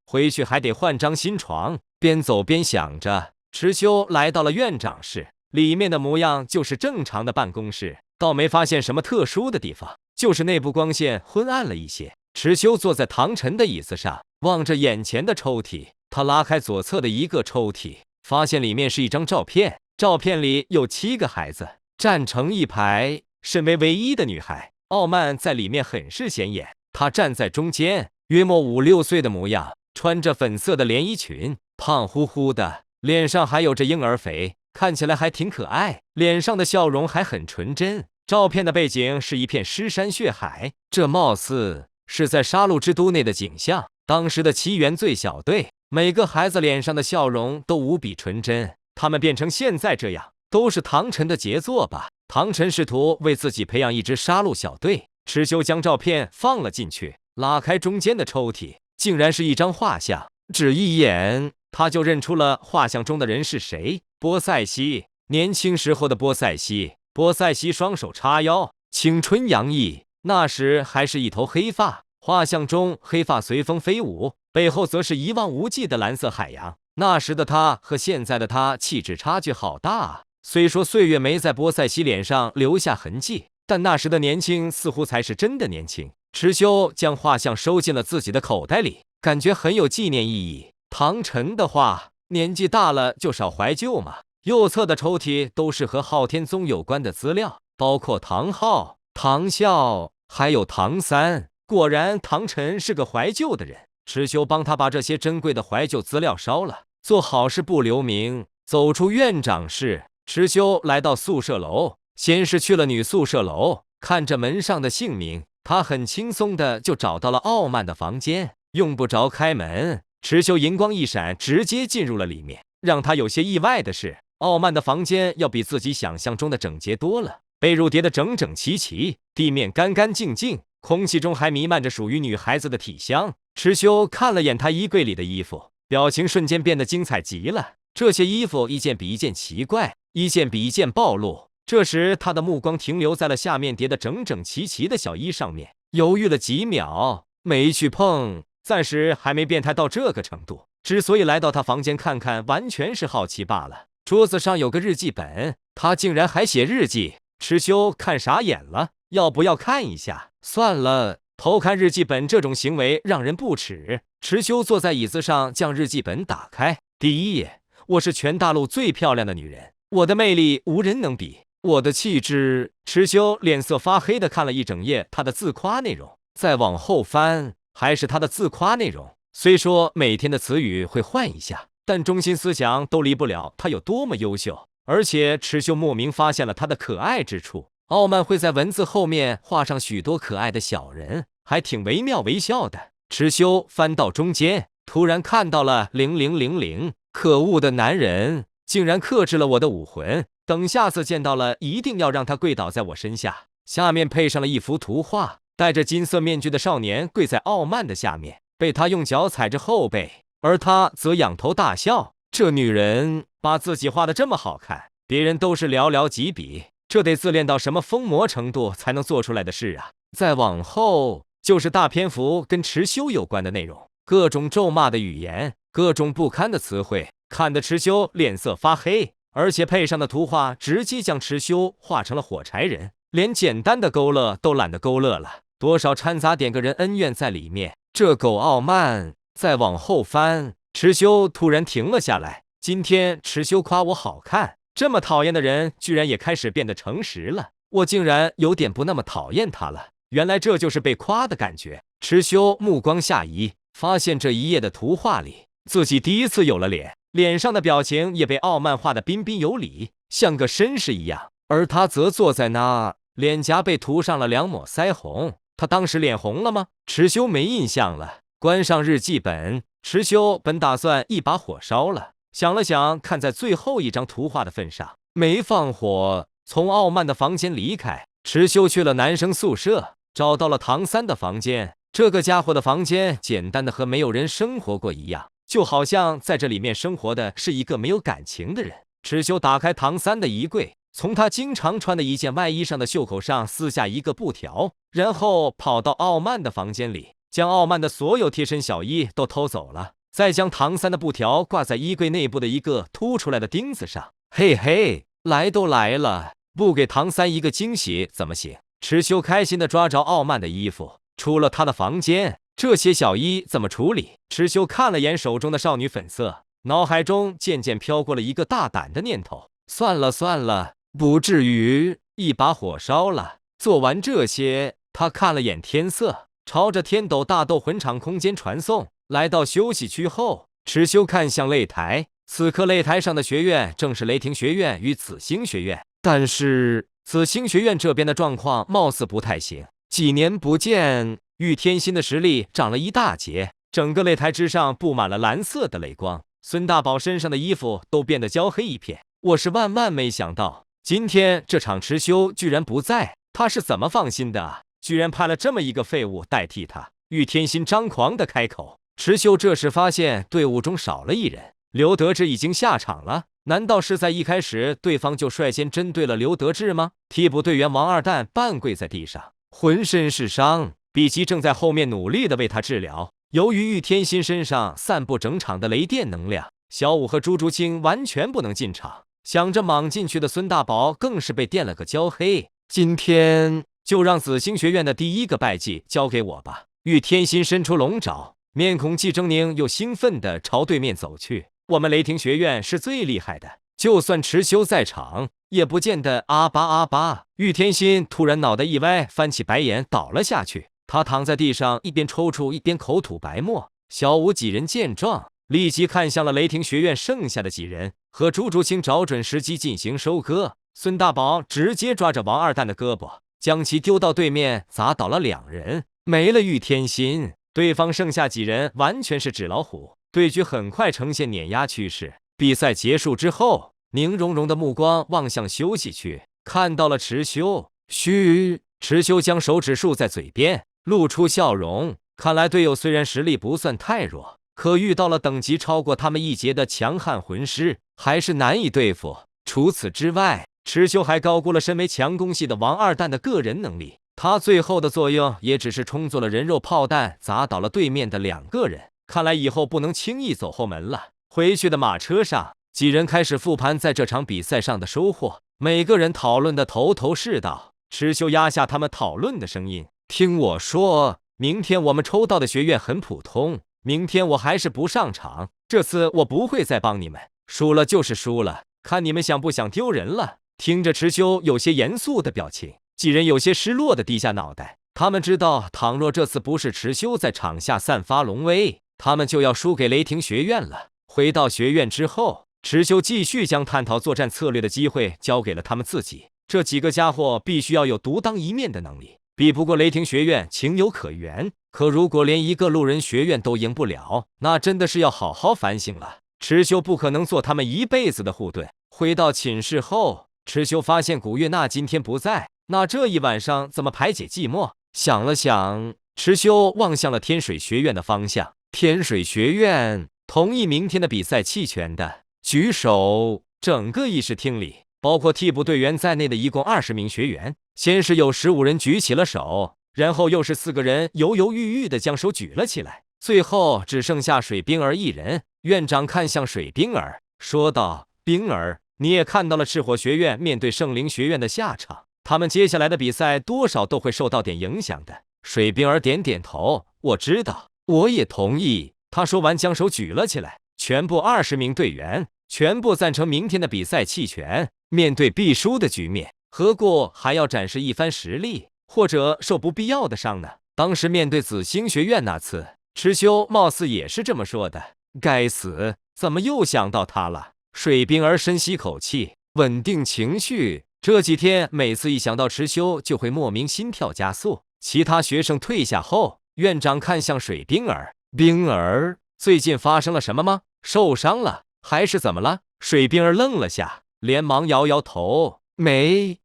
回去还得换张新床。边走边想着，蚩尤来到了院长室，里面的模样就是正常的办公室，倒没发现什么特殊的地方，就是内部光线昏暗了一些。蚩尤坐在唐晨的椅子上，望着眼前的抽屉，他拉开左侧的一个抽屉，发现里面是一张照片，照片里有7个孩子站成一排，身为唯一的女孩，傲慢在里面很是显眼。她站在中间，约莫5、6岁的模样，穿着粉色的连衣裙，胖乎乎的，脸上还有着婴儿肥，看起来还挺可爱，脸上的笑容还很纯真。照片的背景是一片尸山血海，这貌似是在杀戮之都内的景象。当时的7原罪小队，每个孩子脸上的笑容都无比纯真，他们变成现在这样，都是唐晨的杰作吧？唐晨试图为自己培养一支杀戮小队。蚩尤将照片放了进去，拉开中间的抽屉，竟然是一张画像。只一眼，他就认出了画像中的人是谁。波塞西，年轻时候的波塞西。波塞西双手叉腰，青春洋溢，那时还是一头黑发。画像中黑发随风飞舞，背后则是一望无际的蓝色海洋。那时的他和现在的他气质差距好大啊！虽说岁月没在波塞西脸上留下痕迹，但那时的年轻似乎才是真的年轻。蚩尤将画像收进了自己的口袋里，感觉很有纪念意义。唐晨的话，年纪大了就少怀旧嘛。右侧的抽屉都是和昊天宗有关的资料，包括唐昊、唐啸，还有唐三。果然，唐晨是个怀旧的人。池修帮他把这些珍贵的怀旧资料烧了，做好事不留名。走出院长室，池修来到宿舍楼，先是去了女宿舍楼，看着门上的姓名，他很轻松的就找到了傲慢的房间，用不着开门。池修银光一闪，直接进入了里面。让他有些意外的是，傲慢的房间要比自己想象中的整洁多了，被褥叠得整整齐齐，地面干干净净，空气中还弥漫着属于女孩子的体香。池修看了眼他衣柜里的衣服，表情瞬间变得精彩极了。这些衣服一件比一件奇怪，一件比一件暴露。这时他的目光停留在了下面叠得整整齐齐的小衣上面，犹豫了几秒，没去碰，暂时还没变态到这个程度。之所以来到他房间看看，完全是好奇罢了。桌子上有个日记本，他竟然还写日记。池修看傻眼了，要不要看一下？算了，偷看日记本这种行为让人不齿。池修坐在椅子上，将日记本打开。第一页，我是全大陆最漂亮的女人，我的魅力无人能比，我的气质。池修脸色发黑的看了一整页他的自夸内容，再往后翻，还是他的自夸内容。虽说每天的词语会换一下，但中心思想都离不了他有多么优秀。而且池修莫名发现了他的可爱之处，傲慢会在文字后面画上许多可爱的小人，还挺惟妙惟肖的。池修翻到中间，突然看到了0000，可恶的男人，竟然克制了我的武魂，等下次见到了一定要让他跪倒在我身下。下面配上了一幅图画，戴着金色面具的少年跪在傲慢的下面，被他用脚踩着后背，而他则仰头大笑。这女人把自己画得这么好看，别人都是寥寥几笔，这得自恋到什么疯魔程度才能做出来的事啊！再往后就是大篇幅跟池修有关的内容，各种咒骂的语言，各种不堪的词汇，看得池修脸色发黑。而且配上的图画直接将池修画成了火柴人，连简单的勾勒都懒得勾勒了，多少掺杂点个人恩怨在里面。这狗傲慢！再往后翻，池修突然停了下来。今天池修夸我好看，这么讨厌的人居然也开始变得诚实了，我竟然有点不那么讨厌他了。原来这就是被夸的感觉。池修目光下移，发现这一页的图画里，自己第一次有了脸，脸上的表情也被傲慢画得彬彬有礼，像个绅士一样。而他则坐在那，脸颊被涂上了2抹腮红。他当时脸红了吗？池修没印象了。关上日记本，池修本打算一把火烧了，想了想，看在最后一张图画的份上，没放火。从傲慢的房间离开，池修去了男生宿舍，找到了唐三的房间。这个家伙的房间简单的和没有人生活过一样，就好像在这里面生活的是一个没有感情的人。池修打开唐三的衣柜，从他经常穿的一件外衣上的袖口上撕下一个布条，然后跑到傲慢的房间里，将傲慢的所有贴身小衣都偷走了，再将唐三的布条挂在衣柜内部的一个凸出来的钉子上。嘿嘿，来都来了，不给唐三一个惊喜怎么行？池修开心地抓着傲慢的衣服，出了他的房间。这些小衣怎么处理？池修看了眼手中的少女粉色，脑海中渐渐飘过了一个大胆的念头：算了算了，不至于一把火烧了。做完这些，他看了眼天色，朝着天斗大斗魂场空间传送。来到休息区后，池修看向擂台，此刻擂台上的学院正是雷霆学院与紫星学院，但是紫星学院这边的状况貌似不太行。几年不见，玉天心的实力涨了一大截，整个擂台之上布满了蓝色的泪光，孙大宝身上的衣服都变得焦黑一片。我是万万没想到，今天这场池修居然不在，他是怎么放心的啊？居然派了这么一个废物代替他。玉天心张狂的开口。池修这时发现队伍中少了一人，刘德志已经下场了。难道是在一开始对方就率先针对了刘德志吗？替补队员王二蛋半跪在地上，浑身是伤，比奇正在后面努力的为他治疗。由于玉天心身上散布整场的雷电能量，小五和朱竹清完全不能进场。想着莽进去的孙大宝更是被电了个焦黑。今天就让紫星学院的第一个败绩交给我吧。玉天心伸出龙爪，面孔既狰狞又兴奋地朝对面走去。我们雷霆学院是最厉害的，就算池修在场，也不见得阿巴阿巴。玉天心突然脑袋一歪，翻起白眼倒了下去。他躺在地上，一边抽搐一边口吐白沫。小五几人见状，立即看向了雷霆学院剩下的几人，和朱竹清找准时机进行收割。孙大宝直接抓着王二蛋的胳膊，将其丢到对面，砸倒了2人，没了玉天心。对方剩下几人完全是纸老虎，对局很快呈现碾压趋势。比赛结束之后，宁荣荣的目光望向休息区，看到了池修。嘘，池修将手指竖在嘴边，露出笑容。看来队友虽然实力不算太弱，可遇到了等级超过他们一截的强悍魂师，还是难以对付。除此之外，池修还高估了身为强攻系的王二蛋的个人能力。他最后的作用也只是充作了人肉炮弹，砸倒了对面的2个人。看来以后不能轻易走后门了。回去的马车上，几人开始复盘在这场比赛上的收获，每个人讨论的头头是道。池修压下他们讨论的声音，听我说，明天我们抽到的学院很普通，明天我还是不上场，这次我不会再帮你们，输了就是输了，看你们想不想丢人了。听着池修有些严肃的表情，几人有些失落的低下脑袋。他们知道，倘若这次不是池修在场下散发龙威，他们就要输给雷霆学院了。回到学院之后，池修继续将探讨作战策略的机会交给了他们自己。这几个家伙必须要有独当一面的能力，比不过雷霆学院情有可原。可如果连一个路人学院都赢不了，那真的是要好好反省了。池修不可能做他们一辈子的护盾。回到寝室后，池修发现古月娜今天不在，那这一晚上怎么排解寂寞？想了想，池修望向了天水学院的方向。天水学院同意明天的比赛弃权的举手。整个议事厅里，包括替补队员在内的一共20名学员，先是有15人举起了手，然后又是4个人犹犹豫豫地将手举了起来，最后只剩下水冰儿一人。院长看向水冰儿，说道：“冰儿，你也看到了赤火学院面对圣灵学院的下场，他们接下来的比赛多少都会受到点影响的。”水冰儿点点头，我知道，我也同意。他说完将手举了起来，全部20名队员全部赞成明天的比赛弃权。面对必输的局面，何故还要展示一番实力，或者受不必要的伤呢？当时面对紫星学院那次，池修貌似也是这么说的。该死，怎么又想到他了？水冰儿深吸口气，稳定情绪。这几天每次一想到池修，就会莫名心跳加速。其他学生退下后，院长看向水冰儿，冰儿，最近发生了什么吗？受伤了还是怎么了？水冰儿愣了下，连忙摇摇头，没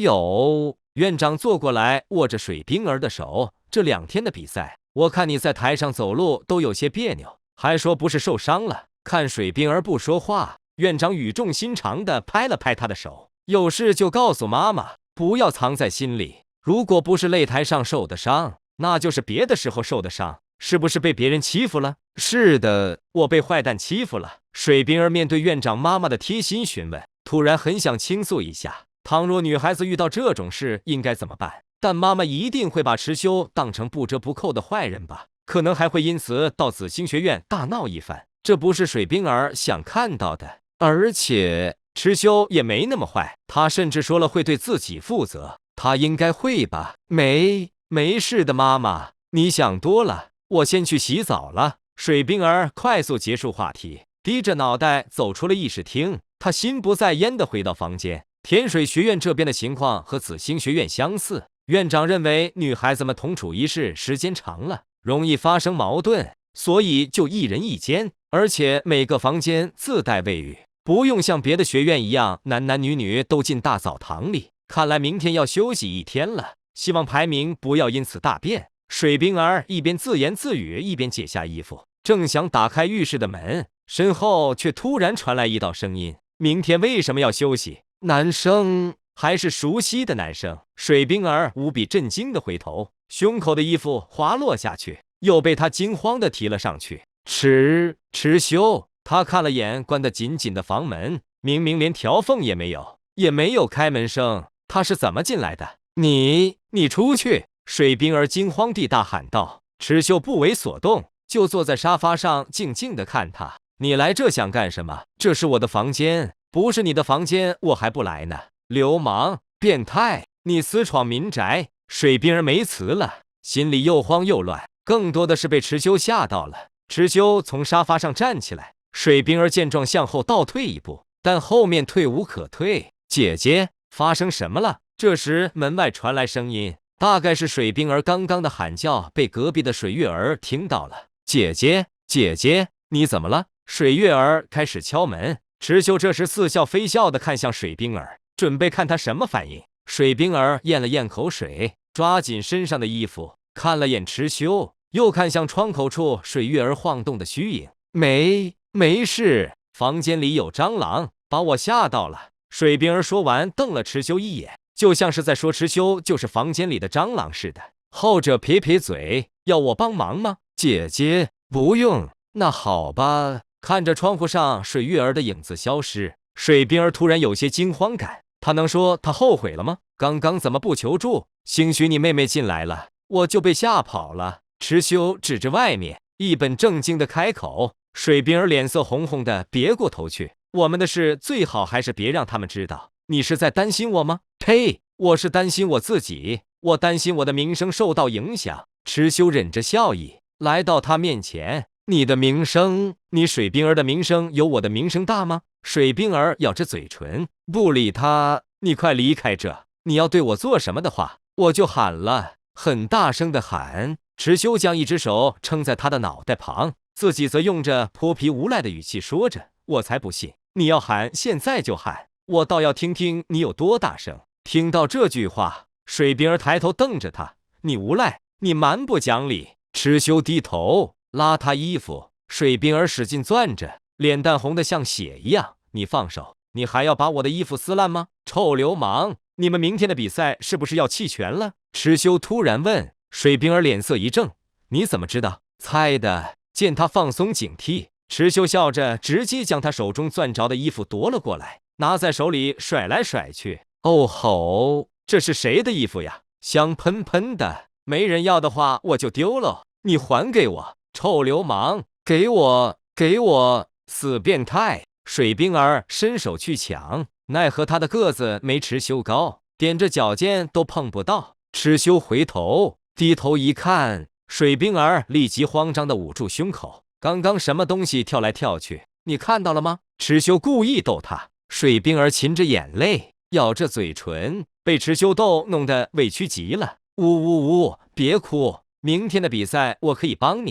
有。院长坐过来，握着水冰儿的手，这2天的比赛，我看你在台上走路都有些别扭，还说不是受伤了。看水冰儿不说话，院长语重心长地拍了拍他的手，有事就告诉妈妈，不要藏在心里。如果不是擂台上受的伤，那就是别的时候受的伤。是不是被别人欺负了？是的，我被坏蛋欺负了。水冰儿面对院长妈妈的贴心询问，突然很想倾诉一下，倘若女孩子遇到这种事应该怎么办？但妈妈一定会把池修当成不折不扣的坏人吧？可能还会因此到紫星学院大闹一番，这不是水冰儿想看到的。而且池修也没那么坏，他甚至说了会对自己负责，他应该会吧？没事的，妈妈，你想多了。我先去洗澡了。水冰儿快速结束话题，低着脑袋走出了议事厅。他心不在焉地回到房间。天水学院这边的情况和紫星学院相似，院长认为女孩子们同处一室时间长了，容易发生矛盾，所以就1人1间，而且每个房间自带卫浴，不用像别的学院一样男男女女都进大澡堂里。看来明天要休息1天了，希望排名不要因此大变。水冰儿一边自言自语，一边解下衣服，正想打开浴室的门，身后却突然传来一道声音：“明天为什么要休息？”男生，还是熟悉的男生。水冰儿无比震惊地回头，胸口的衣服滑落下去，又被他惊慌地提了上去。池修，他看了眼关得紧紧的房门，明明连条缝也没有，也没有开门声，他是怎么进来的？你出去！水冰儿惊慌地大喊道。池修不为所动，就坐在沙发上静静地看他。你来这想干什么？这是我的房间，不是你的房间，我还不来呢。流氓，变态，你私闯民宅！水冰儿没词了，心里又慌又乱，更多的是被池修吓到了。池修从沙发上站起来，水冰儿见状向后倒退一步，但后面退无可退。姐姐，发生什么了？这时门外传来声音，大概是水冰儿刚刚的喊叫被隔壁的水月儿听到了。姐姐，姐姐，你怎么了？水月儿开始敲门。池修这时似笑非笑地看向水冰儿，准备看他什么反应。水冰儿咽了咽口水，抓紧身上的衣服，看了眼池修，又看向窗口处水月儿晃动的虚影。没事，房间里有蟑螂，把我吓到了。水冰儿说完，瞪了池修一眼，就像是在说池修就是房间里的蟑螂似的。后者撇撇嘴，要我帮忙吗？姐姐，不用。那好吧。看着窗户上水月儿的影子消失，水冰儿突然有些惊慌感。他能说他后悔了吗？刚刚怎么不求助？兴许你妹妹进来了，我就被吓跑了。池修指着外面，一本正经的开口。水冰儿脸色红红的，别过头去。我们的事最好还是别让他们知道。你是在担心我吗？呸！我是担心我自己，我担心我的名声受到影响。池修忍着笑意来到他面前。你的名声，你水冰儿的名声有我的名声大吗？水冰儿咬着嘴唇，不理他。你快离开这！你要对我做什么的话，我就喊了，很大声的喊。池修将一只手撑在他的脑袋旁，自己则用着泼皮无赖的语气说着：我才不信，你要喊现在就喊，我倒要听听你有多大声。听到这句话，水冰儿抬头瞪着他，你无赖，你蛮不讲理。池修低头拉他衣服，水冰儿使劲攥着，脸蛋红得像血一样。你放手！你还要把我的衣服撕烂吗？臭流氓！你们明天的比赛是不是要弃权了？池修突然问。水冰儿脸色一正，你怎么知道？猜的。见他放松警惕，池修笑着直接将他手中攥着的衣服夺了过来，拿在手里甩来甩去。哦吼，这是谁的衣服呀？香喷喷的，没人要的话我就丢了，你还给我！臭流氓，给我，给我！死变态！水冰儿伸手去抢，奈何他的个子没池修高，踮着脚尖都碰不到。池修回头低头一看，水冰儿立即慌张地捂住胸口，刚刚什么东西跳来跳去，你看到了吗？池修故意逗他。水冰儿噙着眼泪，咬着嘴唇，被池修逗弄得委屈极了。呜呜呜，别哭，明天的比赛我可以帮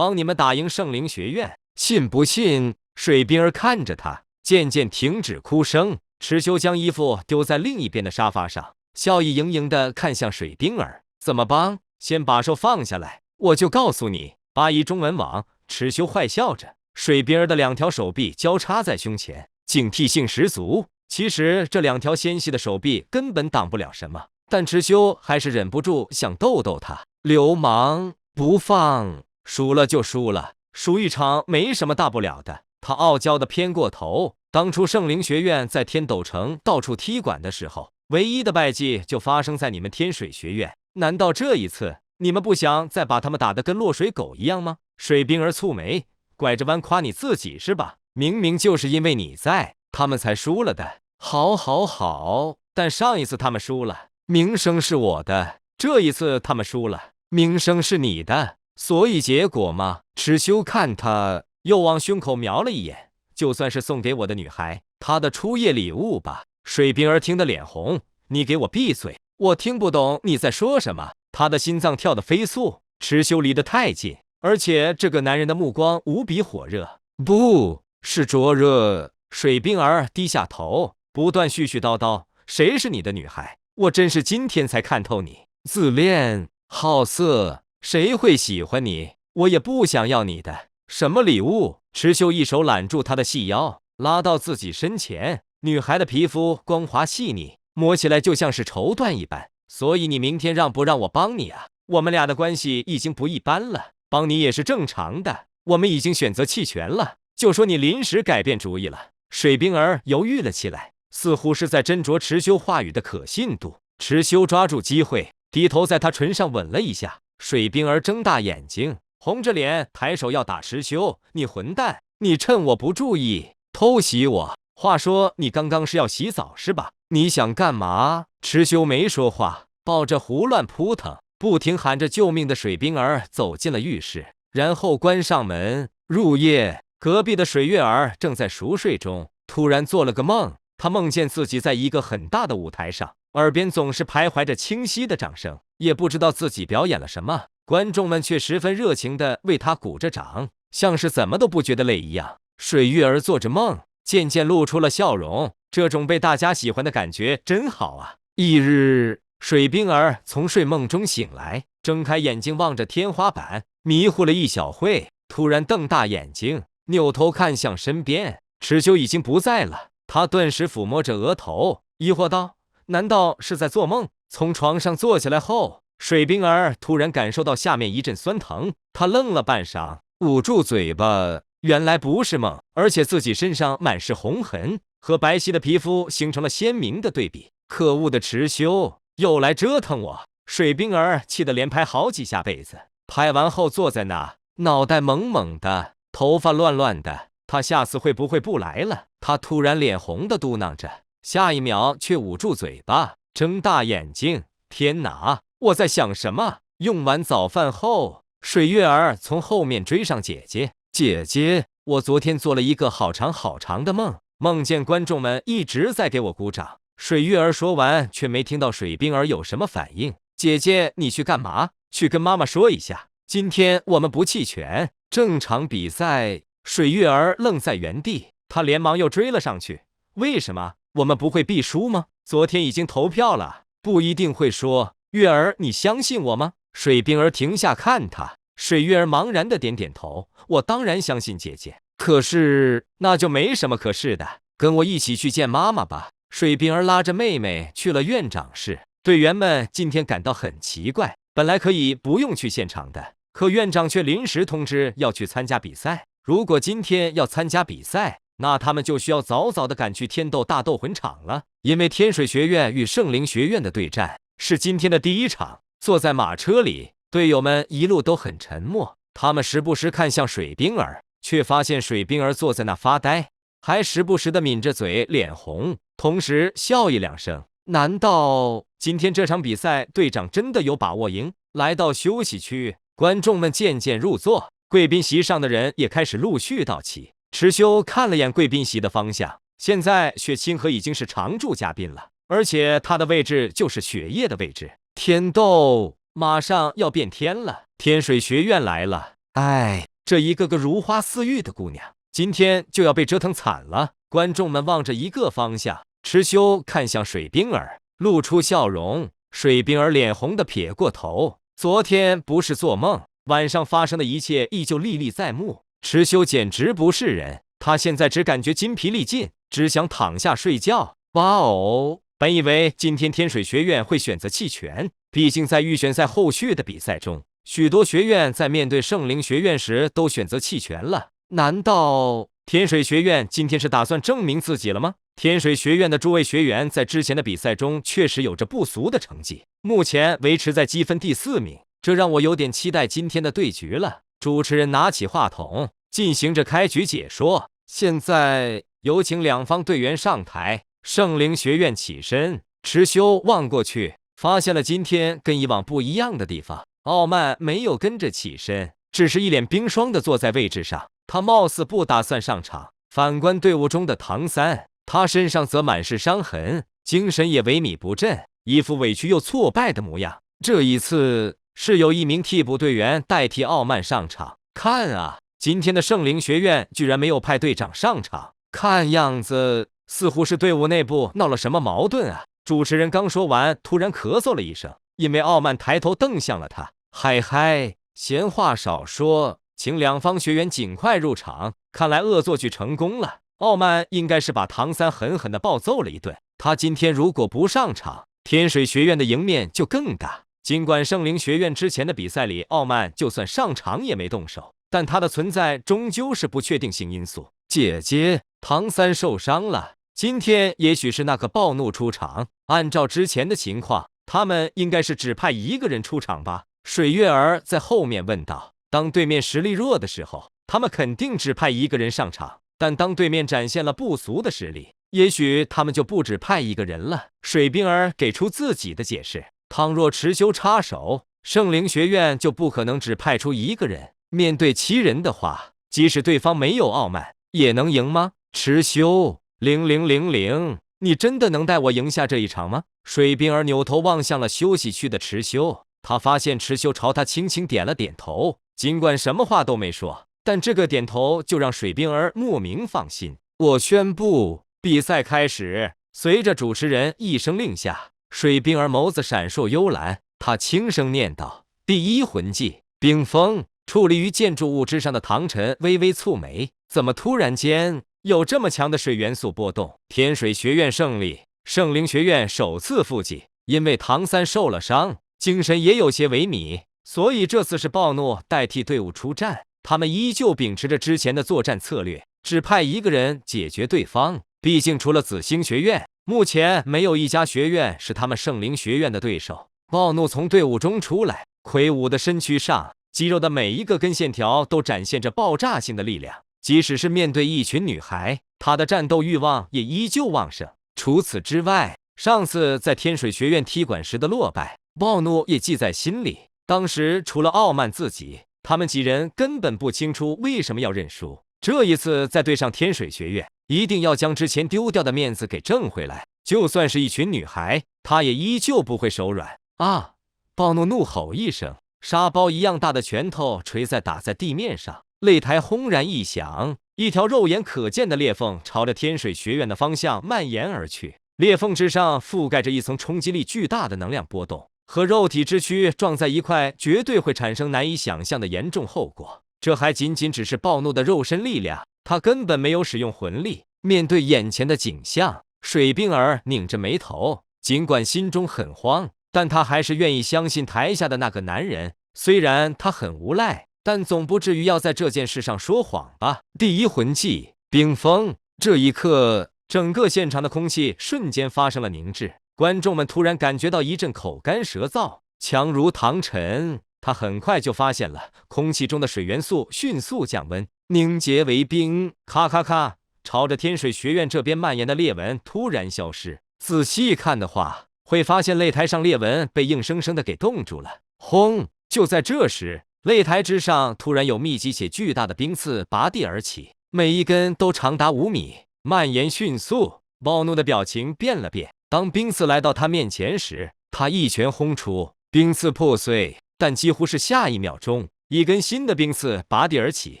你们打赢圣灵学院，信不信？水冰儿看着他，渐渐停止哭声。池修将衣服丢在另一边的沙发上，笑意盈盈地看向水冰儿，怎么帮？先把手放下来，我就告诉你。八一中文网。池修坏笑着，水冰儿的两条手臂交叉在胸前，警惕性十足。其实这两条纤细的手臂根本挡不了什么，但池修还是忍不住想逗逗他。流氓，不放！输了就输了，输一场没什么大不了的。他傲娇地偏过头。当初圣灵学院在天斗城到处踢馆的时候，唯一的败绩就发生在你们天水学院。难道这一次你们不想再把他们打得跟落水狗一样吗？水冰儿蹙眉，拐着弯夸你自己是吧？明明就是因为你在，他们才输了的。好，但上一次他们输了，名声是我的；这一次他们输了，名声是你的。所以结果嘛，池修看他，又往胸口瞄了一眼，就算是送给我的女孩，她的初夜礼物吧。水冰儿听得脸红，你给我闭嘴！我听不懂你在说什么。他的心脏跳得飞速，池修离得太近，而且这个男人的目光无比火热，不是灼热。水冰儿低下头，不断絮絮叨叨，谁是你的女孩？我真是今天才看透你，自恋好色，谁会喜欢你？我也不想要你的什么礼物。池修一手揽住她的细腰，拉到自己身前。女孩的皮肤光滑细腻，摸起来就像是绸缎一般，所以你明天让不让我帮你啊？我们俩的关系已经不一般了，帮你也是正常的。我们已经选择弃权了，就说你临时改变主意了。水冰儿犹豫了起来，似乎是在斟酌池修话语的可信度。池修抓住机会，低头在她唇上吻了一下。水冰儿睁大眼睛，红着脸抬手要打池修。你混蛋！你趁我不注意偷袭我！话说你刚刚是要洗澡是吧？你想干嘛？池修没说话，抱着胡乱扑腾，不停喊着救命的水冰儿走进了浴室，然后关上门。入夜，隔壁的水月儿正在熟睡中，突然做了个梦。他梦见自己在一个很大的舞台上，耳边总是徘徊着清晰的掌声，也不知道自己表演了什么，观众们却十分热情地为他鼓着掌，像是怎么都不觉得累一样。水月儿做着梦，渐渐露出了笑容，这种被大家喜欢的感觉真好啊。翌日，水冰儿从睡梦中醒来，睁开眼睛望着天花板，迷糊了一小会，突然瞪大眼睛，扭头看向身边，池修已经不在了。他顿时抚摸着额头，疑惑道：难道是在做梦？从床上坐起来后，水冰儿突然感受到下面一阵酸疼，他愣了半晌，捂住嘴巴，原来不是梦，而且自己身上满是红痕，和白皙的皮肤形成了鲜明的对比。可恶的池修又来折腾我！水冰儿气得连拍好几下被子，拍完后坐在那，脑袋懵懵的，头发乱乱的。他下次会不会不来了？他突然脸红的嘟囔着，下一秒却捂住嘴巴，睁大眼睛。天哪，我在想什么？用完早饭后，水月儿从后面追上姐姐。姐姐，我昨天做了一个好长好长的梦，梦见观众们一直在给我鼓掌。水月儿说完，却没听到水冰儿有什么反应。姐姐，你去干嘛？去跟妈妈说一下，今天我们不弃权，正常比赛。水月儿愣在原地，他连忙又追了上去。为什么？我们不会必输吗？昨天已经投票了，不一定会说。月儿，你相信我吗？水冰儿停下看他，水月儿茫然的点点头。我当然相信姐姐，可是那就没什么可是的，跟我一起去见妈妈吧。水冰儿拉着妹妹去了院长室。队员们今天感到很奇怪，本来可以不用去现场的，可院长却临时通知要去参加比赛。如果今天要参加比赛，那他们就需要早早的赶去天斗大斗魂场了，因为天水学院与圣灵学院的对战是今天的第一场。坐在马车里，队友们一路都很沉默，他们时不时看向水冰儿，却发现水冰儿坐在那发呆，还时不时的抿着嘴，脸红，同时笑意两声。难道今天这场比赛队长真的有把握赢？来到休息区，观众们渐渐入座，贵宾席上的人也开始陆续到齐。池修看了眼贵宾席的方向，现在雪清河已经是常驻嘉宾了，而且他的位置就是雪夜的位置。天斗马上要变天了，天水学院来了。哎，这一个个如花似玉的姑娘，今天就要被折腾惨了。观众们望着一个方向，池修看向水冰儿，露出笑容。水冰儿脸红的撇过头，昨天不是做梦，晚上发生的一切依旧历历在目。池修简直不是人，他现在只感觉筋疲力尽，只想躺下睡觉。哇哦，本以为今天天水学院会选择弃权，毕竟在预选赛后续的比赛中，许多学院在面对圣灵学院时都选择弃权了。难道天水学院今天是打算证明自己了吗？天水学院的诸位学员在之前的比赛中确实有着不俗的成绩，目前维持在积分第4名，这让我有点期待今天的对局了。主持人拿起话筒，进行着开局解说。现在有请两方队员上台。圣灵学院起身，池修望过去，发现了今天跟以往不一样的地方。傲慢没有跟着起身，只是一脸冰霜的坐在位置上。他貌似不打算上场。反观队伍中的唐三，他身上则满是伤痕，精神也萎靡不振，一副委屈又挫败的模样。这一次是有一名替补队员代替傲慢上场。看啊，今天的圣灵学院居然没有派队长上场，看样子似乎是队伍内部闹了什么矛盾啊。主持人刚说完，突然咳嗽了一声，因为傲慢抬头瞪向了他。嗨嗨，闲话少说，请两方学员尽快入场。看来恶作剧成功了，傲慢应该是把唐三狠狠地暴揍了一顿。他今天如果不上场，天水学院的赢面就更大。尽管圣灵学院之前的比赛里，傲慢就算上场也没动手，但他的存在终究是不确定性因素。姐姐，唐三受伤了，今天也许是那个暴怒出场。按照之前的情况，他们应该是只派一个人出场吧？水月儿在后面问道。当对面实力弱的时候，他们肯定只派一个人上场，但当对面展现了不俗的实力，也许他们就不只派一个人了。水冰儿给出自己的解释：倘若蚩尤插手，圣灵学院就不可能只派出一个人。面对7人的话，即使对方没有傲慢，也能赢吗？蚩尤，0000，你真的能带我赢下这一场吗？水冰儿扭头望向了休息区的蚩尤，他发现蚩尤朝他轻轻点了点头，尽管什么话都没说，但这个点头就让水冰儿莫名放心。我宣布比赛开始。随着主持人一声令下，水冰儿眸子闪烁幽蓝，他轻声念道：第1魂技，冰封。矗立于建筑物之上的唐晨微微蹙眉，怎么突然间有这么强的水元素波动？天水学院胜利，圣灵学院首次复计。因为唐三受了伤，精神也有些萎靡，所以这次是暴怒代替队伍出战。他们依旧秉持着之前的作战策略，只派一个人解决对方。毕竟除了紫星学院，目前没有一家学院是他们圣灵学院的对手。暴怒从队伍中出来，魁梧的身躯上，肌肉的每一个根线条都展现着爆炸性的力量，即使是面对一群女孩，他的战斗欲望也依旧旺盛。除此之外，上次在天水学院踢馆时的落败，暴怒也记在心里。当时除了傲慢自己，他们几人根本不清楚为什么要认输。这一次再对上天水学院，一定要将之前丢掉的面子给挣回来。就算是一群女孩，他也依旧不会手软。啊！暴怒怒吼一声，沙包一样大的拳头锤打在地面上，擂台轰然一响，一条肉眼可见的裂缝朝着天水学院的方向蔓延而去。裂缝之上覆盖着一层冲击力巨大的能量波动，和肉体之躯撞在一块，绝对会产生难以想象的严重后果。这还仅仅只是暴怒的肉身力量，他根本没有使用魂力。面对眼前的景象，水冰儿拧着眉头，尽管心中很慌，但他还是愿意相信台下的那个男人。虽然他很无赖，但总不至于要在这件事上说谎吧。第1魂技，冰封。这一刻，整个现场的空气瞬间发生了凝滞，观众们突然感觉到一阵口干舌燥。强如唐晨，他很快就发现了空气中的水元素迅速降温，凝结为冰。咔咔咔，朝着天水学院这边蔓延的裂纹突然消失。仔细看的话，会发现擂台上裂纹被硬生生的给冻住了。轰！就在这时，擂台之上突然有密集且巨大的冰刺拔地而起，每一根都长达5米，蔓延迅速。暴怒的表情变了变，当冰刺来到他面前时，他一拳轰出，冰刺破碎。但几乎是下一秒钟，一根新的冰刺拔地而起，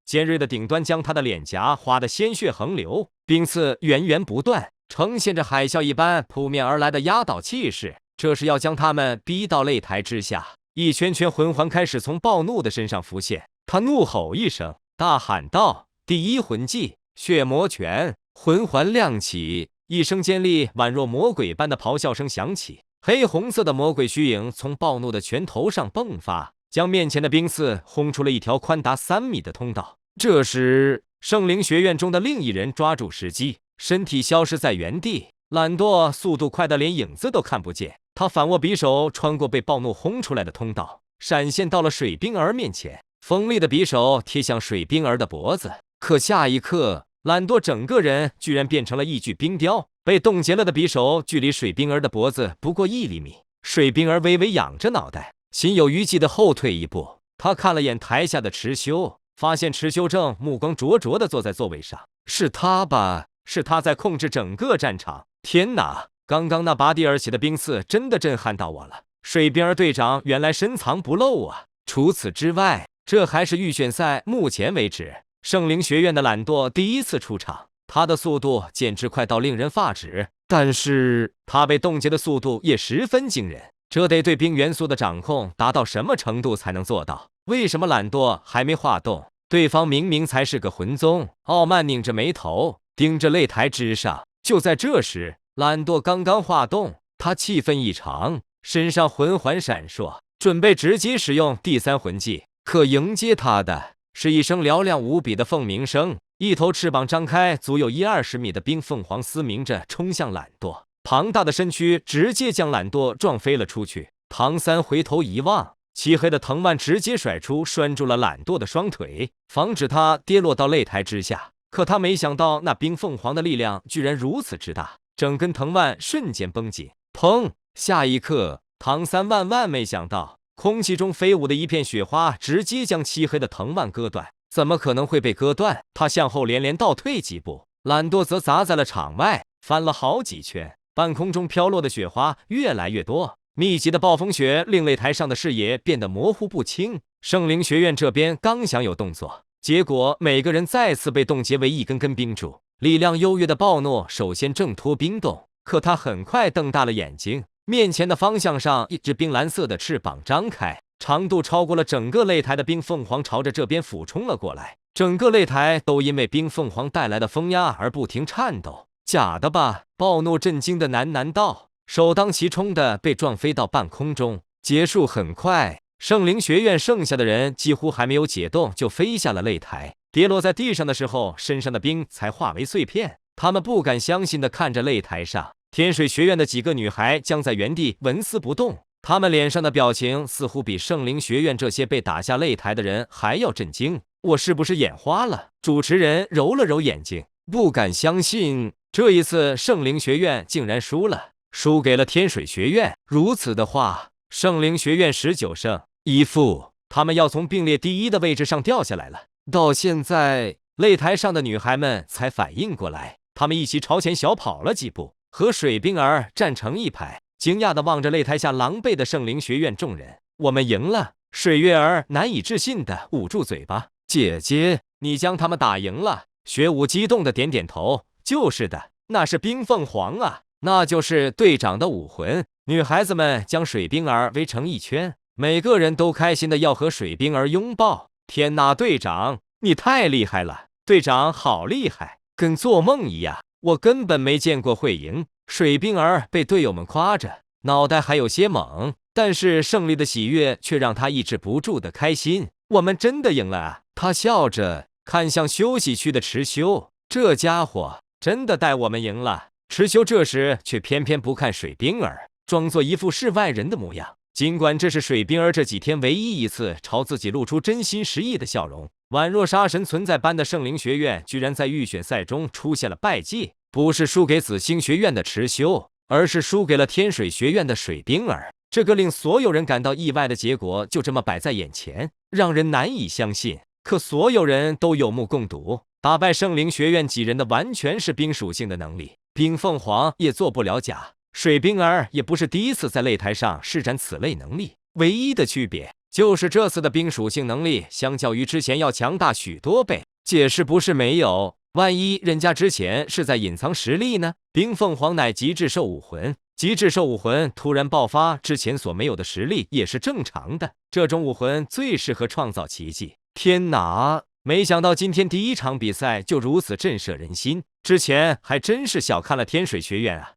尖锐的顶端将他的脸颊划得鲜血横流。冰刺源源不断，呈现着海啸一般扑面而来的压倒气势，这是要将他们逼到擂台之下。一圈圈魂环开始从暴怒的身上浮现，他怒吼一声，大喊道：第1魂技，血魔拳。魂环亮起，一声尖利宛若魔鬼般的咆哮声响起，黑红色的魔鬼虚影从暴怒的拳头上迸发，将面前的冰刺轰出了一条宽达3米的通道。这时，圣灵学院中的另一人抓住时机，身体消失在原地。懒惰速度快得连影子都看不见，他反握匕首，穿过被暴怒轰出来的通道，闪现到了水冰儿面前。锋利的匕首贴向水冰儿的脖子，可下一刻，懒惰整个人居然变成了一具冰雕。被冻结了的匕首距离水冰儿的脖子不过1厘米。水冰儿微微仰着脑袋，心有余悸地后退一步。他看了眼台下的蚩尤，发现蚩尤正目光灼灼地坐在座位上。是他吧？是他在控制整个战场。天哪！刚刚那拔地而起的冰刺真的震撼到我了。水冰儿队长原来深藏不露啊！除此之外，这还是预选赛目前为止圣灵学院的懒惰第1次出场，他的速度简直快到令人发指，但是他被冻结的速度也十分惊人。这得对冰元素的掌控达到什么程度才能做到？为什么懒惰还没化动？对方明明才是个魂宗。傲慢拧着眉头，盯着擂台之上。就在这时，懒惰刚刚化动，他气愤异常，身上魂环闪烁，准备直接使用第3魂技。可迎接他的是一声嘹亮无比的凤鸣声，一头翅膀张开足有10-20米的冰凤凰嘶鸣着冲向懒惰，庞大的身躯直接将懒惰撞飞了出去。唐三回头一望，漆黑的藤蔓直接甩出，拴住了懒惰的双腿，防止他跌落到擂台之下。可他没想到，那冰凤凰的力量居然如此之大，整根藤蔓瞬间绷紧。砰！下一刻，唐三万万没想到，空气中飞舞的一片雪花直接将漆黑的藤蔓割断。怎么可能会被割断？他向后连连倒退几步，懒惰则砸在了场外，翻了好几圈。半空中飘落的雪花越来越多，密集的暴风雪令擂台上的视野变得模糊不清。圣灵学院这边刚想有动作，结果每个人再次被冻结为一根根冰柱。力量优越的暴诺首先挣脱冰冻，可他很快瞪大了眼睛，面前的方向上一只冰蓝色的翅膀张开，长度超过了整个擂台的冰凤凰朝着这边俯冲了过来。整个擂台都因为冰凤凰带来的风压而不停颤抖。假的吧？暴怒震惊的喃喃道，首当其冲的被撞飞到半空中。结束很快，圣灵学院剩下的人几乎还没有解冻就飞下了擂台，跌落在地上的时候，身上的冰才化为碎片。他们不敢相信地看着擂台上，天水学院的几个女孩僵在原地纹丝不动，她们脸上的表情似乎比圣灵学院这些被打下擂台的人还要震惊。我是不是眼花了？主持人揉了揉眼睛，不敢相信这一次圣灵学院竟然输了，输给了天水学院。如此的话，圣灵学院19胜1负，他们要从并列第一的位置上掉下来了。到现在，擂台上的女孩们才反应过来，她们一起朝前小跑了几步，和水冰儿站成一排，惊讶地望着擂台下狼狈的圣灵学院众人。我们赢了！水月儿难以置信地捂住嘴巴。姐姐，你将他们打赢了！学武激动地点点头。就是的，那是冰凤凰啊，那就是队长的武魂。女孩子们将水冰儿围成一圈，每个人都开心的要和水冰儿拥抱。天哪，队长，你太厉害了！队长好厉害，跟做梦一样。我根本没见过会赢。水冰儿被队友们夸着，脑袋还有些懵，但是胜利的喜悦却让他抑制不住的开心。我们真的赢了啊！他笑着看向休息区的池修，这家伙真的带我们赢了。池修这时却偏偏不看水冰儿，装作一副世外人的模样。尽管这是水冰儿这几天唯一一次朝自己露出真心实意的笑容，宛若杀神存在般的圣灵学院居然在预选赛中出现了败绩，不是输给紫星学院的池修，而是输给了天水学院的水冰儿。这个令所有人感到意外的结果就这么摆在眼前，让人难以相信。可所有人都有目共睹，打败圣灵学院几人的完全是冰属性的能力，冰凤凰也做不了假。水冰儿也不是第一次在擂台上施展此类能力，唯一的区别就是这次的冰属性能力相较于之前要强大许多倍。解释不是没有，万一人家之前是在隐藏实力呢？冰凤凰乃极致兽武魂，极致兽武魂突然爆发之前所没有的实力也是正常的，这种武魂最适合创造奇迹。天哪，没想到今天第一场比赛就如此震慑人心，之前还真是小看了天水学院啊。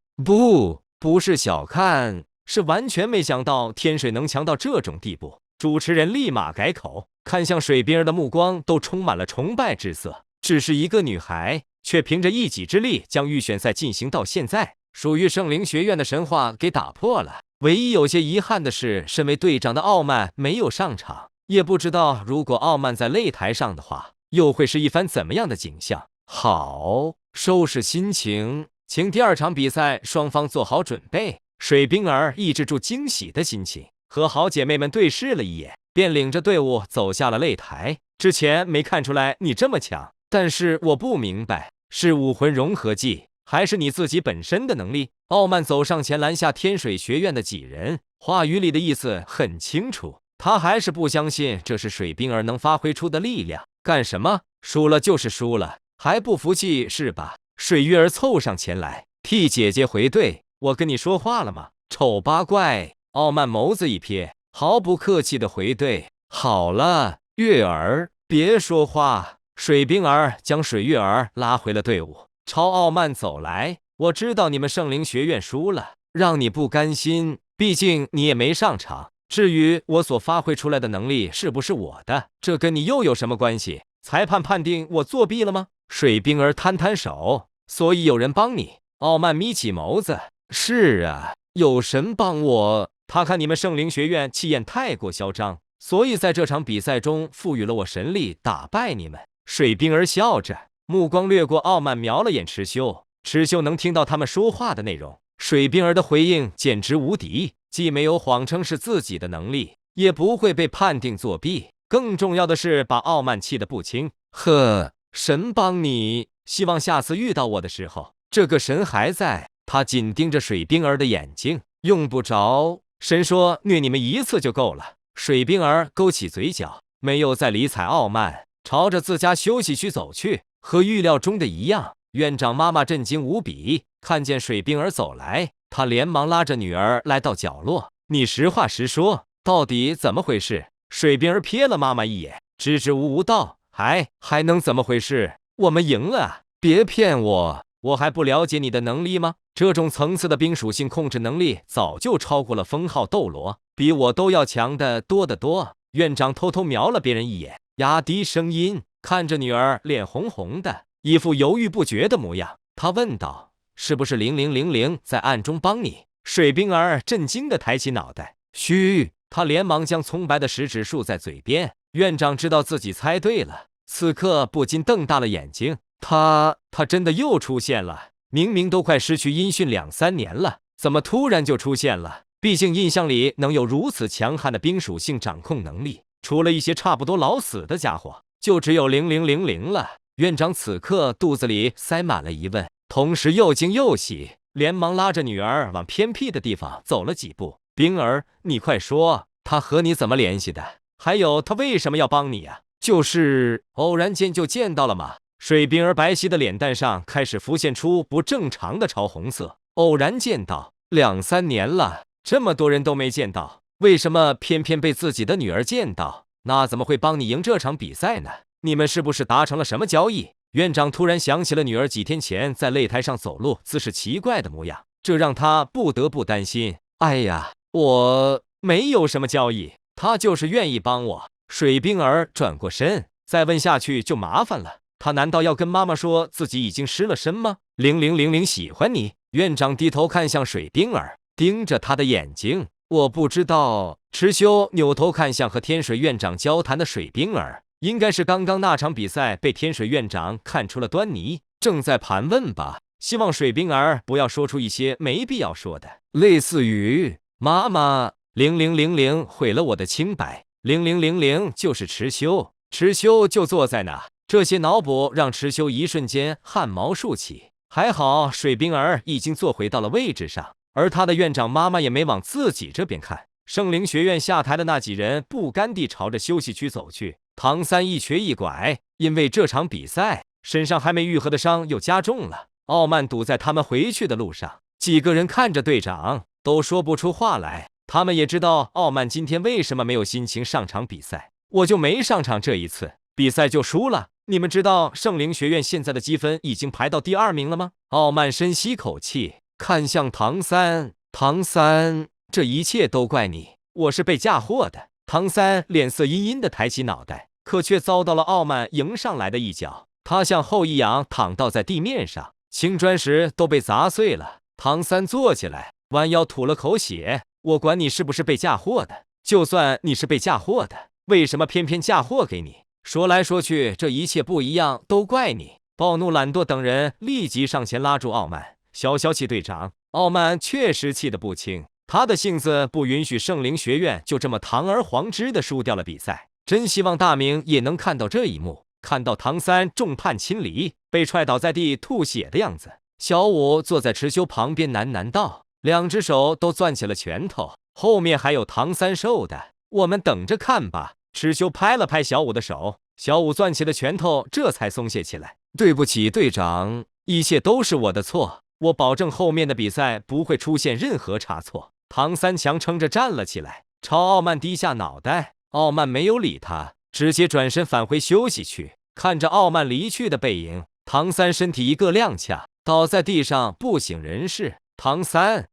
不是小看，是完全没想到天水能强到这种地步。主持人立马改口，看向水冰儿的目光都充满了崇拜之色。只是一个女孩，却凭着一己之力将预选赛进行到现在，属于圣灵学院的神话给打破了。唯一有些遗憾的是，身为队长的傲慢没有上场，也不知道如果傲慢在擂台上的话，又会是一番怎么样的景象。好，收拾心情，请第二场比赛双方做好准备。水冰儿抑制住惊喜的心情，和好姐妹们对视了一眼，便领着队伍走下了擂台。之前没看出来你这么强，但是我不明白，是武魂融合技，还是你自己本身的能力？傲慢走上前拦下天水学院的几人，话语里的意思很清楚，他还是不相信这是水冰儿能发挥出的力量。干什么？输了就是输了，还不服气是吧？水月儿凑上前来，替姐姐回队。我跟你说话了吗？丑八怪！傲慢眸子一瞥，毫不客气的回队。好了，月儿，别说话。水冰儿将水月儿拉回了队伍，朝傲慢走来。我知道你们圣灵学院输了，让你不甘心，毕竟你也没上场。至于我所发挥出来的能力是不是我的，这跟你又有什么关系？裁判判定我作弊了吗？水冰儿摊摊手，所以有人帮你。傲慢眯起眸子，是啊，有神帮我。他看你们圣灵学院气焰太过嚣张，所以在这场比赛中赋予了我神力，打败你们。水冰儿笑着，目光掠过傲慢，瞄了眼池修。池修能听到他们说话的内容。水冰儿的回应简直无敌，既没有谎称是自己的能力，也不会被判定作弊。更重要的是，把傲慢气得不轻。呵，神帮你，希望下次遇到我的时候，这个神还在。他紧盯着水冰儿的眼睛，用不着。神说虐你们一次就够了。水冰儿勾起嘴角，没有再理睬傲慢，朝着自家休息区走去。和预料中的一样，院长妈妈震惊无比，看见水冰儿走来，她连忙拉着女儿来到角落。你实话实说，到底怎么回事？水冰儿瞥了妈妈一眼，支支吾吾道：还能怎么回事？我们赢了！别骗我，我还不了解你的能力吗？这种层次的冰属性控制能力早就超过了封号斗罗，比我都要强的多得多。院长偷偷瞄了别人一眼，压低声音，看着女儿脸红红的，一副犹豫不决的模样。他问道：是不是0000在暗中帮你？水冰儿震惊地抬起脑袋，嘘！他连忙将葱白的食指竖在嘴边。院长知道自己猜对了，此刻不禁瞪大了眼睛。他真的又出现了，明明都快失去音讯2-3年了，怎么突然就出现了？毕竟印象里能有如此强悍的冰属性掌控能力，除了一些差不多老死的家伙，就只有0000了。院长此刻肚子里塞满了疑问，同时又惊又喜，连忙拉着女儿往偏僻的地方走了几步。冰儿，你快说，他和你怎么联系的？还有他为什么要帮你呀？就是偶然间就见到了吗？水冰儿白皙的脸蛋上开始浮现出不正常的潮红色。偶然见到，2-3年了，这么多人都没见到，为什么偏偏被自己的女儿见到？那怎么会帮你赢这场比赛呢？你们是不是达成了什么交易？院长突然想起了女儿几天前在擂台上走路姿势奇怪的模样，这让他不得不担心。哎呀，我没有什么交易，他就是愿意帮我。水冰儿转过身，再问下去就麻烦了。他难道要跟妈妈说自己已经失了身吗？0000喜欢你。院长低头看向水冰儿，盯着他的眼睛。我不知道。池修扭头看向和天水院长交谈的水冰儿，应该是刚刚那场比赛被天水院长看出了端倪，正在盘问吧。希望水冰儿不要说出一些没必要说的，类似于妈妈0000毁了我的清白，0000就是池修，池修就坐在那。这些脑补让池修一瞬间汗毛竖起。还好水冰儿已经坐回到了位置上，而他的院长妈妈也没往自己这边看。圣灵学院下台的那几人不甘地朝着休息区走去。唐三一瘸一拐，因为这场比赛身上还没愈合的伤又加重了。傲慢堵在他们回去的路上，几个人看着队长都说不出话来。他们也知道傲慢今天为什么没有心情上场比赛。我就没上场，这一次比赛就输了。你们知道圣灵学院现在的积分已经排到第2名了吗？傲慢深吸口气，看向唐三。唐三，这一切都怪你，我是被嫁祸的。唐三脸色阴阴的抬起脑袋，可却遭到了傲慢迎上来的一脚。他向后一仰，躺倒在地面上，青砖石都被砸碎了。唐三坐起来，弯腰吐了口血。我管你是不是被嫁祸的，就算你是被嫁祸的，为什么偏偏嫁祸给你？说来说去，这一切不一样，都怪你。暴怒、懒惰等人立即上前拉住傲慢，消气队长。傲慢确实气得不轻，他的性子不允许圣灵学院就这么堂而皇之的输掉了比赛。真希望大明也能看到这一幕，看到唐三众叛亲离，被踹倒在地吐血的样子。小五坐在池修旁边喃喃道，两只手都攥起了拳头。后面还有唐三瘦的，我们等着看吧。池修拍了拍小五的手，小五攥起了拳头，这才松懈起来。对不起，队长，一切都是我的错，我保证后面的比赛不会出现任何差错。唐三强撑着站了起来，朝傲慢低下脑袋。傲慢没有理他，直接转身返回休息区。看着傲慢离去的背影，唐三身体一个踉跄，倒在地上不省人事。唐三，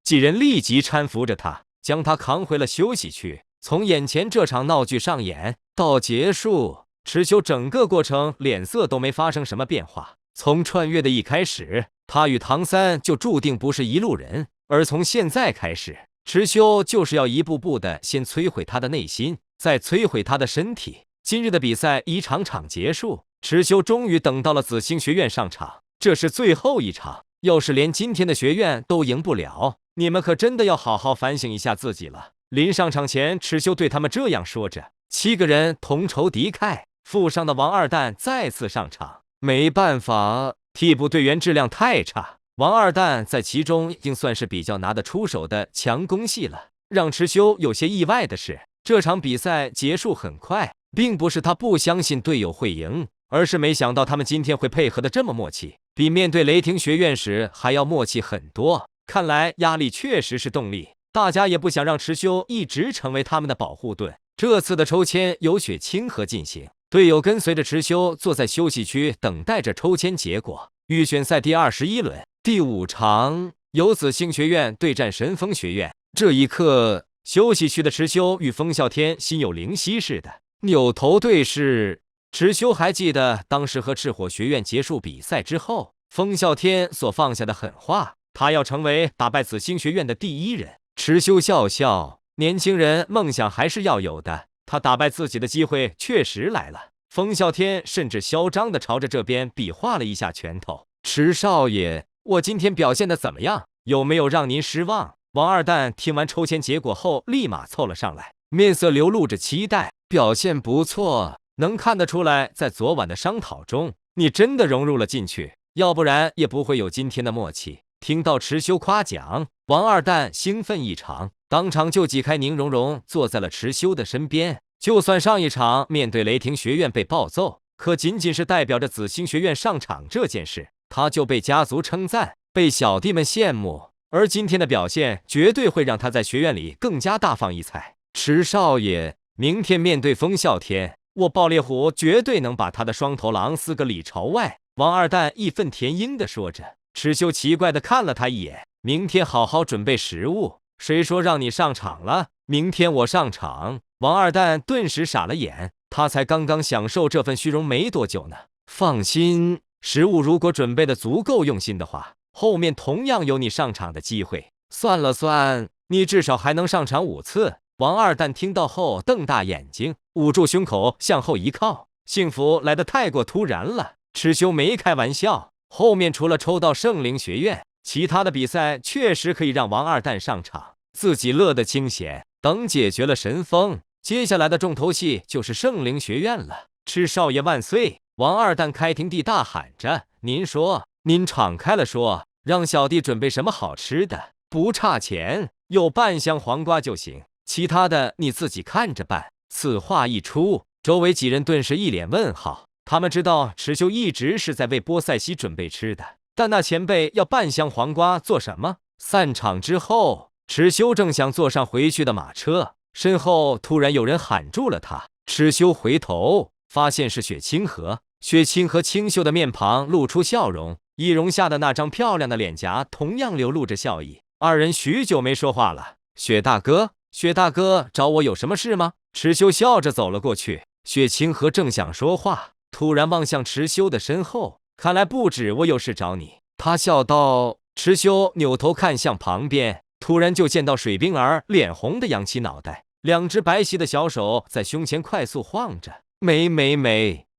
几人立即搀扶着他，将他扛回了休息区。从眼前这场闹剧上演到结束，池修整个过程脸色都没发生什么变化。从穿越的一开始，他与唐三就注定不是一路人，而从现在开始，池修就是要一步步的先摧毁他的内心，再摧毁他的身体。今日的比赛一场场结束，池修终于等到了紫星学院上场，这是最后一场。要是连今天的学院都赢不了，你们可真的要好好反省一下自己了。临上场前，池修对他们这样说着。7个人同仇敌忾，负伤的王二蛋再次上场。没办法，替补队员质量太差，王二蛋在其中已经算是比较拿得出手的强攻系了。让池修有些意外的是，这场比赛结束很快，并不是他不相信队友会赢，而是没想到他们今天会配合的这么默契，比面对雷霆学院时还要默契很多。看来压力确实是动力，大家也不想让池修一直成为他们的保护盾。这次的抽签由雪清河进行，队友跟随着池修坐在休息区等待着抽签结果。预选赛第21轮第5场，由紫星学院对战神风学院。这一刻，休息区的池修与风啸天心有灵犀似的扭头对视。池修还记得当时和赤火学院结束比赛之后，风啸天所放下的狠话，他要成为打败紫星学院的第1人。池修笑笑，年轻人梦想还是要有的，他打败自己的机会确实来了。风啸天甚至嚣张地朝着这边比划了一下拳头。池少爷，我今天表现得怎么样？有没有让您失望？王二蛋听完抽签结果后，立马凑了上来，面色流露着期待。表现不错，能看得出来，在昨晚的商讨中，你真的融入了进去，要不然也不会有今天的默契。听到池修夸奖，王二蛋兴奋异常，当场就挤开宁荣荣，坐在了池修的身边。就算上一场面对雷霆学院被暴揍，可仅仅是代表着紫星学院上场这件事，他就被家族称赞，被小弟们羡慕。而今天的表现绝对会让他在学院里更加大放异彩。池少爷，明天面对风啸天，我爆裂虎绝对能把他的双头狼撕个里朝外。王二蛋义愤填膺地说着。池修奇怪地看了他一眼，明天好好准备食物。谁说让你上场了？明天我上场。王二蛋顿时傻了眼，他才刚刚享受这份虚荣没多久呢。放心，食物如果准备的足够用心的话，后面同样有你上场的机会。算了算，你至少还能上场5次。王二蛋听到后瞪大眼睛，捂住胸口向后一靠，幸福来得太过突然了。池修没开玩笑，后面除了抽到圣灵学院，其他的比赛确实可以让王二蛋上场，自己乐得清闲。等解决了神风，接下来的重头戏就是圣灵学院了。赤少爷万岁！王二蛋开庭地大喊着：“您说，您敞开了说，让小弟准备什么好吃的？不差钱，有半箱黄瓜就行，其他的你自己看着办。”此话一出，周围几人顿时一脸问号。他们知道池修一直是在为波塞西准备吃的，但那前辈要半箱黄瓜做什么？散场之后，池修正想坐上回去的马车，身后突然有人喊住了他。池修回头，发现是雪清河。雪清河清秀的面庞露出笑容，易容下的那张漂亮的脸颊同样流露着笑意。二人许久没说话了。雪大哥，雪大哥找我有什么事吗？池修笑着走了过去。雪清河正想说话，突然望向池修的身后，看来不止我有事找你。他笑道。池修扭头看向旁边，突然就见到水冰儿脸红的扬起脑袋，两只白皙的小手在胸前快速晃着。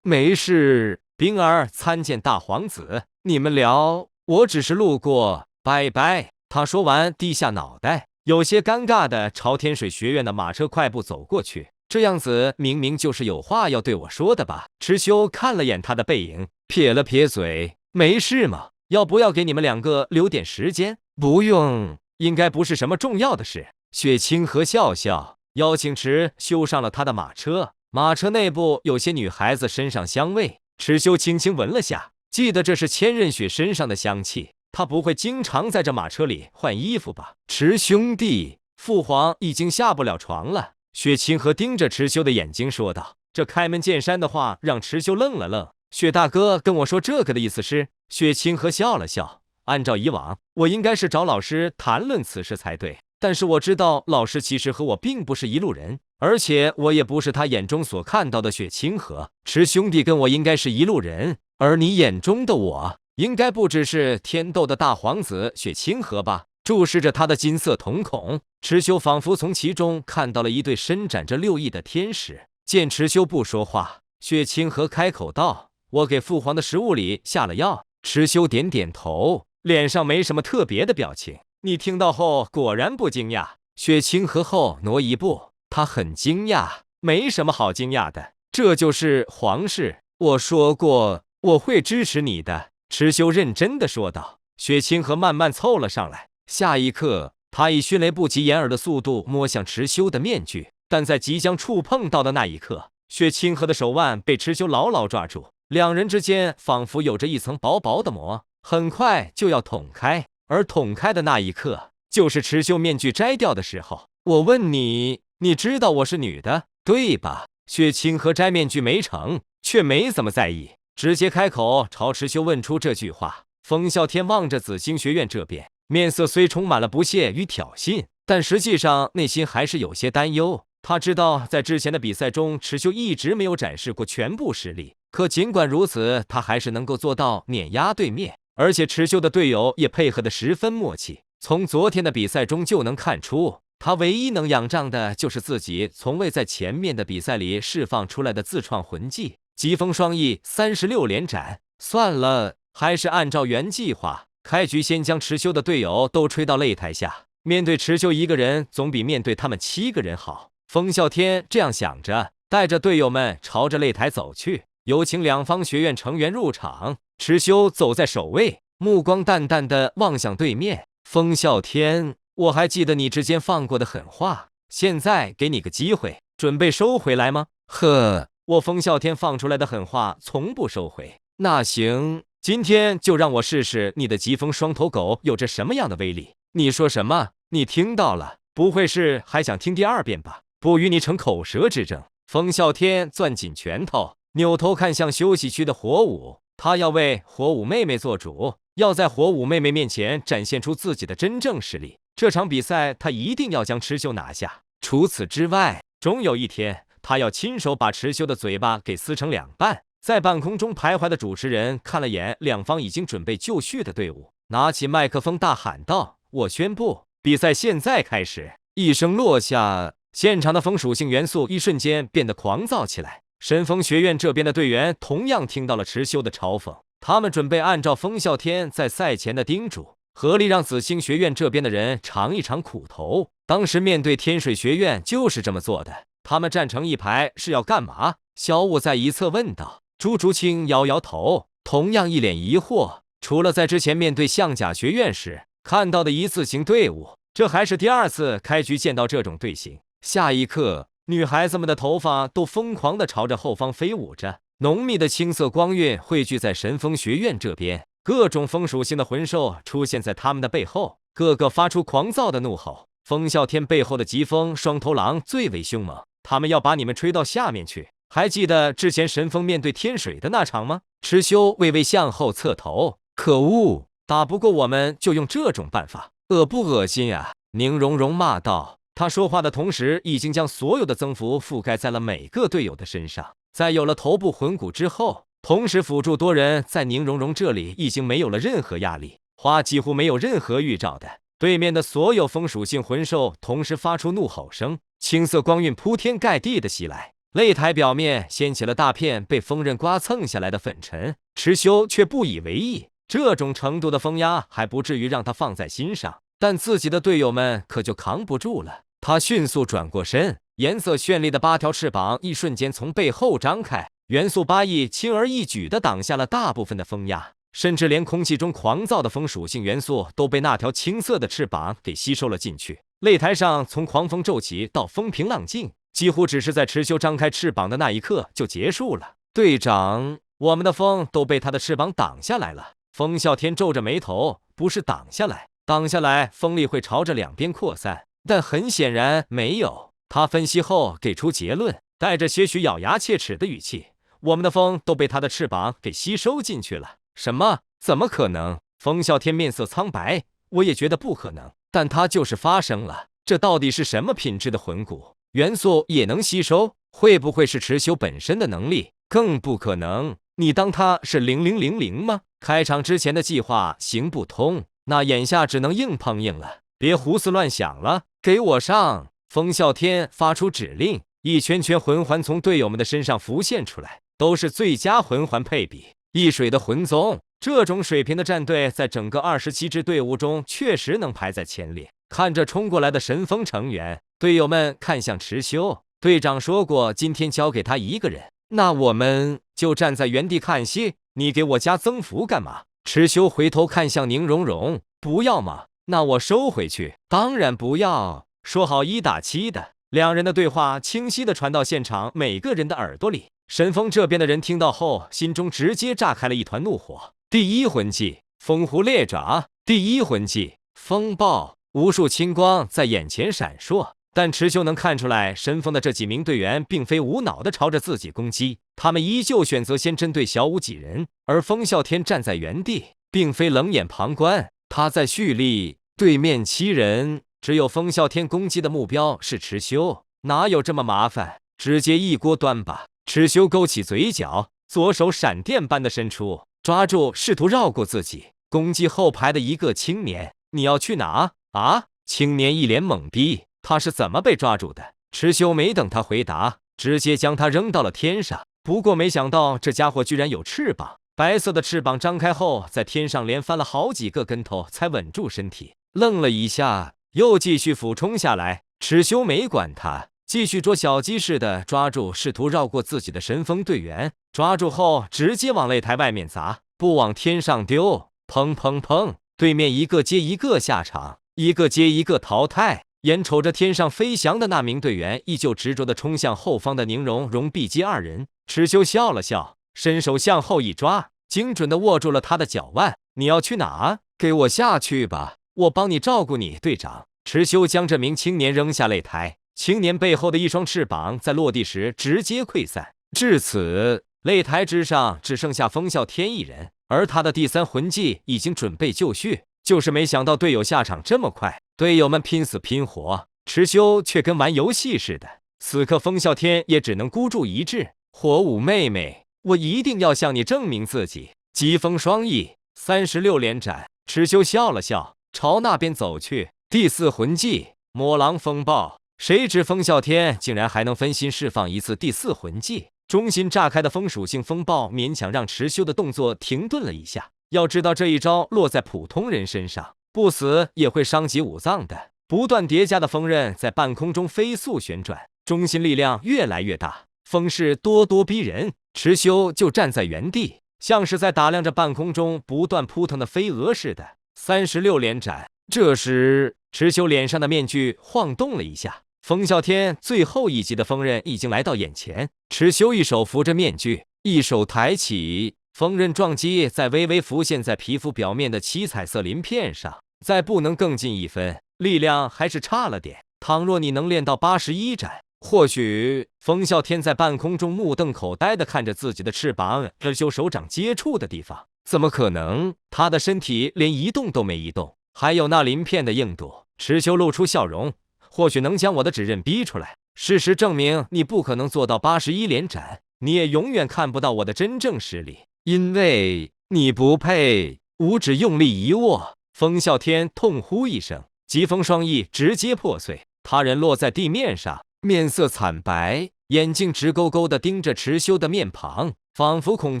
没事，冰儿参见大皇子，你们聊，我只是路过，拜拜。他说完低下脑袋，有些尴尬的朝天水学院的马车快步走过去。这样子明明就是有话要对我说的吧？池修看了眼他的背影，撇了撇嘴，没事嘛，要不要给你们2个留点时间？不用，应该不是什么重要的事。雪清河笑笑，邀请池修上了他的马车。马车内部有些女孩子身上香味，池修轻轻闻了下，记得这是千仞雪身上的香气，他不会经常在这马车里换衣服吧？池兄弟，父皇已经下不了床了。雪清河盯着池修的眼睛说道。这开门见山的话让池修愣了愣。雪大哥跟我说这个的意思是？雪清河笑了笑，按照以往，我应该是找老师谈论此事才对，但是我知道老师其实和我并不是一路人，而且我也不是他眼中所看到的雪清河。池兄弟跟我应该是一路人，而你眼中的我应该不只是天斗的大皇子雪清河吧？注视着他的金色瞳孔。池修仿佛从其中看到了一对伸展着6翼的天使。见池修不说话，薛清河开口道：“我给父皇的食物里下了药。”池修点点头，脸上没什么特别的表情。你听到后果然不惊讶。薛清河后挪一步，他很惊讶，没什么好惊讶的，这就是皇室。我说过我会支持你的。池修认真的说道。薛清河慢慢凑了上来，下一刻，他以迅雷不及掩耳的速度摸向池修的面具，但在即将触碰到的那一刻，薛清河的手腕被池修牢牢抓住，两人之间仿佛有着一层薄薄的膜，很快就要捅开，而捅开的那一刻，就是池修面具摘掉的时候。我问你，你知道我是女的，对吧？薛清河摘面具没成，却没怎么在意，直接开口朝池修问出这句话。风啸天望着紫星学院这边，面色虽充满了不屑与挑衅，但实际上内心还是有些担忧。他知道在之前的比赛中，池修一直没有展示过全部实力，可尽管如此，他还是能够做到碾压对面，而且池修的队友也配合得十分默契。从昨天的比赛中就能看出，他唯一能仰仗的就是自己从未在前面的比赛里释放出来的自创魂技疾风双翼36连斩。算了，还是按照原计划，开局先将池修的队友都吹到擂台下，面对池修一个人总比面对他们7个人好。风啸天这样想着，带着队友们朝着擂台走去，有请两方学院成员入场。池修走在首位，目光淡淡的望向对面。风啸天，我还记得你之前放过的狠话，现在给你个机会，准备收回来吗？呵，我风啸天放出来的狠话从不收回。那行，今天就让我试试你的疾风双头狗有着什么样的威力。你说什么？你听到了？不会是还想听第2遍吧？不与你逞口舌之争。风啸天攥紧拳头，扭头看向休息区的火舞，他要为火舞妹妹做主，要在火舞妹妹面前展现出自己的真正实力。这场比赛他一定要将池修拿下。除此之外，终有一天，他要亲手把池修的嘴巴给撕成2半。在半空中徘徊的主持人看了眼两方已经准备就绪的队伍，拿起麦克风大喊道：“我宣布，比赛现在开始！”一声落下，现场的风属性元素一瞬间变得狂躁起来。神风学院这边的队员同样听到了池修的嘲讽，他们准备按照风啸天在赛前的叮嘱，合力让紫星学院这边的人尝一尝苦头。当时面对天水学院就是这么做的，他们站成一排是要干嘛？小舞在一侧问道。朱竹清摇摇头，同样一脸疑惑。除了在之前面对象甲学院时看到的一字形队伍，这还是第2次开局见到这种队形。下一刻，女孩子们的头发都疯狂地朝着后方飞舞着，浓密的青色光晕汇聚在神风学院这边，各种风属性的魂兽出现在他们的背后，个个发出狂躁的怒吼。风啸天背后的疾风双头狼最为凶猛，他们要把你们吹到下面去。还记得之前神风面对天水的那场吗？池修微微向后侧头，可恶，打不过我们就用这种办法，恶不恶心啊？宁荣荣骂道。他说话的同时，已经将所有的增幅覆盖在了每个队友的身上。在有了头部魂骨之后，同时辅助多人在宁荣荣这里已经没有了任何压力，花几乎没有任何预兆的，对面的所有风属性魂兽同时发出怒吼声，青色光晕铺天盖地的袭来。擂台表面掀起了大片被风刃刮蹭下来的粉尘，池修却不以为意，这种程度的风压还不至于让他放在心上，但自己的队友们可就扛不住了。他迅速转过身，颜色绚丽的8条翅膀一瞬间从背后张开，元素8翼轻而易举地挡下了大部分的风压，甚至连空气中狂躁的风属性元素都被那条青色的翅膀给吸收了进去。擂台上从狂风骤起到风平浪静，几乎只是在池修张开翅膀的那一刻就结束了。队长，我们的风都被他的翅膀挡下来了。风啸天皱着眉头，不是挡下来，挡下来风力会朝着两边扩散，但很显然没有。他分析后给出结论，带着些许咬牙切齿的语气，我们的风都被他的翅膀给吸收进去了。什么？怎么可能？风啸天面色苍白，我也觉得不可能，但它就是发生了。这到底是什么品质的魂骨？元素也能吸收？会不会是池修本身的能力？更不可能，你当他是0000吗？开场之前的计划行不通，那眼下只能硬碰硬了，别胡思乱想了，给我上！风啸天发出指令，一圈圈魂环从队友们的身上浮现出来，都是最佳魂环配比，一水的魂宗。这种水平的战队，在整个27支队伍中确实能排在前列。看着冲过来的神风成员，队友们看向池修，队长说过今天交给他一个人，那我们就站在原地看戏，你给我加增幅干嘛？池修回头看向宁荣荣，不要吗？那我收回去。当然不要，说好1打7的。两人的对话清晰地传到现场每个人的耳朵里。神风这边的人听到后，心中直接炸开了一团怒火。第一魂技风狐猎爪，第一魂技风暴，无数青光在眼前闪烁。但池修能看出来，神风的这几名队员并非无脑的朝着自己攻击，他们依旧选择先针对小舞几人，而风啸天站在原地，并非冷眼旁观，他在蓄力。对面7人，只有风啸天攻击的目标是池修，哪有这么麻烦？直接一锅端吧！池修勾起嘴角，左手闪电般的伸出，抓住试图绕过自己攻击后排的一个青年。你要去哪啊？青年一脸懵逼，他是怎么被抓住的？池修没等他回答，直接将他扔到了天上。不过没想到这家伙居然有翅膀，白色的翅膀张开后，在天上连翻了好几个跟头才稳住身体，愣了一下，又继续俯冲下来。池修没管他，继续捉小鸡似的抓住试图绕过自己的神风队员，抓住后直接往擂台外面砸，不往天上丢。砰砰砰，对面一个接一个下场，一个接一个淘汰。眼瞅着天上飞翔的那名队员，依旧执着地冲向后方的宁荣荣、碧姬二人。池修笑了笑，伸手向后一抓，精准地握住了他的脚腕。你要去哪？给我下去吧，我帮你照顾你，队长。池修将这名青年扔下擂台，青年背后的一双翅膀在落地时直接溃散。至此，擂台之上只剩下风啸天一人，而他的第3魂技已经准备就绪，就是没想到队友下场这么快。队友们拼死拼活，池修却跟玩游戏似的。此刻风啸天也只能孤注一掷，火舞妹妹，我一定要向你证明自己。疾风双翼36连斩。池修笑了笑，朝那边走去。第4魂技魔狼风暴，谁知风啸天竟然还能分心释放一次第4魂技，中心炸开的风属性风暴勉强让池修的动作停顿了一下。要知道这一招落在普通人身上，不死也会伤及五脏的。不断叠加的锋刃在半空中飞速旋转，中心力量越来越大，风势咄咄逼人。池修就站在原地，像是在打量着半空中不断扑腾的飞蛾似的。36连斩。这时池修脸上的面具晃动了一下，风啸天最后一击的锋刃已经来到眼前。池修一手扶着面具，一手抬起，锋刃撞击在微微浮现在皮肤表面的七彩色鳞片上。再不能更进一分，力量还是差了点。倘若你能练到81斩，或许……风啸天在半空中目瞪口呆地看着自己的翅膀和修手掌接触的地方，怎么可能？他的身体连移动都没移动，还有那鳞片的硬度。池修露出笑容，或许能将我的指认逼出来。事实证明，你不可能做到81连斩，你也永远看不到我的真正实力，因为你不配。五指用力一握，风啸天痛呼一声，疾风双翼直接破碎，他人落在地面上，面色惨白，眼睛直勾勾地盯着池修的面庞，仿佛恐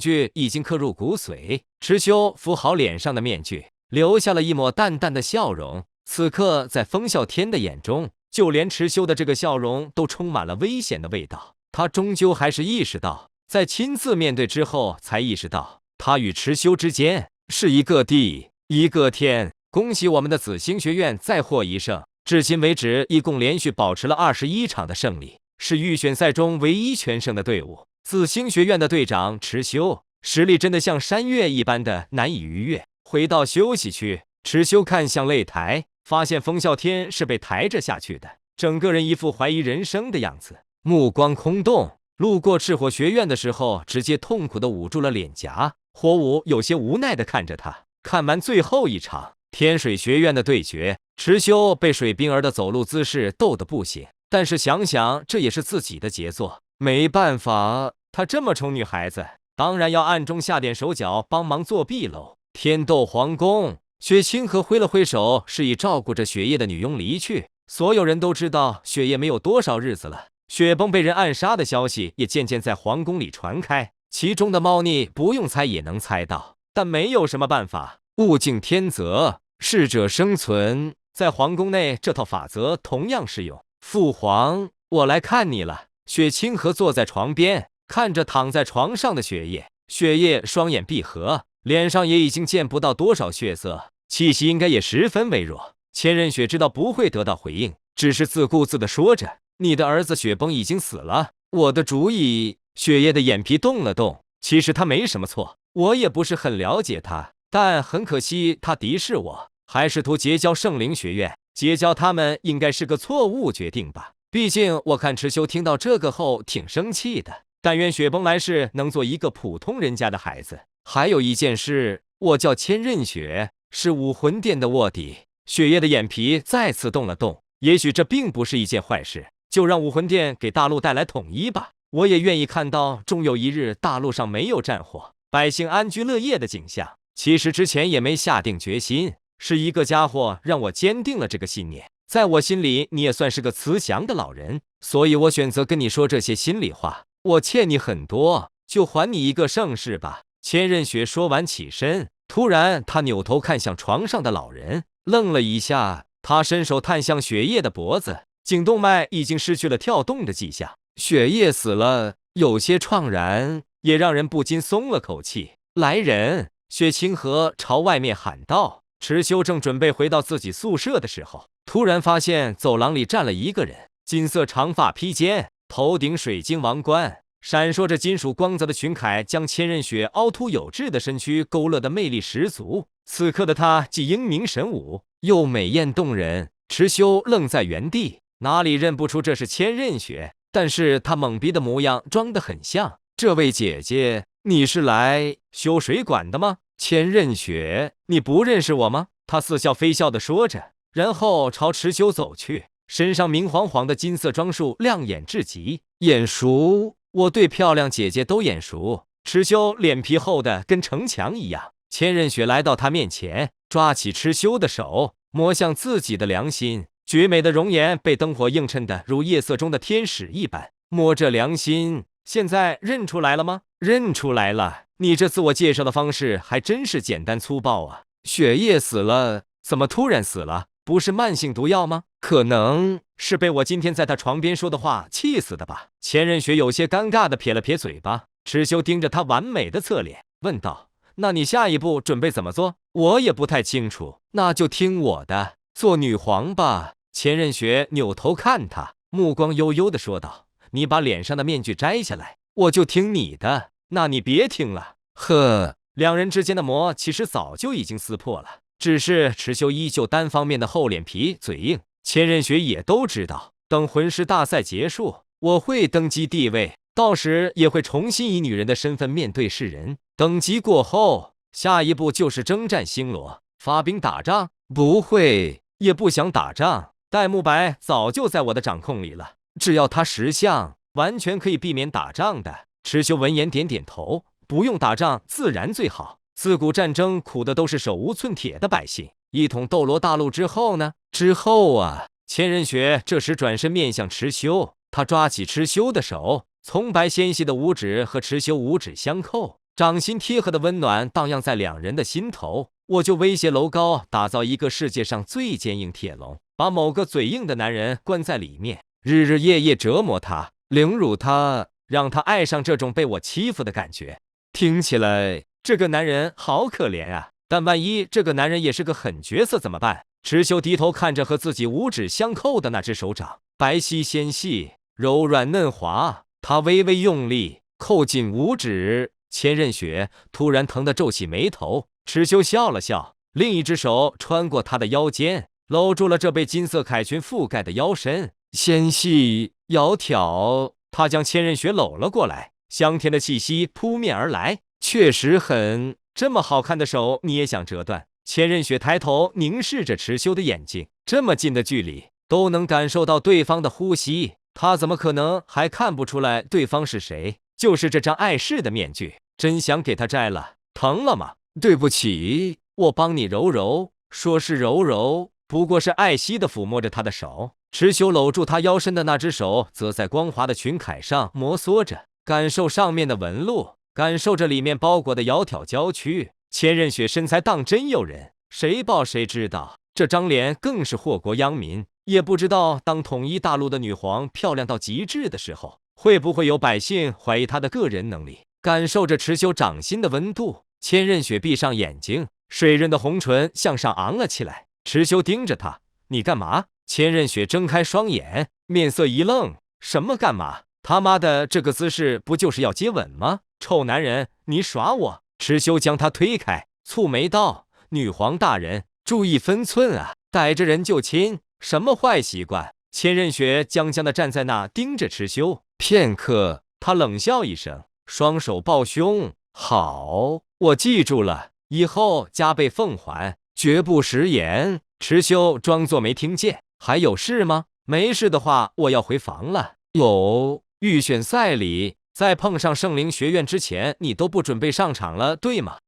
惧已经刻入骨髓。池修扶好脸上的面具，留下了一抹淡淡的笑容。此刻在风啸天的眼中，就连池修的这个笑容都充满了危险的味道。他终究还是意识到，在亲自面对之后，才意识到他与池修之间是一个地一个天。恭喜我们的紫星学院再获一胜，至今为止一共连续保持了21场的胜利，是预选赛中唯一全胜的队伍。紫星学院的队长池修实力真的像山岳一般的难以逾越。回到休息区，池修看向擂台，发现风啸天是被抬着下去的，整个人一副怀疑人生的样子，目光空洞。路过赤火学院的时候，直接痛苦地捂住了脸颊。火舞有些无奈地看着他。看完最后一场天水学院的对决，池修被水冰儿的走路姿势逗得不行，但是想想这也是自己的杰作，没办法，他这么宠女孩子，当然要暗中下点手脚帮忙作弊喽。天斗皇宫雪清河挥了挥手，示意照顾着雪夜的女佣离去。所有人都知道雪夜没有多少日子了，雪崩被人暗杀的消息也渐渐在皇宫里传开，其中的猫腻不用猜也能猜到，但没有什么办法，物竞天择，适者生存，在皇宫内这套法则同样适用。父皇，我来看你了。雪清河坐在床边，看着躺在床上的雪夜，雪夜双眼闭合，脸上也已经见不到多少血色，气息应该也十分微弱。千仞雪知道不会得到回应，只是自顾自地说着：“你的儿子雪崩已经死了，我的主意。”雪夜的眼皮动了动，其实他没什么错，我也不是很了解他，但很可惜他敌视我，还试图结交圣灵学院，结交他们应该是个错误决定吧。毕竟我看池修听到这个后挺生气的。但愿雪崩来世能做一个普通人家的孩子。还有一件事，我叫千仞雪，是武魂殿的卧底。雪夜的眼皮再次动了动，也许这并不是一件坏事，就让武魂殿给大陆带来统一吧。我也愿意看到终有一日大陆上没有战火，百姓安居乐业的景象。其实之前也没下定决心，是一个家伙让我坚定了这个信念。在我心里，你也算是个慈祥的老人，所以我选择跟你说这些心里话。我欠你很多，就还你一个盛世吧。千仞雪说完起身，突然他扭头看向床上的老人，愣了一下，他伸手探向雪夜的脖子，颈动脉已经失去了跳动的迹象。雪夜死了，有些怆然，也让人不禁松了口气。来人！雪清河朝外面喊道。池修正准备回到自己宿舍的时候，突然发现走廊里站了一个人，金色长发披肩，头顶水晶王冠，闪烁着金属光泽的裙铠将千仞雪凹凸有致的身躯勾勒的魅力十足。此刻的她既英明神武，又美艳动人。池修愣在原地，哪里认不出这是千仞雪，但是她懵逼的模样装得很像。这位姐姐，你是来修水管的吗？千仞雪，你不认识我吗？她似笑非笑地说着，然后朝池修走去，身上明晃晃的金色装束亮眼至极。眼熟，我对漂亮姐姐都眼熟。池修脸皮厚的跟城墙一样。千仞雪来到他面前，抓起池修的手，摸向自己的良心。绝美的容颜被灯火映衬的如夜色中的天使一般。摸着良心，现在认出来了吗？认出来了。你这自我介绍的方式还真是简单粗暴啊！雪夜死了，怎么突然死了？不是慢性毒药吗？可能是被我今天在他床边说的话气死的吧。千仞雪有些尴尬地撇了撇嘴巴。池修盯着他完美的侧脸，问道：“那你下一步准备怎么做？”我也不太清楚，那就听我的，做女皇吧。千仞雪扭头看他，目光悠悠地说道：“你把脸上的面具摘下来，我就听你的。那你别听了。”呵，两人之间的膜其实早就已经撕破了，只是池修依旧单方面的厚脸皮嘴硬。千仞雪也都知道，等魂师大赛结束，我会登基帝位，到时也会重新以女人的身份面对世人。登基过后，下一步就是征战星罗，发兵打仗。不会，也不想打仗。戴沐白早就在我的掌控里了，只要他识相，完全可以避免打仗的。池修闻言点点头，不用打仗自然最好。自古战争苦的都是手无寸铁的百姓。一统斗罗大陆之后呢？之后啊，千仞雪这时转身面向池修，他抓起池修的手，葱白纤细的五指和池修五指相扣，掌心贴合的温暖荡漾在两人的心头。我就威胁楼高打造一个世界上最坚硬铁笼，把某个嘴硬的男人关在里面，日日夜夜折磨他，凌辱他，让他爱上这种被我欺负的感觉。听起来这个男人好可怜啊，但万一这个男人也是个狠角色怎么办？池修低头看着和自己五指相扣的那只手掌，白皙纤细，柔软嫩滑。他微微用力扣紧五指，千仞雪突然疼得皱起眉头。池修笑了笑，另一只手穿过他的腰间，搂住了这被金色铠裙覆盖的腰身，纤细窈窕。他将千仞雪搂了过来，香甜的气息扑面而来，确实狠，这么好看的手你也想折断？千仞雪抬头凝视着池修的眼睛，这么近的距离都能感受到对方的呼吸，他怎么可能还看不出来对方是谁？就是这张碍事的面具，真想给他摘了。疼了吗？对不起。我帮你揉揉。说是揉揉，不过是爱惜地抚摸着他的手。池修搂住他腰身的那只手，则在光滑的裙铠上摩挲着，感受上面的纹路，感受着里面包裹的窈窕娇躯。千仞雪身材当真诱人，谁抱谁知道，这张脸更是祸国殃民。也不知道当统一大陆的女皇漂亮到极致的时候，会不会有百姓怀疑她的个人能力。感受着池修掌心的温度，千仞雪闭上眼睛，水润的红唇向上昂了起来。池修盯着她，你干嘛？千仞雪睁开双眼，面色一愣，什么干嘛？他妈的，这个姿势不就是要接吻吗？臭男人，你耍我！池修将他推开，蹙眉道：女皇大人，注意分寸啊，逮着人就亲，什么坏习惯？千仞雪僵僵地站在那，盯着池修。片刻，他冷笑一声，双手抱胸，好，我记住了，以后加倍奉还，绝不食言。池修装作没听见。还有事吗？没事的话，我要回房了。有预选赛里，在碰上圣灵学院之前，你都不准备上场了，对吗？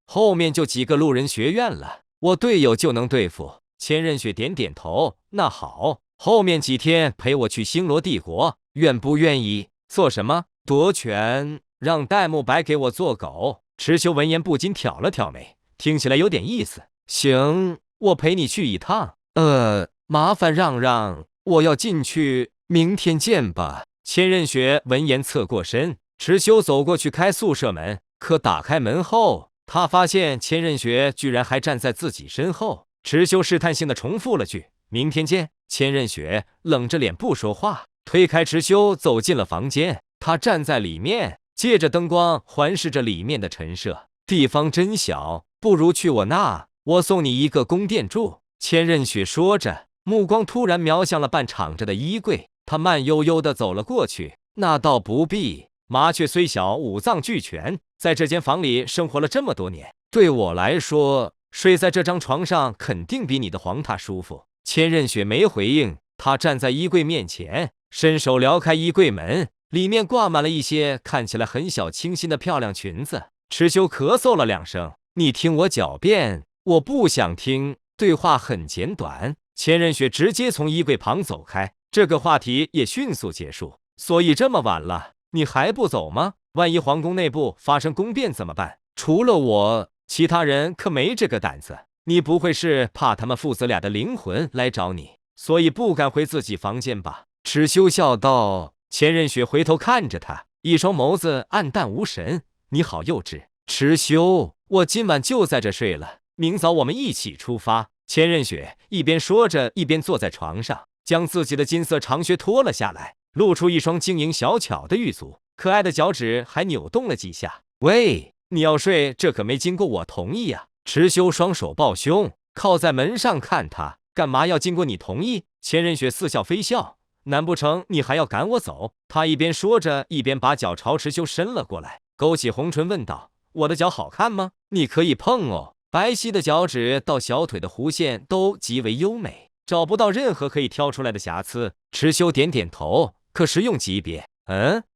后面就几个路人学院了，我队友就能对付。千仞雪点点头，那好，后面几天陪我去星罗帝国，愿不愿意？做什么？夺权？让戴沐白给我做狗？池修闻言不禁挑了挑眉，听起来有点意思。行，我陪你去一趟。麻烦让让，我要进去，明天见吧。千仞雪闻言侧过身，池修走过去开宿舍门，可打开门后，他发现千仞雪居然还站在自己身后。池修试探性的重复了句：明天见。千仞雪冷着脸不说话，推开池修走进了房间。他站在里面，借着灯光环视着里面的陈设，地方真小，不如去我那，我送你一个宫殿住。千仞雪说着，目光突然瞄向了半敞着的衣柜，他慢悠悠地走了过去。那倒不必，麻雀虽小，五脏俱全，在这间房里生活了这么多年，对我来说，睡在这张床上肯定比你的皇榻舒服。千仞雪没回应，她站在衣柜面前，伸手撩开衣柜门，里面挂满了一些看起来很小清新的漂亮裙子。池修咳嗽了两声，你听我狡辩？我不想听。对话很简短，千仞雪直接从衣柜旁走开，这个话题也迅速结束。所以这么晚了，你还不走吗？万一皇宫内部发生宫变怎么办？除了我，其他人可没这个胆子。你不会是怕他们父子俩的灵魂来找你，所以不敢回自己房间吧？池修笑道。千仞雪回头看着他，一双眸子暗淡无神。你好幼稚，池修，我今晚就在这睡了。明早我们一起出发。千仞雪一边说着，一边坐在床上，将自己的金色长靴脱了下来，露出一双晶莹小巧的玉足，可爱的脚趾还扭动了几下。喂，你要睡，这可没经过我同意啊！池修双手抱胸，靠在门上看他，干嘛要经过你同意？千仞雪似笑非笑，难不成你还要赶我走？他一边说着，一边把脚朝池修伸了过来，勾起红唇问道：我的脚好看吗？你可以碰哦。白皙的脚趾到小腿的弧线都极为优美，找不到任何可以挑出来的瑕疵。池修点点头，可实用级别。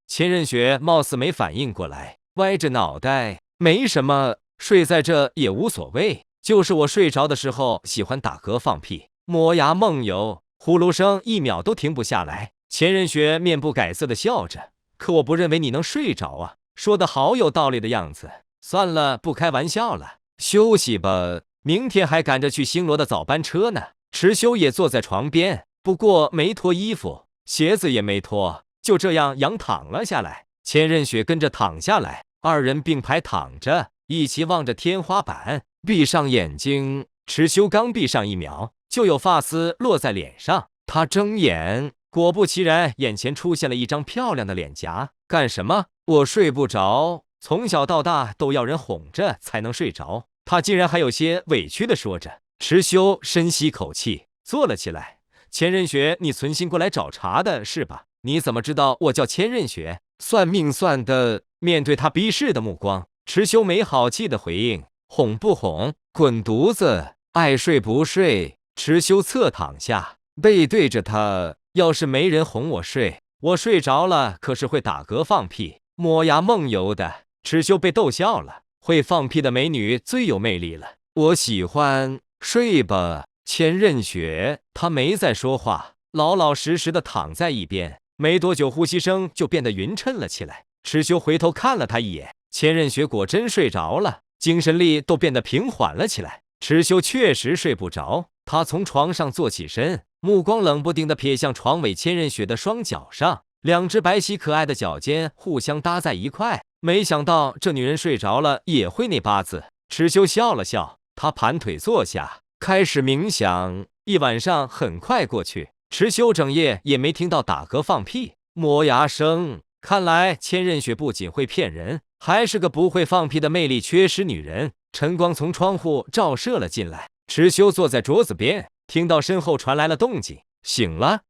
千仞雪貌似没反应过来，歪着脑袋，没什么，睡在这也无所谓，就是我睡着的时候喜欢打嗝放屁，磨牙梦游，呼噜声一秒都停不下来。千仞雪面不改色的笑着，可我不认为你能睡着啊，说的好有道理的样子。算了，不开玩笑了。休息吧，明天还赶着去星罗的早班车呢。池修也坐在床边，不过没脱衣服，鞋子也没脱，就这样仰躺了下来。千仞雪跟着躺下来，二人并排躺着，一起望着天花板，闭上眼睛。池修刚闭上一秒，就有发丝落在脸上。他睁眼，果不其然，眼前出现了一张漂亮的脸颊。干什么？我睡不着。从小到大都要人哄着才能睡着，他竟然还有些委屈的说着。池修深吸口气，坐了起来。千仞雪，你存心过来找茬的是吧？你怎么知道我叫千仞雪？算命算的。面对他逼视的目光，池修没好气的回应：哄不哄？滚犊子！爱睡不睡。池修侧躺下，背对着他。要是没人哄我睡，我睡着了可是会打嗝放屁，磨牙梦游的。池修被逗笑了，会放屁的美女最有魅力了。我喜欢。睡吧，千仞雪。她没再说话，老老实实的躺在一边。没多久，呼吸声就变得匀称了起来。蚩尤回头看了他一眼，千仞雪果真睡着了，精神力都变得平缓了起来。蚩尤确实睡不着，他从床上坐起身，目光冷不丁地瞥向床尾千仞雪的双脚上，两只白皙可爱的脚尖互相搭在一块。没想到这女人睡着了也会那八字。蚩尤笑了笑，他盘腿坐下，开始冥想。一晚上很快过去，蚩尤整夜也没听到打嗝放屁、磨牙声。看来千仞雪不仅会骗人，还是个不会放屁的魅力缺失女人。晨光从窗户照射了进来，蚩尤坐在桌子边，听到身后传来了动静，醒了。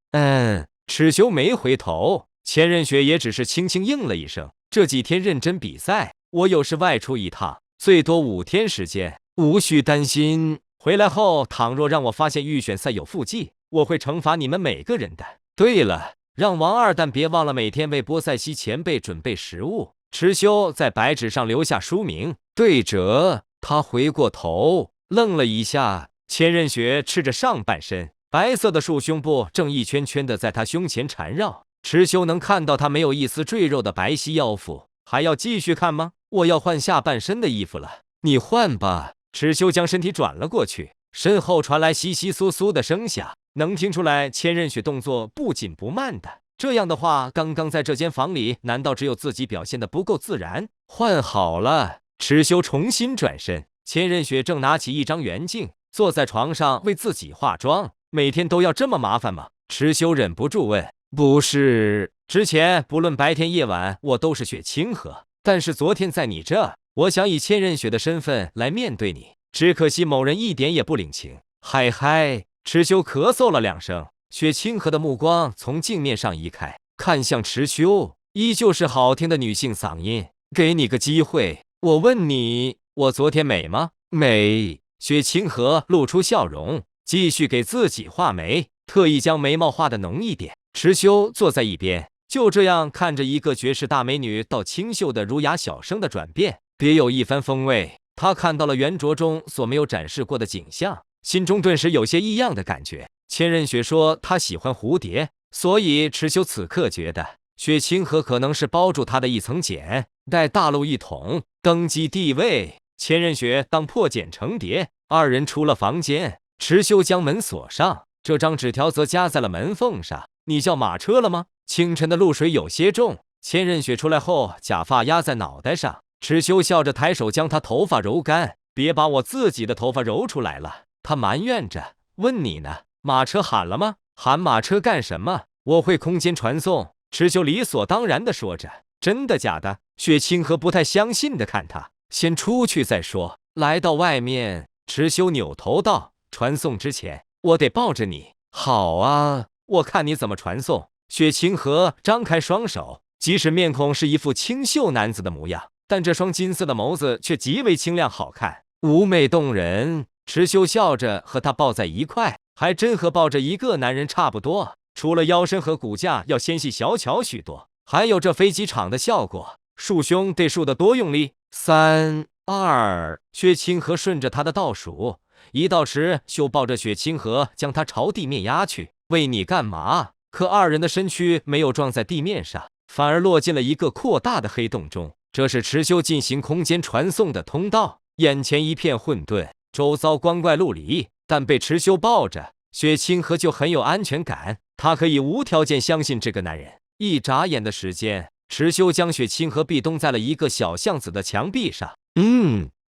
蚩尤没回头，千仞雪也只是轻轻应了一声。这几天认真比赛，我有事外出一趟，最多5天时间，无需担心。回来后，倘若让我发现预选赛有腹肌，我会惩罚你们每个人的。对了，让王二蛋别忘了每天为波塞西前辈准备食物。蚩尤在白纸上留下书名，对折。他回过头，愣了一下。千仞雪赤着上半身，白色的束胸部正一圈圈的在他胸前缠绕。蚩尤能看到他没有一丝赘肉的白皙腰腹。还要继续看吗？我要换下半身的衣服了。你换吧。蚩尤将身体转了过去，身后传来窸窸窣窣的声响，能听出来千仞雪动作不紧不慢的。这样的话，刚刚在这间房里，难道只有自己表现得不够自然？换好了，蚩尤重新转身。千仞雪正拿起一张圆镜，坐在床上为自己化妆。每天都要这么麻烦吗？蚩尤忍不住问。不是，之前不论白天夜晚，我都是雪清河，但是昨天在你这，我想以千仞雪的身份来面对你，只可惜某人一点也不领情。嗨嗨，蚩尤咳嗽了2声。雪清河的目光从镜面上移开，看向蚩尤，依旧是好听的女性嗓音。给你个机会，我问你，我昨天美吗？美。雪清河露出笑容，继续给自己画眉，特意将眉毛画得浓一点。蚩尤坐在一边，就这样看着一个绝世大美女到清秀的儒雅小生的转变，别有一番风味。他看到了原着中所没有展示过的景象，心中顿时有些异样的感觉。千仞雪说她喜欢蝴蝶，所以蚩尤此刻觉得雪清河可能是包住他的一层茧。待大陆一统，登基帝位，千仞雪当破茧成蝶。二人出了房间，蚩尤将门锁上，这张纸条则夹在了门缝上。你叫马车了吗？清晨的露水有些重。千仞雪出来后，假发压在脑袋上。蚩尤笑着抬手将她头发揉干，别把我自己的头发揉出来了。他埋怨着。问你呢？马车喊了吗？喊马车干什么？我会空间传送。蚩尤理所当然地说着。真的假的？雪清河不太相信地看他。先出去再说。来到外面，蚩尤扭头道：传送之前，我得抱着你。好啊，我看你怎么传送。雪清河张开双手，即使面孔是一副清秀男子的模样，但这双金色的眸子却极为清亮好看，妩媚动人。蚩尤笑着和他抱在一块，还真和抱着一个男人差不多，除了腰身和骨架要纤细小巧许多，还有这飞机场的效果。束胸得束得多用力。3、2，雪清河顺着他的倒数，一到10就抱着雪清河将他朝地面压去。为你干嘛？可二人的身躯没有撞在地面上，反而落进了一个扩大的黑洞中。这是蚩尤进行空间传送的通道。眼前一片混沌，周遭光怪陆离，但被蚩尤抱着，雪清河就很有安全感。他可以无条件相信这个男人。一眨眼的时间，蚩尤将雪清河壁咚在了一个小巷子的墙壁上。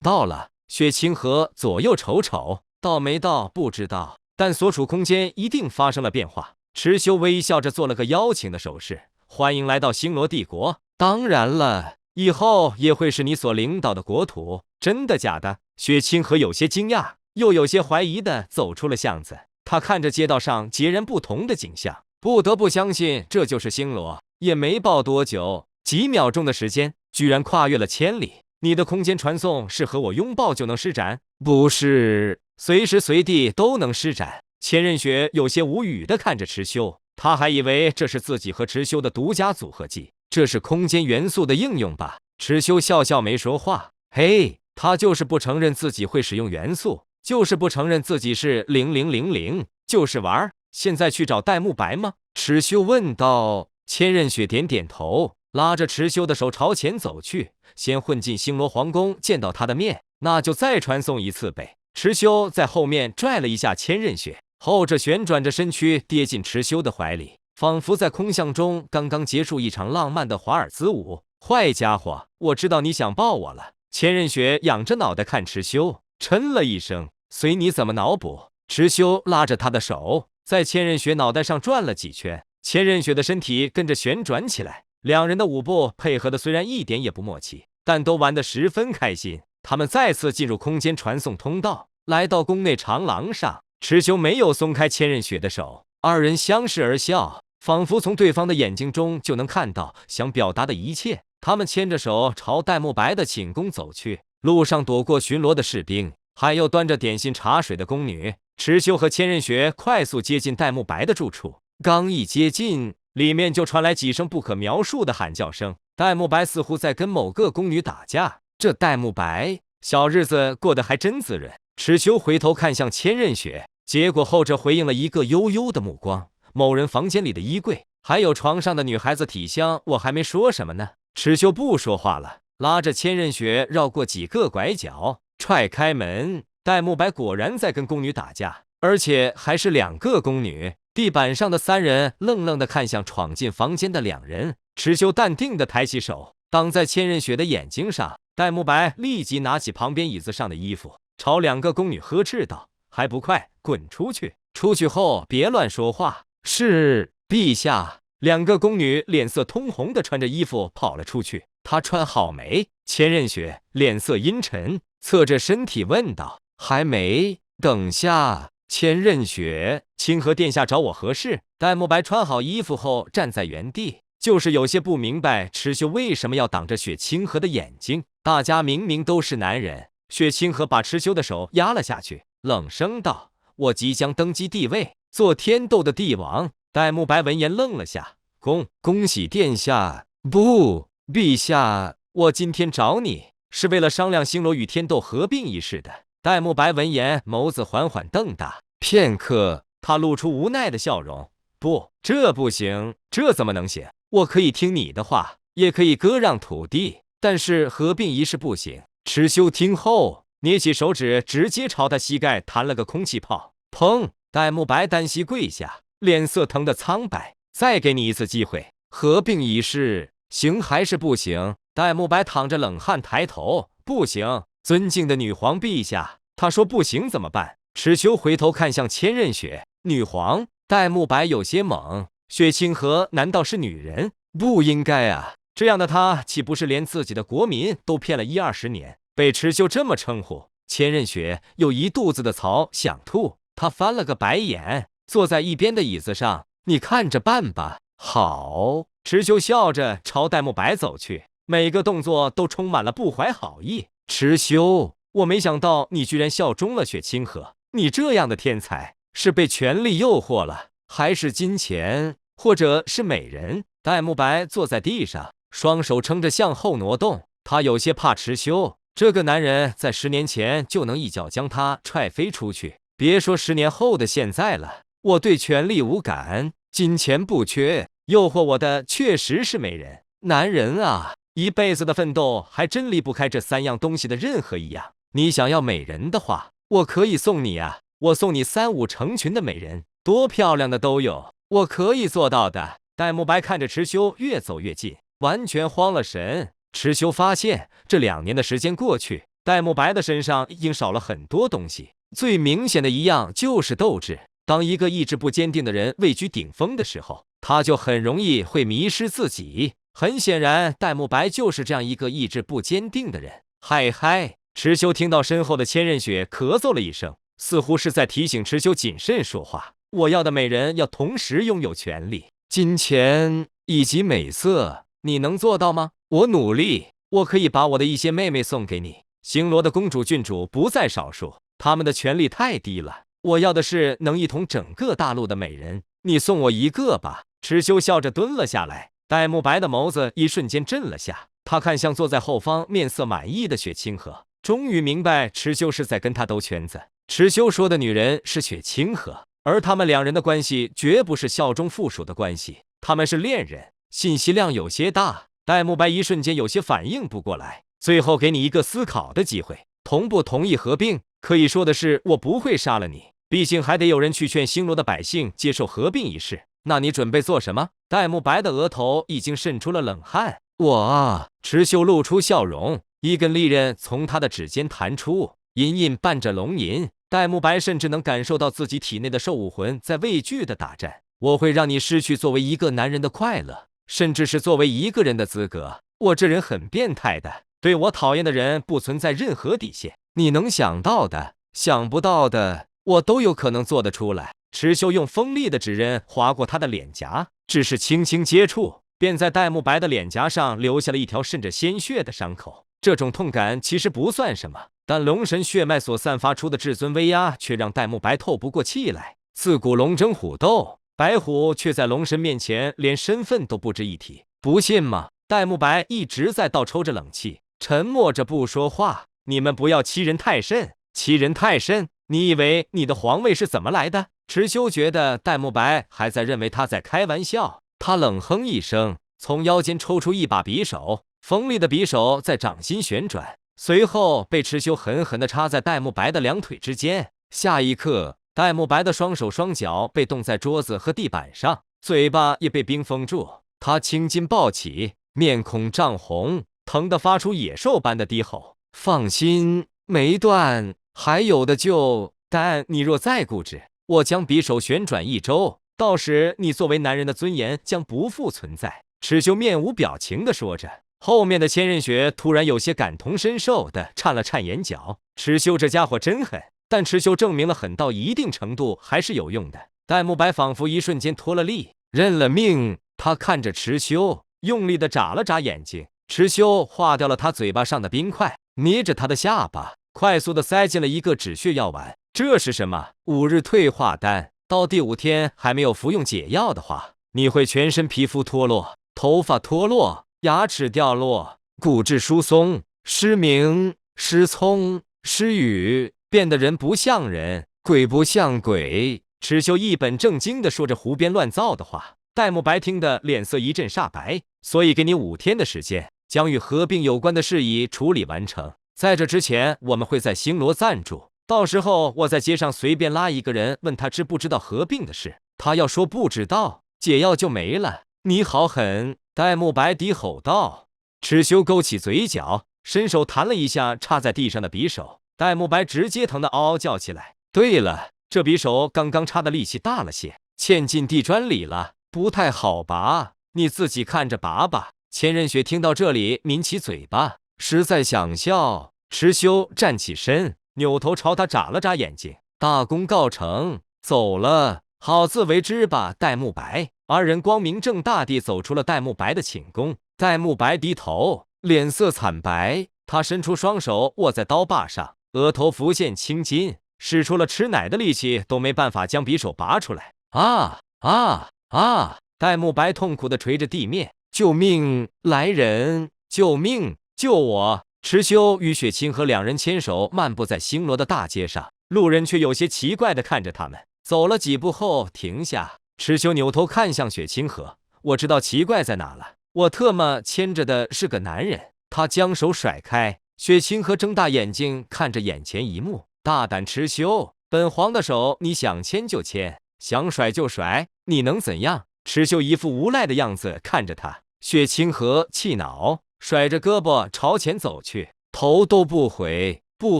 到了。雪清河左右瞅瞅，到没到不知道，但所处空间一定发生了变化。蚩尤微笑着做了个邀请的手势，欢迎来到星罗帝国。当然了，以后也会是你所领导的国土。真的假的？雪清河有些惊讶，又有些怀疑地走出了巷子。他看着街道上截然不同的景象，不得不相信这就是星罗。也没抱多久，几秒钟的时间，居然跨越了千里。你的空间传送是和我拥抱就能施展？不是，随时随地都能施展。千仞雪有些无语地看着蚩尤，他还以为这是自己和蚩尤的独家组合技，这是空间元素的应用吧？蚩尤笑笑没说话。嘿，他就是不承认自己会使用元素，就是不承认自己是0000，就是玩。现在去找戴沐白吗？蚩尤问道。千仞雪点点头，拉着蚩尤的手朝前走去。先混进星罗皇宫，见到他的面，那就再传送一次呗。蚩尤在后面拽了一下千仞雪，后者旋转着身躯跌进蚩尤的怀里，仿佛在空想中刚刚结束一场浪漫的华尔兹舞。坏家伙，我知道你想抱我了。千仞雪仰着脑袋看蚩尤，嗔了一声，随你怎么脑补。蚩尤拉着他的手，在千仞雪脑袋上转了几圈，千仞雪的身体跟着旋转起来。两人的舞步配合的虽然一点也不默契，但都玩得十分开心。他们再次进入空间传送通道，来到宫内长廊上。蚩尤没有松开千仞雪的手，二人相视而笑，仿佛从对方的眼睛中就能看到想表达的一切。他们牵着手朝戴沐白的寝宫走去，路上躲过巡逻的士兵，还有端着点心茶水的宫女。蚩尤和千仞雪快速接近戴沐白的住处，刚一接近，里面就传来几声不可描述的喊叫声。戴沐白似乎在跟某个宫女打架，这戴沐白小日子过得还真滋润。蚩尤回头看向千仞雪，结果后者回应了一个悠悠的目光。某人房间里的衣柜，还有床上的女孩子体香，我还没说什么呢。蚩尤不说话了，拉着千仞雪绕过几个拐角，踹开门。戴沐白果然在跟宫女打架，而且还是两个宫女。地板上的三人愣愣地看向闯进房间的两人。蚩尤淡定地抬起手挡在千仞雪的眼睛上。戴沐白立即拿起旁边椅子上的衣服，朝两个宫女呵斥道：“还不快滚出去！出去后别乱说话。”是，陛下。两个宫女脸色通红的穿着衣服跑了出去。她穿好没？千仞雪脸色阴沉，侧着身体问道。还没，等下。千仞雪，清河殿下找我何事？戴沐白穿好衣服后站在原地，就是有些不明白蚩尤为什么要挡着雪清河的眼睛。大家明明都是男人。雪清河把蚩尤的手压了下去，冷声道：“我即将登基帝位，做天斗的帝王。”戴沐白闻言愣了下，恭喜殿下。不，陛下，我今天找你是为了商量星罗与天斗合并一事的。戴沐白闻言，眸子缓缓瞪大，片刻，他露出无奈的笑容。不，这不行，这怎么能行？我可以听你的话，也可以割让土地，但是合并一事不行。蚩尤听后，捏起手指，直接朝他膝盖弹了个空气炮。砰！戴沐白单膝跪下，脸色疼得苍白。再给你一次机会，合并一事，行还是不行？戴沐白淌着冷汗抬头，不行。尊敬的女皇陛下，他说不行怎么办？蚩尤回头看向千仞雪，女皇。戴沐白有些懵，雪清河难道是女人？不应该啊，这样的她岂不是连自己的国民都骗了10-20年？被蚩尤这么称呼，千仞雪有一肚子的槽想吐。她翻了个白眼，坐在一边的椅子上，你看着办吧。好。蚩尤笑着朝戴沐白走去，每个动作都充满了不怀好意。蚩尤，我没想到你居然效忠了雪清河。你这样的天才，是被权力诱惑了，还是金钱，或者是美人？戴沐白坐在地上，双手撑着向后挪动。他有些怕蚩尤，这个男人在10年前就能一脚将他踹飞出去，别说10年后的现在了。我对权力无感，金钱不缺，诱惑我的确实是美人。男人啊，一辈子的奋斗还真离不开这3样东西的任何一样。你想要美人的话，我可以送你啊，我送你3、5成群的美人，多漂亮的都有，我可以做到的。戴沐白看着蚩尤越走越近，完全慌了神。蚩尤发现这2年的时间过去，戴沐白的身上已经少了很多东西，最明显的一样就是斗志。当一个意志不坚定的人位居顶峰的时候，他就很容易会迷失自己。很显然，戴沐白就是这样一个意志不坚定的人。嗨嗨！蚩尤听到身后的千仞雪咳嗽了一声，似乎是在提醒蚩尤谨慎说话。我要的美人要同时拥有权力、金钱以及美色，你能做到吗？我努力，我可以把我的一些妹妹送给你。星罗的公主郡主不在少数，她们的权力太低了。我要的是能一统整个大陆的美人，你送我一个吧。蚩尤笑着蹲了下来，戴沐白的眸子一瞬间震了下，他看向坐在后方面色满意的雪清河，终于明白池修是在跟他兜圈子。池修说的女人是雪清河，而他们两人的关系绝不是效忠附属的关系，他们是恋人。信息量有些大，戴沐白一瞬间有些反应不过来。最后给你一个思考的机会，同不同意合并？可以说的是，我不会杀了你，毕竟还得有人去劝星罗的百姓接受合并一事。那你准备做什么？戴沐白的额头已经渗出了冷汗。我啊，池修露出笑容，一根利刃从他的指尖弹出，隐隐伴着龙吟。戴沐白甚至能感受到自己体内的兽武魂在畏惧的打战。我会让你失去作为一个男人的快乐，甚至是作为一个人的资格。我这人很变态的，对我讨厌的人不存在任何底线。你能想到的、想不到的，我都有可能做得出来。池修用锋利的指刃划过他的脸颊，只是轻轻接触，便在戴沐白的脸颊上留下了一条渗着鲜血的伤口。这种痛感其实不算什么，但龙神血脉所散发出的至尊威压却让戴沐白透不过气来。自古龙争虎斗，白虎却在龙神面前连身份都不值一提，不信吗？戴沐白一直在倒抽着冷气，沉默着不说话。你们不要欺人太甚，欺人太甚！你以为你的皇位是怎么来的？池修觉得戴沐白还在认为他在开玩笑，他冷哼一声，从腰间抽出一把匕首，锋利的匕首在掌心旋转，随后被池修狠狠地插在戴沐白的两腿之间。下一刻，戴沐白的双手双脚被冻在桌子和地板上，嘴巴也被冰封住。他青筋暴起，面孔涨红，疼得发出野兽般的低吼。放心，没断，还有的救。但你若再固执，我将匕首旋转一周，到时你作为男人的尊严将不复存在。池修面无表情地说着，后面的千仞雪突然有些感同身受地颤了颤眼角。池修这家伙真狠，但池修证明了狠到一定程度还是有用的。戴沐白仿佛一瞬间脱了力，认了命。他看着池修，用力地眨了眨眼睛。池修化掉了他嘴巴上的冰块，捏着他的下巴，快速地塞进了一个止血药丸。这是什么？5日退化丹。到第5天还没有服用解药的话，你会全身皮肤脱落，头发脱落，牙齿掉落，骨质疏松，失明，失聪，失语，变得人不像人，鬼不像鬼。池修一本正经地说着胡编乱造的话，戴沐白听得脸色一阵煞白。所以给你5天的时间，将与合并有关的事宜处理完成。在这之前，我们会在星罗暂住，到时候我在街上随便拉一个人，问他知不知道合并的事，他要说不知道，解药就没了。你好狠！戴沐白低吼道。池修勾起嘴角，伸手弹了一下插在地上的匕首，戴沐白直接疼得嗷嗷叫起来。对了，这匕首刚刚插的力气大了些，嵌进地砖里了，不太好拔，你自己看着拔吧。千仞雪听到这里抿起嘴巴，实在想笑。池修站起身，扭头朝他眨了眨眼睛。大功告成，走了，好自为之吧。戴沐白二人光明正大地走出了戴沐白的寝宫。戴沐白低头，脸色惨白，他伸出双手握在刀把上，额头浮现青筋，使出了吃奶的力气都没办法将匕首拔出来。啊啊啊！戴沐白痛苦地捶着地面，救命！来人！救命！救我！池修与雪清河两人牵手漫步在星罗的大街上，路人却有些奇怪地看着他们。走了几步后停下，池修扭头看向雪清河，我知道奇怪在哪了，我特么牵着的是个男人。他将手甩开，雪清河睁大眼睛看着眼前一幕，大胆池修，本皇的手你想牵就牵，想甩就甩，你能怎样？池修一副无赖的样子看着他，雪清河气恼，甩着胳膊朝前走去，头都不回，步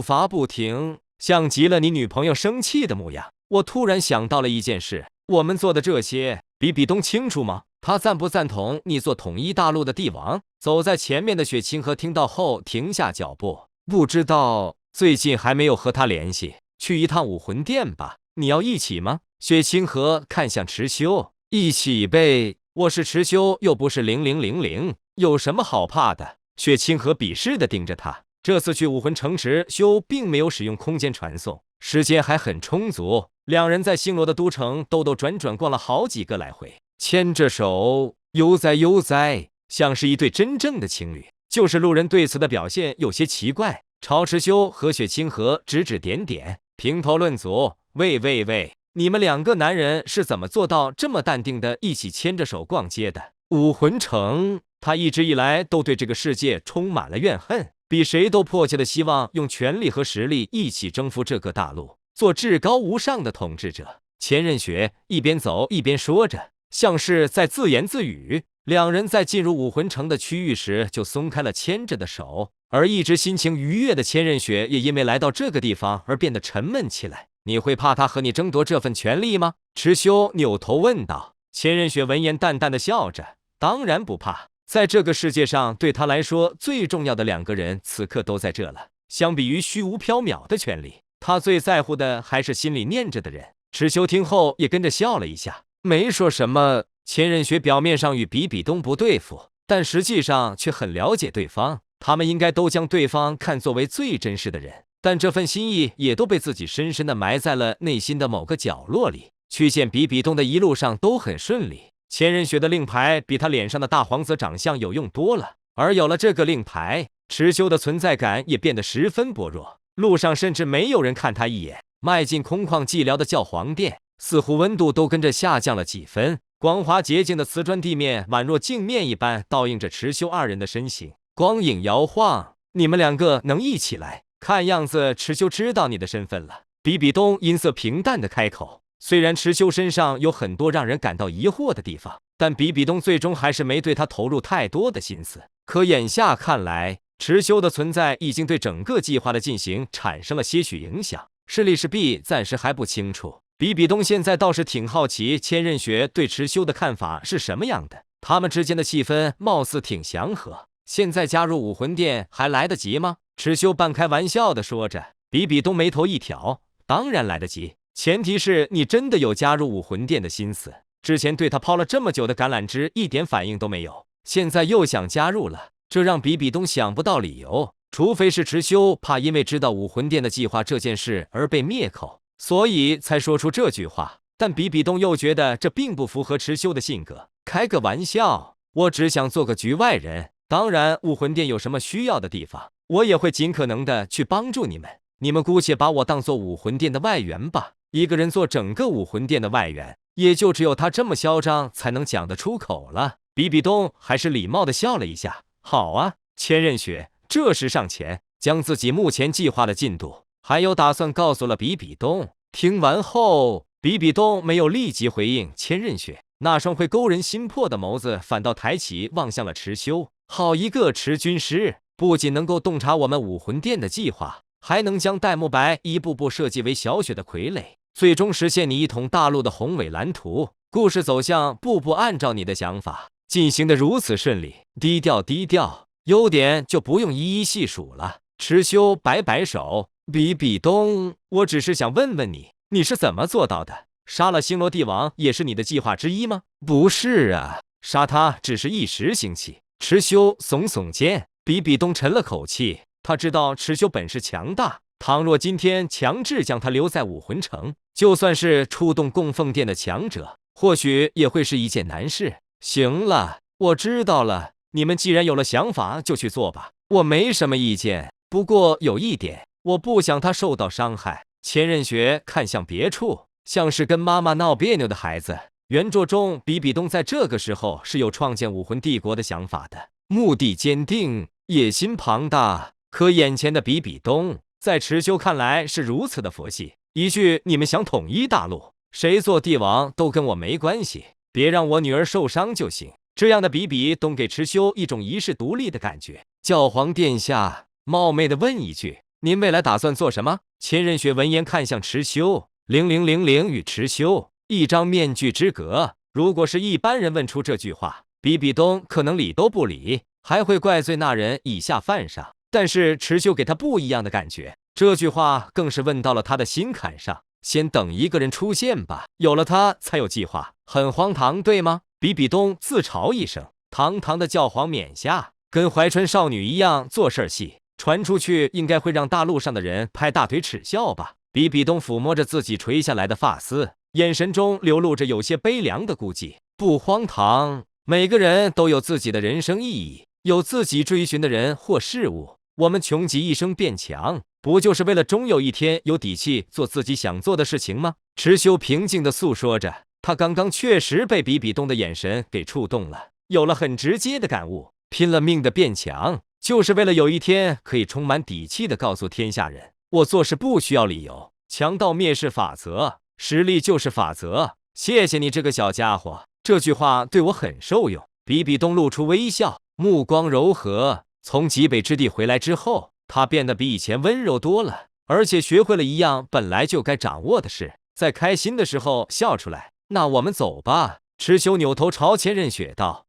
伐不停，像极了你女朋友生气的模样。我突然想到了一件事，我们做的这些比比东清楚吗？他赞不赞同你做统一大陆的帝王？走在前面的雪清河听到后停下脚步，不知道，最近还没有和他联系，去一趟武魂殿吧。你要一起吗？雪清河看向池修，一起呗，我是池修，又不是0000，有什么好怕的？雪清河鄙视地盯着他。这次去武魂城池，修并没有使用空间传送，时间还很充足。两人在星罗的都城兜兜转转逛了好几个来回，牵着手悠哉悠哉，像是一对真正的情侣。就是路人对此的表现有些奇怪，朝池修和雪清河指指点点，评头论足。喂，你们两个男人是怎么做到这么淡定的一起牵着手逛街的？武魂城，他一直以来都对这个世界充满了怨恨，比谁都迫切的希望用权力和实力一起征服这个大陆，做至高无上的统治者。千仞雪一边走一边说着，像是在自言自语。两人在进入武魂城的区域时就松开了牵着的手，而一直心情愉悦的千仞雪也因为来到这个地方而变得沉闷起来。你会怕他和你争夺这份权利吗？池修扭头问道。千仞雪闻言淡淡的笑着，当然不怕，在这个世界上对他来说最重要的两个人此刻都在这了，相比于虚无缥缈的权利，他最在乎的还是心里念着的人。池修听后也跟着笑了一下，没说什么。千仞雪表面上与比比东不对付，但实际上却很了解对方，他们应该都将对方看作为最真实的人，但这份心意也都被自己深深地埋在了内心的某个角落里。去见比比东的一路上都很顺利，千仞雪的令牌比他脸上的大皇子长相有用多了，而有了这个令牌，池修的存在感也变得十分薄弱，路上甚至没有人看他一眼。迈进空旷寂寥的教皇殿，似乎温度都跟着下降了几分，光滑洁净的瓷砖地面宛若镜面一般倒映着池修二人的身形，光影摇晃。你们两个能一起来？看样子池修知道你的身份了。比比东音色平淡的开口。虽然池修身上有很多让人感到疑惑的地方，但比比东最终还是没对他投入太多的心思。可眼下看来，池修的存在已经对整个计划的进行产生了些许影响。是利是弊，暂时还不清楚。比比东现在倒是挺好奇千仞雪对池修的看法是什么样的，他们之间的气氛貌似挺祥和。现在加入武魂殿还来得及吗？池修半开玩笑地说着。比比东眉头一挑，当然来得及，前提是你真的有加入武魂殿的心思。之前对他抛了这么久的橄榄枝一点反应都没有，现在又想加入了，这让比比东想不到理由。除非是池修怕因为知道武魂殿的计划这件事而被灭口，所以才说出这句话。但比比东又觉得这并不符合池修的性格。开个玩笑，我只想做个局外人，当然武魂殿有什么需要的地方，我也会尽可能的去帮助你们。你们姑且把我当做武魂殿的外援吧。一个人做整个武魂殿的外援，也就只有他这么嚣张才能讲得出口了。比比东还是礼貌的笑了一下。好啊，千仞雪这时上前，将自己目前计划的进度还有打算告诉了比比东。听完后，比比东没有立即回应千仞雪，那双会勾人心魄的眸子反倒抬起望向了池修。好一个池军师，不仅能够洞察我们武魂殿的计划，还能将戴沐白一步步设计为小雪的傀儡，最终实现你一统大陆的宏伟蓝图。故事走向步步按照你的想法进行的如此顺利。低调低调，优点就不用一一细数了。池修摆摆手，比比东，我只是想问问你，你是怎么做到的？杀了星罗帝王也是你的计划之一吗？不是啊，杀他只是一时兴起。池修耸耸肩。比比东沉了口气，他知道池修本事强大，倘若今天强制将他留在武魂城，就算是出动供奉殿的强者，或许也会是一件难事。行了，我知道了，你们既然有了想法就去做吧，我没什么意见。不过有一点，我不想他受到伤害。千仞雪看向别处，像是跟妈妈闹别扭的孩子。原作中比比东在这个时候是有创建武魂帝国的想法的，目的坚定，野心庞大。可眼前的比比东在池修看来是如此的佛系，一句你们想统一大陆，谁做帝王都跟我没关系，别让我女儿受伤就行。这样的比比东给池修一种遗世独立的感觉。教皇殿下，冒昧的问一句，您未来打算做什么？千仞雪闻言看向池修，0000与池修一张面具之隔。如果是一般人问出这句话，比比东可能理都不理，还会怪罪那人以下犯上。但是池修给他不一样的感觉，这句话更是问到了他的心坎上。先等一个人出现吧，有了他才有计划。很荒唐，对吗？比比东自嘲一声，堂堂的教皇冕下，跟怀春少女一样做事儿戏，传出去应该会让大陆上的人拍大腿耻笑吧。比比东抚摸着自己垂下来的发丝，眼神中流露着有些悲凉的孤寂。不荒唐，每个人都有自己的人生意义，有自己追寻的人或事物。我们穷极一生变强，不就是为了终有一天有底气做自己想做的事情吗？池修平静地诉说着，他刚刚确实被比比东的眼神给触动了，有了很直接的感悟，拼了命的变强，就是为了有一天可以充满底气地告诉天下人，我做事不需要理由，强盗灭世法则，实力就是法则。谢谢你这个小家伙，这句话对我很受用。比比东露出微笑，目光柔和。从极北之地回来之后，他变得比以前温柔多了，而且学会了一样本来就该掌握的事，在开心的时候笑出来。那我们走吧。池修扭头朝千仞雪道。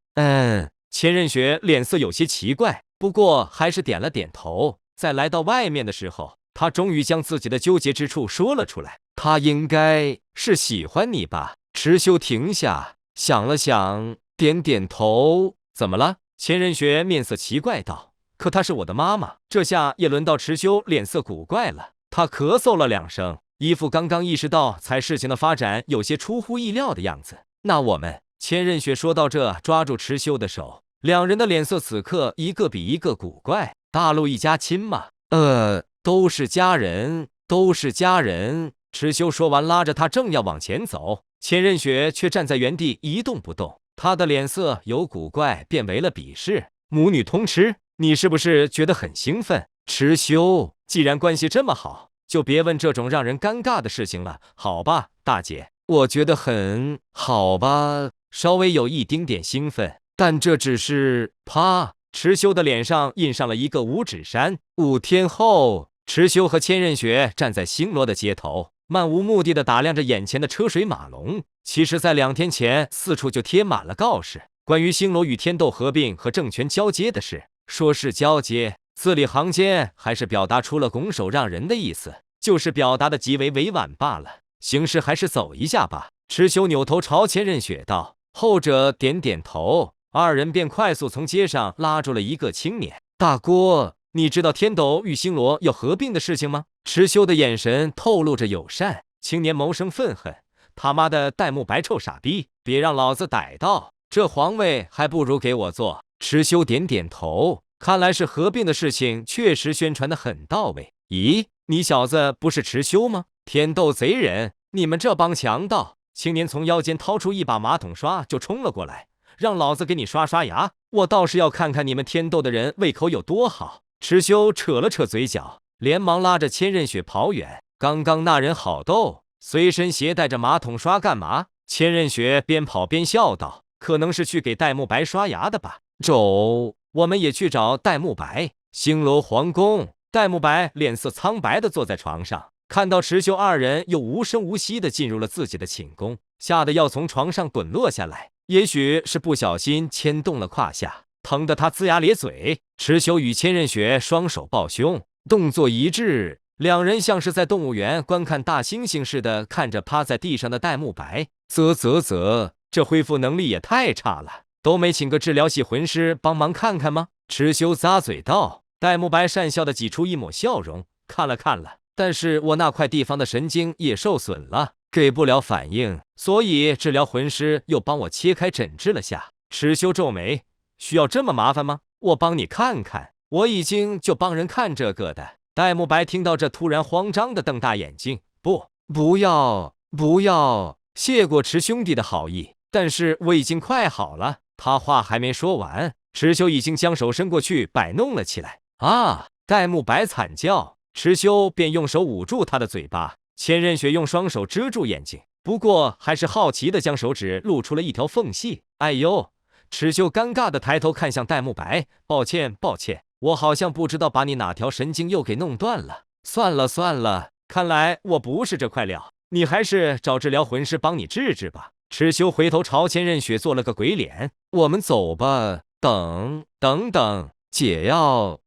千仞雪脸色有些奇怪，不过还是点了点头。在来到外面的时候，他终于将自己的纠结之处说了出来。他应该是喜欢你吧？池修停下，想了想，点点头。怎么了？千仞雪面色奇怪道。可她是我的妈妈。这下也轮到池修脸色古怪了，他咳嗽了2声，一副刚刚意识到才事情的发展有些出乎意料的样子。那我们，千仞雪说到这，抓住池修的手，两人的脸色此刻一个比一个古怪。大陆一家亲嘛？都是家人，都是家人。池修说完，拉着他正要往前走，千仞雪却站在原地一动不动，她的脸色由古怪变为了鄙视。母女通吃，你是不是觉得很兴奋？池修，既然关系这么好，就别问这种让人尴尬的事情了，好吧，大姐？我觉得很好吧，稍微有一丁点兴奋，但这只是……啪！池修的脸上印上了一个五指山。5天后，池修和千仞雪站在星罗的街头，漫无目的地打量着眼前的车水马龙。其实，在2天前，四处就贴满了告示，关于星罗与天斗合并和政权交接的事。说是交接，字里行间还是表达出了拱手让人的意思，就是表达的极为委婉罢了。形势还是走一下吧。池修扭头朝千仞雪道，后者点点头，二人便快速从街上拉住了一个青年。大哥，你知道天斗与星罗要合并的事情吗？池修的眼神透露着友善。青年谋生愤恨，他妈的戴沐白臭傻逼，别让老子逮到，这皇位还不如给我做。池修点点头，看来是合并的事情确实宣传的很到位。咦，你小子不是池修吗？天斗贼人，你们这帮强盗！青年从腰间掏出一把马桶刷就冲了过来，让老子给你刷刷牙，我倒是要看看你们天斗的人胃口有多好。池修扯了扯嘴角，连忙拉着千仞雪跑远。刚刚那人好斗，随身携带着马桶刷干嘛？千仞雪边跑边笑道，可能是去给戴沐白刷牙的吧。走，我们也去找戴沐白。星罗皇宫，戴沐白脸色苍白地坐在床上，看到池修二人又无声无息地进入了自己的寝宫，吓得要从床上滚落下来。也许是不小心牵动了胯下，疼得他龇牙咧嘴。池修与千仞雪双手抱胸，动作一致，两人像是在动物园观看大猩猩似的看着趴在地上的戴沐白。这恢复能力也太差了，都没请个治疗系魂师帮忙看看吗？池修咂嘴道。戴沐白讪笑的挤出一抹笑容，看了，但是我那块地方的神经也受损了，给不了反应，所以治疗魂师又帮我切开诊治了下。池修皱眉，需要这么麻烦吗？我帮你看看，我已经就帮人看这个的。戴沐白听到这突然慌张的瞪大眼睛，不要，谢过池兄弟的好意，但是我已经快好了。他话还没说完，池修已经将手伸过去摆弄了起来。啊！戴沐白惨叫，池修便用手捂住他的嘴巴。千仞雪用双手遮住眼睛，不过还是好奇的将手指露出了一条缝隙。哎呦！池修尴尬的抬头看向戴沐白，抱歉，我好像不知道把你哪条神经又给弄断了。算了，看来我不是这块料，你还是找治疗魂师帮你治治吧。池修回头朝千仞雪做了个鬼脸。我们走吧。等，解药！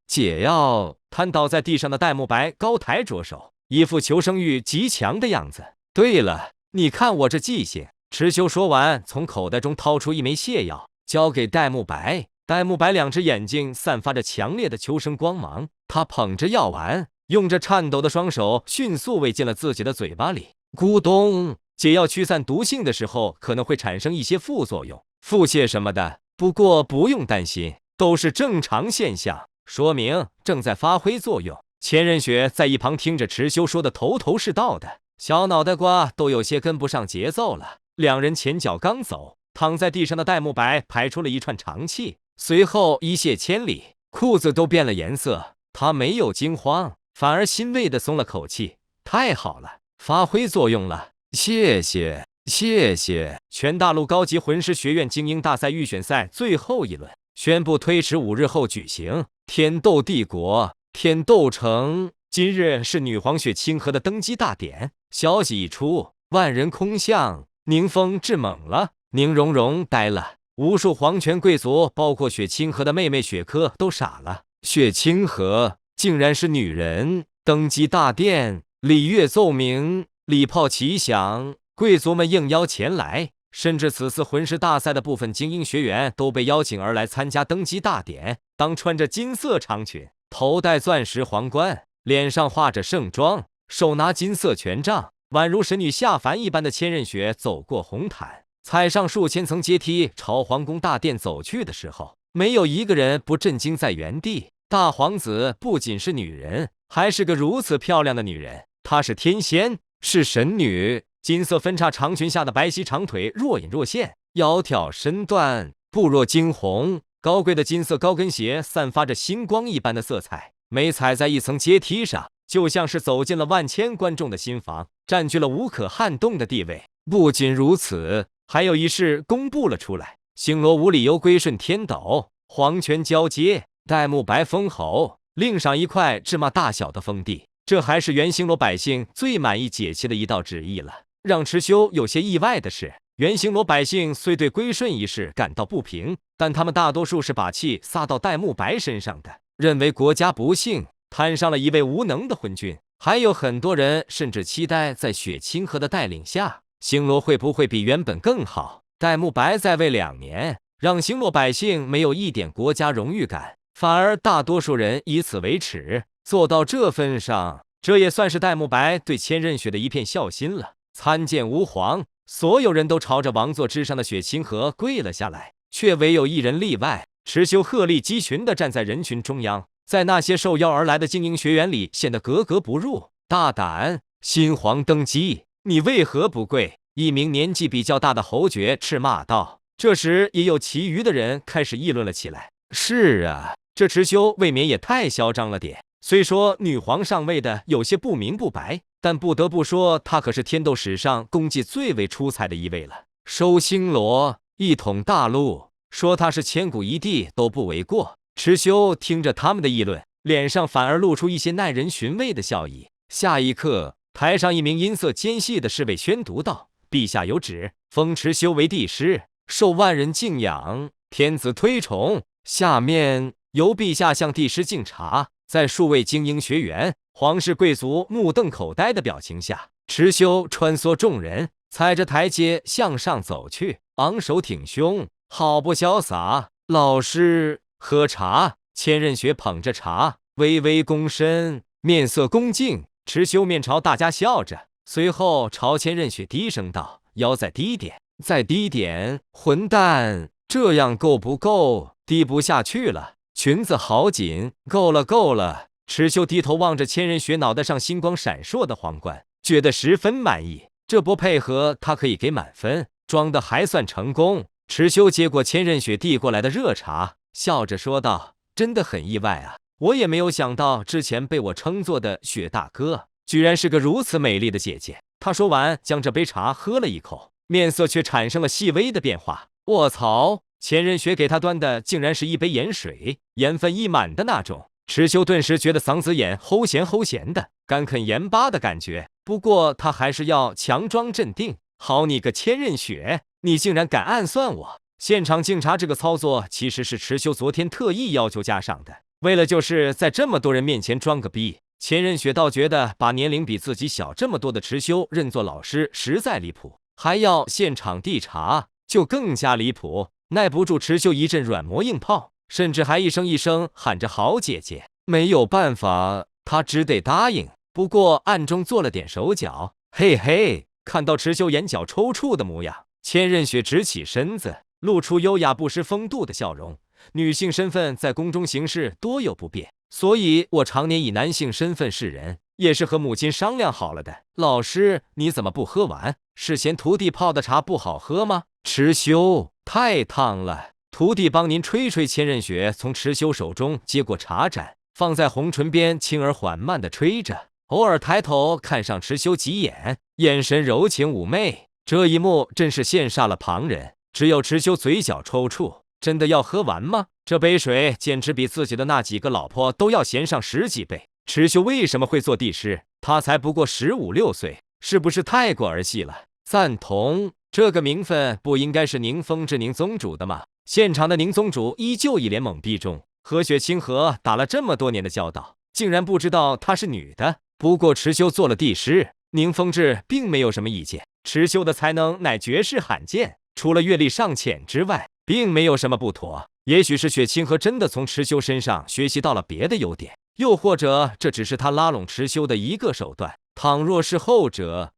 瘫倒在地上的戴沐白高抬着手，一副求生欲极强的样子。对了，你看我这记性。池修说完，从口袋中掏出一枚泻药，交给戴沐白。戴沐白2只眼睛散发着强烈的求生光芒，他捧着药丸，用着颤抖的双手迅速喂进了自己的嘴巴里。咕咚！解药驱散毒性的时候可能会产生一些副作用，腹泻什么的，不过不用担心，都是正常现象，说明正在发挥作用。千仞雪在一旁听着池修说的头头是道的，小脑袋瓜都有些跟不上节奏了。两人前脚刚走，躺在地上的戴沐白排出了一串长气，随后一泻千里，裤子都变了颜色。他没有惊慌，反而欣慰地松了口气，太好了，发挥作用了，谢谢。谢谢！全大陆高级魂师学院精英大赛预选赛最后一轮宣布推迟5日后举行。天斗帝国天斗城今日是女皇雪清河的登基大典。消息一出，万人空巷，宁风致懵了，宁荣荣呆了，无数皇权贵族，包括雪清河的妹妹雪珂都傻了。雪清河竟然是女人！登基大典，礼乐奏鸣，礼炮齐响。贵族们应邀前来，甚至此次魂师大赛的部分精英学员都被邀请而来参加登基大典。当穿着金色长裙，头戴钻石皇冠，脸上画着盛装，手拿金色权杖，宛如神女下凡一般的千仞雪走过红毯，踩上数千层阶梯朝皇宫大殿走去的时候，没有一个人不震惊在原地。大皇子不仅是女人，还是个如此漂亮的女人，她是天仙，是神女。金色分叉长裙下的白皙长腿若隐若现，窈窕身段，步若惊鸿。高贵的金色高跟鞋散发着星光一般的色彩，每踩在一层阶梯上，就像是走进了万千观众的心房，占据了无可撼动的地位。不仅如此，还有一事公布了出来：星罗无理由归顺天斗，皇权交接，戴沐白封侯，另赏一块芝麻大小的封地。这还是原星罗百姓最满意解期的一道旨意了。让池修有些意外的是，原星罗百姓虽对归顺一事感到不平，但他们大多数是把气撒到戴沐白身上的，认为国家不幸摊上了一位无能的昏君。还有很多人甚至期待在雪清河的带领下，星罗会不会比原本更好。戴沐白在位2年，让星罗百姓没有一点国家荣誉感，反而大多数人以此为耻。做到这份上，这也算是戴沐白对千仞雪的一片孝心了。参见吾皇，所有人都朝着王座之上的雪清河跪了下来，却唯有一人例外。池修鹤立鸡群地站在人群中央，在那些受邀而来的精英学员里显得格格不入。大胆！新皇登基，你为何不跪？一名年纪比较大的侯爵斥骂道。这时也有其余的人开始议论了起来。是啊，这池修未免也太嚣张了点。虽说女皇上位的有些不明不白，但不得不说，她可是天斗史上功绩最为出彩的一位了。收星罗，一统大陆，说她是千古一帝都不为过。池修听着他们的议论，脸上反而露出一些耐人寻味的笑意。下一刻，台上一名音色尖细的侍卫宣读道：“陛下有旨，封池修为帝师，受万人敬仰，天子推崇。下面由陛下向帝师敬茶。”在数位精英学员、皇室贵族目瞪口呆的表情下，池修穿梭众人，踩着台阶向上走去，昂首挺胸，好不潇洒。老师，喝茶。千仞雪捧着茶，微微躬身，面色恭敬。池修面朝大家笑着，随后朝千仞雪低声道：“腰再低点，再低点，混蛋，这样够不够？低不下去了。裙子好紧，够了够了。”池修低头望着千仞雪脑袋上星光闪烁的皇冠，觉得十分满意。这波配合他可以给满分，装的还算成功。池修接过千仞雪递过来的热茶，笑着说道：“真的很意外啊，我也没有想到之前被我称作的雪大哥，居然是个如此美丽的姐姐。”他说完，将这杯茶喝了一口，面色却产生了细微的变化。卧槽！千仞雪给他端的竟然是一杯盐水，盐分一满的那种。池修顿时觉得嗓子眼齁咸齁咸的，干啃盐巴的感觉。不过他还是要强装镇定。好你个千仞雪，你竟然敢暗算我！现场敬茶这个操作其实是池修昨天特意要求加上的，为了就是在这么多人面前装个逼。千仞雪倒觉得把年龄比自己小这么多的池修认作老师实在离谱，还要现场递茶就更加离谱。耐不住池修一阵软磨硬泡，甚至还一声一声喊着好姐姐。没有办法，他只得答应，不过暗中做了点手脚。嘿嘿，看到池修眼角抽搐的模样，千仞雪直起身子，露出优雅不失风度的笑容。女性身份在宫中行事多有不便，所以我常年以男性身份示人，也是和母亲商量好了的。老师，你怎么不喝完？是嫌徒弟泡的茶不好喝吗？池修，太烫了，徒弟帮您吹吹。千仞雪从池修手中接过茶盏，放在红唇边，轻而缓慢地吹着，偶尔抬头看上池修几眼，眼神柔情妩媚。这一幕真是羡煞了旁人，只有池修嘴角抽搐。真的要喝完吗？这杯水简直比自己的那几个老婆都要咸上10几倍。池修为什么会做帝师？他才不过15、16岁，是不是太过儿戏了？赞同，这个名分不应该是宁风致宁宗主的吗？现场的宁宗主依旧一脸懵逼中，和雪清河打了这么多年的交道，竟然不知道她是女的。不过池修做了帝师，宁风致并没有什么意见。池修的才能乃绝世罕见，除了阅历尚浅之外，并没有什么不妥。也许是雪清河真的从池修身上学习到了别的优点，又或者这只是他拉拢池修的一个手段。倘若是后者，